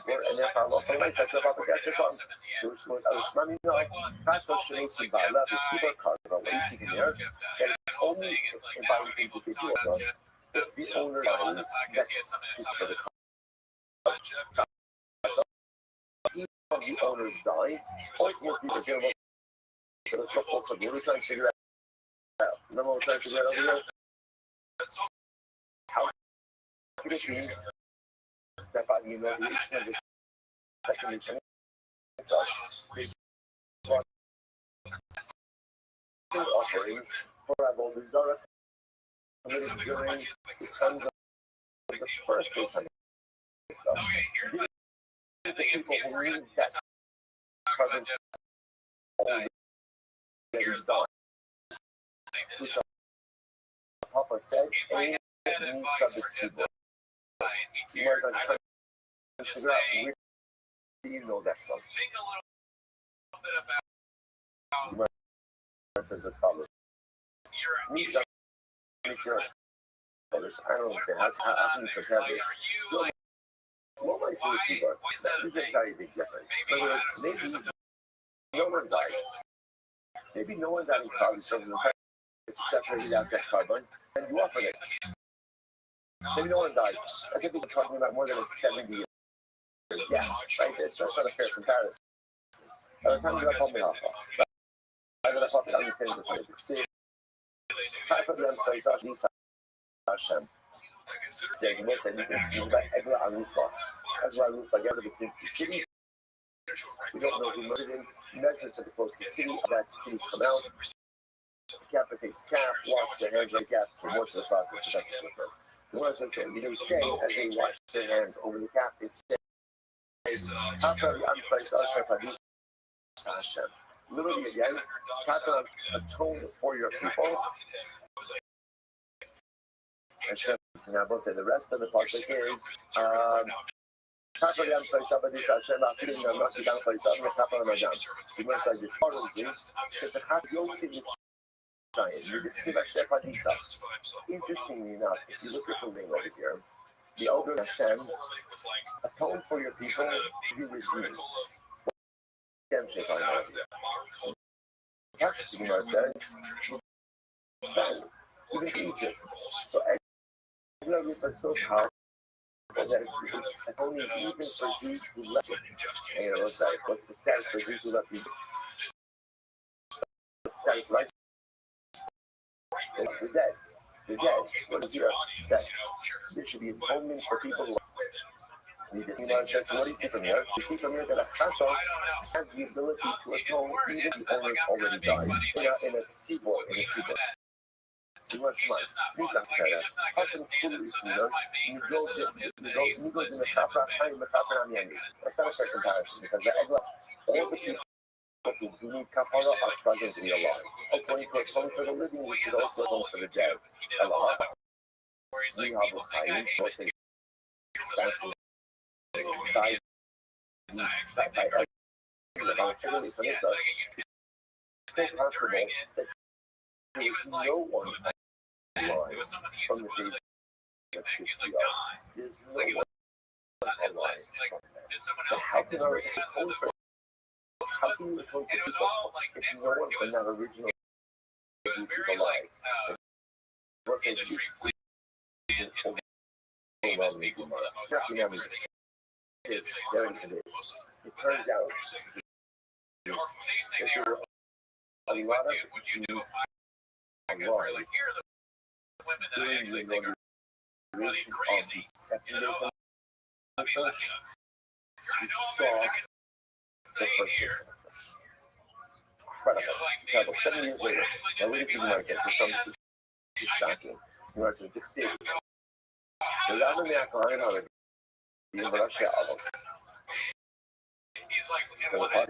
And if I look at my section about the death of there was a Shmani no, Pastor Shanesi Bala, the keyboard card, what do you see from here? That is only by an individual of us if the owner dies that for the card. Even if the owners die, ultimately the general so we're trying to figure out. Remember what we're trying to figure out over here? How could it be that by the inauguration of the second lieutenant offerings for Avodah Zarah committed during the sons of the first day Sunday. the people who need that carbon already done. Which Papa said, ain't me subject. You might not try to figure out where do you know that from. You might say as follows. Me subject. I don't understand. How can you compare this? So, what am I saying to you? This is a very big difference. In other words, maybe no one died. Maybe no one died in carbon, so the fact that you separated out that carbon and you offered it. Maybe no one died. I think we're talking about more than 70 years. Yeah, right? That's not a fair comparison. By the time you got home in Alpha, I got up on the things that you see. I put them place off these Hashem. Says most of these things about Egla Arufa. Egla Arufa, together between the cities. We don't know who murdered him. Measure to the closest city. That city come out. Decapitate the calf, wash their hands of the calf for most of the process. So what I was saying, they say as they wash their hands over the calf, they say, literally again, Kata atone for your people. And so now we'll say the rest of the pasuk is Kata Yam Shabbat Hashem Afidim Namaki Dam Faisam Kata Madam. So when I say that the Kata Yotzi interestingly enough, if you look at the ring over here, the elder Hashem atone for your people, you redeem. Redemption says, even Egypt. So Eglah is so powerful that it's atoning even for Jews who left it. And what's the status for Jews who left Egypt? The status, right? They're dead. They're dead. So that there should be atonement for people who need it. What do you see from here? You see from here that a Kratos has the ability to atone even the owners already died. In a seaboard. So what's come on? Meet that together. Hassan Kulu is here. You go to the Mechapra, and Mechapra on the enemies. That's not a fair comparison because the Eglah, all the people who do need kapara are presently alive. According to atone for the living, we should also atone for the dead. Allah. We have a fine, we'll say, fastly by Eglah. It's still possible that there is no one alive from the days that sits here. There's no one alive from that. So how can I atone for how can you atone for people if no one from that original group is alive? We'll say this isn't overwhelming. It turns out that there were a lot of Jews alive during the inauguration of the second days of the church. We saw the first days of the church. Incredible. 7 years later, now look at the Americans. This is shocking. The Americans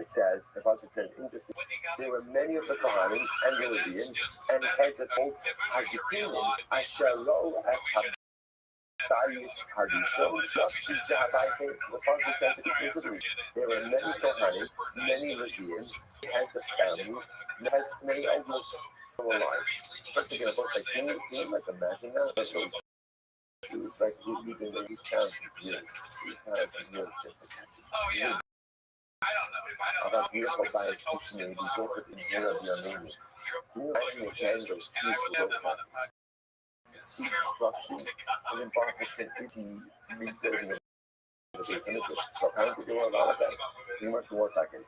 said, the Pasuk says, interesting. There were many of the Kohanim and the Levians and heads of old Hajjikim, Asharo, Ashabarius, Hardishon, just as the Pasuk says explicitly. There were many Kohanim, many Levians, heads of families, heads of many elders who were alive. First again, can you like imagine that? That's what it was like we can really count years. We count years just to catch us. About beautiful biology may be built in zero of your meaning. Can you imagine again those trees were broken? Seed destruction and embarkation into rebuilding the base images. So apparently there were a lot of that. So you must 1 second.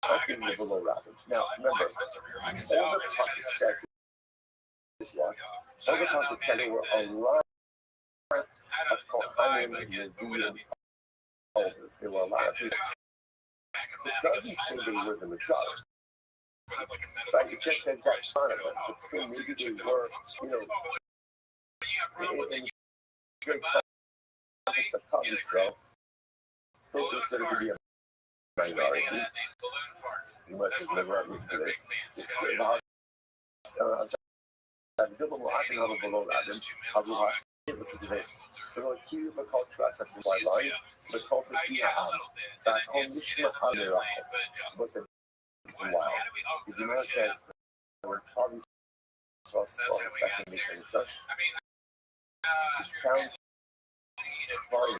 I'll give you the below rappers. Now remember, all the Pasuk says this one. All the Pasuk said there were a lot of Kohanim and Levian elders. There were a lot of people. It doesn't say they were the majority. Right? It just says that son of them. But still, maybe they were, in great context of Israel. still considered to be a minority. You must have never listened to this. It's double ating habululadan, listen to this. Pero aquí culture sa sideline, the culture kihaan, that condition under was a while. Izumar says when Polly's saw second mission English, it sounds crying,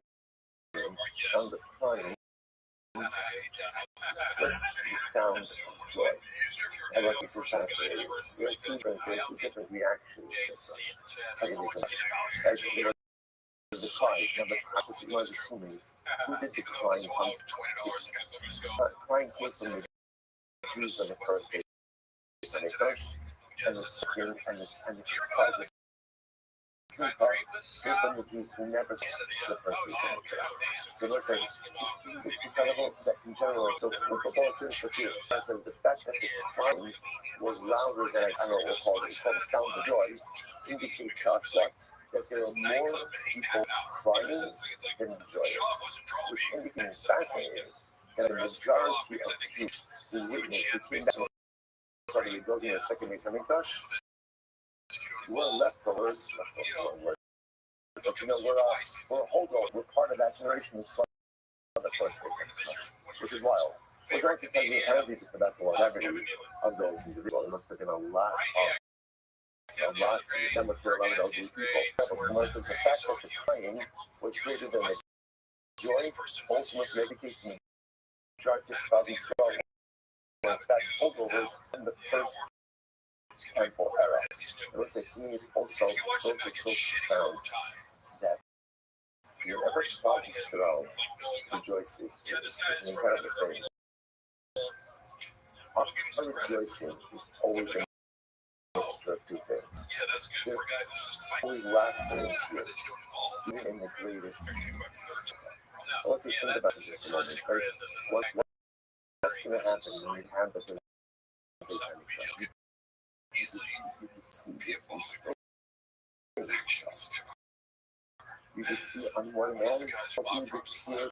sounds of crying. The sound of joy. And like this is fascinating. We have two different reactions. Second mission, as you know, the cry. Now the practice that was assuming who did the crying come from? Crying came from the Jews on the first day. And the second and the cry was came from the Jews who never saw the first mission. So let's say it's incredible that in general, so for football terms for you, the fact that the crying was louder than I don't know what called it. It's called the sound of joy, indicates to us what? That there are more people crying than joyous, which indicates fascinating that a majority of people who witnessed between that started rebuilding the second Mesa Mikdash were leftovers, but you know, we're a holdover, we're part of that generation who saw the first Mesa, which is wild. We're going to tell you apparently just about the longevity of those individuals. It must have been a lot, that must have been a lot of elderly people. The fact that the praying was greater than the joy, ultimate medication, darkest body strong. In fact, holdovers in the first temple era. It looks like to me it's also so profound that whenever Bobby's throne rejoices, it's an incredible thing. Our rejoicing is always a mixture of two things. There's always laughter and tears, even in the greatest. Let's think about it just a moment, right? What's going to happen when you have the you can see on one hand, hoping the tears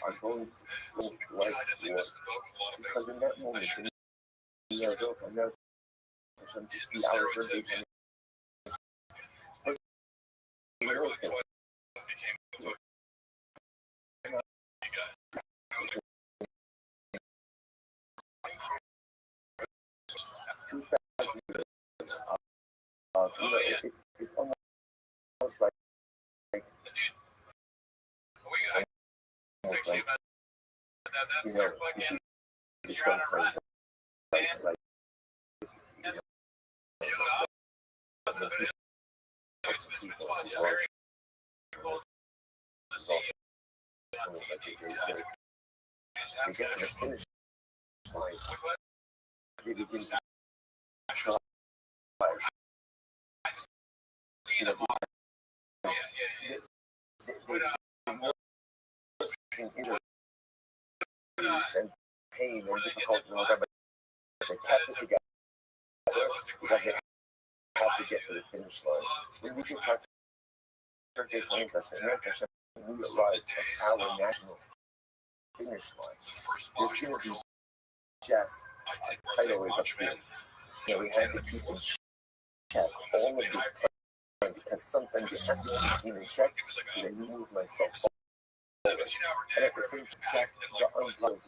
are going to look like war. Because in that moment, we are open now to see our birthdays. It's almost like you know, you see the sometimes like they get to the finish line. They begin to try. You know, and pain and difficulty and whatever, they kept it together because they have to get to the finish line. When we can talk to this language, we arrived at our national finish line. There's going to be just tidal wave of tears. You know, we had to keep in check all of this because sometimes you have to keep in check and then move myself forward. And at the same time, the unblocked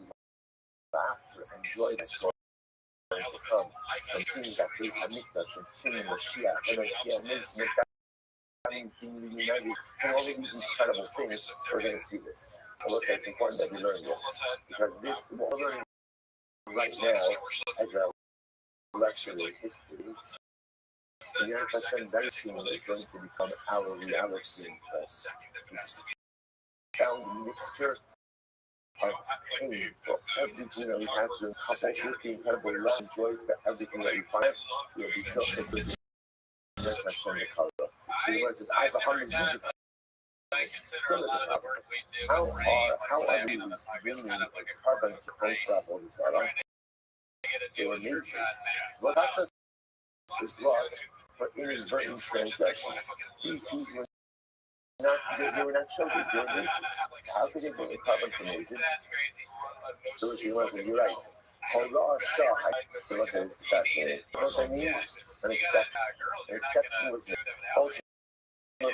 laughter and joy that's going to come from seeing that face of Mikdash, from seeing the Shia, and the Shia makes being reunited, and all of these incredible things, we're going to see this. So look, it's important that we learn this, because this, what we're learning right now, as a lecture in history, the Yom Hashem very soon is going to become our reality in class. Found a mixture of pain for everything that we have to couple with the incredible love and joy for everything that we find. We'll be so good with the Hashem the color. The word says, I have 100 zikah. Still is a problem. How are we bringing the carbon to post level in Sarah? They were nascent. Well, not just is blood, but inadvertent transgression. These were they were not choking. They were racist. How could they get a carbon from racist? So she wasn't, you're right. Allah Shah was fascinating. You know what I mean? An exception. An exception was made. Also,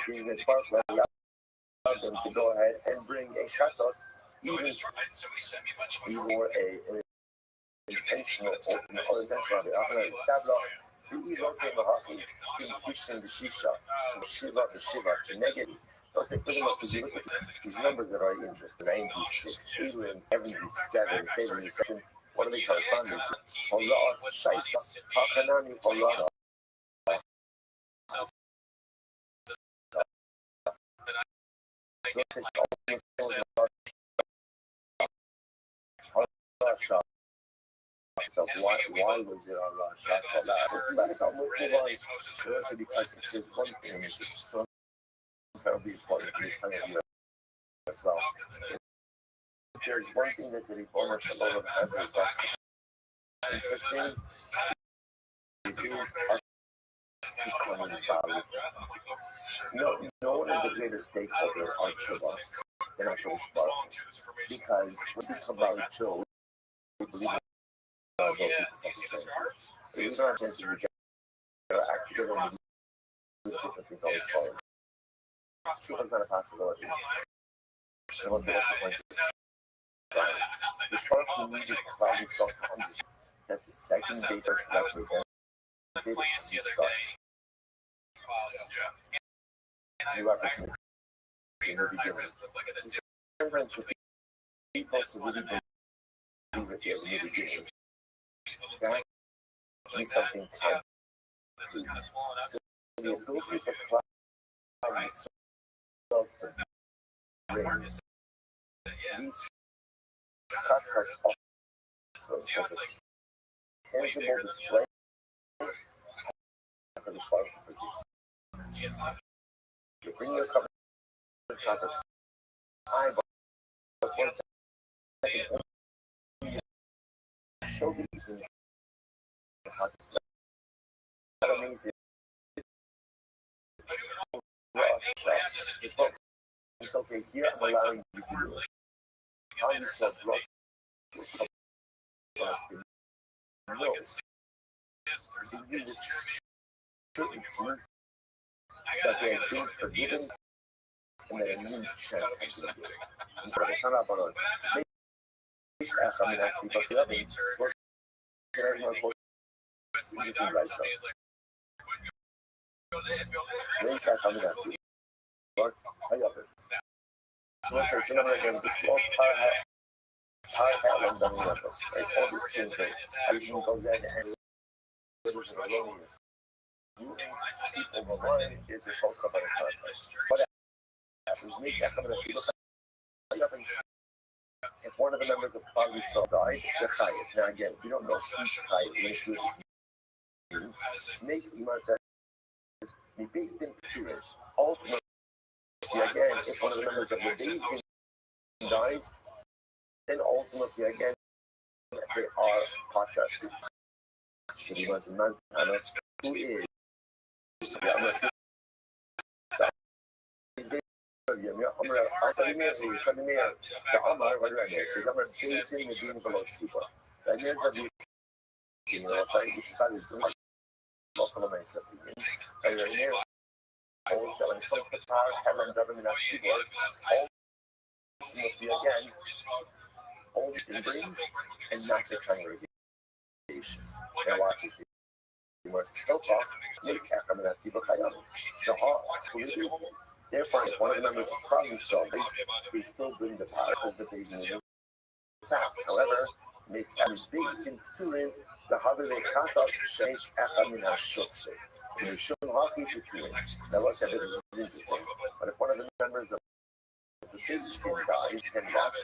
being a part that allowed them to go ahead and bring a shatos, even more a intentional or unintentional. The evil came a hockey, increasing the shisha, the shiva, the negative. I'll say for them, because you look at these numbers that are interesting 96, 77, 77. What are they corresponding to? Allah, Shaisa, Hakanani, Allah. So why was there Allah Shah? Also because there's one thing, so that will be important in this time of year as well. There's one thing that the Reformer Shalom has is that interesting. No one is a greater stakeholder on Shabbat than our Shabbat. Because when we become Bali Chill, we believe in both people's second chances. We don't have to reject our active and different things going forward. Shabbat is not a possibility. And what's the point? The spark we need to cloud itself to understand that the second base represents new start. New opportunity. New beginning. The difference with people to really believe that there's a new beginning. There has to be something to the ability to cloud itself to bring these cut us off. So it was a tangible display of the spark for this. You bring your cover cut us high, but 1 second. So easy. That amazing. It's okay, here I'm allowing you to do it. How you so rough? No. So you would certainty that they have been forgiven and that a new chance has been given. And so they turn up on a base after me actually, but the other is supposed to get everyone close to the different right side. Base after me actually. Lord, I got it. So I say, so I'm going to this small power hat runs on the level. Right? All these things, right? I usually go there and livers and erroneous. People online is this whole cover of process. What happens? Maybe I come to the if one of the members of Party Cell died, they're tired. Now again, if you don't know who's tired, when you see what this means, makes Imar says, be based in fears. Ultimately, again, if one of the members of the Beis Din dies, then ultimately again they are podcast. So he was a man who is all the brings and not the congregation. They're watching the hilltop, makes the heart, therefore, if one of the members of problem solve, they still bring the power of the baby in attack. However, makes as big in Turin, the holiday Katas shakes Achamina Shotse. And you shouldn't walk into Turin. Now, look at it is interesting. But if one of the members of the city dies, can watch.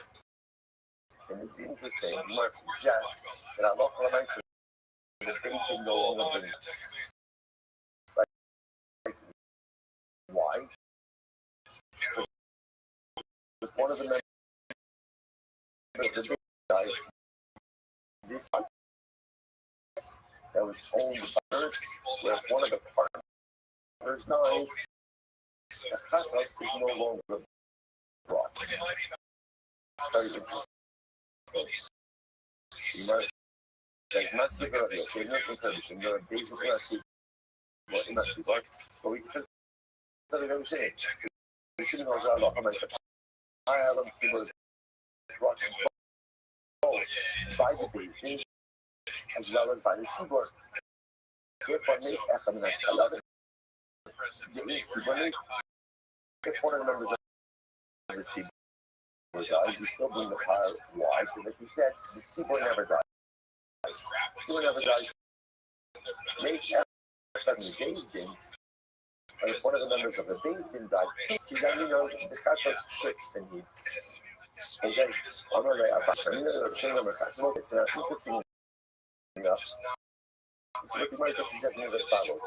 And it's interesting, you might suggest that Allah Almighty the baby no longer brings. Why? If one of the members of the baby dies, this that was owned by Earth, where one of the partners dies, the Chatos is no longer brought. Very interesting. There's massive variation, no contradiction, there are basic variations, but we can say that we shouldn't know how to make it. I have a few brought by the basin as well as by the seaboard. Therefore, makes economic allowed if one of the members of the seaboard dies, we still bring the fire. Why? Because like we said, the seaboard never dies. Seaboard never dies. Makes economic basin. And if one of the members of the basin died, see that you know the Chatos ships the need. Okay, I'm gonna lay out a number of so it's interesting enough. So what you might just suggest is as follows.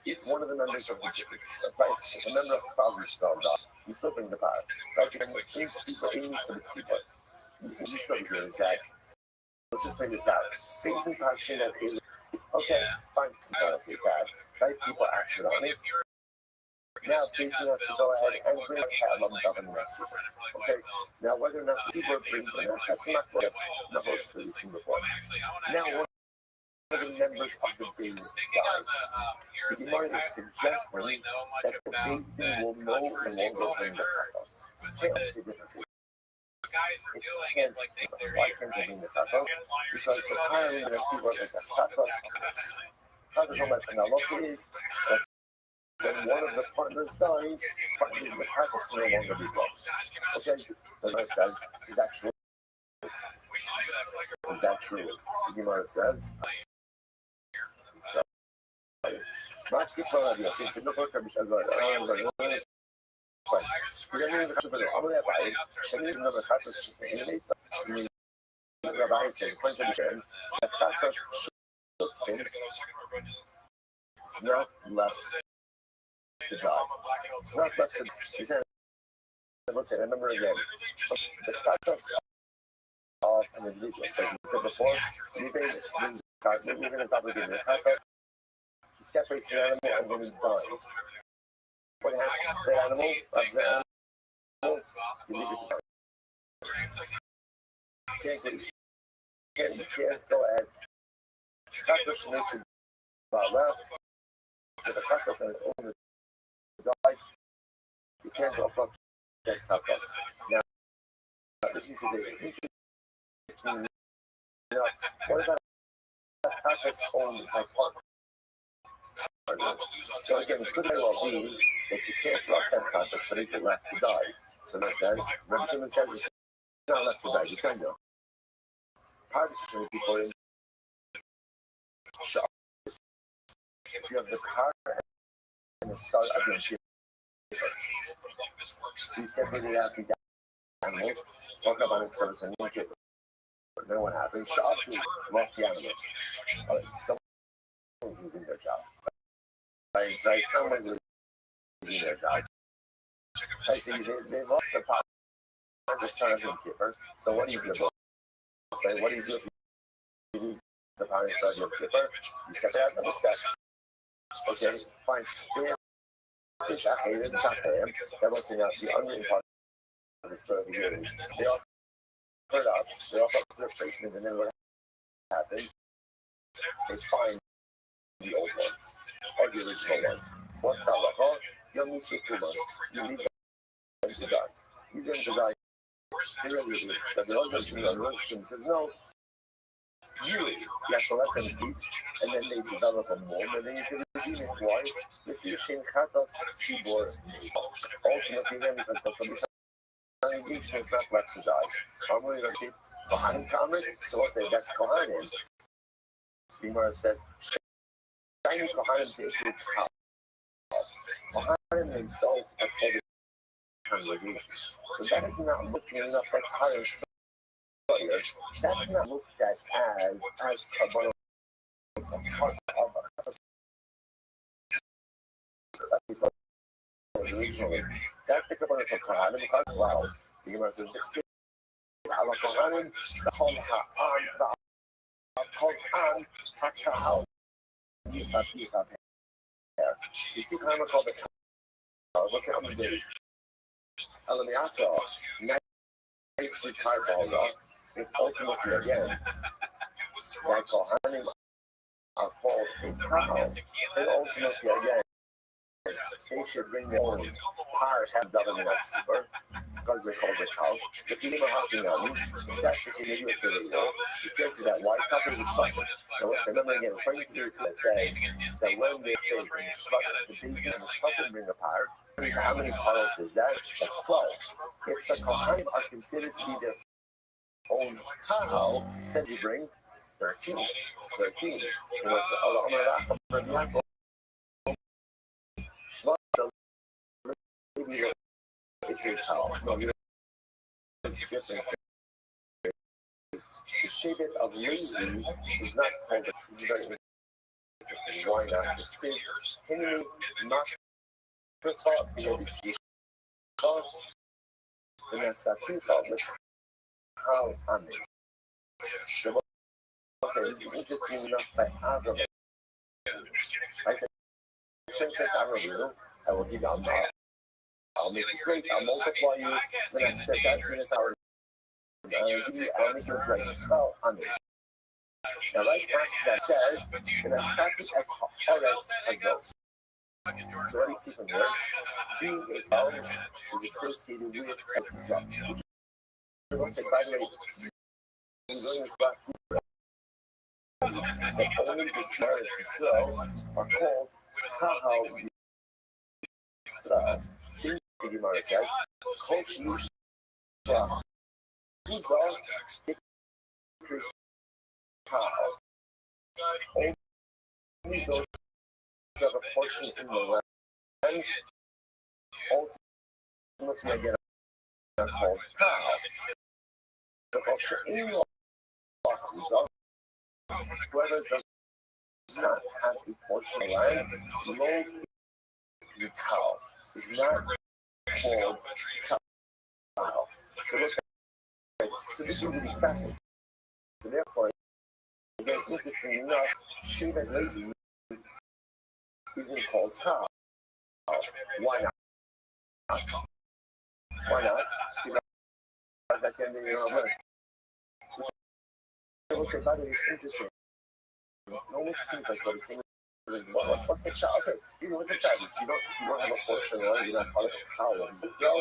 If one of the members of the right, if a member of the problem spell dies, you still bring the fire. Right, you can keep secret. You still be doing that. Let's just bring this out. Satan passing that is okay, fine, you gotta take that. Right, people acted on it. Now Jason has to go ahead and bring a cat on government. Okay, now whether or not the seabird brings or not, that's not what we've seen before. Now one of the members of the basin dies. The Gemara is suggesting that the basin will no longer bring the Chatos. Okay, I'll say differently. Why can't they bring the Chatos? Because the hiring of the seabird like the Chatos. Chatos how much an aloha is, but when one of the partners dies, the Chatos can no longer be brought. Okay, the Gemara says, is that true? Is that true? The Gemara says, so, Maski Faradia, since the number of Mishnah, not left to die. Not left to die. He said, let's say, remember again, the Chatos of an individual. So you said before, even if I'm giving the Chatos, he separates the animal and then he dies. What happens to the animal? You leave it to can't go ahead. Chatos makes it left. If the Chatos and its owner die, you can't go up the Chatos. Now, listen to this. Interesting. Now, what about Chatos owned by partner? So again, it could very well be that you can't drop that Chatos, but he's left to die. So that says, Rabbi Shimon says, he's not left to die, he's going to. Part of the people in you have the power and the son of your ship. So you separated out these animals, walk up on its service and make it. But then what happens? Shop lost the animal. Someone's losing their job. Someone's losing their job. I see they lost the power of the son of your keeper. So what do you do? Say, what do you do if you lose the power of the son of your keeper? You separate out the set. Okay, fine. That wasn't the unwritten part of the story of the years. They all put up, they all up their placement, and then what happens? They find the old ones, or the original ones. What's that like? Oh, you'll meet you 2 months. You leave them to die. You leave them to die. They really do. But the other Restream says, no. You have to let them peace, and then they develop a mold, and then you can redeem it. Why? If you shin Chatos seaboard, ultimately then because somebody is not left to die. I'm going to see Kohanim comment, so I'll say that's Kohanim. Gemara says, shiny Kohanim take it out. Kohanim themselves are called the congregation. So that is not looking enough like Kohanim. That's not looked at as Kabbalah originally. That's the Kabbalah of Kohanim because, wow, the Gemara says, Allah Kohanim, the Hom Ha'am, the Hom Ha'am, you see Kohanim called the você é um deles. Ela me acha, esse carbon, it ultimately again, like a honey, a fault, a cow, and ultimately again, they should bring their own powers have government at super, because they're called the cow. The people are hacking on me, that's the thing you say, you know, you can't do that. Why couples are structured? Now, let's remember again, according to the report, it says that when they say the basin and the structure bring a power, how many parallels is that? That's 12. If the Kohanim are considered to be their own cow, then you bring 13. 13. And what's the it's your cow. No, you're different. The shade of lazy is not called why not? It says, Henry, not for thought, because and that's that two thought, but how I mean. The most interesting enough by Adam. Like the since I review, I will give you a knot. I'll make it great, I'll multiply you, then I set that minutes hour. I'll make you great. Oh, I mean. Now, right after that says, and I set it as hard as those. So, what do you see from here? Being a cow is associated with itself. We'll say, by the way, the only declared Israel are called Kahal Israel. See, the Gemara says, Kosh Yisrael. These are Kahal. Only those who have a portion in the land, ultimately again are called Kahal. The Kosh Yisrael. Whoever does not have a portion of land, no the cow is not called cow. So this is really fascinating. So therefore, again, interesting enough, Shiva lady isn't called cow. Why not? Why not? Because that can be your word. I will say, by the way, it's interesting. It almost seems like what it's saying. What's the child? Okay, you know, what's the child? You don't have a portion, right? You're not part of a cow. Well,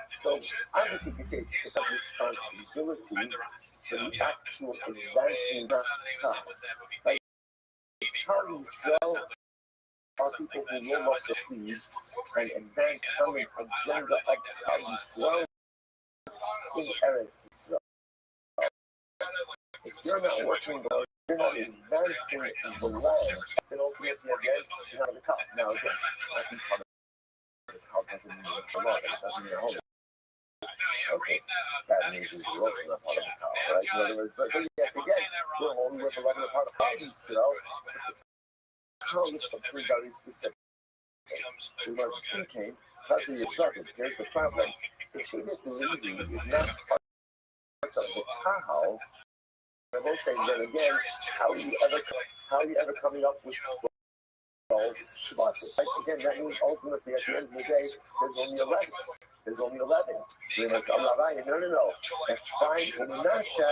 so obviously, you can say it's a responsibility for the actual advancing that cow. Like, how we sell are people who roll up the sleeves and advance common agenda of how we sell in Eretz Israel. If you're not working, you're not advancing the land, then ultimately again, you're not the cow. Now again, I think part of the cow doesn't mean it's a lot, it doesn't mean a whole lot. Also, that means you're also not part of the cow, right? In other words, but yet again, we're only with 11 part of the cow, cow is something very specific. We were thinking, that's what you're starting. Here's the problem. The Shevet Levi is not part of the cow. I will say that again, how are you ever coming up with 12 Shabbat? Right? Again, that means ultimately at the end of the day, there's only 11. There's only 11. You're like, no. That's fine. When Menashe,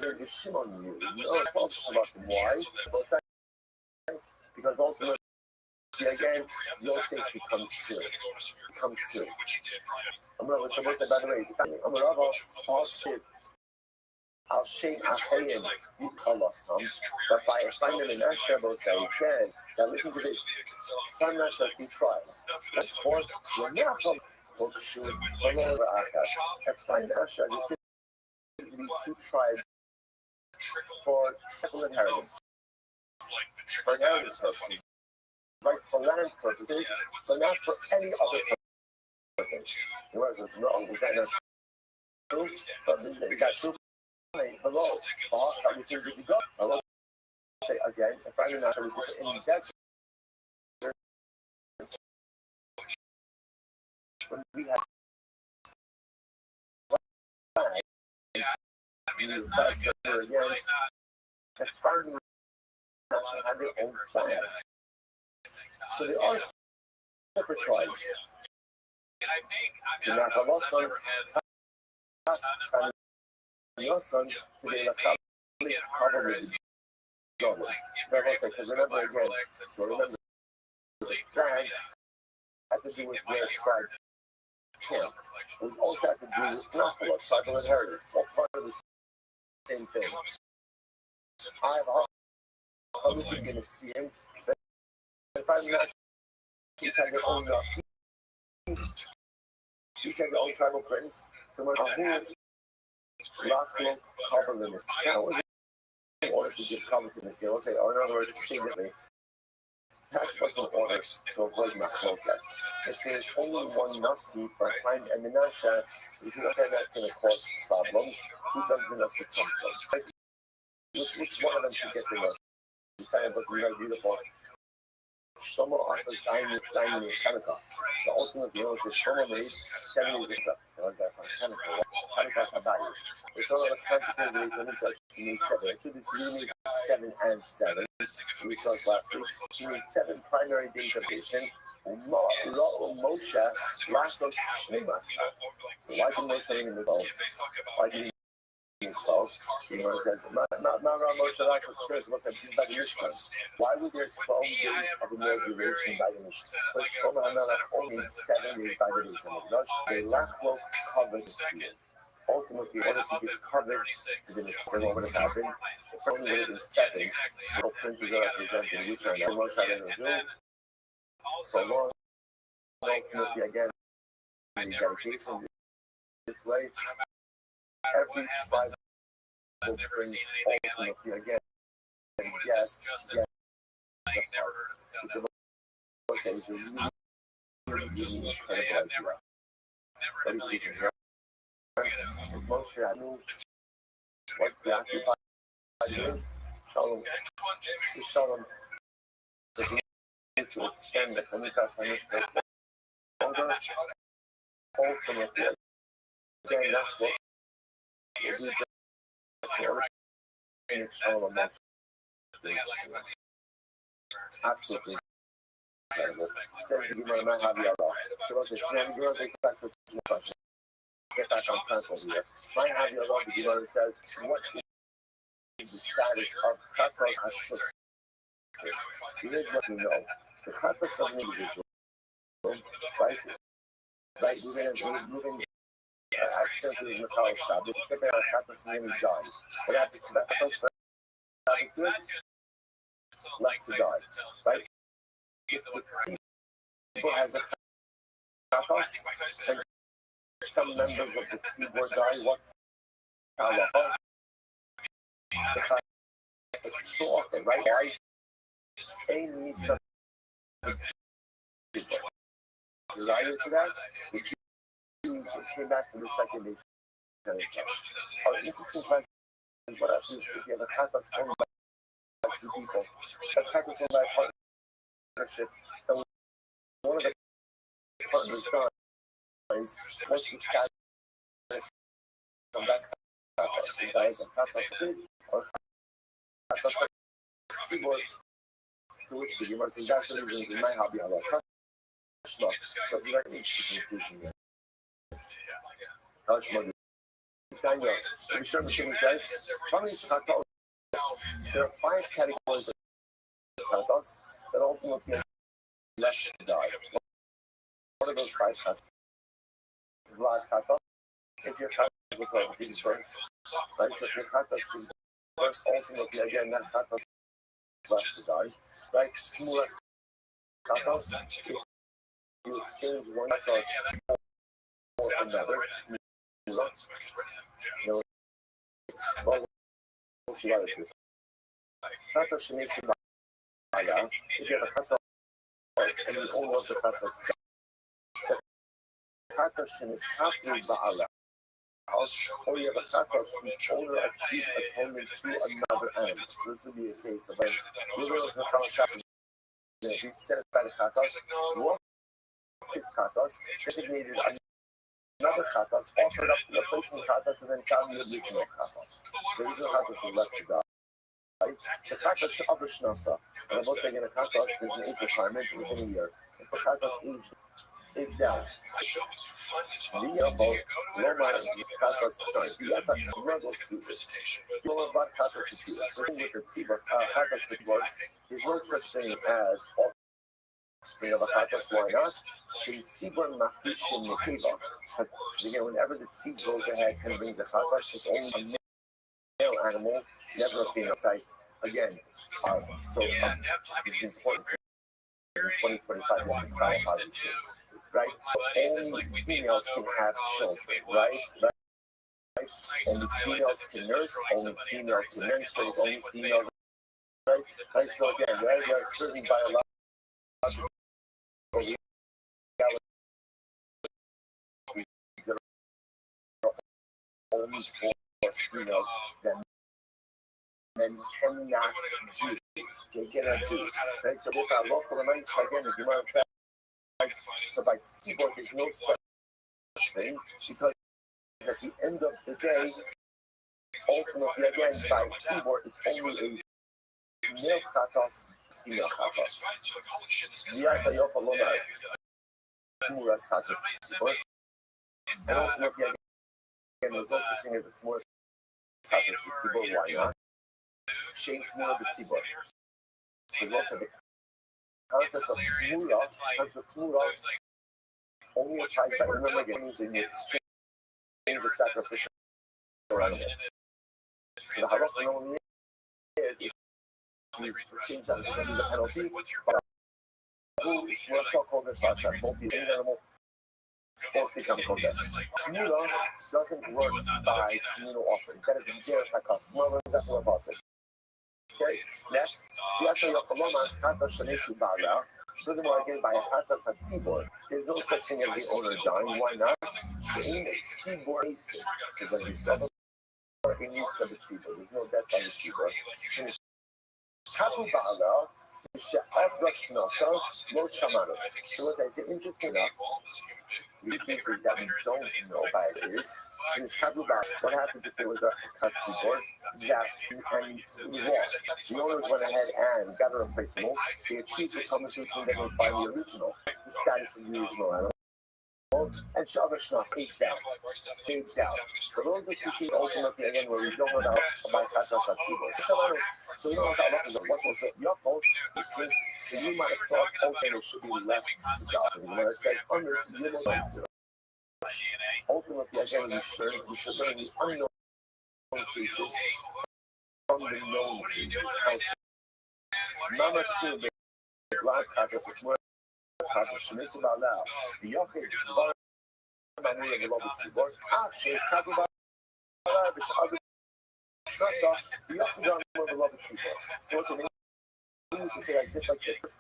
there's a Shimon you. No, 12 Shabbat. Why? Because ultimately, again, Yosef becomes two. I'm going to say, by the way, it's funny. I'm going to all shit. I'll shake Achayim, Allah some, but if I find them in Asher, both say, now listen to this. Some Asher, he tries. That's fourth, you're not from Bokshu, over Akash. I find Asher, this is to be two tribes for triple inheritance. For inheritance purposes. Right, for land purposes, but not for any other purpose. Whereas, no, we got no two, but we got two. Below, everything that you got. I will say again, if I'm not in the desert, when we have bags again, that's far have their own flags. So they are separate tribes. The Nakalosan, Yosan, today the family covered with double. Because remember again, so remember the plans had to do with their tribe camp. It also had to do with Nakalosan, tribal inheritance, all part of the same thing. I have a other thing in the scene. If I'm not each have their own each have their own tribal prince. So when Rocklow covenant is in order to give covenant, they will say, or in other words, secretly, that was in order to avoid Machlokes. If there's only one Nasi for time and Menashe, if you say that's going to cause problems, who does the Nasi come from? Which one of them should get the Nasi? The sign was very beautiful. Shlomo also signed in Hanukkah. So ultimately, it was Shlomo made 70 years ago. It was Hanukkah. Hanukkah's Habayis. It's all the practical reason that he made 7. Actually, this really 7 and 7. We saw it last week. He made 7 primary days of Asian. Moshe lasted Shneimasa. So why did Moshe in the 12? Why did he? The Gemara says, why would there 12 days of inauguration by the Mishnah? But Shlomo HaMelech only 7 days by the Beis HaMikdash. The Lachlo covered the sea. Ultimately, in order to give cover to the Mishnah, what would have happened? If only would have been 7, so princes are representing which are not much I don't do. So long, ultimately, again, the dedication this way. Every tribe will bring ultimately again. Yes, which I say is a really incredible idea. Let me see here. Moshe Anu was preoccupied with Shalom. Shalom. To extend the Hanukkah Samishka longer, ultimately, again, that's what absolutely incredible. Send the Gemara Mahaviara. So what's this? Now, Gemara takes back to the question. Get back on pencil here. Mahaviara, the Gemara says, what is the status of Chatos Hashut? Here's what we know. The Chatos of an individual, right? Right, moving accidentally in the power shop. It's a second Chatos and then he dies. What happens to that Chatos? What happens to it? Left to die, right? If the tzibur has a Chatos, and some members of the tzibur die, what's halacha? The Chatos is slaughtered, right? Why? Ain't me some desire to that? The Jews came back for the second day. Our interesting question is what happens if you have a Chatos owned by two people? A Chatos owned by partnership, and one of the partners dies, what's the status of that Chatos? Dies a Chatos kid or Chatos tzibur? To which the Gemara says that's the reason we might have the other Kashma. So it's very interesting conclusion there. Kashma, Samuel, I'm sure the king says, how many Chatos? There are 5 categories of Chatos that ultimately left to die. What are those 5 Chatos? Vlad Chatos, if your Chatos will go to the birth, right? So if your Chatos is birth, ultimately again, that Chatos left to die. Right, Shmulas Chatos, you exchange one Chatos for another. Well, we'll see what it is. Chatos Shemesi Ba'aya, if you have a Chatos and you own the Chatos, the Chatos Shemesi Ba'ala, or you have a Chatos whose owner achieved atonement through another animal. So this would be a case of he set aside a Chatos, what his Chatos, designated another Chatos, offered up the replacement Chatos, and then found the original Chatos. The original Chatos is left to die. Right? The Chatos of Shnasa, and I'm also saying in a Chatos, there's an age requirement within a year. If the Chatos age It's down. Liabo, Loma, Katas, sorry, Yata, struggles to this. Loma, Katas, certain with the Tzibor, Katas, there's no such thing as offspring of a Katas, why not? The Tzibor Mafishin Nekiva. Again, whenever the seed goes ahead and brings a Katas, it's only a male animal, never a female side. Again, this is important. In 2025, we have to clarify these things. Right? So only females can have children, right? Only females can nurse, only females can menstruate, only females, right? So again, there are certain biological realities that are only for females that men cannot do. They cannot do. Right? So with our local events, again, if you want to say, so by seaboard, there's no such thing, because at the end of the day, ultimately, again, by seaboard, it's only a male chatos, female chatos. Yata Yopalona, Muras chatos, seaboard. And ultimately, again, there's also such thing as the Muras chatos with seaboard, why not? Shane Tmura with seaboard. There's also the concept of Tmura, only applied by remember again, when you exchange a sacrificial animal. So the halacha normally is if you change that to the penalty, but we're so called as Rasha, both the animal both become kodesh. Tmura doesn't work by communal offering. That is a zero sakas. Well, that's what about it. Okay, next, Yasha Yokoloma, Kata Shanesu Bala. Furthermore, again, by a Hatas at seaboard, there's no such thing as the owner dying. Why not? In seaboard, because when you saw the in Nisa the seaboard, there's no death on the seaboard. Kabu Bala, so it's interesting enough. The cases that we don't know about it is in this Kabuba, what happens if there was a cut seaboard that and we lost? The owners went ahead and got a replacement. They achieved the common system that they find the original, the status of the original animal. And Shabbat Shnas, aged out. So those are two things ultimately again where we don't know about Katas at seaboard. So we don't know about what was it? So you might have thought, okay, it should be left to God. When it says under, you know, ultimately again we should learn the unknown cases from the known cases. Mama too, the black Katas, it's more Shemisu Bala, the Yochid, Manuel, the Robert Seaboard, she's Kabuba, the Shabbat Shasa, the Yochid, the Robert Seaboard. So what's the name? We used to say like just like the first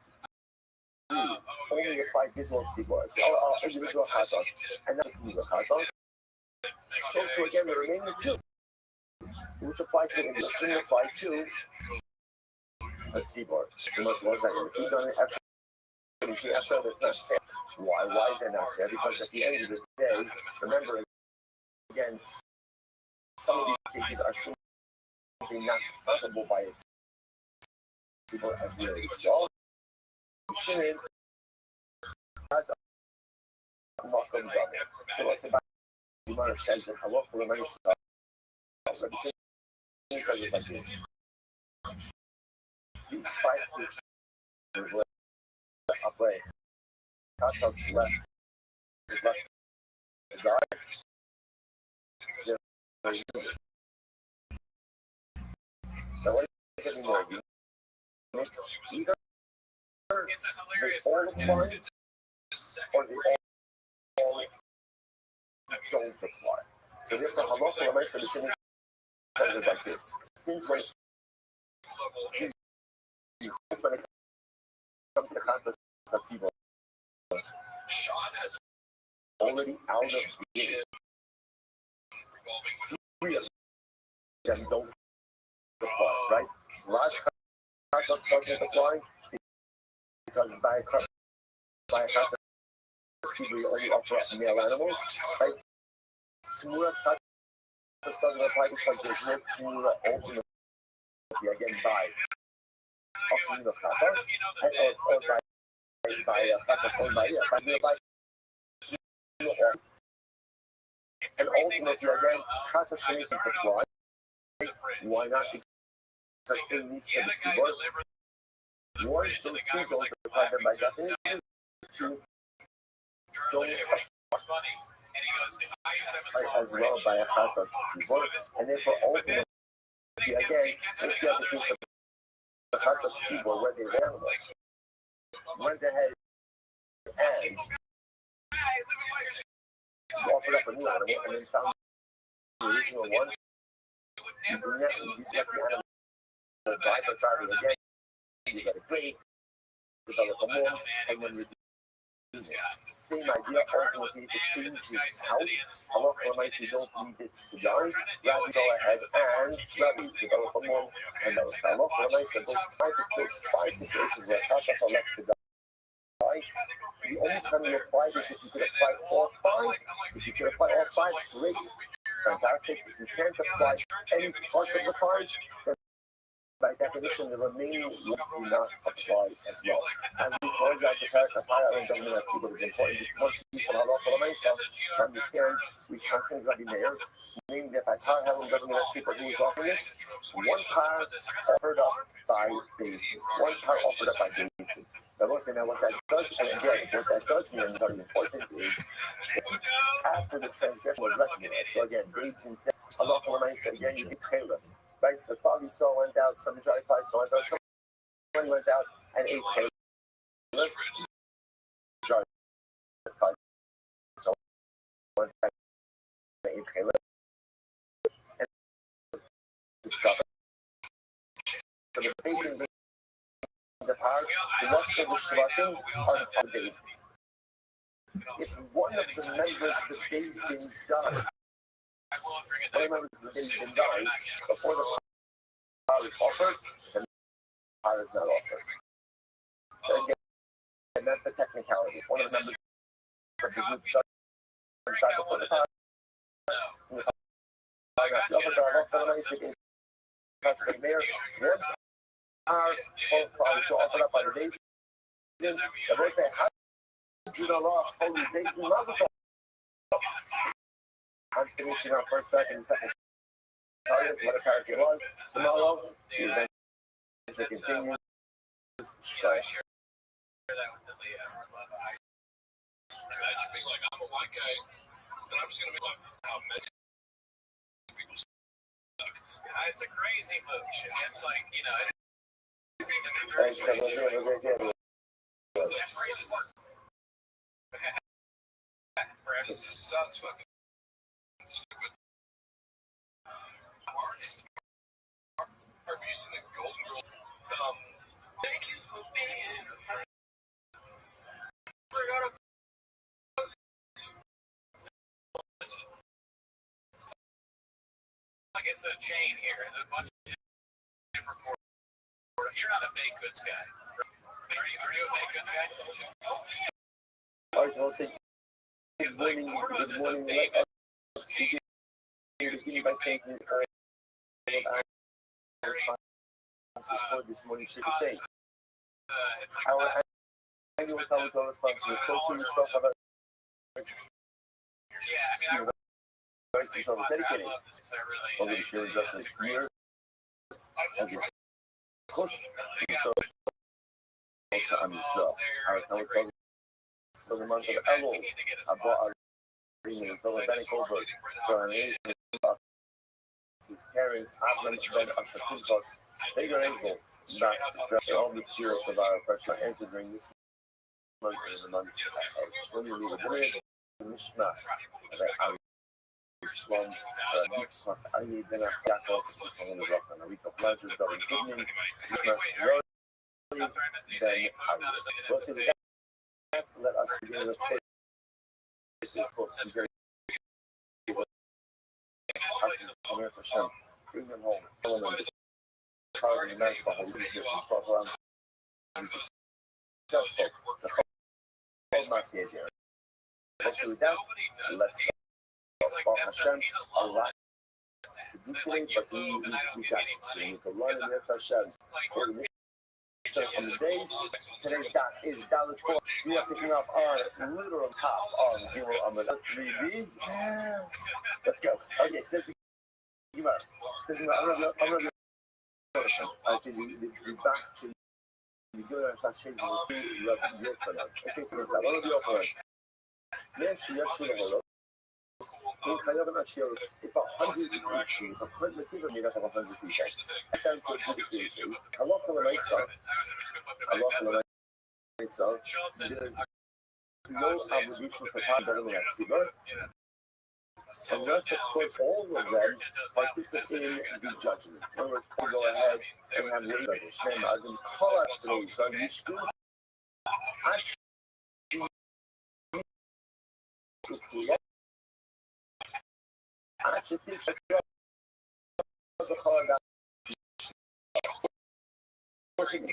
only apply visual seaboards, our individual Katas, and not communal Katas. So to again the remaining two, which apply to English, shouldn't apply to a seaboard. So much more like if you done it extra. That's not fair. Why is that not fair? Because at the end of the day, remember, again, some of these cases are simply not possible by its people as we already saw. We shouldn't have a welcome double. So let's say the amount of says that hello for the money stuff. So because it's like this. These 5 pieces upway. Katas left. Is left. Guard. Now what is it more? Either they all apply or they all don't apply. So therefore, halacha lemay for the Shini says it like this: since when it comes to the Katas Satsibo, already out of the game. 3 of them don't apply, right? Last Katas doesn't apply because by Katas we only offer up male animals, right? Tmura's Katas doesn't apply because there's no Tmura ultimately again by offering the Katas or by Katas owned by And ultimately, again, Chas Hashem is applied. Why not? Because in this Tzibor, once those two don't apply them by definition, two don't apply as well by a Chas Tzibor, and therefore ultimately, again, if you have the case of the Chas Tzibor where they were animals, went ahead and offered up a new animal and then found the original one, you do not, you get the animal die by driving again, you get a grace, develop a mom, and then you do the same idea, ultimately if it cleans out, Allah Almighty, you don't need it to die, rather go ahead and develop a mom, and that was Allah Almighty said those five situations where Chatas are left to die. The only time you apply this if you could apply all five. If you could apply all five, great, fantastic. If you can't apply any part of the five, then by definition the remaining will not apply as well. And because that the fact that I don't know that people is important, just one piece of Allah for myself to understand we constantly got to be there, meaning that by time having government that people who is offering this, one power offered up by basis, one power offered up by basis. Now what that does, and again, what that does mean, and very important, is after the transgression was recognized. So again, they can say, Allah said again, you get Caleb. Right? So Father Esau went out, some tried to so went out, someone went out and ate Caleb. So went out and ate Caleb. And discovered. So the basin apart, what's the Shvatim on the days. If one of the members of the days dies, one of the days dies before the power is offered, then the power is not offered. So again, and that's the technicality. One of the members of the group does die before the power. And the power not the upper power is that's right there. Once power is offered up by the days, then the boy say, how did you know holy days in Mazakoff? I'm finishing our first, second, sorry, that's what a paragraph was. Tomorrow, the event continues. Imagine being like, I'm a white guy, and I'm just going to be like, how Mexican people suck. It's a crazy movie. It's like, you know, This sounds fucking stupid. Marks are using the golden rule. Thank you for being a friend. like it's a chain here. There's a bunch of different portals. You're not a baked goods guy. Are you a baked goods guy? All right, I'll say good morning. Good morning. Let us begin by thanking for this morning should be thanked. Our annual Talmud response to the closely respect of our verses of dedicated. Only share justice here as it's close. So also on Israel. Our Talmud for the month of Elul, I bought our reading of Philip over for our name. His parents, Ahmed Ben Ashafuzos, Bigger Angel, not all the tears of our pressure answered during this month is the month of when we leave a minute, Mishmas, that I Islam, Mitzvah, I need then a Yaakov, and the rock on a week of pleasures, going evening, Mishmas, then I will see the let us begin with faith. This is close to very Hashem. Bring them home. Tell them this. Power in the night for holy leadership and talk around. Successful. The whole message here. Also with that, let's talk Hashem a lot to do today, but we got it. We need to learn and let's Hashem. For the mission on the days. Today's dot is $4. We are picking up our literal top on Gimel Amud 3B. Let's go. Okay, says the Gemara. Says the Gemara. I'm gonna actually the back to the good and start changing the your pronouns. Okay, so let's have one of your pronouns. Man, she has to hold up. In חייב אנשים, if 100 people, let's see if we have 100 people. I can't put 100 people. Allah for the myself. Allah for the myself. There's no obligation for part government at Sibur. Unless, of course, all of them participate in the judgment. In other words, they go ahead and have the judges. Then, I can call us today, so you should actually think the call that in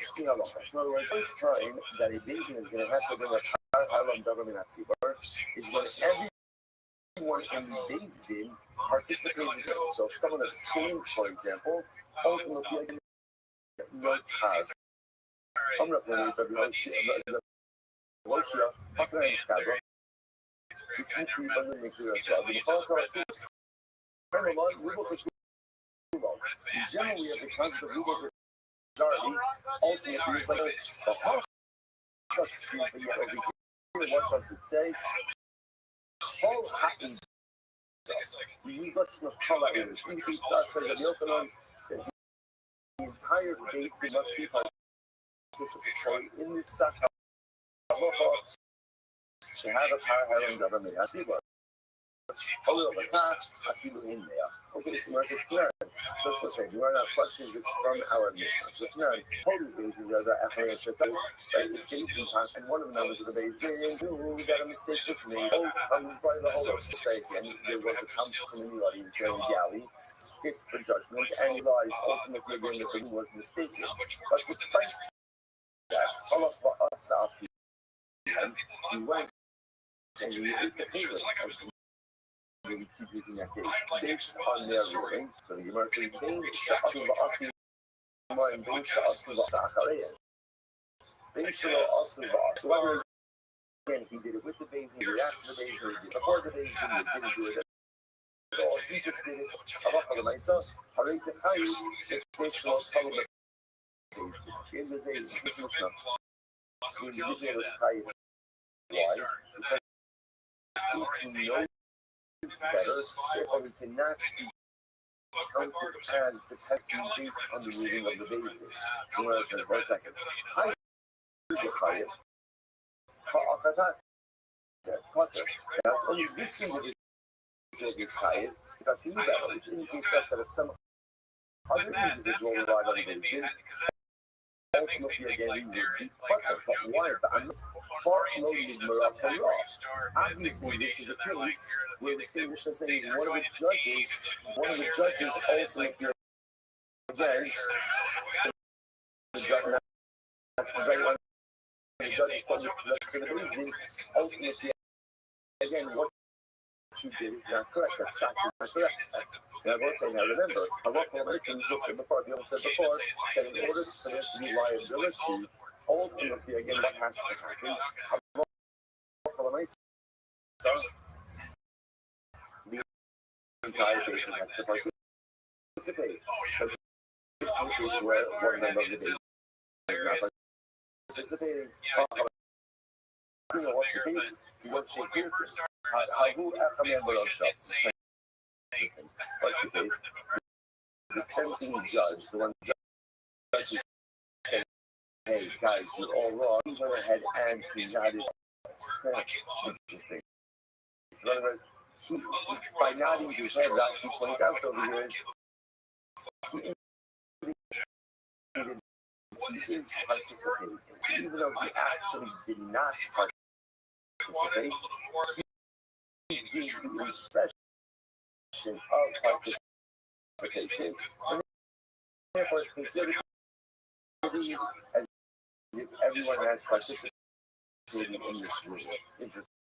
other words, first time that a Bayesian is going to have to bring a Harlem government at Sibur is when everyone in the Bayesian participates in it. So if someone abstains, for example, ultimately no card. I'm not going to be generally, at the concept of legal majority, ultimately, it's like the heart. What does it say? All happens. The entire faith must be participating in this Sakha to have a parallel government. I see what. Okay, so we're just learn. So let's say you are not questioning this from our mission. So it's not totally based on the other affairs that and one of the members of the base saying, we got a mistake with me. Oh, I'm trying to hold up mistake. And there was a come from anybody who's saying galley, fit for judgment, and realized ultimately again the thing was mistaken. But despite that, all of us out here, we went and we ate the favor of we keep using that case based on their ruling. So the Gemara says, so again, he did it with the Bayesian, he did it after the Bayesian, he did it before the Bayesian, he didn't do it at all. He just did it. Why? Better, therefore we cannot be counted as depending based on the reading of the baby. Someone says, 1 second. I defy it. That's only this individual is higher because he knew better, which indicates that if some other individual relied on the baby, ultimately again he would be putter. But why? I'm far from knowing the Moroccan law. Obviously, this is a case where the same Mishnah saying one of the judges ultimately again, the judge ultimately again what she did is not correct. That's not correct. Now, one thing I remember, a lot of medicine just said before, the other said before, that in order for there to be liability, ultimately, again, what has to happen? The entire patient has to participate. But this is the case where one member of the patient is not participating. You know what's the case? You don't shake here. What's the case? The dissenting judge, the one judge said, hey guys, you're all wrong. He went ahead and presided. Interesting. In other words, by nodding his head, Rashi points out over here, he is participating. Even though he actually did not participate, he gives the impression of participation. And therefore, it's considered as if everyone has participated in this rule. Interesting.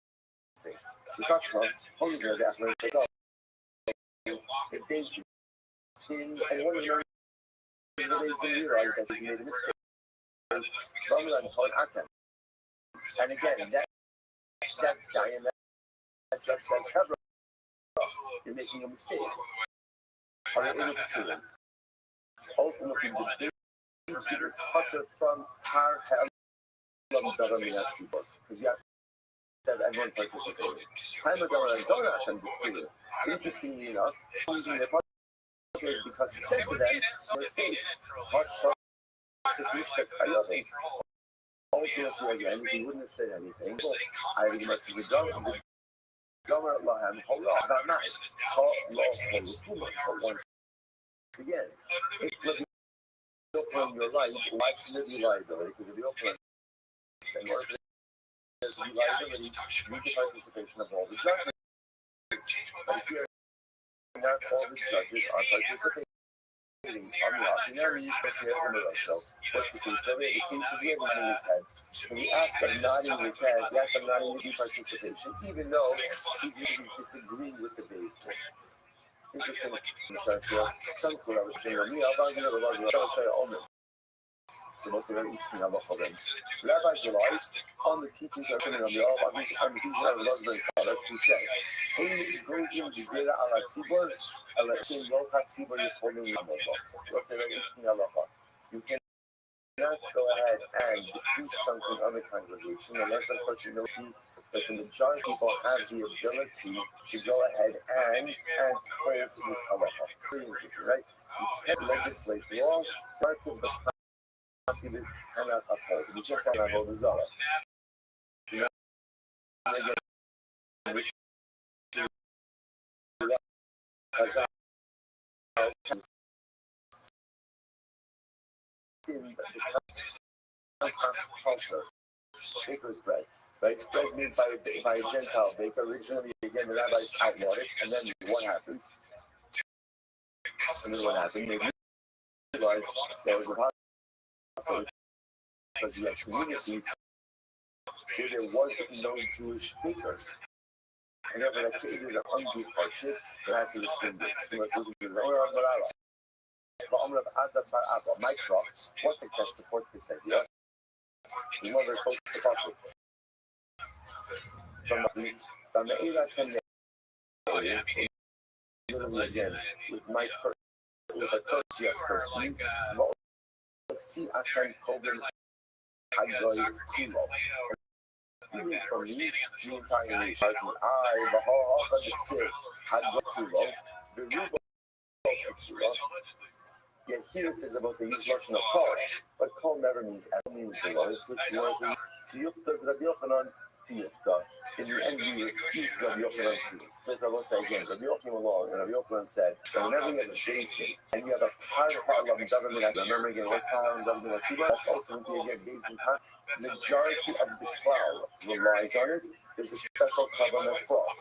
So, talk about holding their athletic up. If they spin, and one of the reasons realized that he made a mistake. And again, that guy and that judge says, "Hebron, you're making a mistake." Are they able to do it? Ultimately, the base is cut from Har Helam because you have to have everyone participating. Interestingly enough, using the because he said to them, mistake. Ultimately, again, he wouldn't have said anything. I must have the government law and hold on, not nice. Once again, if the open your right, liability liability, because the open and there's liability, need the participation of all the judges. But if you're not all the judges are participating. What's the case? The case is where nodding his head. And the act of nodding his head, the act of nodding would be participation, even though he's disagreeing with the base. Interesting. Some I was saying, so most of each thing I love for them. Rabbis rely on the teachings of the teachings of the who said, "Hey, go in the Zera ala Tzibor, ala Tzibor, Loka Tzibor, you're holding the Mobile." Let's say that each thing I love. You cannot go ahead and decrease something on the congregation unless, of course, you know that the majority of people have the ability to go ahead and hold this halacha. Very interesting, right? You can't legislate law, part of the this cannot uphold. You just want to hold the Zohar. You know, culture, baker's bread, right? Bread made by a Gentile baker. Originally, again, the rabbis outlawed it, and then what happens? And then what happened? They realized there was a possibility because you have communities where there was no Jewish baker. And if it is an undue hardship, they have to rescind it. So it's my crop, what's it that supports this idea? The mother quotes the Pasuk. From the Eila Kenya, literally again, with my curse, with a curse you have cursed me, see I can Koben Hagoy Kulo. Stealing from me, the entire nation. I, the whole of the city, Hagoy Kulo, the Rubo Kulo. Yet here it says about the use version of Kol, but Kol never means ever means the Lord, which was Tiyufta Rabbi Yochanan Tiyufta. In the end, we refute Rabbi Yochanan's view. Smith will say again, Rabbi Yochanan came along, and Rabbi Yochanan said, whenever you have a basin, and you have a part of government, I remember again, what's power and government? That's ultimately again based in time. Majority of the cloud relies on it. There's a special covenant fraud.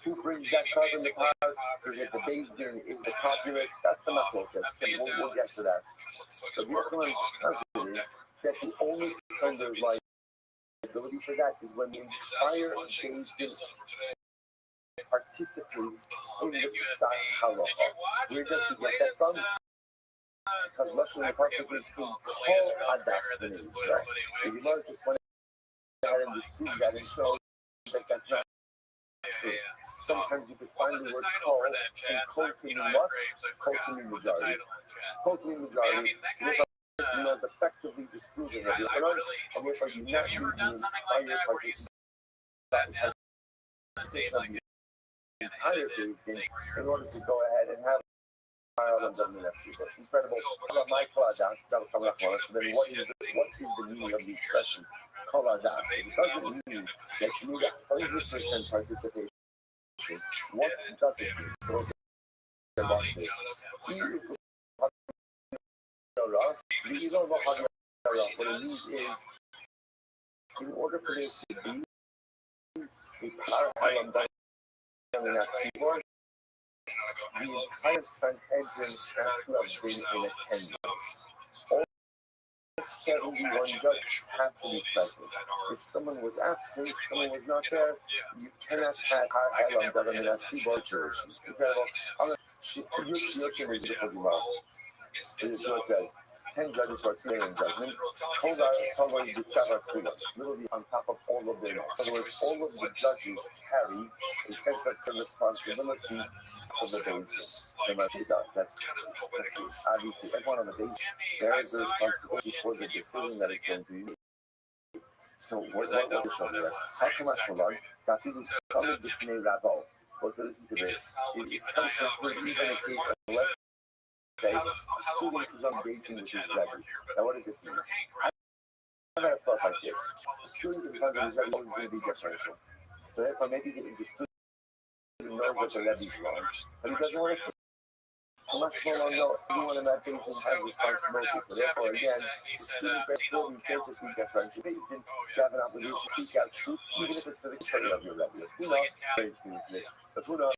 Who brings that covenant power? Is it the base din? Is the populace? That's the machlokas. We'll get to that. But Yochanan considers that the only kind of liability for that is when the entire base din participates in the Pesach halacha. Where does he get that from? Because Lashon the Pasuk is called Kol Adas B'nai Yisrael. The Gemara just went ahead and disproved that and showed that that's not true. Sometimes you could find the word Kol, and Kol can mean what? Kol can mean majority. Kol can mean majority. So the is effectively disproving of your Quran, and therefore you not need the entire participation of the entire base game in order to go ahead and have incredible. My Kaladas, that will come up on us. Then what is the meaning of the expression Kaladas? It doesn't mean that you need 100% participation. What does it mean? So let's watch this. What it means is, in order for this to be a power Halam in that seaboard, the entire Sanhedrin has to have been in attendance. All 71 judges have to be present. If someone was absent, someone was not there, you cannot have Halam Dalam in that seaboard jurisdiction. Incredible. Yoshim is the Pokemon. So this is what it says. 10 judges who are sitting in judgment, literally on top of all of their necks. In other words, all of the judges carry a sense of responsibility of the base. That's obviously everyone on the base bears the responsibility for the decision that is going to be made. So what was the show here? How come Ashmalon, Tatidu Khalid Bifnei Rabo? Well, so listen to this. It comes from even a case of, let's say, a student who's on basing with his Rebbe. Now what does this mean? I have a thought like this. A student in front of his Rebbe is always going to be differential. So therefore maybe the student knows that the Rebbe is wrong, but he doesn't want to say. Much more know everyone in that basin has responsibility. So therefore, again, the student best will be careful to be differential based in you have an obligation to seek out truth, even if it's to the credit of your Rebbe. Who knows? Very interesting, isn't it? But who knows?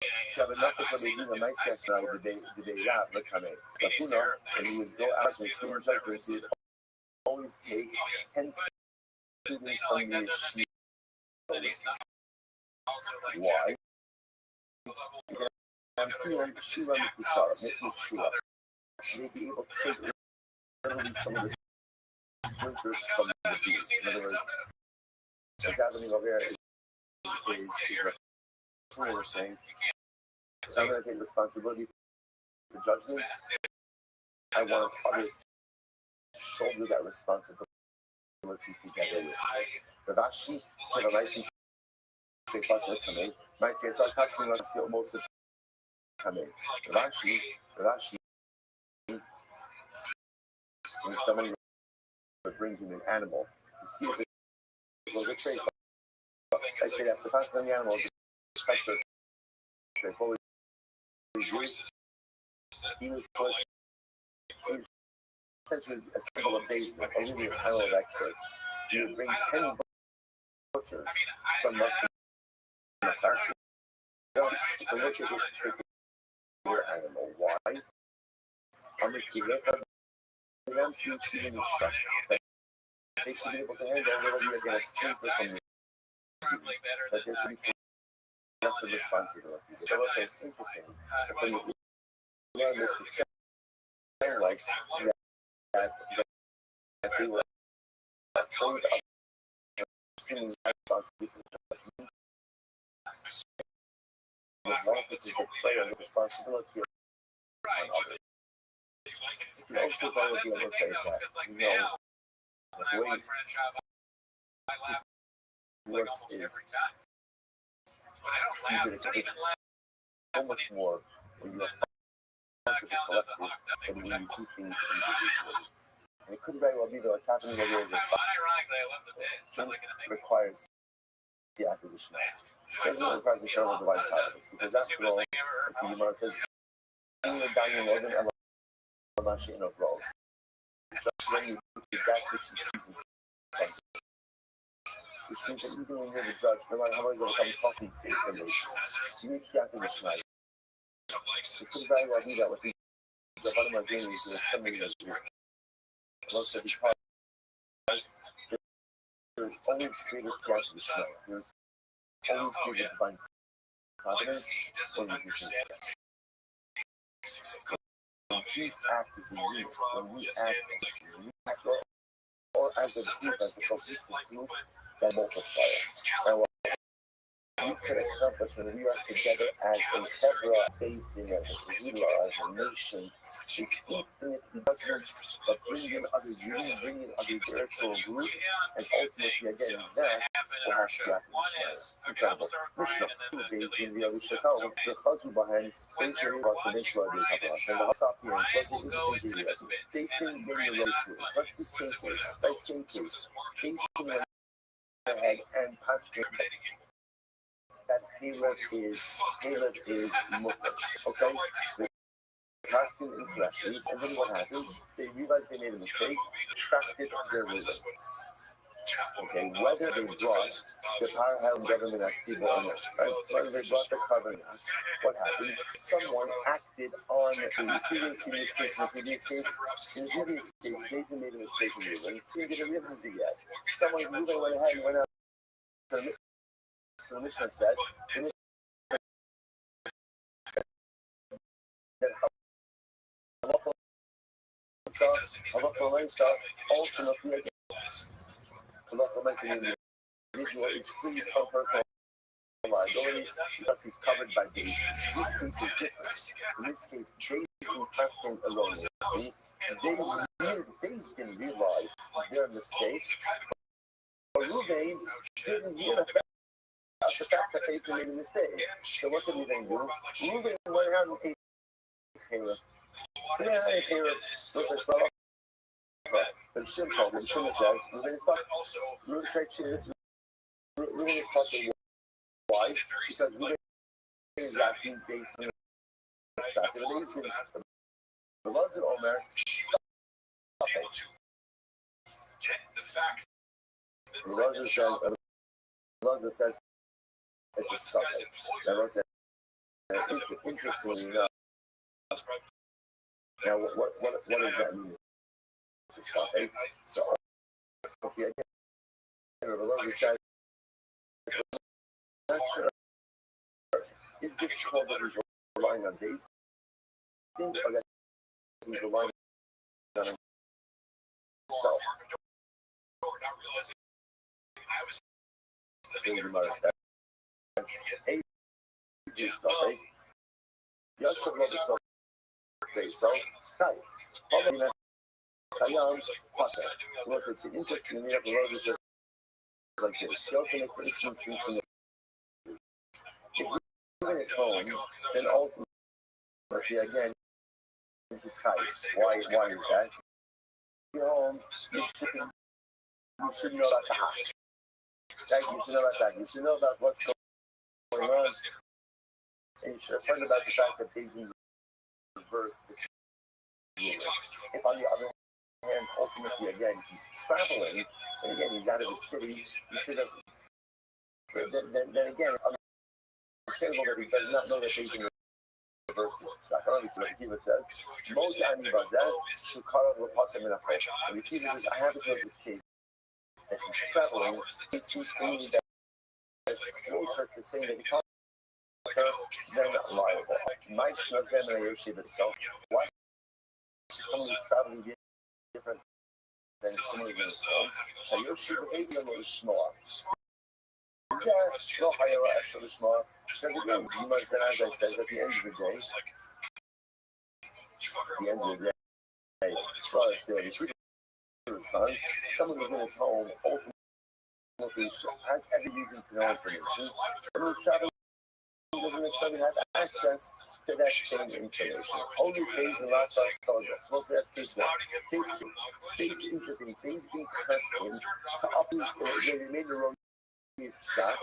You have enough for the even nice answer out of the day out, let's come in. But who knows? And you would go out and see judgment, you would always take 10 students from the yeshiva. Why? And here, Shiva Mikushara, may be able to take literally some of the splinters from the beast. In other words, what's happening over here is what we're saying. So I'm going to take responsibility for the judgment. I want others to shoulder that responsibility together with me. Ravashi, Ravashi, might say, so I'm talking about most of come in. Rashi, when somebody would bring him an animal to see if it was a trait. I say that the cost of the animal is especially straightforward. He was essentially a symbol of basement, a really a panel of experts. He would bring 10 butchers from Muslim class to look at this particular animal. Why? They should be able to handle a little bit against splinter from the that there should be collective responsibility. So it's interesting. When you learn this, it's like that they were told of responsibility. The responsibility on others. You can also probably be able to say that, the way it works is you can expect so much more when you have to the collective than when you do things individually. And it could very well be that what's happening over here is this requires the acquisition. It doesn't require incredible divine providence, because after all, like the Gemara says, in of roles. Just when you do that, this is season. Which means that even when you're the judge, no matter how much you're talking to information, so you need to see acquisition. It could very well be that what the bottom of the game is doing somebody that's doing most of the time. There is always greater acquisition. There is always greater divine providence when you do things like that. When we act as a unit, when we act or as a group, as a cohesive group, that multiplier. And what we could accomplish when we are together as a Hebra-based thing, as a Kehillah, as a nation, is infinitely judgment, but bringing others, bringing others to a group, and ultimately, again, that will have Siyat and Shmaya. Incredible. Mishnah, based in the Alishakal, the Chazu behind Benjamin was the Mishnah of the Kabbalah. And the Hasaf here, it was an interesting video. They think they know those rules. Let's do same case, right? Same case. They think ahead and pastor that Caleb is mutter. Okay? The masculine incorrectly, and then what happened? They realized they made a mistake, retracted their rhythm. Okay, whether they brought the Parahel government at Sibo or not, right? Whether they brought the covenant, what happened? Someone acted on the previous case, in the previous case, Nathan made a mistake in rhythm. He didn't realize it yet. Someone went ahead and went out. So the Mishnah said, ultimately the individual is free from personal liability because he's covered by Daisy. This case is different. In this case, Daisy testing erroneously. Daisy didn't realize their mistake. Ruvain didn't realize the fact that they made a mistake. So what did Ruvain do? Ruvain went out and paid Caleb. He went out and paid Caleb. But Shim told him, Shim says, Ruvain is fucking. Ruvain is fucking. Why? Because Ruvain is acting based on the fact that the Lazar Omer Rosa says it's a suffix. Rosa interestingly enough. Now what does that mean? It's a suffix. So okay, Rosa says not sure. Is this called that he's relying on Daisy? Or that he's relying on himself? Easy suffix. Yasha Rosa suffix. So, hi. How Sayam Pata. So it's interesting we have a lot of like this. He also makes an interesting distinction. If you're at home, then ultimately again his height. Why is that? You're home, you should know about the height. Right? You should know about that. You should know about what's going on. And you should have heard about the fact that Daisy reversed the if on the other hand, ultimately again he's traveling, and again he's out of the city, you should have then again it's understandable that he does not know that Daisy reversed the Sakharami to Akiva says, Mojani Bazet, Shukara Rapatim in a fight. And Akiva says, I have to know this case that he's traveling, it seems to me that it's closer to saying that he can't they're not liable. My Shnazem and Yoshiv itself, why someone who's traveling different than someone who's home? Yoshiv is a little small. Is there no higher actually small? Because again, you might then, as I said, at the end of the day, someone who's in his home ultimately has every reason to know information. And who's traveling doesn't necessarily have access to that same information. Only pays and lots of telegraphs. Mostly that's case one. Case two. Case interesting. Case being tested to uproot they made the wrong psak.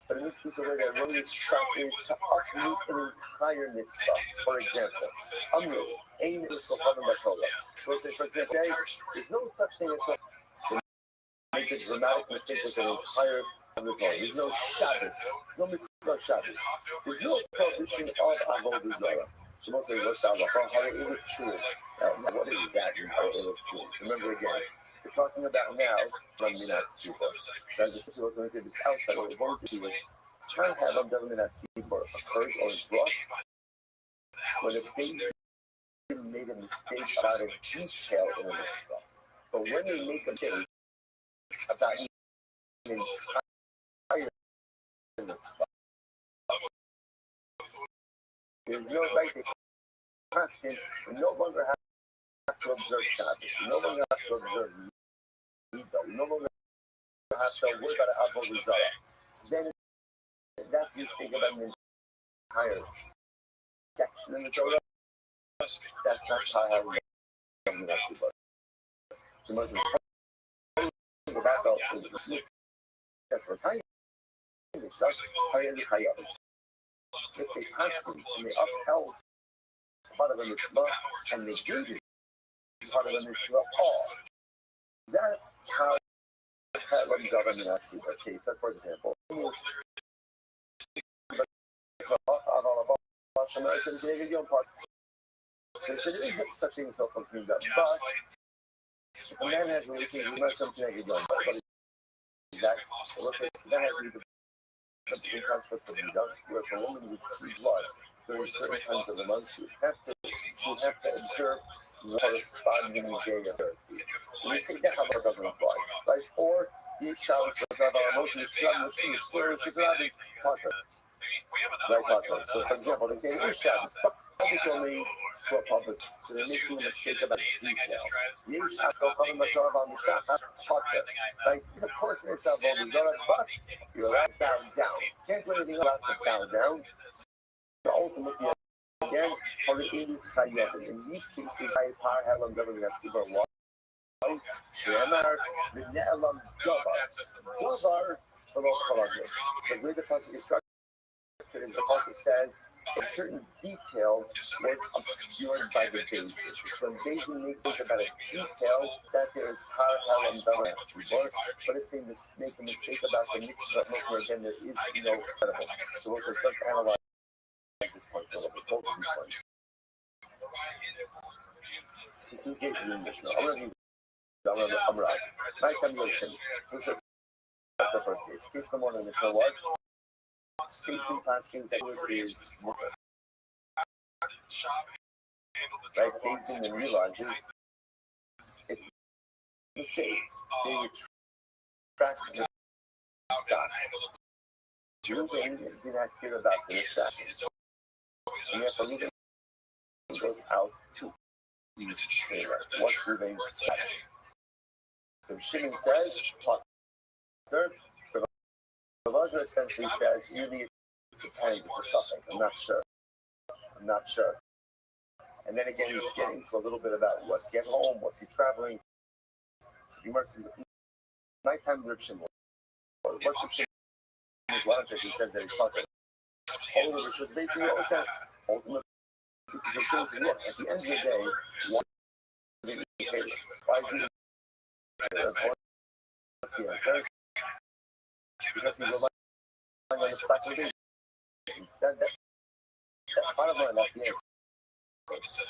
But in this case, over there, wrong psak is to uproot an entire mitzvah. For example, Amru, a mitzvah from the Torah. So it says, for example, there's no such thing as make a dramatic mistake with an entire there's no Shabbos, no mitzvah Shabbos. There's no prohibition of Avodah Zarah. Someone says, what's Avodah? How is it true? What is that in how is it true? Remember again, we're talking about now from Minat Siva. That's the situation when it's outside. What we're going to do is try to have a Minat Siva occurs or is brought when a baby made a mistake about a detail in a mitzvah. But when they make a mistake about an entire mitzvah, there's no right to ask it. We no longer have to observe Shabbos. We no longer have to observe Nida. We no longer have to worry about Avodah Zarah. Then that's you think about an entire section in the Torah. That's not how I would do that. The most important about that's what I if they asked them and they upheld part of the mitzvah and they gave it part of the mitzvah all, that's how the government actually okay. So for example, there isn't such thing as self being done, but a man has really things not something that you done, but that has really the concept of the where if a woman would see blood during certain times of the month, she would have to you have to observe corresponding day of Earth. So we say that how doesn't apply, right? Or each challenge does not have emotions, challenge, serious, is rather potter. Right, potter. So for example, they say each challenge publicly to a public, so they're making a mistake about detail. Each has to come and observe on the staff, potter. Right? Of course, it's not all the but you're allowed to bow down. Can't do anything about to bow down. So ultimately, again, for the in these cases, I power hell and government that's super long. Shemar, the Ne'elam Davar, the way the pasuk is structured is the pasuk says a certain detail was obscured by the basis. So Beijing makes it about a detail that there is power hell and Davar. But if they make a mistake about the mitzvah, again, there is no credible. So we'll just let's analyze this point a little bit, both of these points. So two cases in Mishnah. I'm going to right. Night time Yoshim. This is the first case. Case number one in Mishnah was facing fasting that is right, facing and realizes it's a mistake. They retract the stock. Reuben did not hear about the mistake. And therefore Reuben goes out to what Reuben said. So Shimon says, third, the Elijah essentially says, really, it's a suffix. I'm not sure. And then again, he's getting into a little bit about was he at home, was he traveling? So the Gemara says, nighttime Reb Shimon. What's Reb Shimon's logic? He says that he's talking. All of it basically what was that? Ultimately, because Reb Shimon says, look, at the end of the day, why is he because he's relying on the second day. That bottom line, that's the answer.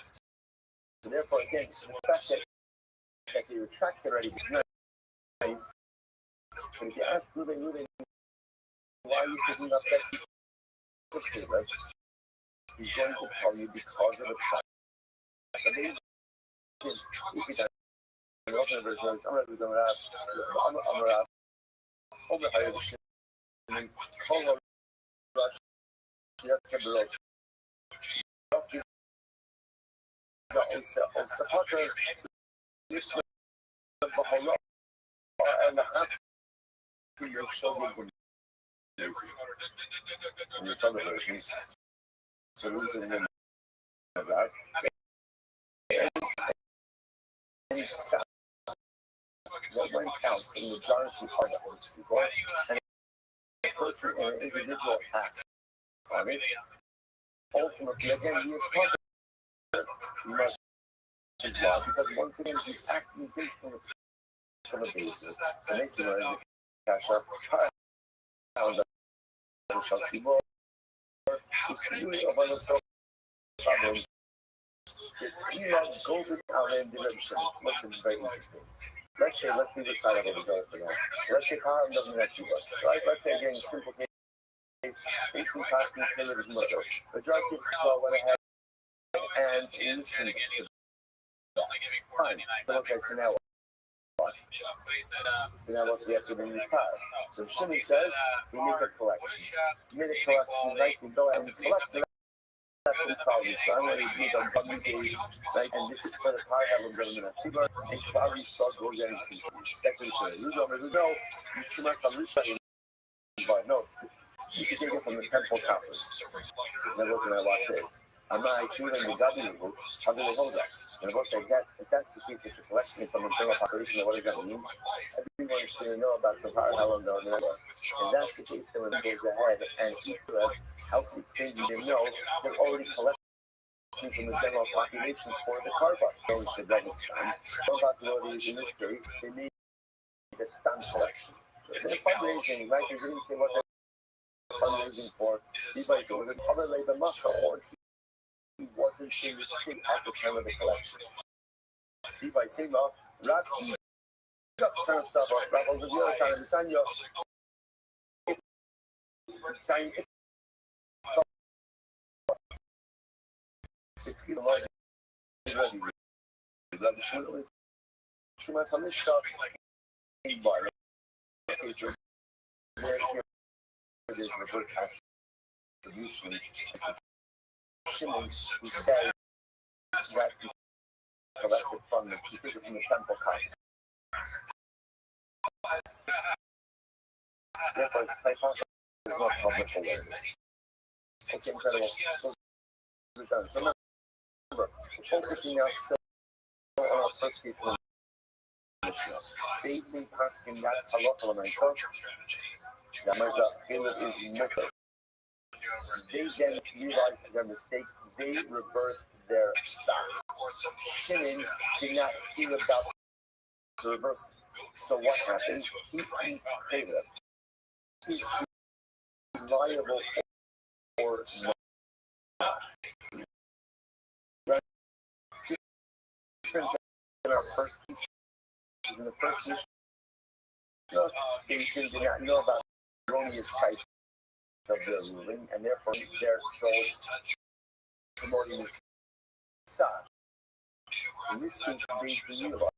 So therefore, again, the fact that he retracted already is nice. But if you ask Reuben, why are you picking up that piece? Right? He's going to tell you because of the fact. And then, if he's what went out in the majority of the and a person in an individual act on it, ultimately, again, he is part of his law, because once again, he's acting based on the basis. So next thing, the cash up, of other problems. Golden Allen direction. Listen, very interesting. Let's be the side of the result for now. Let's say Karen doesn't have to work, right? Let's say again, simple case, facing past the period of mother. The drug saw went ahead and listened to fine. Okay, so now what? Now what we have to bring this car. So Shimon says, we make a collection. We made a collection, right? We go and collect it. So I'm going to make a buggy page, right? And this is for the car that we're going to see. And probably start going down to the no, you should not some research. But no, you can take it from the temple counters. That wasn't I watch this. I'm not actually in the government group. How do they hold that? And it looks like that. If that's the case, that you're collecting from internal population, what does that mean? Everyone wants to know about the power, how long they're on. And that's the case that when it goes ahead and each of us healthy things you didn't know, they're already collecting from the general population for the car park. So we should register. One possibility is in this case, they made a stamp collection. So they're fundraising, right? They didn't say what they're fundraising for. Everybody's going to cover labor muscle or he wasn't in the same at the time of the collection. Everybody say, well, Rab, kind of stuff, Rab, was the other kind of the sign, it's Trzyma sa myszka i bar. There's reverse attribution. Shimon, who says that he collected from the temple kind. Therefore, Python is not public awareness. It's incredible. So remember, focusing now still on our first case of Mishnah. They pass in that halacha l'maisa. That measure Caleb is mukher. They then realized their mistake. They reversed their side. Shimon did not hear about the reverse. So what happened? He pleased Caleb. He's liable or not. Different than our first case. Because in the first mission, they did not know about the erroneous type of their ruling, and therefore they're still promoting this side. In this case, they realized it.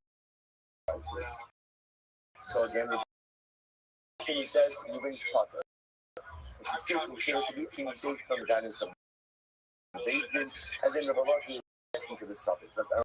So again, the king says, moving to Potter. This is still considered to be based on the guidance of the Beis, and then the Balaji reacting to the suffix. That's our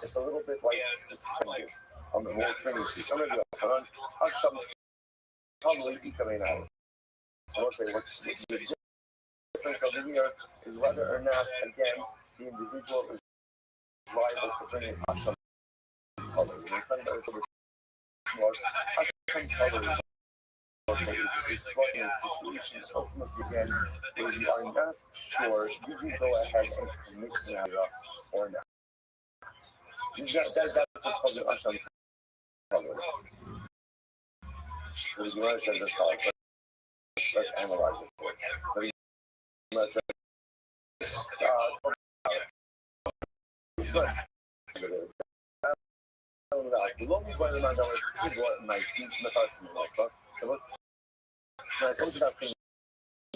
it's a little bit like suspended on the whole training sheet. I'm going to do it. So say what's the difference over here is whether or not, again, the individual is liable to bring in Hashem colors. And I find that it's a bit more Hashem colors is brought in a situation ultimately again where you are not sure did you go ahead and commit the Nara or not. That's what's called Hashem colors. So the Gemara says that's all. Let's analyze it. So let's say,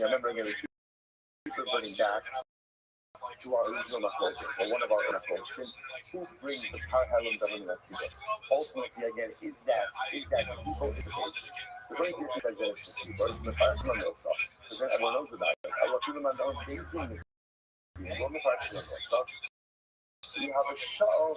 I remember again, people bringing back to our original Nachlokas, or one of our Nachlokas, who brings the Parhalim Davin Natsika. Ultimately, again, is that people in the case. So going through says that it's the first one also, because then everyone knows about it. I want people to know these things. You want the first one also. You have a show of a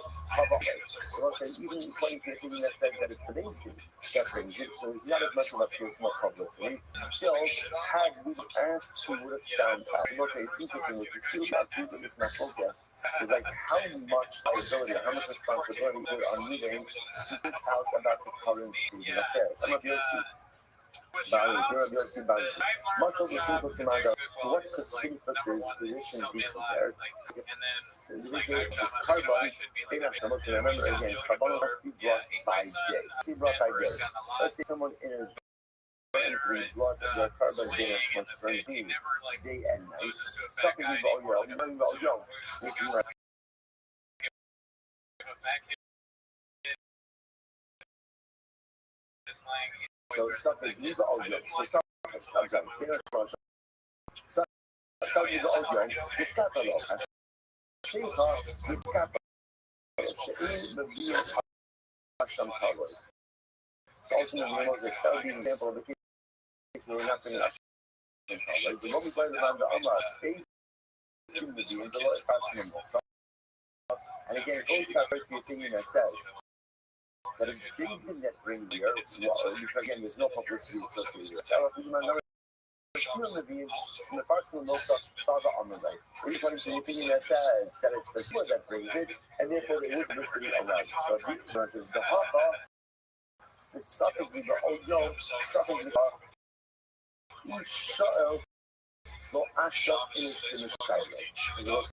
so say even according to the thing that says that it's the main thing that brings it, so it's not as much of a pure small publicity. Still, had we asked who would have found out, we'll say it's interesting what you see about people this not focus is like how much liability, how much responsibility would are needing to think out about the current season affairs. I'm not going to see. Much of the simplest amount of what the simplest position be compared. The individual is carbon. Remember again, carbon must be brought by day. See, brought by day. Let's say someone enters brought their carbon day much for day and night. Something about young. So something leave all young. So something all young. This got a lot. This got so ultimately, this that would be an example of the case where we're not going to the moment by the Amma face to the being below it. And again, it goes back to the opinion that says that it's Beijing that brings the earth because again, there's no publicity associated with it. From the parts of the most father on the right. According to the opinion that says that it's the Shua that brings it, and therefore there is publicity around it. So the difference is the Hapa, the suffix with the Oyo, suffix with the Isha'el, no Asha in the Shailah.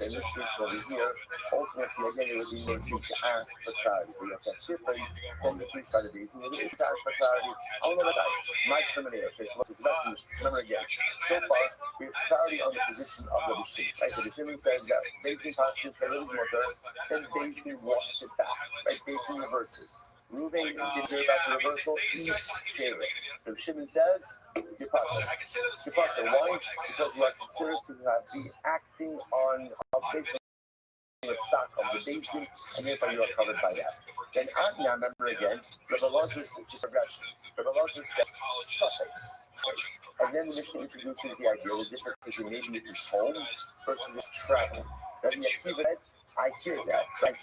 in this case over here, ultimately again it would be made to ask for clarity. We have that different from the case by the days, and it is to ask for clarity. I don't know what that might terminate. Okay, so what's about to remember again. So far, we have clarity on the position of the Restream. Right? The Restream says that Beijing passes the his motor, then Beijing walks it back. Right? Beijing reverses. Ruvain did hear about the reversal, he's favorite. The Shimon says, departure. Departure. Why? Because you are considered to be acting on basically the sock of the basement, and therefore you are covered by that. Then Agna, remember again, the Velozis just progression. The Velozis says suffix. And then the Mishnah introduces the idea of the difference between maybe his home versus his travel. Then the Akiva said, I hear that, and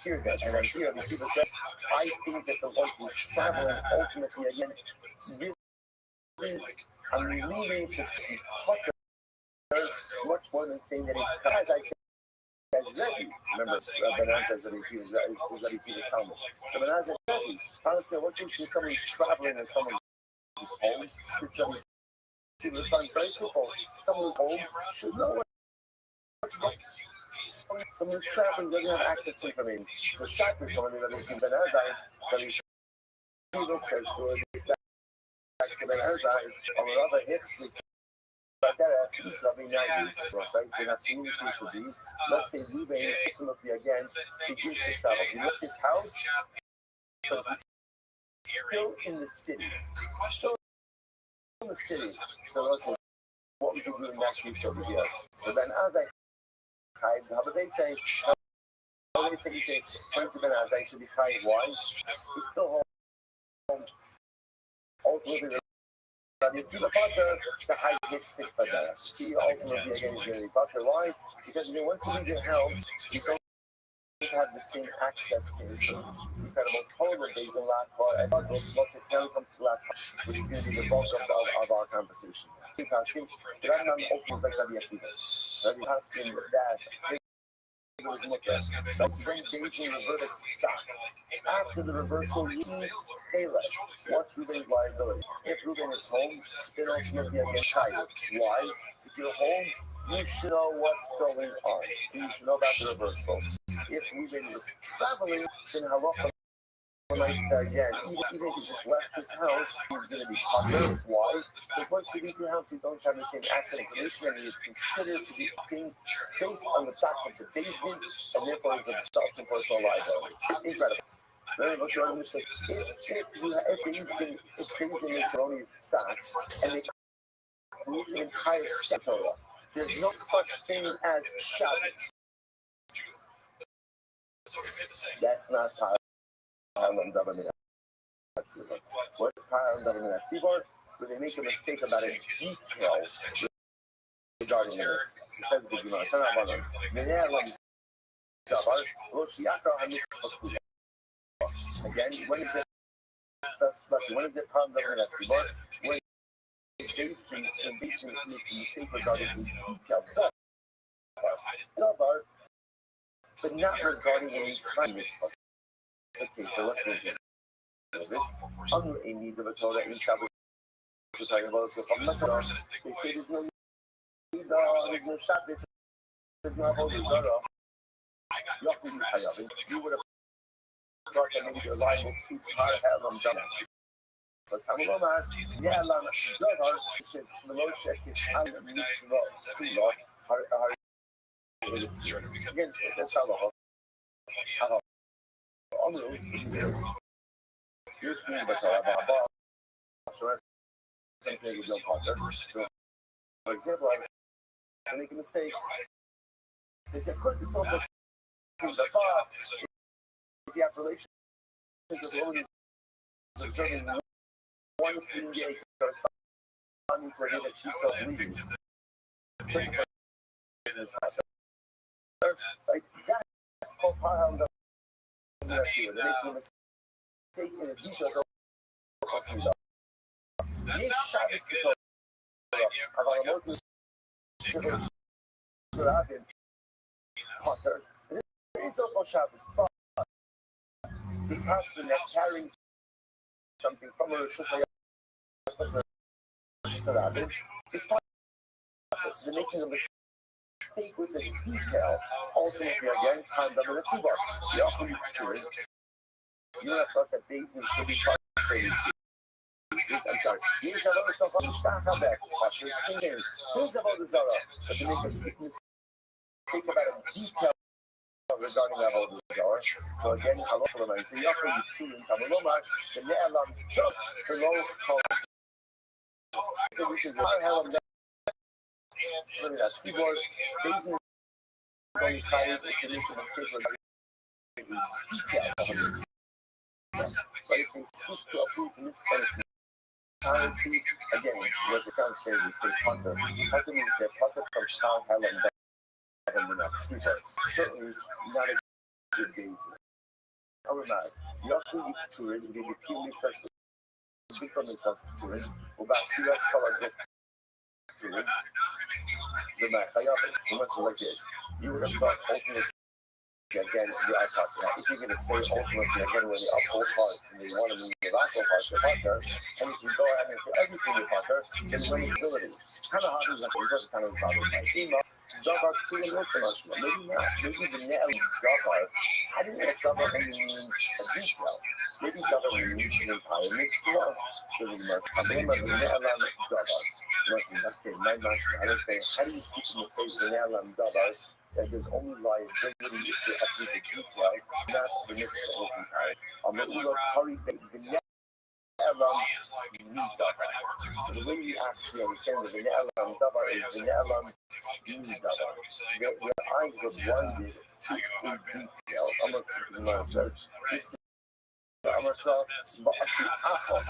I hear the people says, I think that the one who's traveling ultimately again, really, I'm leading to his potter much more than saying that he's, as I said, as ready. Remember, Benan says that he was ready to his Talmud. So Benan says, ready. Honestly, what's between someone who's traveling and someone who's home? People respond very simple. Someone who's home should know what's going on. Someone who's traveling doesn't have access to information. So Shaq is going to be Ben Azai, so he says to back to Ben Azai, or other hits, but that is loving 90s. We're not seeing the case with these. Let's say Ruvain, ultimately again, begins to travel. He left his house, but he's still in the city. Still in the city. So let's say what we can do in that case over here. So Ben Azai, how do they say? How do they say? You say, turn to Ben Azai should be high. Why? He's still home. Ultimately, the high hits 6 by that. He ultimately again is going to be butter. Why? Because once you leave your house, you don't have the same access to incredible total days in last part. As our book, let's say, now comes to the last part, which is going to be the bulk of our conversation. I'm not open like that yet. I'm asking that. But when Beijing reverted to Sock, after the reversal, leaves Caleb. What's Ruvain's liability? If Ruvain is home, then ultimately against Tiger. Why? If you're home, you should know what's going on. You should know about the reversal. If Ruvain is traveling, then halacha. Again, even if he just left his house, he's going to be punished. Why? Because once you leave your house, you don't have the same access to information, and he is considered to be being based on the fact of the basement, and therefore is a self-impersonal liability. Incredible. Very much what I'm saying. If things in the Torah is sad, and they create an entire Torah, there's no such thing as Shabbos. That's not how. What's Kyle government at Seaboard? Where they make a mistake about a detail regarding this. He says the Gemara. Turn out again, when is it Kyle government at Seaboard? When basically makes a mistake regarding the detail. But not regarding any kindness. Okay, so let's go here. This under a need of a Torah in Shabbos. We're talking about the they say there's no Shabbos, there's no Holy Torah. You would have thought that maybe you're liable to have them done. But Tamilomar, yeah, Lama, Zohar, Meloshe, is on the mitzvah, again, it's halacha. For example, I make a mistake. They say, of course, it's so much. If you have relations with women, determine one thing corresponding to a day that she's so bleeding. Like that's called power. They're making a mistake in the details of the Shabbos Potter. There is no Shabbos, but the pastor that carries something from a Rosh Hashanah is part of it. They're making a mistake mistake with the detail, ultimately again, time double the keyboard. The offer you to it, you have thought that bases should be frustrated. I'm sorry. You have other stuff on the stock on that. After singing, here's about the Zara, but to make a mistake about a detail regarding about the Zara. So again, hello for the man. So you offer you two in Tamaloma, the Nealam, below college. So this is the hell of that. Look at that keyboard. Basing only carried if you make a mistake regarding the detail of it. But if they seek to approve the next function, currency, again, was a sound crazy, we say punter. Punter means they're punter from Child Helen Government Keyboard. Certainly not a good basis. However, you have to use to it, they repeatedly such speak from the constituent, about serious color to it. The Mac, I got it. So much like this. You would have thought ultimately again the iPod. Now, if you're going to say ultimately again when the uphold part and they want to move the laptop part to partner, and if you go ahead and put everything in partner, then when ability. Kind of hard to like these kind of problems. Like email, job art, maybe not. Maybe the net job art. I didn't know job art only means a detail. Maybe job art means an entire mix more. So we must remember the net alarm job art. Listen, that's okay. My master, I understand. How do you keep in the face the net alarm job art? That there's only liability if they update the detail, not the mix the whole entire. The Ulo Curry, the net alarm needs dabar. So the way you actually understand the net alarm dabar is the net alarm needs dabar. Your eyes are blinded to in detail. I'm going to keep in mind, says, this I'm going to try, but I see Afos.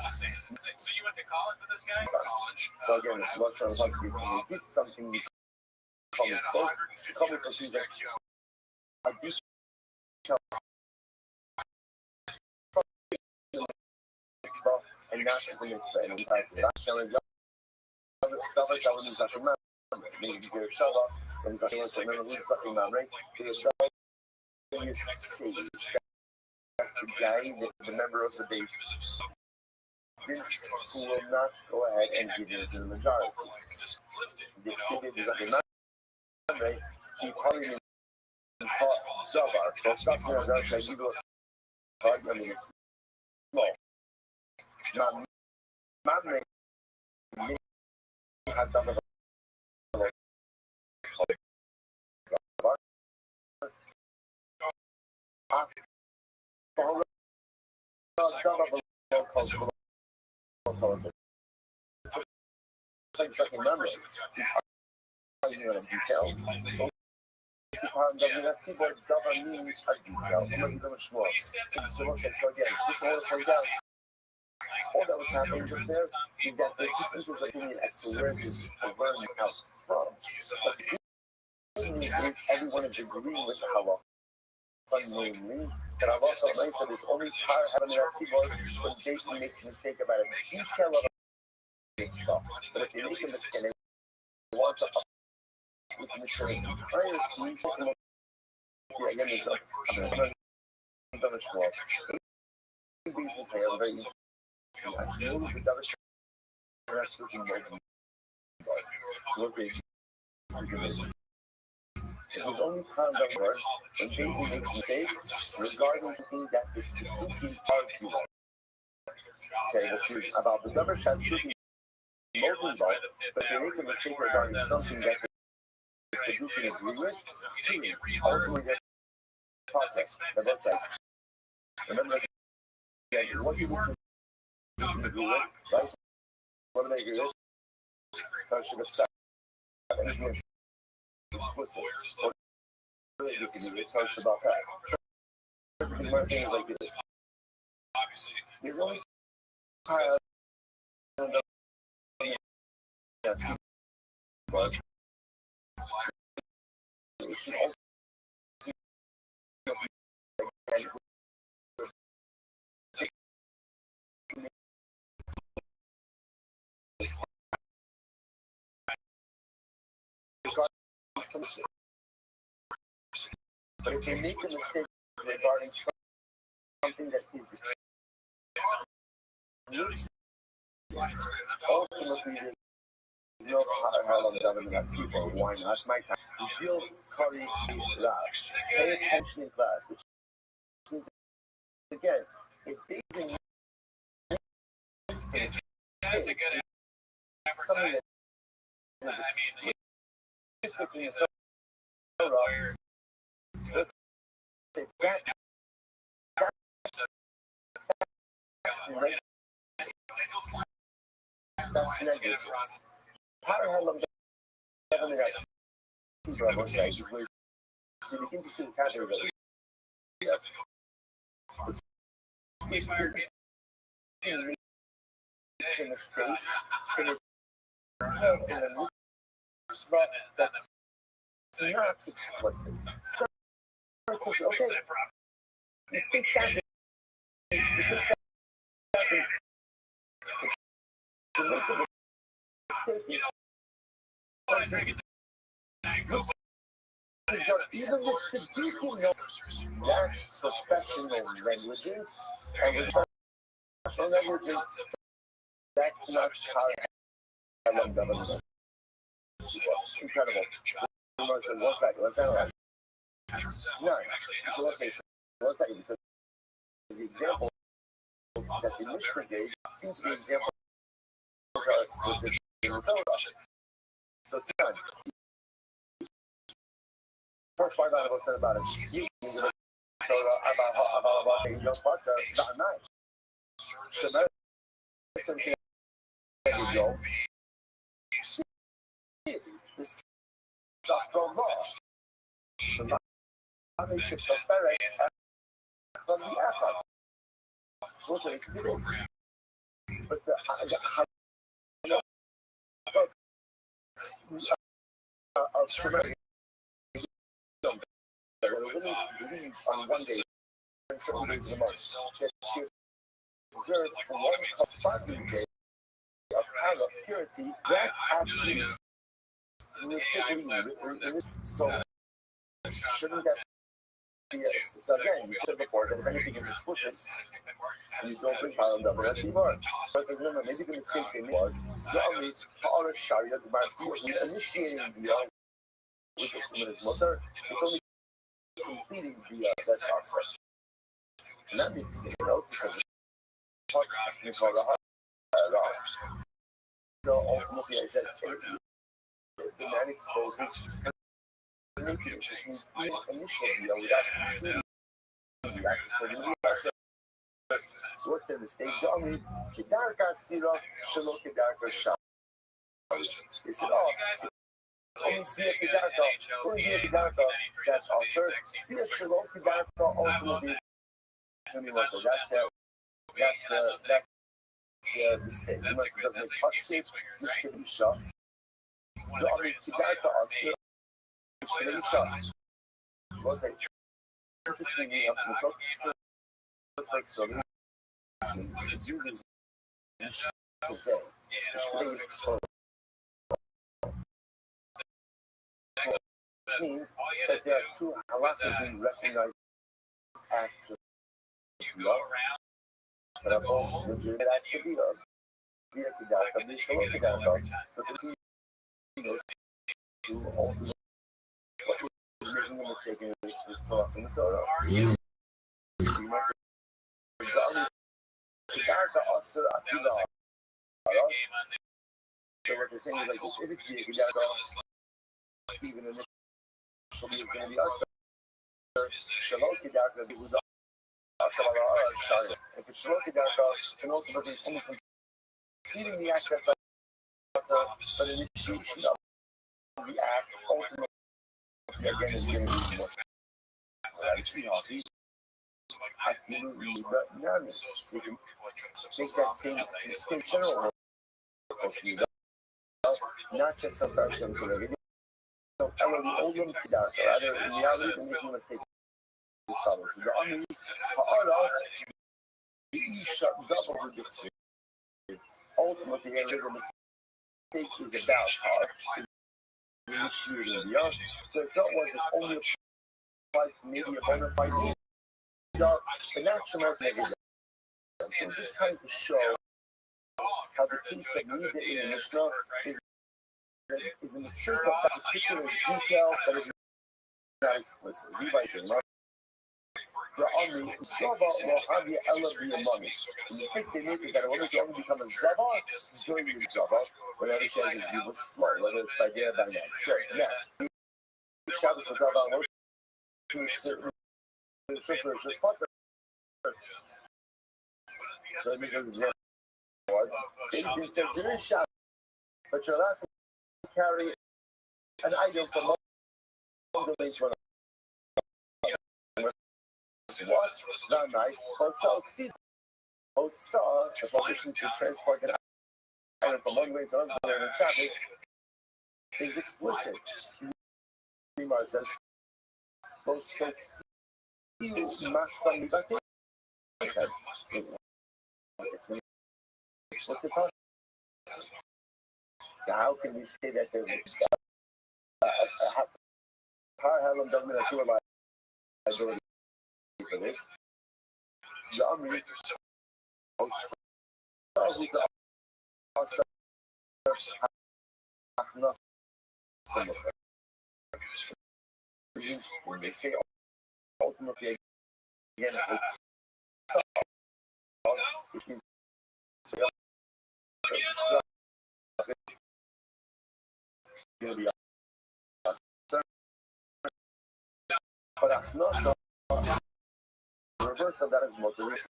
So you went to college with this guy? So again, it's what once we did something with comments things like a detail. And not the mitzvah. And in fact, the last challenge, double is like a man. Maybe you get a shabbat, and he's like, remember who's fucking man, right? There's a shabbat, you see, that's the guy, the member of the base, who will not go ahead and give you the majority. The city is like a man, right? He probably taught Zabar, so something like that, like you go, I mean, it's small. Now, man, had done a all that was happening just there is that the differences of opinion as to where this learning comes from. But the good news is everyone is agreeing with the halakha. Namely, that Allah said there's only power having that keyboard when Jason makes a mistake about a detail of a stuff. But if they make a mistake, they want to up with the mistake. Again, there's no it was only found out when Daisy makes mistakes regarding something that is Suzuki argued. Okay, this is about the double shot Suzuki molding ball, but they make a mistake regarding something that the Suzuki agree with. Two, ultimately their process, the website. Remember, what do you agree with, right? What do they agree with? I should have said anything explicit. What do they disagree with? So I should about that. One thing is like this. There's only but if they make a mistake regarding something that is ultimately no how long Donovan got C for. Why not? My time. Zil Curry class. Pay attention in class, which means again, if basing That's a good something advertisement. that is I mean, explicitly in where let's say that's negligence. How long Donovan got C for both sides? So you can see category he fired me. it's a mistake in a spot that's not explicit. Okay, mistakes happen. Mistakes happen. To make a mistake is something. Even with Siddiqui knows that's professional negligence, and with professional negligence, that's not how I'm government. Incredible. One second, let's analyze. No, so let's say, one second, because the example that the Mishnah gave seems to be examples that are explicit in the Torah. So it's done. First part that I said about it, you can give a Torah about angels, but not nice. So that's something that you go. This stuff from law. The foundations of Perez from the effort. What is this? But of tremendous that really believes on one day and certain days of the month that she observed from one corresponding day of power of purity that actually is so shouldn't that be a, so again, we said before that if anything is explicit, you don't bring power of double as anymore. So I was like, no, maybe the mistake they made was not only power of Sharia, initiating the with this woman's mother, it's only completing the that process. And that makes it else because it's asking for the heart. So ultimately, I said, the man exposes which means initially, without so what's the mistake? Only Kedarka Sira, Shalo Kedarka Shah. They said, oh, only Sia Kedarka, only Sia Kedarka, that's also Sia Shalo Kedarka, ultimately. That's the mistake. You must doesn't make Haksif, which can be shot. The only Kedarka Asir, which can be shot. Was it interesting enough to talk to the first story? It uses which means that there are two halakhically recognized acts of love that are both legitimate acts of love. The Kedarka, the Shalom Kedarka, but the knows to ultimately what making a mistake in which was taught in the Torah. Kedarka also Afila. So what they're saying is like this, if it's the Kedarka, even initially is going to be us. Shalom Kedarka, who's if it's Shalom Kedarka, then ultimately it's only completing the act that's but initiation of the act ultimately again is going to be more. Absolutely, but none. So you can make that same mistake general. Not just some person who so Elohim Kedarka, rather in reality, they're making a mistake. This follows. The army, double the mistake. Ultimately, the mistake is about how initiating the art. So if that was its only applies to maybe a bona fide need, but not so much negative. So we're just trying to show how the case of Nida in the Mishnah is is a mistake of that particular detail that is not explicit. Levi says, the Omri, Zava, Mohavi, Ella, be a mummy. The mistake they make is that it only can become a Zava during the Zava, when understands his Zivas flow, whether it's by day or by night. Sure, next. Shabbos for Zava, so it means it's they said there is Shabbos, but you're allowed to carry an item from one domain to another. What? That night, Hotza, the permission to transport an item from one way to another in Shabbos is explicit. Nimar says, what's it possible? So how can we say that there's how Helen doesn't have two liability for this? The Amri when they say ultimately again it's which means going to be but the reverse of that is motorist.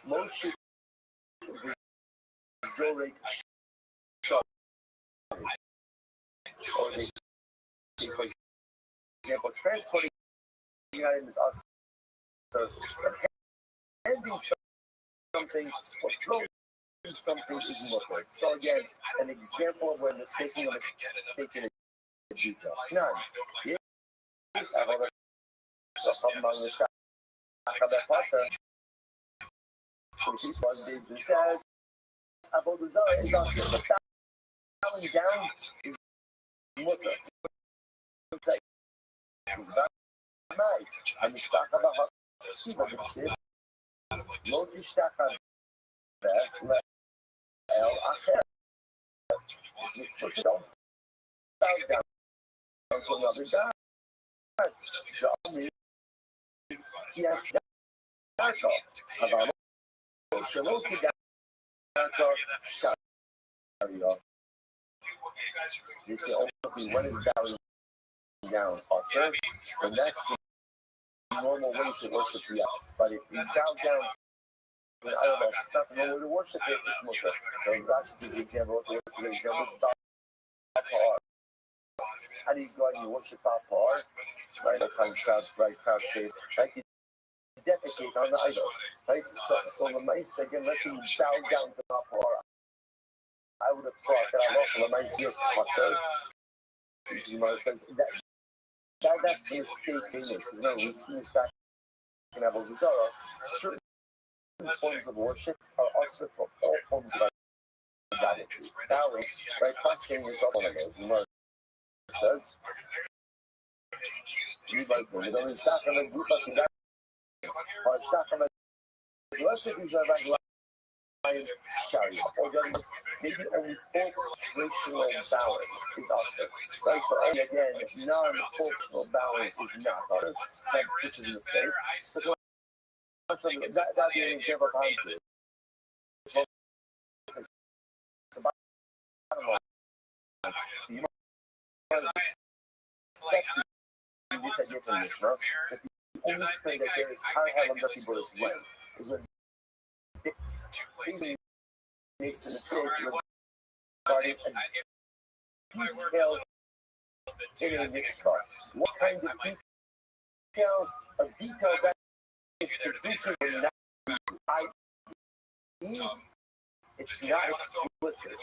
Most Zorek shop or they for example transporting items us so handing something or throwing something is more. So again, an example of when mistaking a mistake in a detail. None. Yeah. I have a says about the Zara is not here. The bowing down is mutter. It's like המשטח הבא, סיבה בציר, לא תשתח הרבה לאל אחר. It's supposed to bow down to another God. Yes, Darko, אבל שלא כדרכו שריו. They say ultimately when is bowing down also, and that's the normal way to worship the but if you bow down, I don't know, it's not the normal way to worship it, it's mutter. So Rashi gives the example, also the example is Bapar. How do you go out and you worship Bapar? Right, that's how you crowd shape. Like you defecate on the idol. Right? So the mice again, let's say you bow down to Bapar. I would have thought that I love the mice here. Says that's the mistake they make. Because no, we've seen this back in Avodah Zarah. Certain forms of worship are also for all forms of idolatry. Bowing, right? Prostrating yourself on those. Mark says, you like them. Don't stack on a group of that. Or stack on a blessed is a lion sharia. Or maybe only functional bowing is also. Right? But only again, non-functional bowing is not also. Which is a mistake. So that'd be an example of how to do it. So bottom line, you must accept this idea from Mishnah that the only thing that there is how Halam Dasi Boris when is when he makes a mistake regarding a detailed in a mitzvah. What kind of detail? A detail that it's a detail i.e. it's not explicit.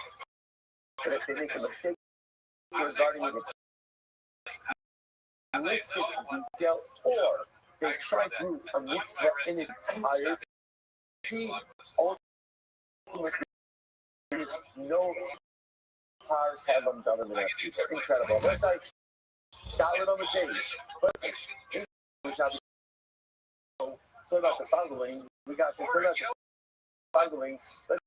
But if they make a mistake regarding an explicit detail, or they try to group a mitzvah in its entirety, ultimately, no cars have them done in the next. Incredible. That's like Dial it on the days. Listen, we shall be so about the following. We got this. About the following. Let's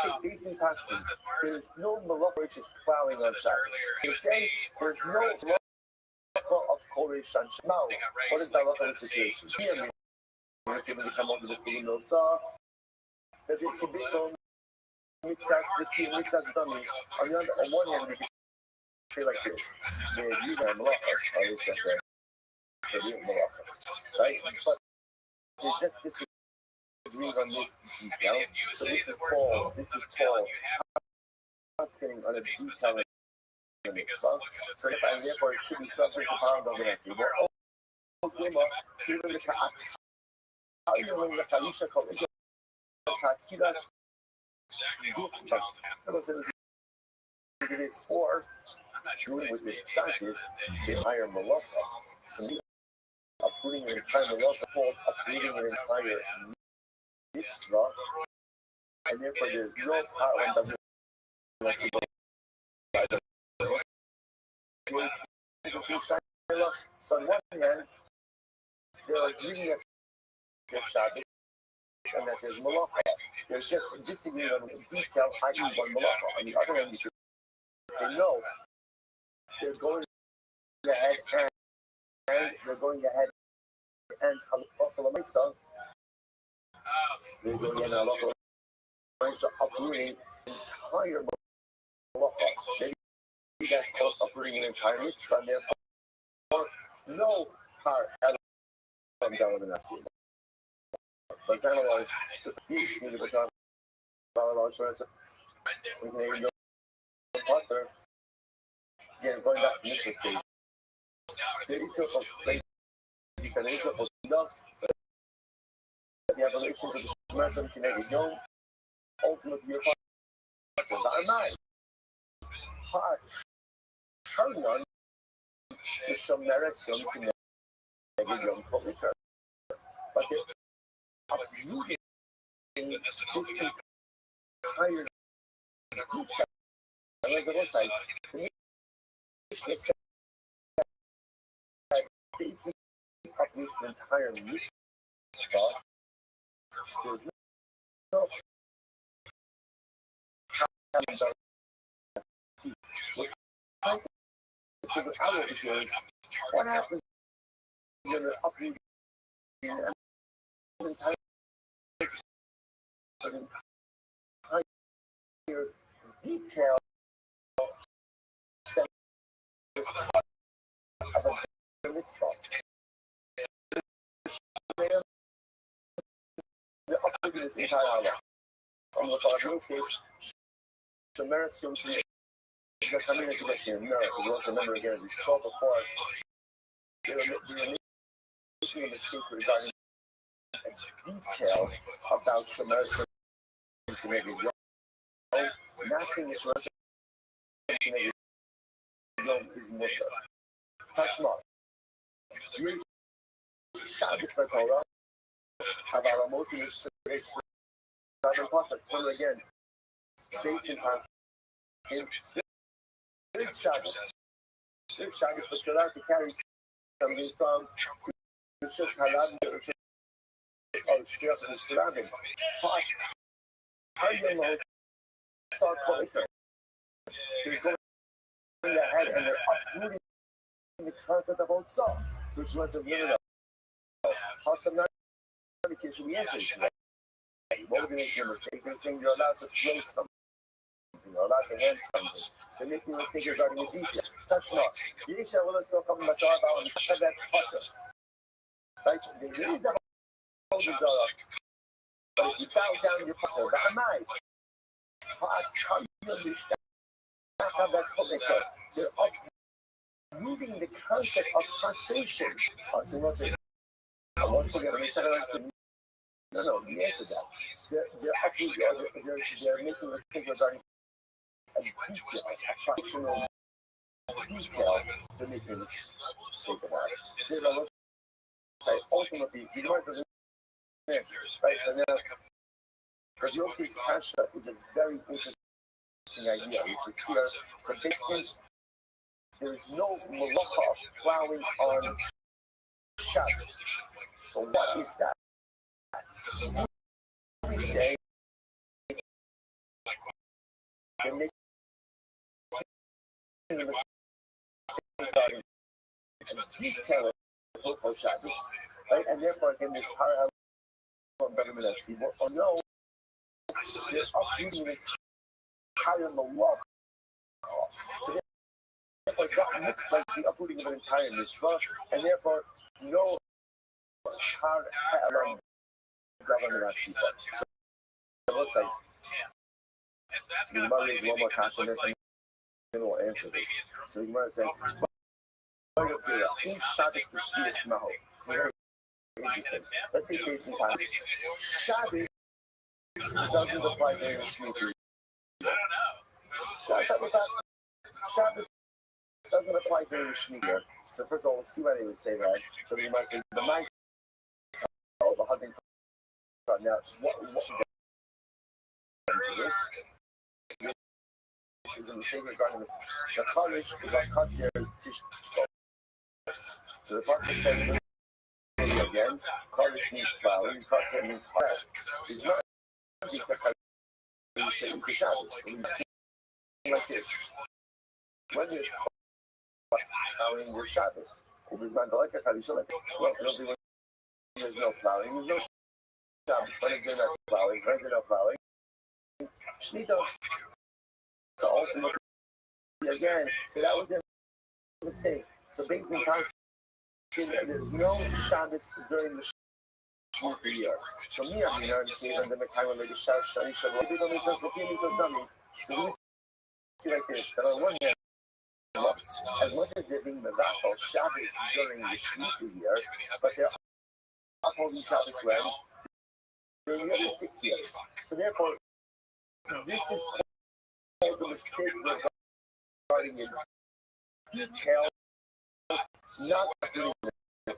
take basic passages. There's no malacha which is plowing on Shabbos. They say there's no malacha of Koresh on Shabbos. Now, what is the malacha in the situation? Here, if you become over the Kulim saw that it can become mixas the two mixas dummy. On one hand, we can say like this: the Yuga malachas are just the real malachas, right? But they just disagree on this detail. So this is Paul. Asking on a detail in the mitzvah. So therefore it should be subject to power dominancy. But oh, even the how you know the Kalisha called it? Kakilas. It is or doing with this scientist, the higher malacha. So me uprooting an entire malacha called uprooting an entire mitzvah, and therefore there's no power on the so on one hand, they're agreeing at Shabbos, and that there's malacha. There's just disagreeing on the detail, i.e. one malacha. On the other hand, you say no. They're going ahead and they're going ahead and halacha they're going ahead and halacha uprooting entire malacha. Maybe that's called uprooting an entire mitzvah, and therefore no part from dominancy. So it's analyzed to the become we can even go further. Again, going back to mitzvah stage. There is a place, there is a enough the evolution of the Shemar Kinetic Yom, ultimately your heart was our mind. Heart, turn on the Shemar Kinetic Yom Komiker. But they're uprooting this entire detail. And like the one side, to me, it's basically uproots the entire mitzvah. There's no what happens when the uprooting the entire detail that is of the mitzvah. The uprooting this entire Allah. On the Bible says, Shemar Tzimki, the community connection. No, because we also remember again, we saw before, we were making a mistake regarding a detail about Shemar Tzimki. Not saying that Shemar Tzimki is mutter. Tashma. You Shabbos by Torah, about a motive remember again, based in concept. This Shabbos, but you're allowed to carry something from it's just halal, it's just surrounding. How do you know? Start calling it. They're going ahead and they're uprooting the concept of old song, which was a little how some should be answered today. What would they make a mistake? They're saying you're allowed to throw something, you're allowed to hand something. They're making a mistake regarding the detail. Touch not. Yisha, well, let's go come to Matar and have that touch. Right? There is a whole desire. But if you bow down your pastor, that am I. How do you understand? Have that culture. They're uprooting the concept of prostration. So once again, no, the answer to that. They're making a mistake regarding a detail, a fractional detail. They're making a mistake about it. So let's say ultimately, the Lord doesn't right? So now, because you'll see construct is a very interesting idea, which is here. So basically, there is no malacha of plowing on Shabbos. So what is that? We say they're making a mistake detail of Shabbos, right? And therefore, again, this parallel from government of Tzibor, or no, they're uprooting the entire malacha. So therefore, that looks like the uprooting of an entire mitzvah, and therefore, no parallel government of Tzibor. So it looks like the Gemara is one more kasha, and then we'll answer this. So the Gemara says, in Shabbos b'shvius maho. Very interesting. Let's say case in point. Shabbos doesn't apply during Shemitah. Shabbos doesn't apply during Shemitah. So first of all, we'll see why they would say that. So the Gemara says, the mind of the hunting. Now, what this is in the same regard of the college is on Katzir Tish. So the pasuk says again, college means plowing, Katzir means harvest. It's not the Shabbos. So like this. When there's plowing, there's Shabbos. If there's Mandalaka Kadisha, like there's no plowing, there's no Shabbos. When is there no plowing? When is there no plowing? Shemitah. So ultimately, again, so that was the mistake. So basically, there's no Shabbos during the Shemitah year. So me, I'm here and say, and then the time when they shout, Shani Shabbat, they don't make sense. The king is a dummy. So we see like this. That on one hand, as much as they're being the Zachal Shabbos during the Shemitah year, but they're upholding Shabbos when during the other 6 years. So therefore, this is the mistake regarding in detail, not doing it.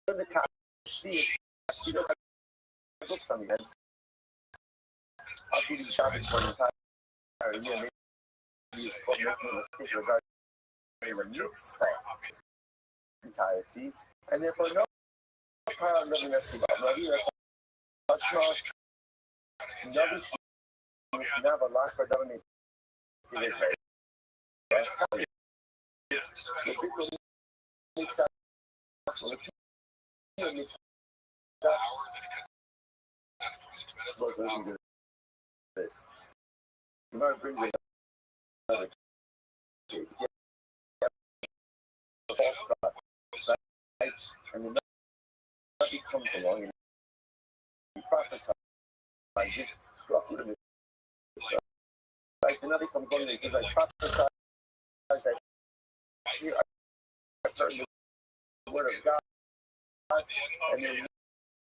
In the Kashi, he doesn't have books on the heads. I'll give you Shabbos for the entire year. Maybe he's making a mistake regarding the mitzvah entirety, and therefore no power of living at Tzibah. Nabi Shmus never lack for dominate. This. Gemara brings it another case. And the Nabi comes along and he prophesies. Like this, like the Nabi comes along and he says, I prophesy that here I heard the word of God, and there's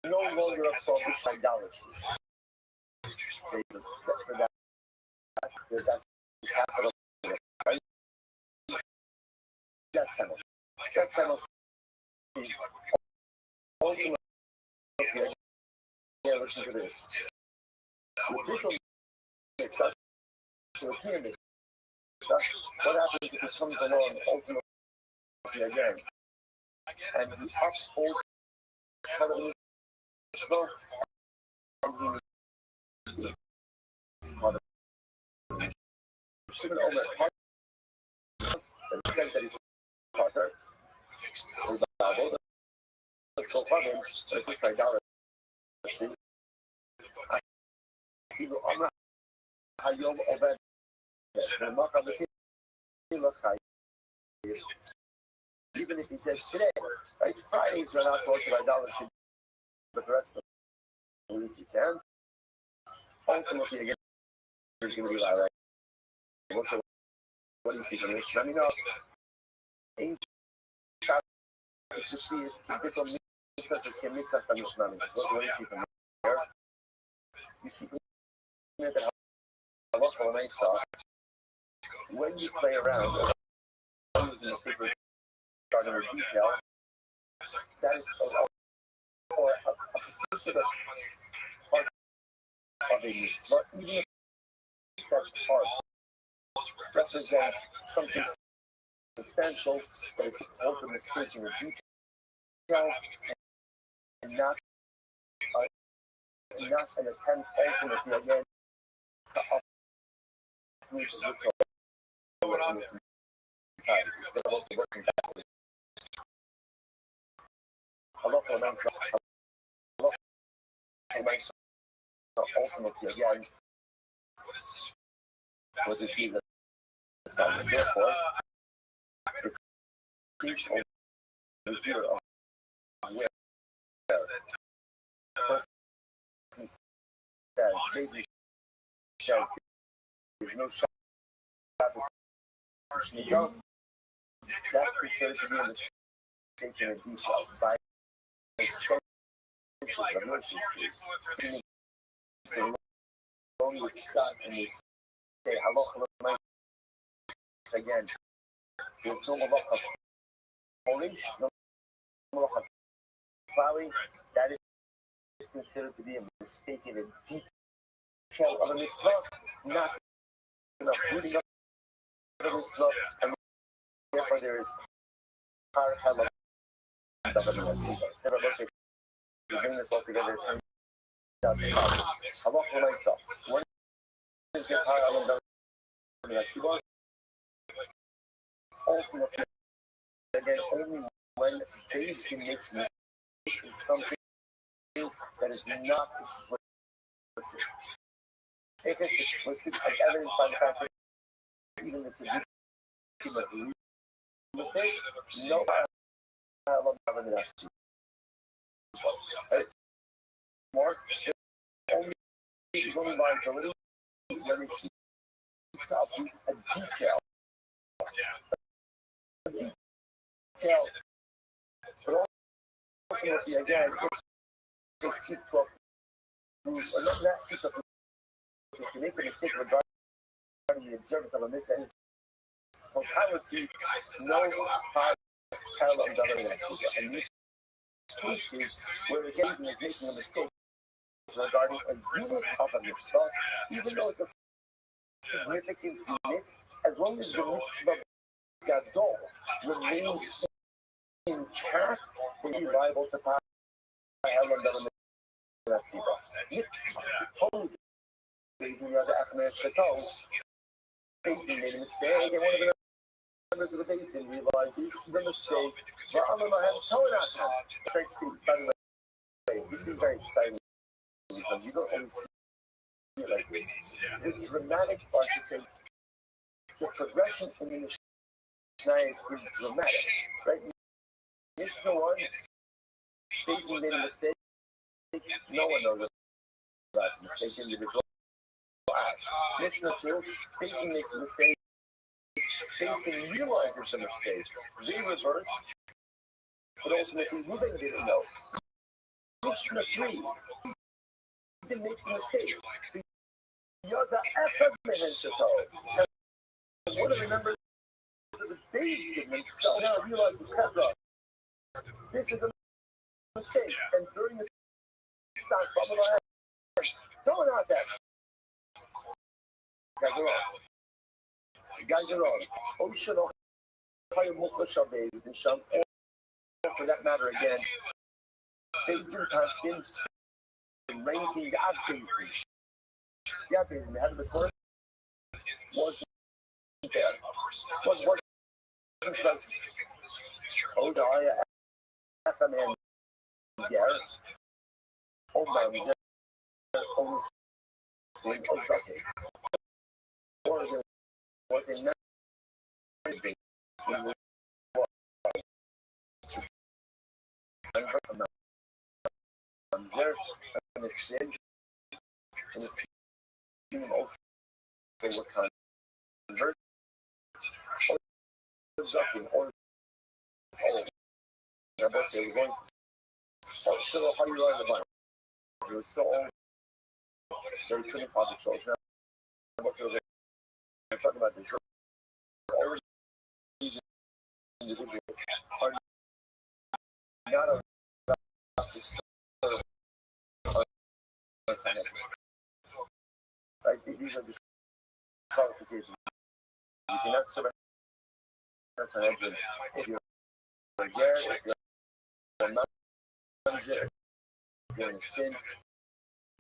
no longer a selfish idolatry. There's a step for that. That's the capital. Right? Death penalty. Death penalty. Ultimately, yeah, listen to this. The official makes us to a pyramid. What happens if it comes along ultimately again? And the uphold covenant Shimon Omer that says that he's Potter. Let's go for him. Let's try down. Hayom Obed. Even if he says today, right? Fridays we're not talking about idolatry, but the rest of the week you can. Ultimately, again, there's going to be like, what do you see from this? Let me know. Ancient Shabbos to see is keep it on mitzvahs or mitzvahs from Mishmami. What do you see from here? You see from here that halacha when I saw when you play around, using the secret starting with detail, that is a particular part of a mitzvah, even if that part represents something substantial that is ultimately staging a detail and not an attempt ultimately again to uproot the ritual in its entirety. Instead of also working backwards. Halacha ultimately again was achieved as well. Therefore, the priest over here of where person says, baby says, there's no Shabbos, that's considered to be a mistake in a detail by extension of Moshe's case. They only was psat and they say halacha again. There's no halacha polish, no halacha plowing. That is considered to be a mistake in a detail of a mitzvah, not enough reading of the mitzvah, and therefore there is power halacha. Never look at you bring this all together. Halacha myself. When is the power halacha? Ultimately, again, only when Bezdin makes a mistake in something that is not explicit. If it's explicit, as evidenced by the fact that even it's a victim of no more, only liability when it's a detail. But ultimately, again, they seek to approve, or not seek to approve, to make a mistake regarding the observance of a mitzvah in its totality, no parallel of other mitzvahs. And these cases where the Gavin is making a mistake regarding a unit of a mitzvah, even though it's a significant unit, as long as the mitzvah gadol remains intact, will be liable to pass parallel of that mitzvah. Totally raising the other Achmed Chateau, they made a mistake, and one of the members of the base didn't realize the mistake. But I'm going to have Torah. By the way, this is very exciting because you don't always see it like this. The dramatic part to say the progression in the Mishnah is dramatic, right? Mishnah 1, Bezdin made a mistake. No one knows that mistake individual. Mishnah 2, Bezdin makes a mistake. Bezdin realizes the mistake. They reverse, but ultimately Reuben didn't know. Mishnah 3, Bezdin makes a mistake. You're the Echad Mehenshito. And one of the members of the Bezdin himself now realizes this is a mistake. And during the don't out that. Guys are wrong. Ocean or for that matter again. Bezdin Paskin ranking the Bezdin. Yeah, Bezdin, the head of the court wasn't there. Wasn't present. Odaya FMN Garrett. Only Slim Osaki. Oregon was a member there and the sin and the sin also were converted. Osaki or they're both they were going to how you run the bike. It was so old. So he couldn't find the children. I'm talking about this. All these individuals are not a right? These are qualifications. You cannot surrender as an agent if you're there, if you're not if you're in sin,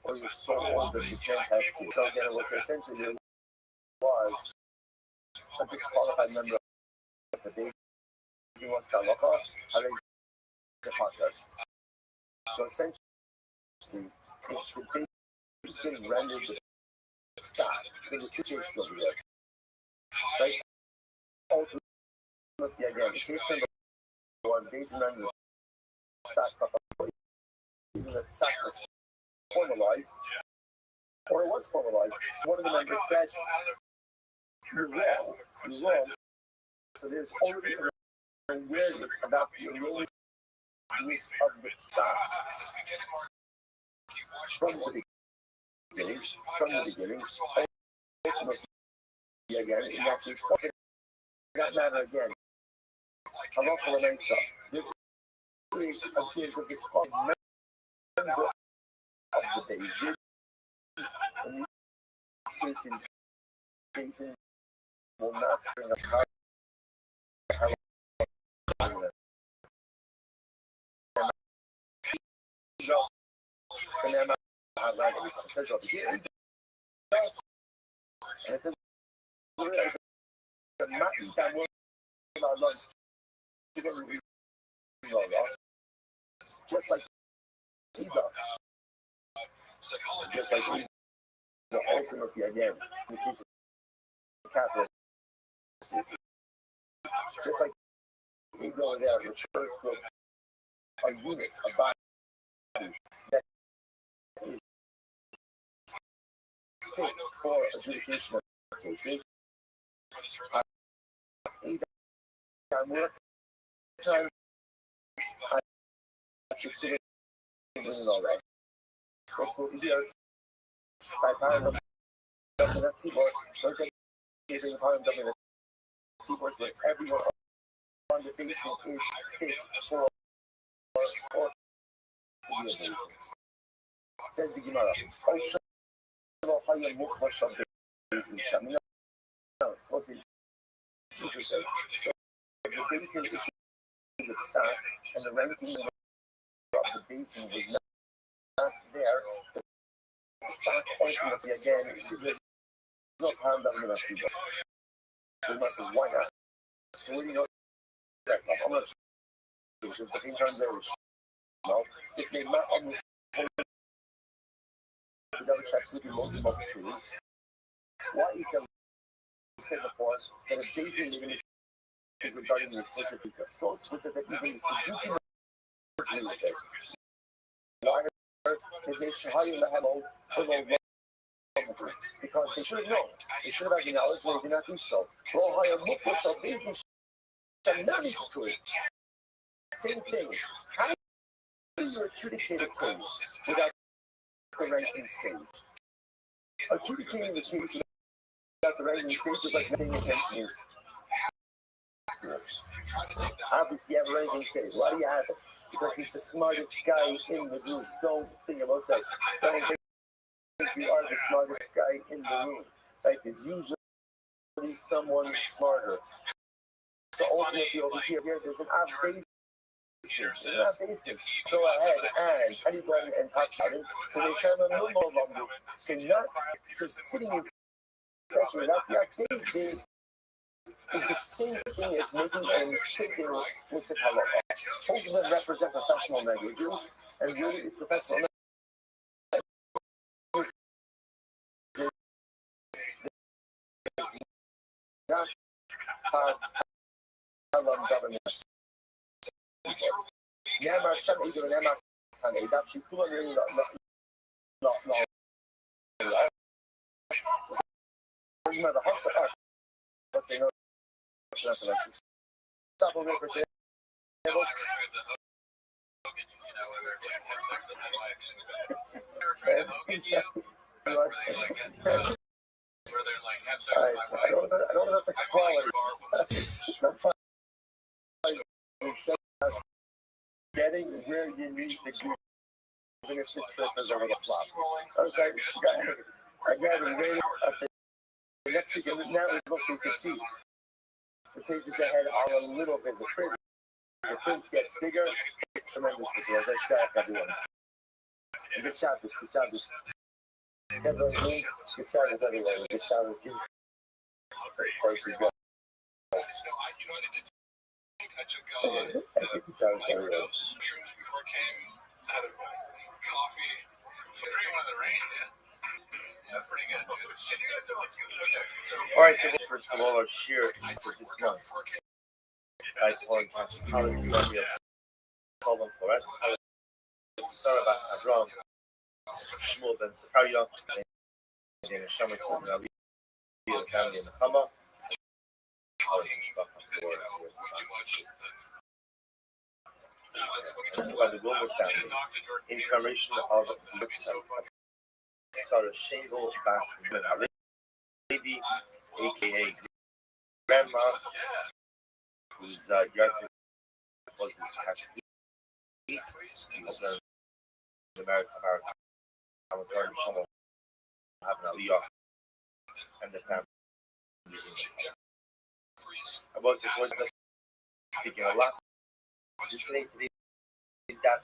or you're so old that you can't have kids. So again, it was essentially there was a disqualified member of the base. He wants to look off, how they the podcast. So essentially, it's the base is getting rendered with stock. So the future is still there. Right? Ultimately, again, the case number one, base rendered stock, even the stock was formalized, or it was formalized. One of the members said, you're wrong, you're wrong. So there's already an awareness about the erroneous use of the stock from the beginning, ultimately, again, in that case, for that matter, again, I'm not for the main stuff. This is a case of this member of the base. In this case, Jason will not bring up how and then I like essential here. And it's a the mountain that will our lunch to get rid just like ego. Just like the ultimately again in the case of capitalist. Just like ego there refers to a unit, a body that is fit for adjudication of cases. I'm working time I should sit in all that. So for here, I found that seaboard, giving time that seaboard with everyone on the basement is fit for says the Gemara. Interesting. So the basin is the south, and the ranking of the basin was not there. The south ultimately again is not harmed under the sea. So you must say, why not? So what do you know that? How much? Which is the thing on there. No, if they not on the double check with the multiple tree. Why is that? We said before that a basin is regarding the specific assault, specific even the subduction of it. Why is they high in the handle because they should have known. They should have acknowledged they did not do so. Well, higher mukha shall basin shall not be to it. Same thing. How do you adjudicate a case without the ranking stage? Adjudicating the case without the ranking stage is like nothing attention is. Obviously, you have a ranking stage. Why do you have it? Because he's the smartest guy in the group. Don't think about that. Don't think you are the smartest guy in the room. Like, there's usually someone smarter. So ultimately, over here, there's an odd basis. There's an odd basis. Go ahead and anybody and talk about it. So they share a little more longer. So not so sitting in session without the activity is the same thing as making a mistake in explicit halacha. Both of them represent professional negligence, and really is professional not government. Never shall either never can that she could really not the hustle because they know stop over for you know, where they're like have sex with my I don't know the quality. Getting where you need to be. Giving a 6 trippers over the flop. Okay, I got it. next week, and now we go so you can see the pages ahead are a little bit. The print gets bigger. Tremendous video. Great job, everyone. Good Shabbos, good Shabbos. Everyone, good Shabbos, everyone. Good Shabbos. I took microdose shrooms before it came. Had a coffee. Drink one of the rains, yeah. That's pretty good, dude. And you guys are like, so all right, the words from all our share for this month. I told College Columbia, Solomon Florette, Sarah Bass Abram, Shmuel Ben Zakaria, and Shamus Ben Ali, the family in the Hama. This is by the Wilbur family, incarnation of the Sarah Shingle Bass Ben Ali, Lady, aka Grandma, whose yard was this past week. He was the American American. I was learning from having a Leo and the family. I was just speaking a lot. Just today, that.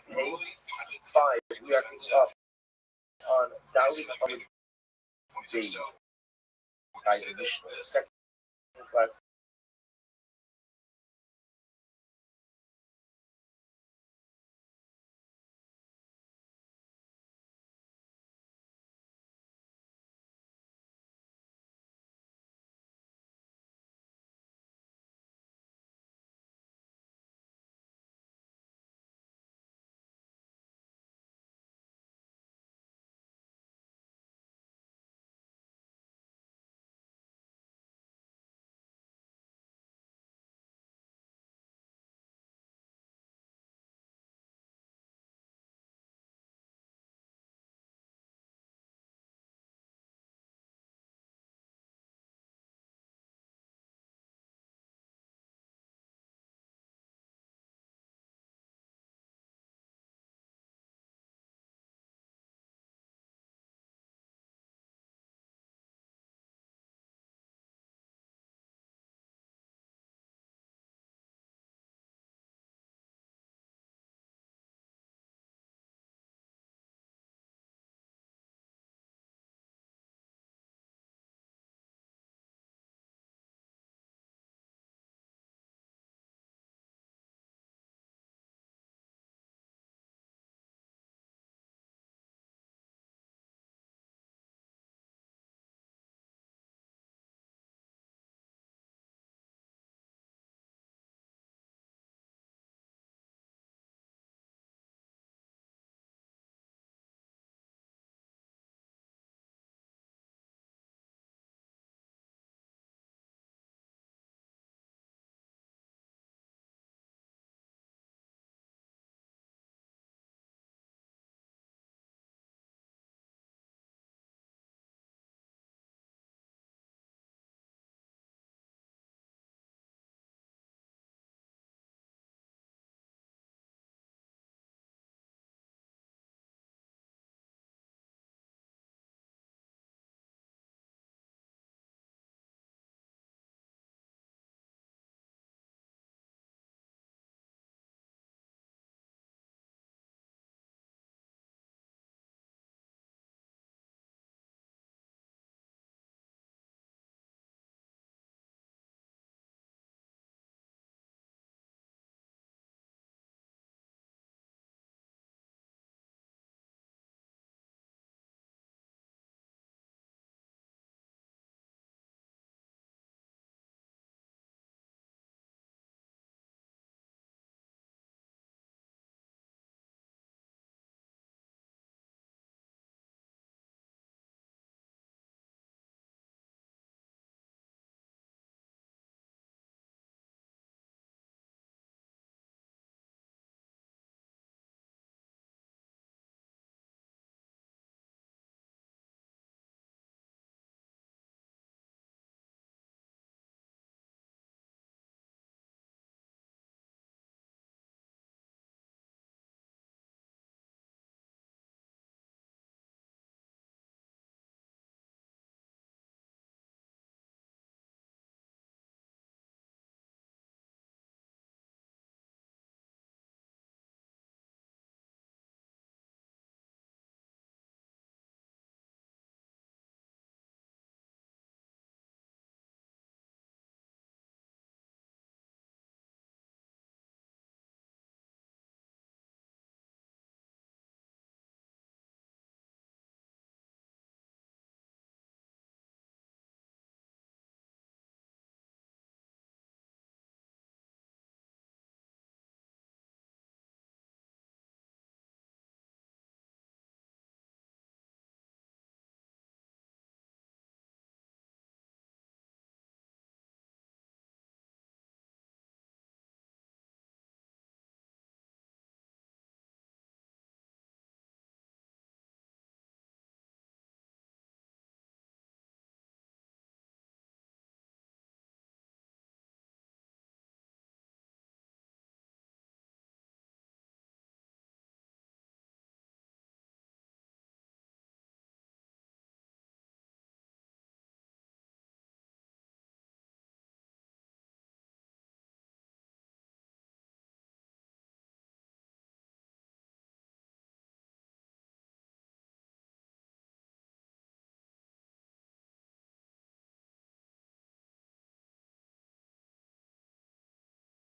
Hey, 5, we are up on Dowling on the day by the mission. Second class